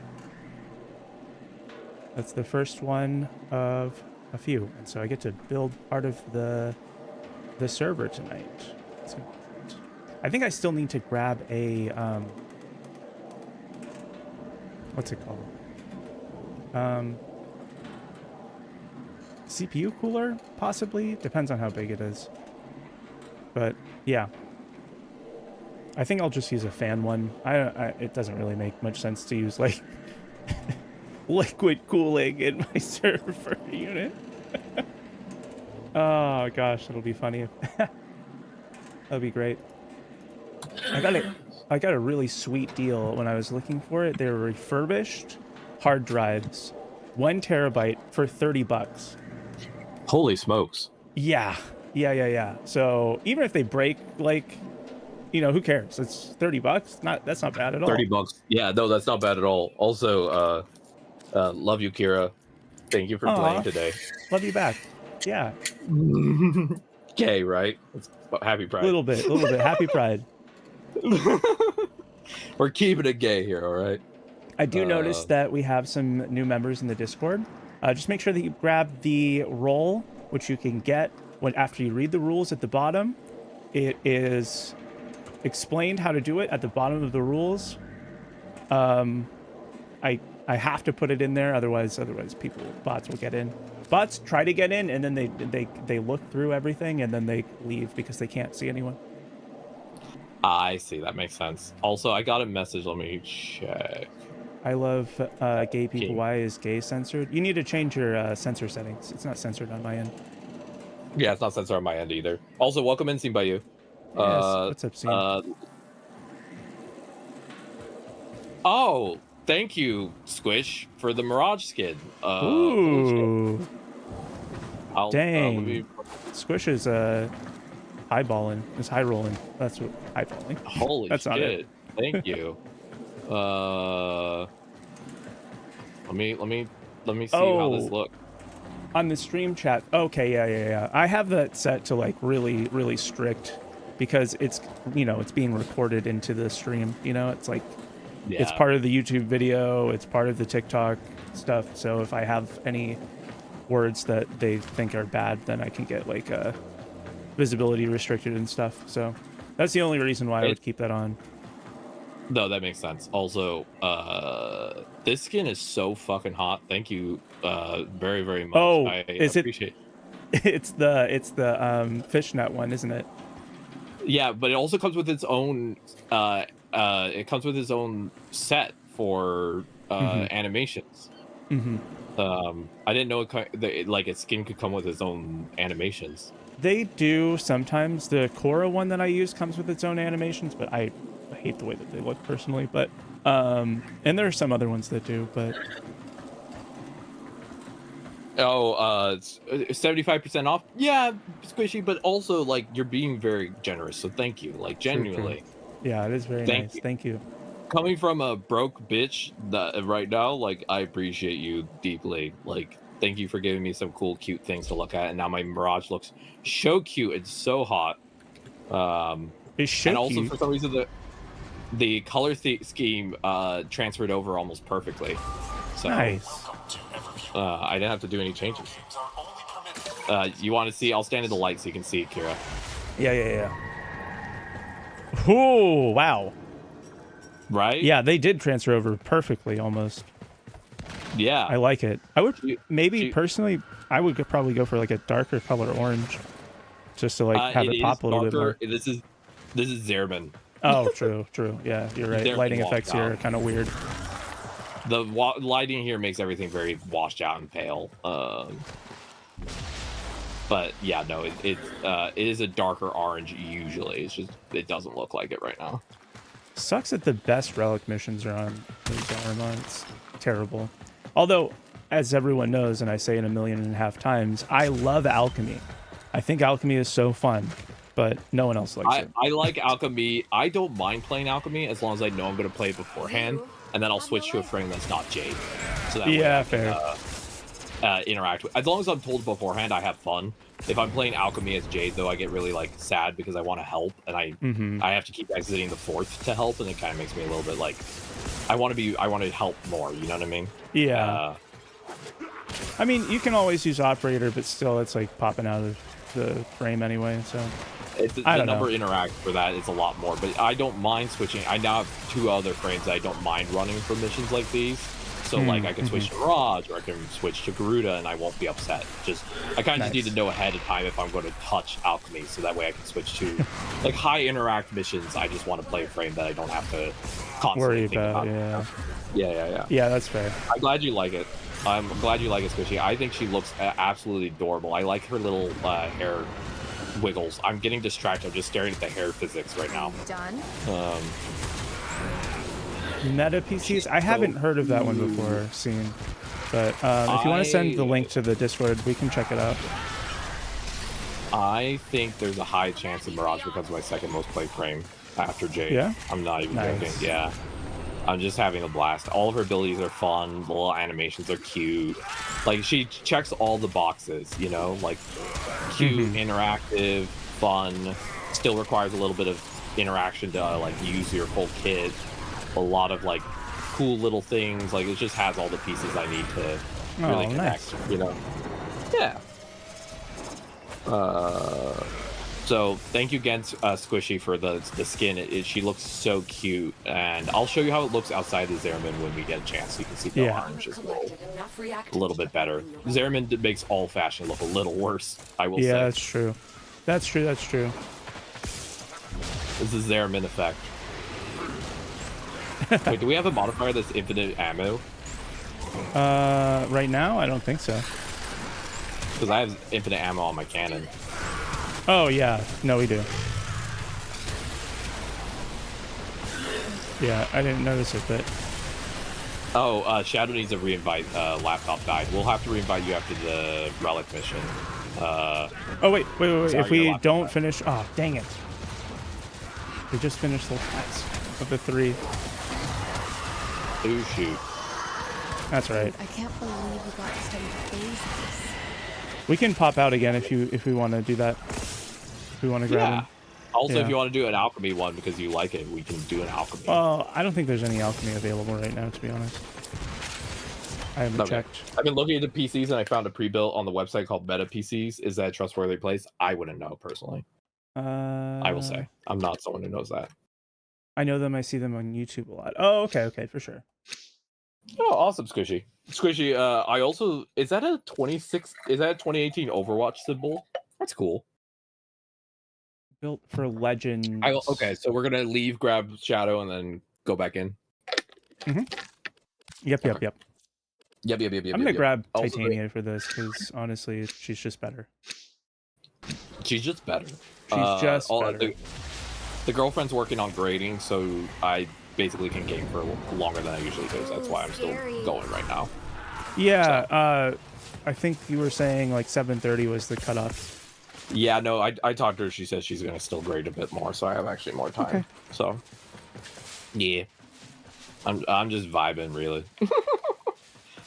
That's the first one of a few, and so I get to build part of the server tonight. I think I still need to grab a, what's it called? CPU cooler, possibly. Depends on how big it is. But yeah, I think I'll just use a fan one. It doesn't really make much sense to use like liquid cooling in my server unit. Oh gosh, it'll be funny. That'd be great. I got a really sweet deal when I was looking for it. They were refurbished hard drives, 1 terabyte for $30. Holy smokes. Yeah. So even if they break, like, you know, who cares? It's $30. That's not bad at all. $30. Yeah, no, that's not bad at all. Also, love you, Kira. Thank you for playing today. Love you back. Yeah. Gay, right? Happy Pride. A little bit. Happy Pride. We're keeping it gay here, all right? I do notice that we have some new members in the Discord. Just make sure that you grab the role, which you can get after you read the rules at the bottom. It is explained how to do it at the bottom of the rules. I have to put it in there, otherwise bots will get in. Bots try to get in, and then they look through everything, and then they leave because they can't see anyone. I see, that makes sense. Also, I got a message, let me check. I love gay people. Why is gay censored? You need to change your censor settings. It's not censored on my end. Yeah, it's not censored on my end either. Also, welcome in, Seen by You. Yes, what's up, Seen? Oh, thank you, Squish, for the Mirage skin. Ooh. Dang. Squish is highballing. Is high rolling. That's what highballing. Holy That's shit. Not it. Thank you. Let me see how this looks. On the stream chat. Okay, yeah. I have that set to like really, really strict because it's, you know, it's being recorded into the stream. You know, it's like it's part of the YouTube video. It's part of the TikTok stuff. So if I have any words that they think are bad, then I can get like visibility restricted and stuff. So that's the only reason why I would keep that on. No, that makes sense. Also, this skin is so fucking hot. Thank you very, very much. Oh, I appreciate it. It's the fishnet one, isn't it? Yeah, but it also comes with its own set for animations. I didn't know like its skin could come with its own animations. They do sometimes. The Korra one that I use comes with its own animations, but I hate the way that they look personally. But and there are some other ones that do, but 75% off. Yeah, Squishy, but also like you're being very generous, so thank you. Like genuinely. True. Yeah, it is very nice. Thank you. Coming from a broke bitch that right now, like I appreciate you deeply. Like thank you for giving me some cool, cute things to look at, and now my Mirage looks so cute. It's so hot. It's so and also cute. For some reason the color scheme transferred over almost perfectly. So nice. I didn't have to do any changes. You want to see? I'll stand in the light so you can see it, Kira. Yeah. Oh, wow. Right? Yeah, they did transfer over perfectly almost. Yeah. I like it. I would personally, I would probably go for like a darker color orange just to like have it pop a little bit more. This is Zerman. Oh, true. Yeah, you're right. Lighting effects here are kind of weird. The lighting here makes everything very washed out and pale. But yeah, no, it is a darker orange usually. It's just it doesn't look like it right now. Sucks that the best relic missions are on Dharma. It's terrible. Although, as everyone knows, and I say it 1.5 million times, I love alchemy. I think alchemy is so fun, but no one else likes it. I like alchemy. I don't mind playing alchemy as long as I know I'm going to play it beforehand, and then I'll switch to a frame that's not Jade. So that way I can, interact with. As long as I'm told beforehand, I have fun. If I'm playing alchemy as Jade, though, I get really like sad because I want to help, and I have to keep exiting the fourth to help, and it kind of makes me a little bit like I want to help more. You know what I mean? Yeah. I mean, you can always use operator, but still, it's like popping out of the frame anyway. So the number interact for that is a lot more, but I don't mind switching. I now have 2 other frames that I don't mind running for missions like these. So like I can switch to Mirage or I can switch to Garuda and I won't be upset. I kind of just need to know ahead of time if I'm going to touch Alchemy, so that way I can switch to like high interact missions. I just want to play a frame that I don't have to constantly think about. Yeah, that's fair. I'm glad you like it. I'm glad you like it, Squishy. I think she looks absolutely adorable. I like her little hair wiggles. I'm getting distracted. I'm just staring at the hair physics right now. Done. Meta PCs? I haven't heard of that one before, seen. But if you want to send the link to the Discord, we can check it out. I think there's a high chance of Mirage becomes my second most played frame after Jade. Yeah? I'm not even joking. Yeah. I'm just having a blast. All of her abilities are fun. The little animations are cute. Like, she checks all the boxes, you know? Like, cute, interactive, fun. Still requires a little bit of interaction to, like, use your full kit. A lot of, like, cool little things. Like, it just has all the pieces I need to really connect, you know? Yeah. So thank you again, Squishy, for the skin. She looks so cute, and I'll show you how it looks outside the Zeramin when we get a chance. So you can see the orange is a little bit better. Zeramin makes all fashion look a little worse, I will say. Yeah, that's true. That's true. That's true. This is Zeramin effect. Wait, do we have a modifier that's infinite ammo? Right now, I don't think so. Because I have infinite ammo on my cannon. Oh, yeah. No, we do. Yeah, I didn't notice it, but... Oh, Shadow needs a re-invite. Laptop died. We'll have to re-invite you after the Relic mission. Oh, wait. Sorry, if we don't finish... Oh, dang it. We just finished the last of the 3. Oh, shoot. That's right. I can't believe we got to study phases. We can pop out again if we want to do that. If we want to grab him. Also, if you want to do an alchemy one because you like it, we can do an alchemy. Well, I don't think there's any alchemy available right now, to be honest. I haven't checked. I've been looking at the PCs and I found a pre-built on the website called Meta PCs. Is that a trustworthy place? I wouldn't know personally. I will say I'm not someone who knows that. I know them. I see them on YouTube a lot. Oh, okay, for sure. Oh, awesome, Squishy. Squishy, I also is that a 2018 Overwatch symbol? That's cool. Built for Legends. Okay, so we're gonna leave, grab Shadow, and then go back in. Yep. I'm gonna grab Titania for this because honestly, she's just better. She's just better. She's just better. The girlfriend's working on grading, so I basically can game for longer than I usually do. So that's why I'm still going right now. Yeah, I think you were saying like 7:30 was the cutoff. Yeah, no, I talked to her. She says she's gonna still grade a bit more, so I have actually more time. Okay. So, yeah, I'm just vibing really.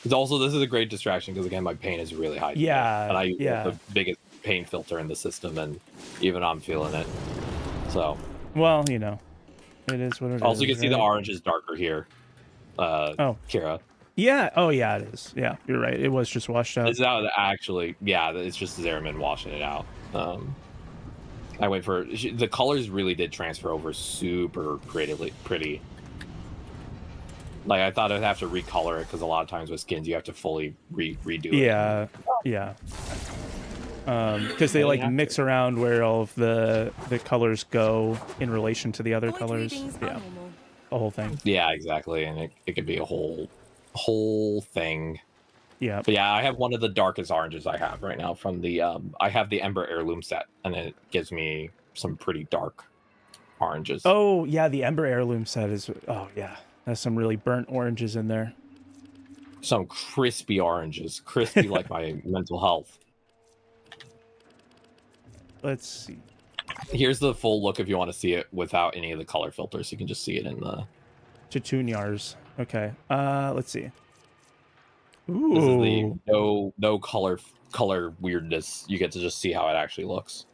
It's also this is a great distraction because again my pain is really high. Yeah, and I use the biggest pain filter in the system, and even I'm feeling it. So. Well, you know, it is what it is. Also, you can see the orange is darker here. Kira. Yeah. Oh, yeah, it is. Yeah, you're right. It was just washed out. It's not actually. Yeah, it's just Zeramin washing it out. I wait for the colors. Really did transfer over super creatively, pretty. Like I thought I'd have to recolor it because a lot of times with skins you have to fully redo it. Yeah. Because they like mix around where all of the colors go in relation to the other colors. Yeah, the whole thing. Yeah, exactly, and it could be a whole thing. Yeah. But yeah, I have one of the darkest oranges I have right now from the I have the Ember Heirloom set, and it gives me some pretty dark oranges. Oh yeah, the Ember Heirloom set is. Oh yeah, there's some really burnt oranges in there. Some crispy oranges, crispy like my mental health. Let's see. Here's the full look if you want to see it without any of the color filters. You can just see it in the Tutunyars. Okay. Let's see. Ooh. This is the no color weirdness. You get to just see how it actually looks.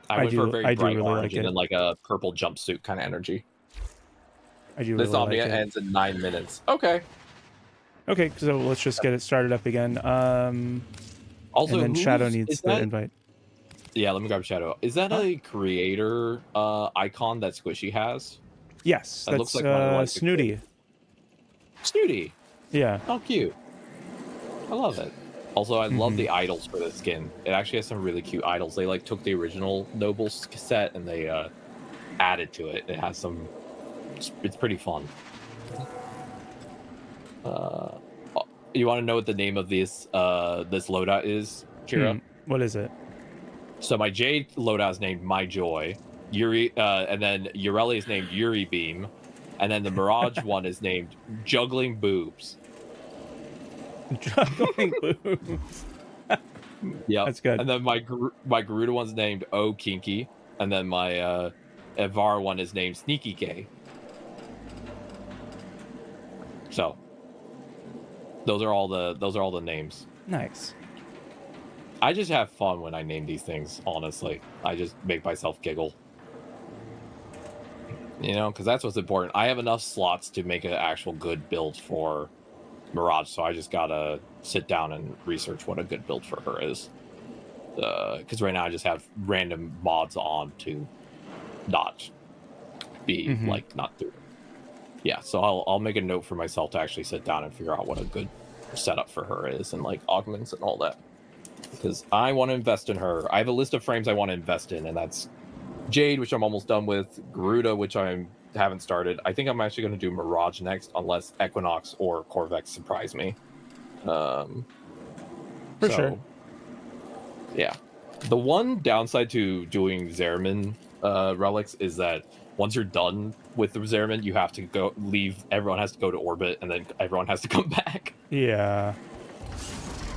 I went for a very bright orange and then like a purple jumpsuit kind of energy. I do. This really Omnia like it. ends in 9 minutes. Okay. Okay, so let's just get it started up again. Also, and then Shadow needs the invite. Yeah, let me grab Shadow. Is that a creator icon that Squishy has? Yes, that that's looks like my wife. Snooty. Snooty. Yeah. How cute. I love it. Also, I love the idols for this skin. It actually has some really cute idols. They like took the original Nobles set and they added to it. It has some. It's pretty fun. You want to know what the name of this loadout is, Kira? What is it? So my Jade loadout is named My Joy. Yuri, and then Ureli is named Yuri Beam, and then the Mirage one is named Juggling Boobs. Juggling Boobs. Yeah, that's good. And then my Garuda one's named Oh Kinky, and then my Evar one is named Sneaky Gay. So those are all the names. Nice. I just have fun when I name these things, honestly. I just make myself giggle. You know, because that's what's important. I have enough slots to make an actual good build for Mirage, so I just gotta sit down and research what a good build for her is. Because right now I just have random mods on to not be, like, not do it. Yeah, so I'll make a note for myself to actually sit down and figure out what a good setup for her is, and, like, augments and all that. Because I want to invest in her. I have a list of frames I want to invest in, and that's Jade, which I'm almost done with, Garuda, which I haven't started. I think I'm actually going to do Mirage next, unless Equinox or Corvex surprise me. For sure. Yeah. The one downside to doing Zeramin relics is that once you're done with the Zeramin, you have to leave. Everyone has to go to orbit, and then everyone has to come back. Yeah.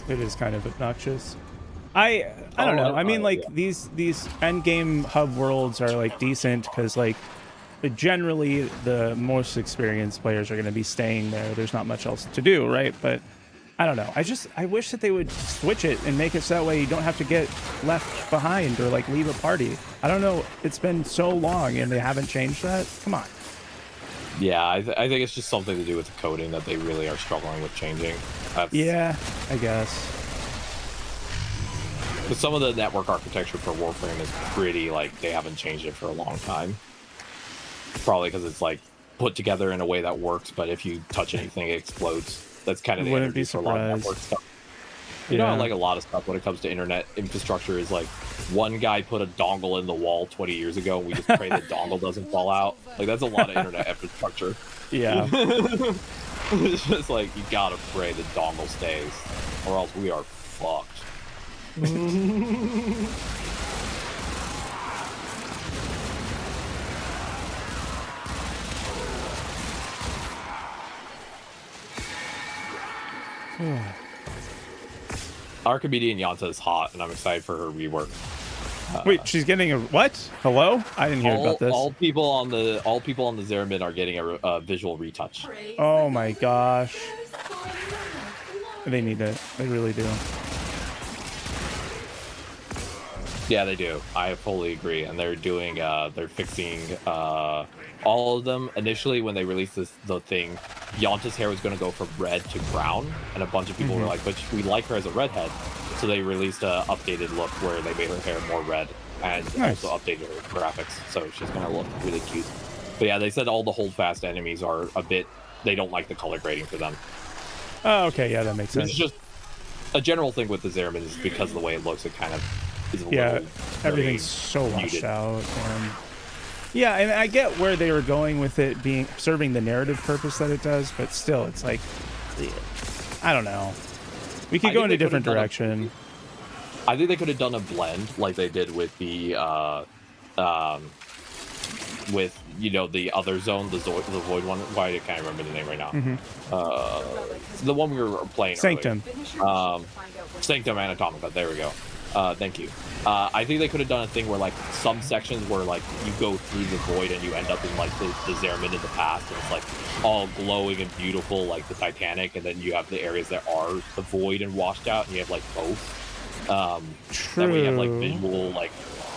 It is kind of obnoxious. I don't know. I mean, like, yeah. these end game hub worlds are, like, decent because, like, generally the most experienced players are going to be staying there. There's not much else to do, right? But I don't know. I wish that they would switch it and make it so that way you don't have to get left behind or, like, leave a party. I don't know. It's been so long and they haven't changed that. Come on. Yeah, I think it's just something to do with the coding that they really are struggling with changing. Yeah, I guess. But some of the network architecture for Warframe is pretty, like, they haven't changed it for a long time. Probably because it's, like, put together in a way that works, but if you touch anything, it explodes. That's kind of the energy for a lot of network stuff. You know, like a lot of stuff when it comes to internet infrastructure is like, one guy put a dongle in the wall 20 years ago, and we just pray the dongle doesn't fall out. Like, that's a lot of internet infrastructure. Yeah. It's just like, you gotta pray the dongle stays, or else we are fucked. Our comedian Yanta is hot, and I'm excited for her rework. Wait, she's getting a what? Hello? I didn't hear about this. All people on the Zeramin are getting a visual retouch. Oh my gosh. They need it. They really do. Yeah, they do. I fully agree. And they're doing they're fixing all of them. Initially, when they released the thing, Yanta's hair was going to go from red to brown, and a bunch of people were like, but we like her as a redhead. So they released an updated look where they made her hair more red and also updated her graphics. So she's going to look really cute. But yeah, they said all the holdfast enemies are a bit, they don't like the color grading for them. Oh, okay. Yeah, that makes sense. It's just a general thing with the Zeramin is because of the way it looks, it kind of is a little everything's so washed out. And yeah, and I get where they were going with it being serving the narrative purpose that it does, but still, it's like, I don't know. We could go in a different direction. I think they could have done a blend like they did with the with, you know, the other zone, the void one. Why I can't remember the name right now. The one we were playing Sanctum. Sanctum Anatomica. There we go. Thank you. I think they could have done a thing where, like, some sections where, like, you go through the void and you end up in, like, the Zeramin in the past, and it's, like, all glowing and beautiful, like the Titanic, and then you have the areas that are the void and washed out, and you have, like, both. True. That way you have, like, visual, like,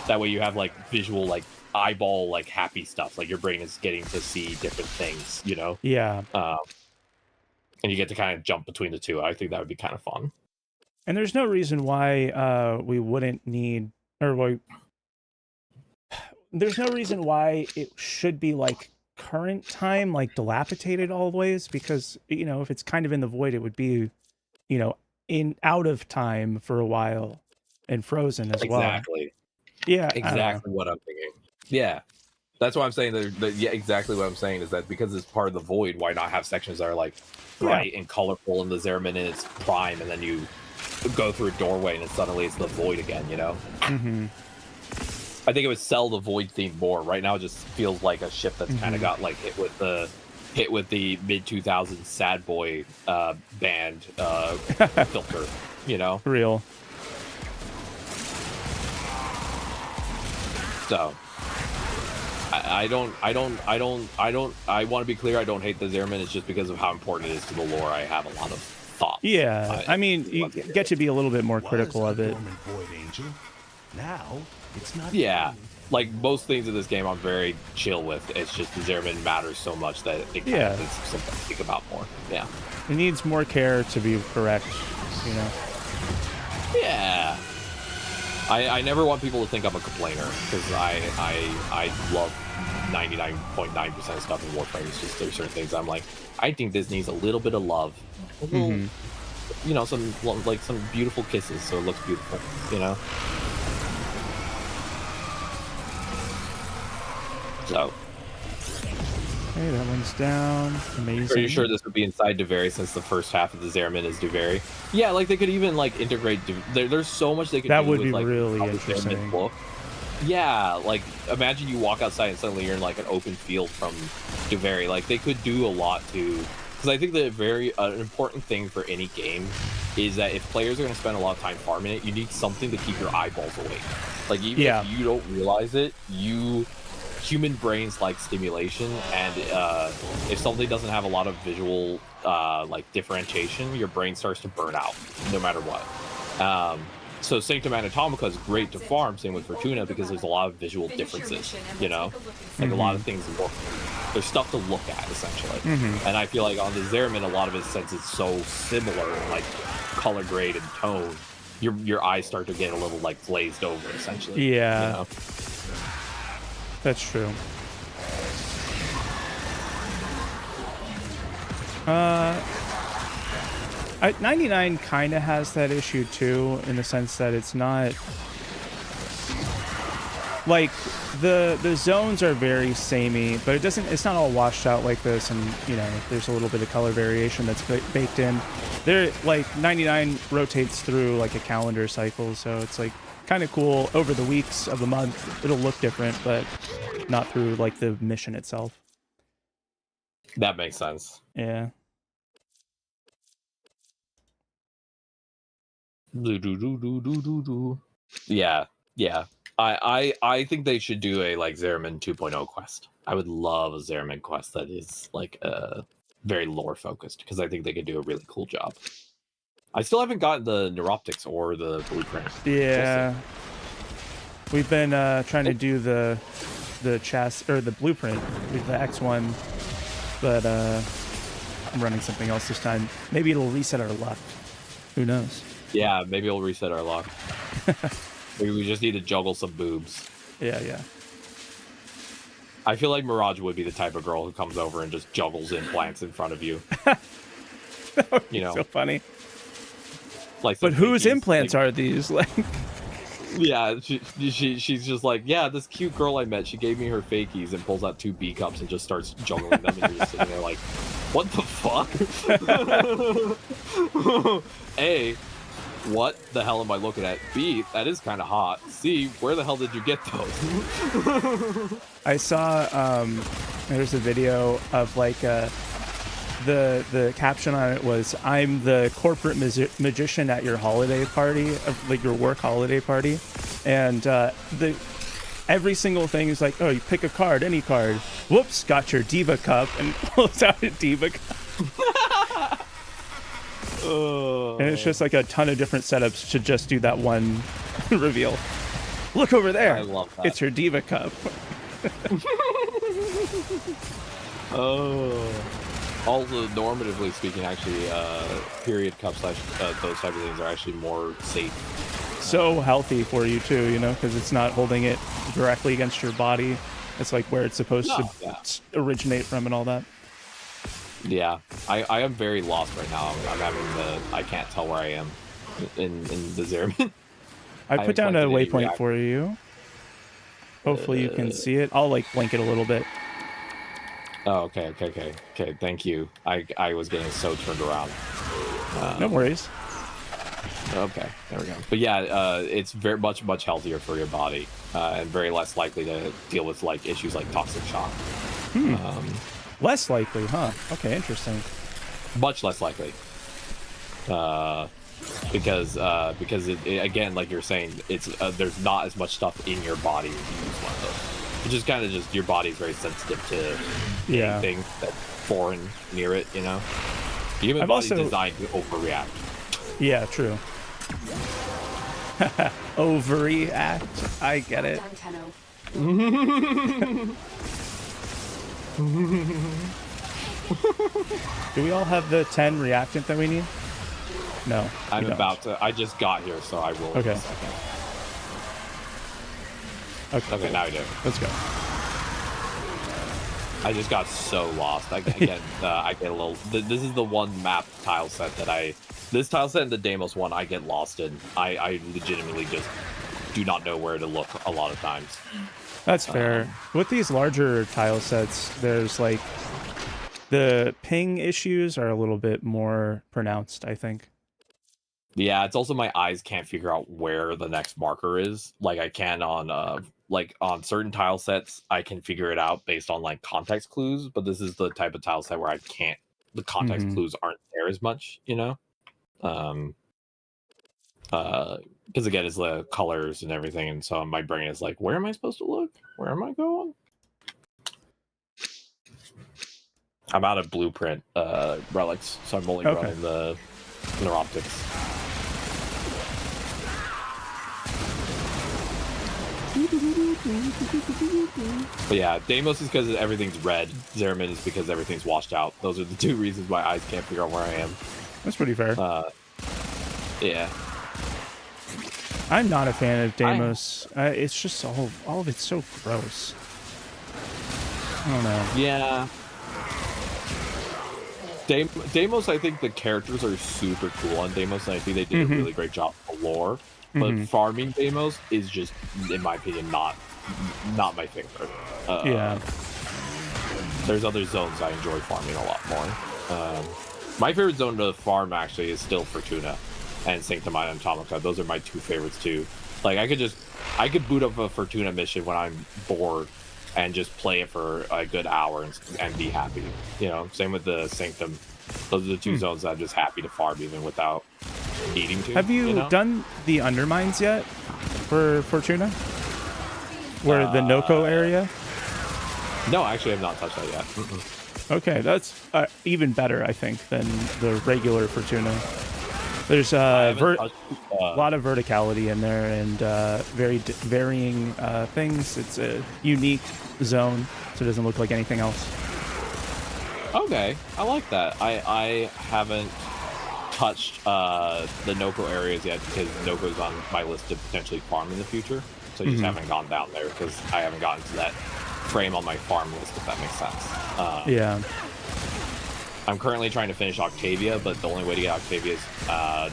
that way you have, like, visual, like, eyeball, like, happy stuff. Like, your brain is getting to see different things, you know? Yeah. And you get to kind of jump between the two. I think that would be kind of fun. And there's no reason why we wouldn't need, or why there's no reason why it should be like current time like dilapidated always, because you know, if it's kind of in the void, it would be, you know, out of time for a while and frozen as well. Exactly. Yeah, exactly what I'm thinking. Yeah, that's why I'm saying that. Yeah, exactly what I'm saying is that because it's part of the void, why not have sections that are like bright and colorful and the Zeramin in its prime, and then you go through a doorway and then suddenly it's the void again, you know? Mm-hmm. I think it would sell the void theme more. Right now it just feels like a ship that's kind of got like hit with the mid-2000s sad boy band filter, you know? Real. So I want to be clear, I don't hate the Zeramin. It's just because of how important it is to the lore. I have a lot of thoughts. Yeah, I mean, you get to be a little bit more critical of it. Now it's not. Yeah, like most things in this game, I'm very chill with. It's just the Zeramin matters so much that it kind of is something to think about more. Yeah, it needs more care to be correct, you know. Yeah, I never want people to think I'm a complainer, because I love 99.9% of stuff in Warframe. It's just there's certain things I'm like, I think this needs a little bit of love, a little, you know, some beautiful kisses so it looks beautiful, you know. So, hey, that one's down. Amazing. Are you sure this would be inside DuVary, since the first half of the Zeramin is DuVary? Yeah, like they could even like integrate. There's so much they could do. That would with, be like, really interesting. Yeah, like imagine you walk outside and suddenly you're in like an open field from DuVary. Like they could do a lot to, because I think that an important thing for any game is that if players are going to spend a lot of time farming it, you need something to keep your eyeballs awake. Like even if you don't realize it, human brains like stimulation, and if something doesn't have a lot of visual like differentiation, your brain starts to burn out no matter what. So Sanctum Anatomica is great to farm, same with Fortuna, because there's a lot of visual differences, you know? Like a lot of things work. There's stuff to look at, essentially. And I feel like on the Zeramin, a lot of it, since it's so similar, like color grade and tone, your eyes start to get a little like glazed over, essentially. Yeah. You know? That's true. 99 kind of has that issue too, in the sense that it's not like the zones are very samey, but it's not all washed out like this, and you know, there's a little bit of color variation that's baked in. There, like 99 rotates through like a calendar cycle, so it's like kind of cool. Over the weeks of the month, it'll look different, but not through like the mission itself. That makes sense. Yeah. Yeah, yeah. I think they should do a like Zeramin 2.0 quest. I would love a Zeramin quest that is like very lore focused, because I think they could do a really cool job. I still haven't gotten the neuroptics or the blueprint. Yeah, we've been trying to do the chassis or the blueprint with the X1, but I'm running something else this time. Maybe it'll reset our luck. Who knows? Yeah, maybe it'll reset our luck. Maybe we just need to juggle some boobs. Yeah, yeah. I feel like Mirage would be the type of girl who comes over and just juggles implants in front of you. You know, so funny. Like, but whose implants are these? Like, yeah, she's just like, yeah, this cute girl I met, she gave me her fakies, and pulls out 2 B cups and just starts juggling them, and you're just sitting there like, what the fuck? A, what the hell am I looking at? B, that is kind of hot. C, where the hell did you get those? I saw there's a video of like the caption on it was, "I'm the corporate magician at your holiday party," of like your work holiday party, and every single thing is like, oh, you pick a card, any card. Whoops, got your diva cup, and pulls out a diva cup. And it's just like a ton of different setups to just do that one reveal. Look over there. I love that. It's her diva cup. Also, normatively speaking, actually, period cups, those type of things are actually more safe. So healthy for you too, you know, because it's not holding it directly against your body. It's like where it's supposed to originate from and all that. Yeah, I am very lost right now. I'm having I can't tell where I am in the Zariman. I put down a waypoint for you. Hopefully you can see it. I'll like blink it a little bit. Oh, okay. Thank you. I was getting so turned around. No worries. Okay, there we go. But yeah, it's very much healthier for your body, and very less likely to deal with like issues like toxic shock. Less likely, huh? Okay, interesting. Much less likely. Because it, again, like you're saying, it's there's not as much stuff in your body when you use one of those. It's just kind of just your body's very sensitive to anything that's foreign near it. You know, the human body's designed to overreact. Yeah, true. Overreact. I get it. Do we all have the 10 reactant that we need? No. I'm about to. I just got here, so I will. Okay. In a second. Okay, now I do. Let's go. I just got so lost. I get a little. This is the one map tile set that this tile set and the Deimos one I get lost in. I legitimately just do not know where to look a lot of times. That's fair. With these larger tile sets, there's like the ping issues are a little bit more pronounced, I think. Yeah, it's also my eyes can't figure out where the next marker is. Like I can on certain tile sets, I can figure it out based on like context clues, but this is the type of tile set where I can't. The context clues aren't there as much, you know. Because again, it's the colors and everything, and so my brain is like, where am I supposed to look? Where am I going? I'm out of blueprint relics, so I'm only running the neuroptics. But yeah, Deimos is because everything's red. Zariman is because everything's washed out. Those are the two reasons my eyes can't figure out where I am. That's pretty fair. Yeah. I'm not a fan of Deimos. It's just all of it's so gross. I don't know. Yeah. Deimos, I think the characters are super cool on Deimos, and I think they did a really great job with the lore. But farming Deimos is just, in my opinion, not my favorite. Yeah. There's other zones I enjoy farming a lot more. My favorite zone to farm actually is still Fortuna and Sanctimine and Atomica. Those are my two favorites too. Like I could boot up a Fortuna mission when I'm bored and just play it for a good hour and be happy. You know, same with the Sanctum. Those are the two zones that I'm just happy to farm even without needing to. Have you done the Undermines yet for Fortuna? Where the Noko area? No, actually I have not touched that yet. Okay, that's even better, I think, than the regular Fortuna. There's a lot of verticality in there and very varying things. It's a unique zone, so it doesn't look like anything else. Okay, I like that. I haven't touched the Noko areas yet because Noko's on my list to potentially farm in the future. So I just haven't gone down there because I haven't gotten to that frame on my farm list, if that makes sense. Yeah. I'm currently trying to finish Octavia, but the only way to get Octavia's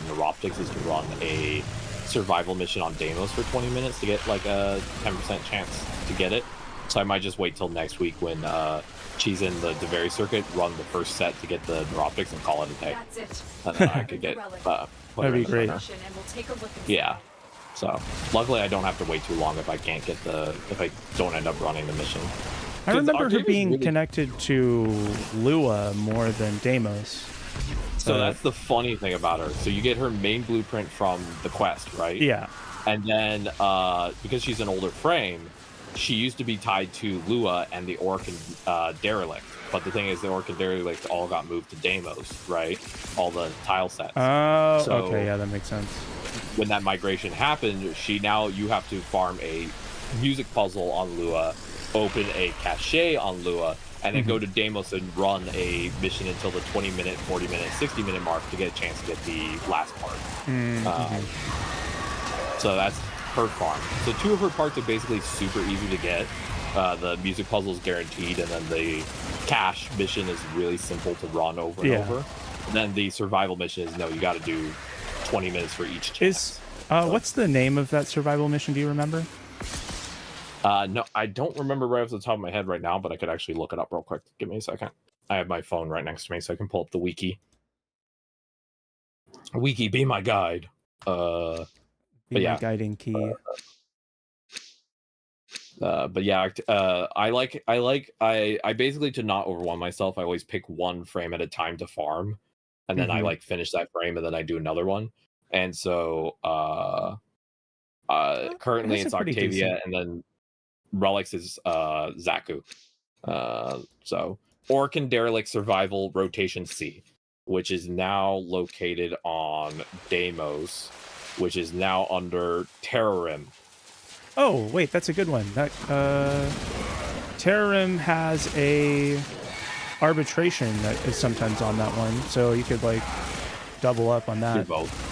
neuroptics is to run a survival mission on Deimos for 20 minutes to get like a 10% chance to get it. So I might just wait till next week when she's in the Deveri circuit, run the first set to get the neuroptics and call it a day. That's it. And then I could get that'd be great. Yeah. So luckily I don't have to wait too long if I can't get if I don't end up running the mission. I remember her being connected to Lua more than Deimos. So that's the funny thing about her. So you get her main blueprint from the quest, right? Yeah. And then because she's an older frame, she used to be tied to Lua and the Orc and Derelict. But the thing is, the Orc and Derelict all got moved to Deimos, right? All the tile sets. Oh, okay, yeah, that makes sense. When that migration happened, you have to farm a music puzzle on Lua, open a cache on Lua, and then go to Deimos and run a mission until the 20-minute, 40-minute, 60-minute mark to get a chance to get the last part. So that's her farm. So two of her parts are basically super easy to get. the music puzzle is guaranteed, and then the cash mission is really simple to run over and over. And then the survival mission is, no, you got to do 20 minutes for each chance. What's the name of that survival mission? Do you remember? No, I don't remember right off the top of my head right now, but I could actually look it up real quick. Give me a second. I have my phone right next to me, so I can pull up the wiki. Wiki, be my guide. Be my guiding key. But yeah, I basically, to not overwhelm myself, I always pick one frame at a time to farm, and then I finish that frame, and then I do another one. And so currently it's Octavia, and then Relics is Zaku. So Orkin Derelict Survival Rotation C, which is now located on Deimos, which is now under Terrorim. Oh, wait, that's a good one. That Terrorim has a arbitration that is sometimes on that one, so you could like double up on that. Do both.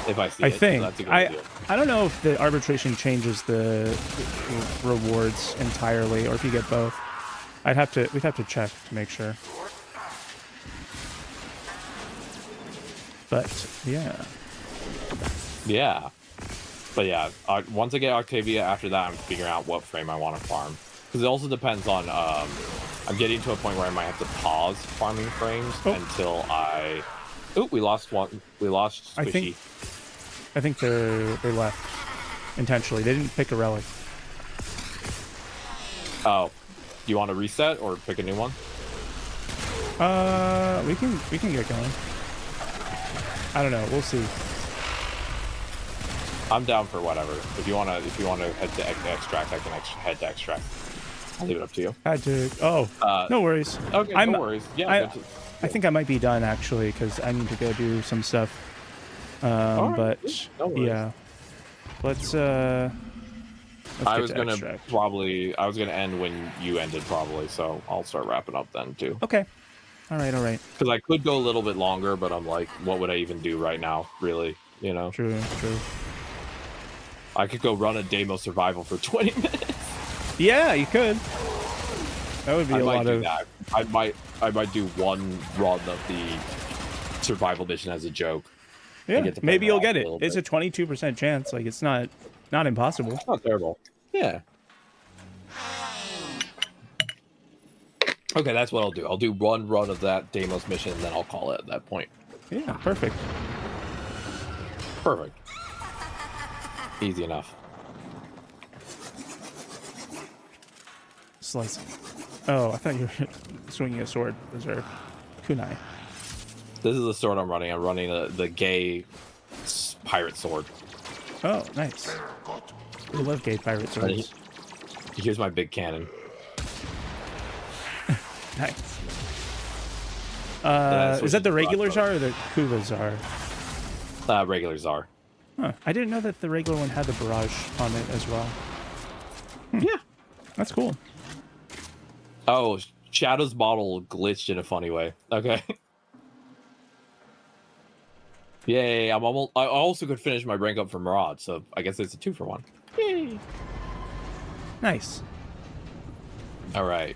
If I see I it, think that's a good idea. I don't know if the arbitration changes the rewards entirely, or if you get both. We'd have to check to make sure. But yeah. Yeah. But yeah, once I get Octavia, after that, I'm figuring out what frame I want to farm. Because it also depends on, I'm getting to a point where I might have to pause farming frames until I... Oh, we lost one. We lost Squishy. I think they left intentionally. They didn't pick a relic. Oh. Do you want to reset or pick a new one? We can get going. I don't know. We'll see. I'm down for whatever. If you wanna head to extract, I can head to extract. I'll leave it up to you. No worries. Okay, no worries. Yeah, I think I might be done actually, because I need to go do some stuff. But yeah, let's I was gonna end when you ended probably, so I'll start wrapping up then too. Okay. All right. Because I could go a little bit longer, but I'm like, what would I even do right now? Really, you know? True. I could go run a Deimos survival for 20 minutes. Yeah, you could. That would be a lot of. That. I might do one run of the survival mission as a joke. Yeah, maybe you'll get it. It's a 22% chance. Like, it's not impossible. It's not terrible. Yeah. Okay, that's what I'll do. I'll do one run of that Deimos mission, and then I'll call it at that point. Yeah, perfect. Easy enough. Slicing. Oh, I thought you were swinging a sword. Those are kunai. This is the sword I'm running. I'm running the gay pirate sword. Oh, nice. We love gay pirate swords. Here's my big cannon. Nice. Is that the regular Czar or the Kuva Czar? Regular Czar. Huh. I didn't know that the regular one had the barrage on it as well. Yeah. That's cool. Oh, Shadow's bottle glitched in a funny way. Okay. Yay, I also could finish my rank up for Maraude, so I guess it's a 2-for-1. Yay. Nice. All right.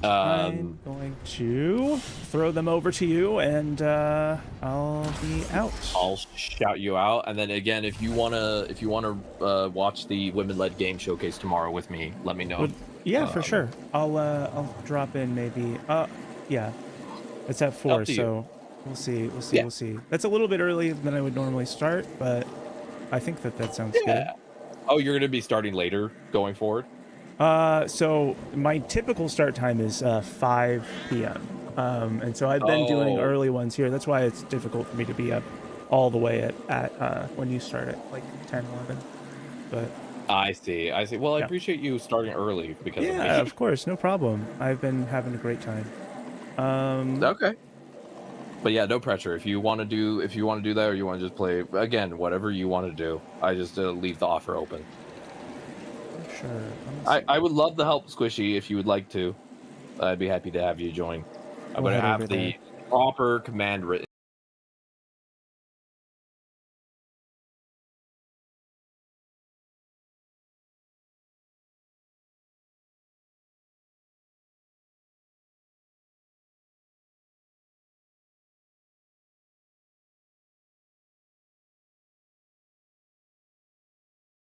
I'm going to throw them over to you, and I'll be out. I'll shout you out, and then again, if you wanna watch the women-led game showcase tomorrow with me, let me know. Yeah, for sure. I'll drop in maybe. Yeah, it's at 4, so we'll see. We'll see. That's a little bit earlier than I would normally start, but I think that sounds good. Oh, you're gonna be starting later going forward? So my typical start time is 5 p.m. And so I've been doing early ones here. That's why it's difficult for me to be up all the way at when you start at like 10, 11. But I see. Well, I appreciate you starting early because of me. Of course, no problem. I've been having a great time. Okay. But yeah, no pressure. If you want to do that, or you want to just play again, whatever you want to do, I just leave the offer open. Sure. I would love to help Squishy if you would like to. I'd be happy to have you join. I'm going to have the proper command written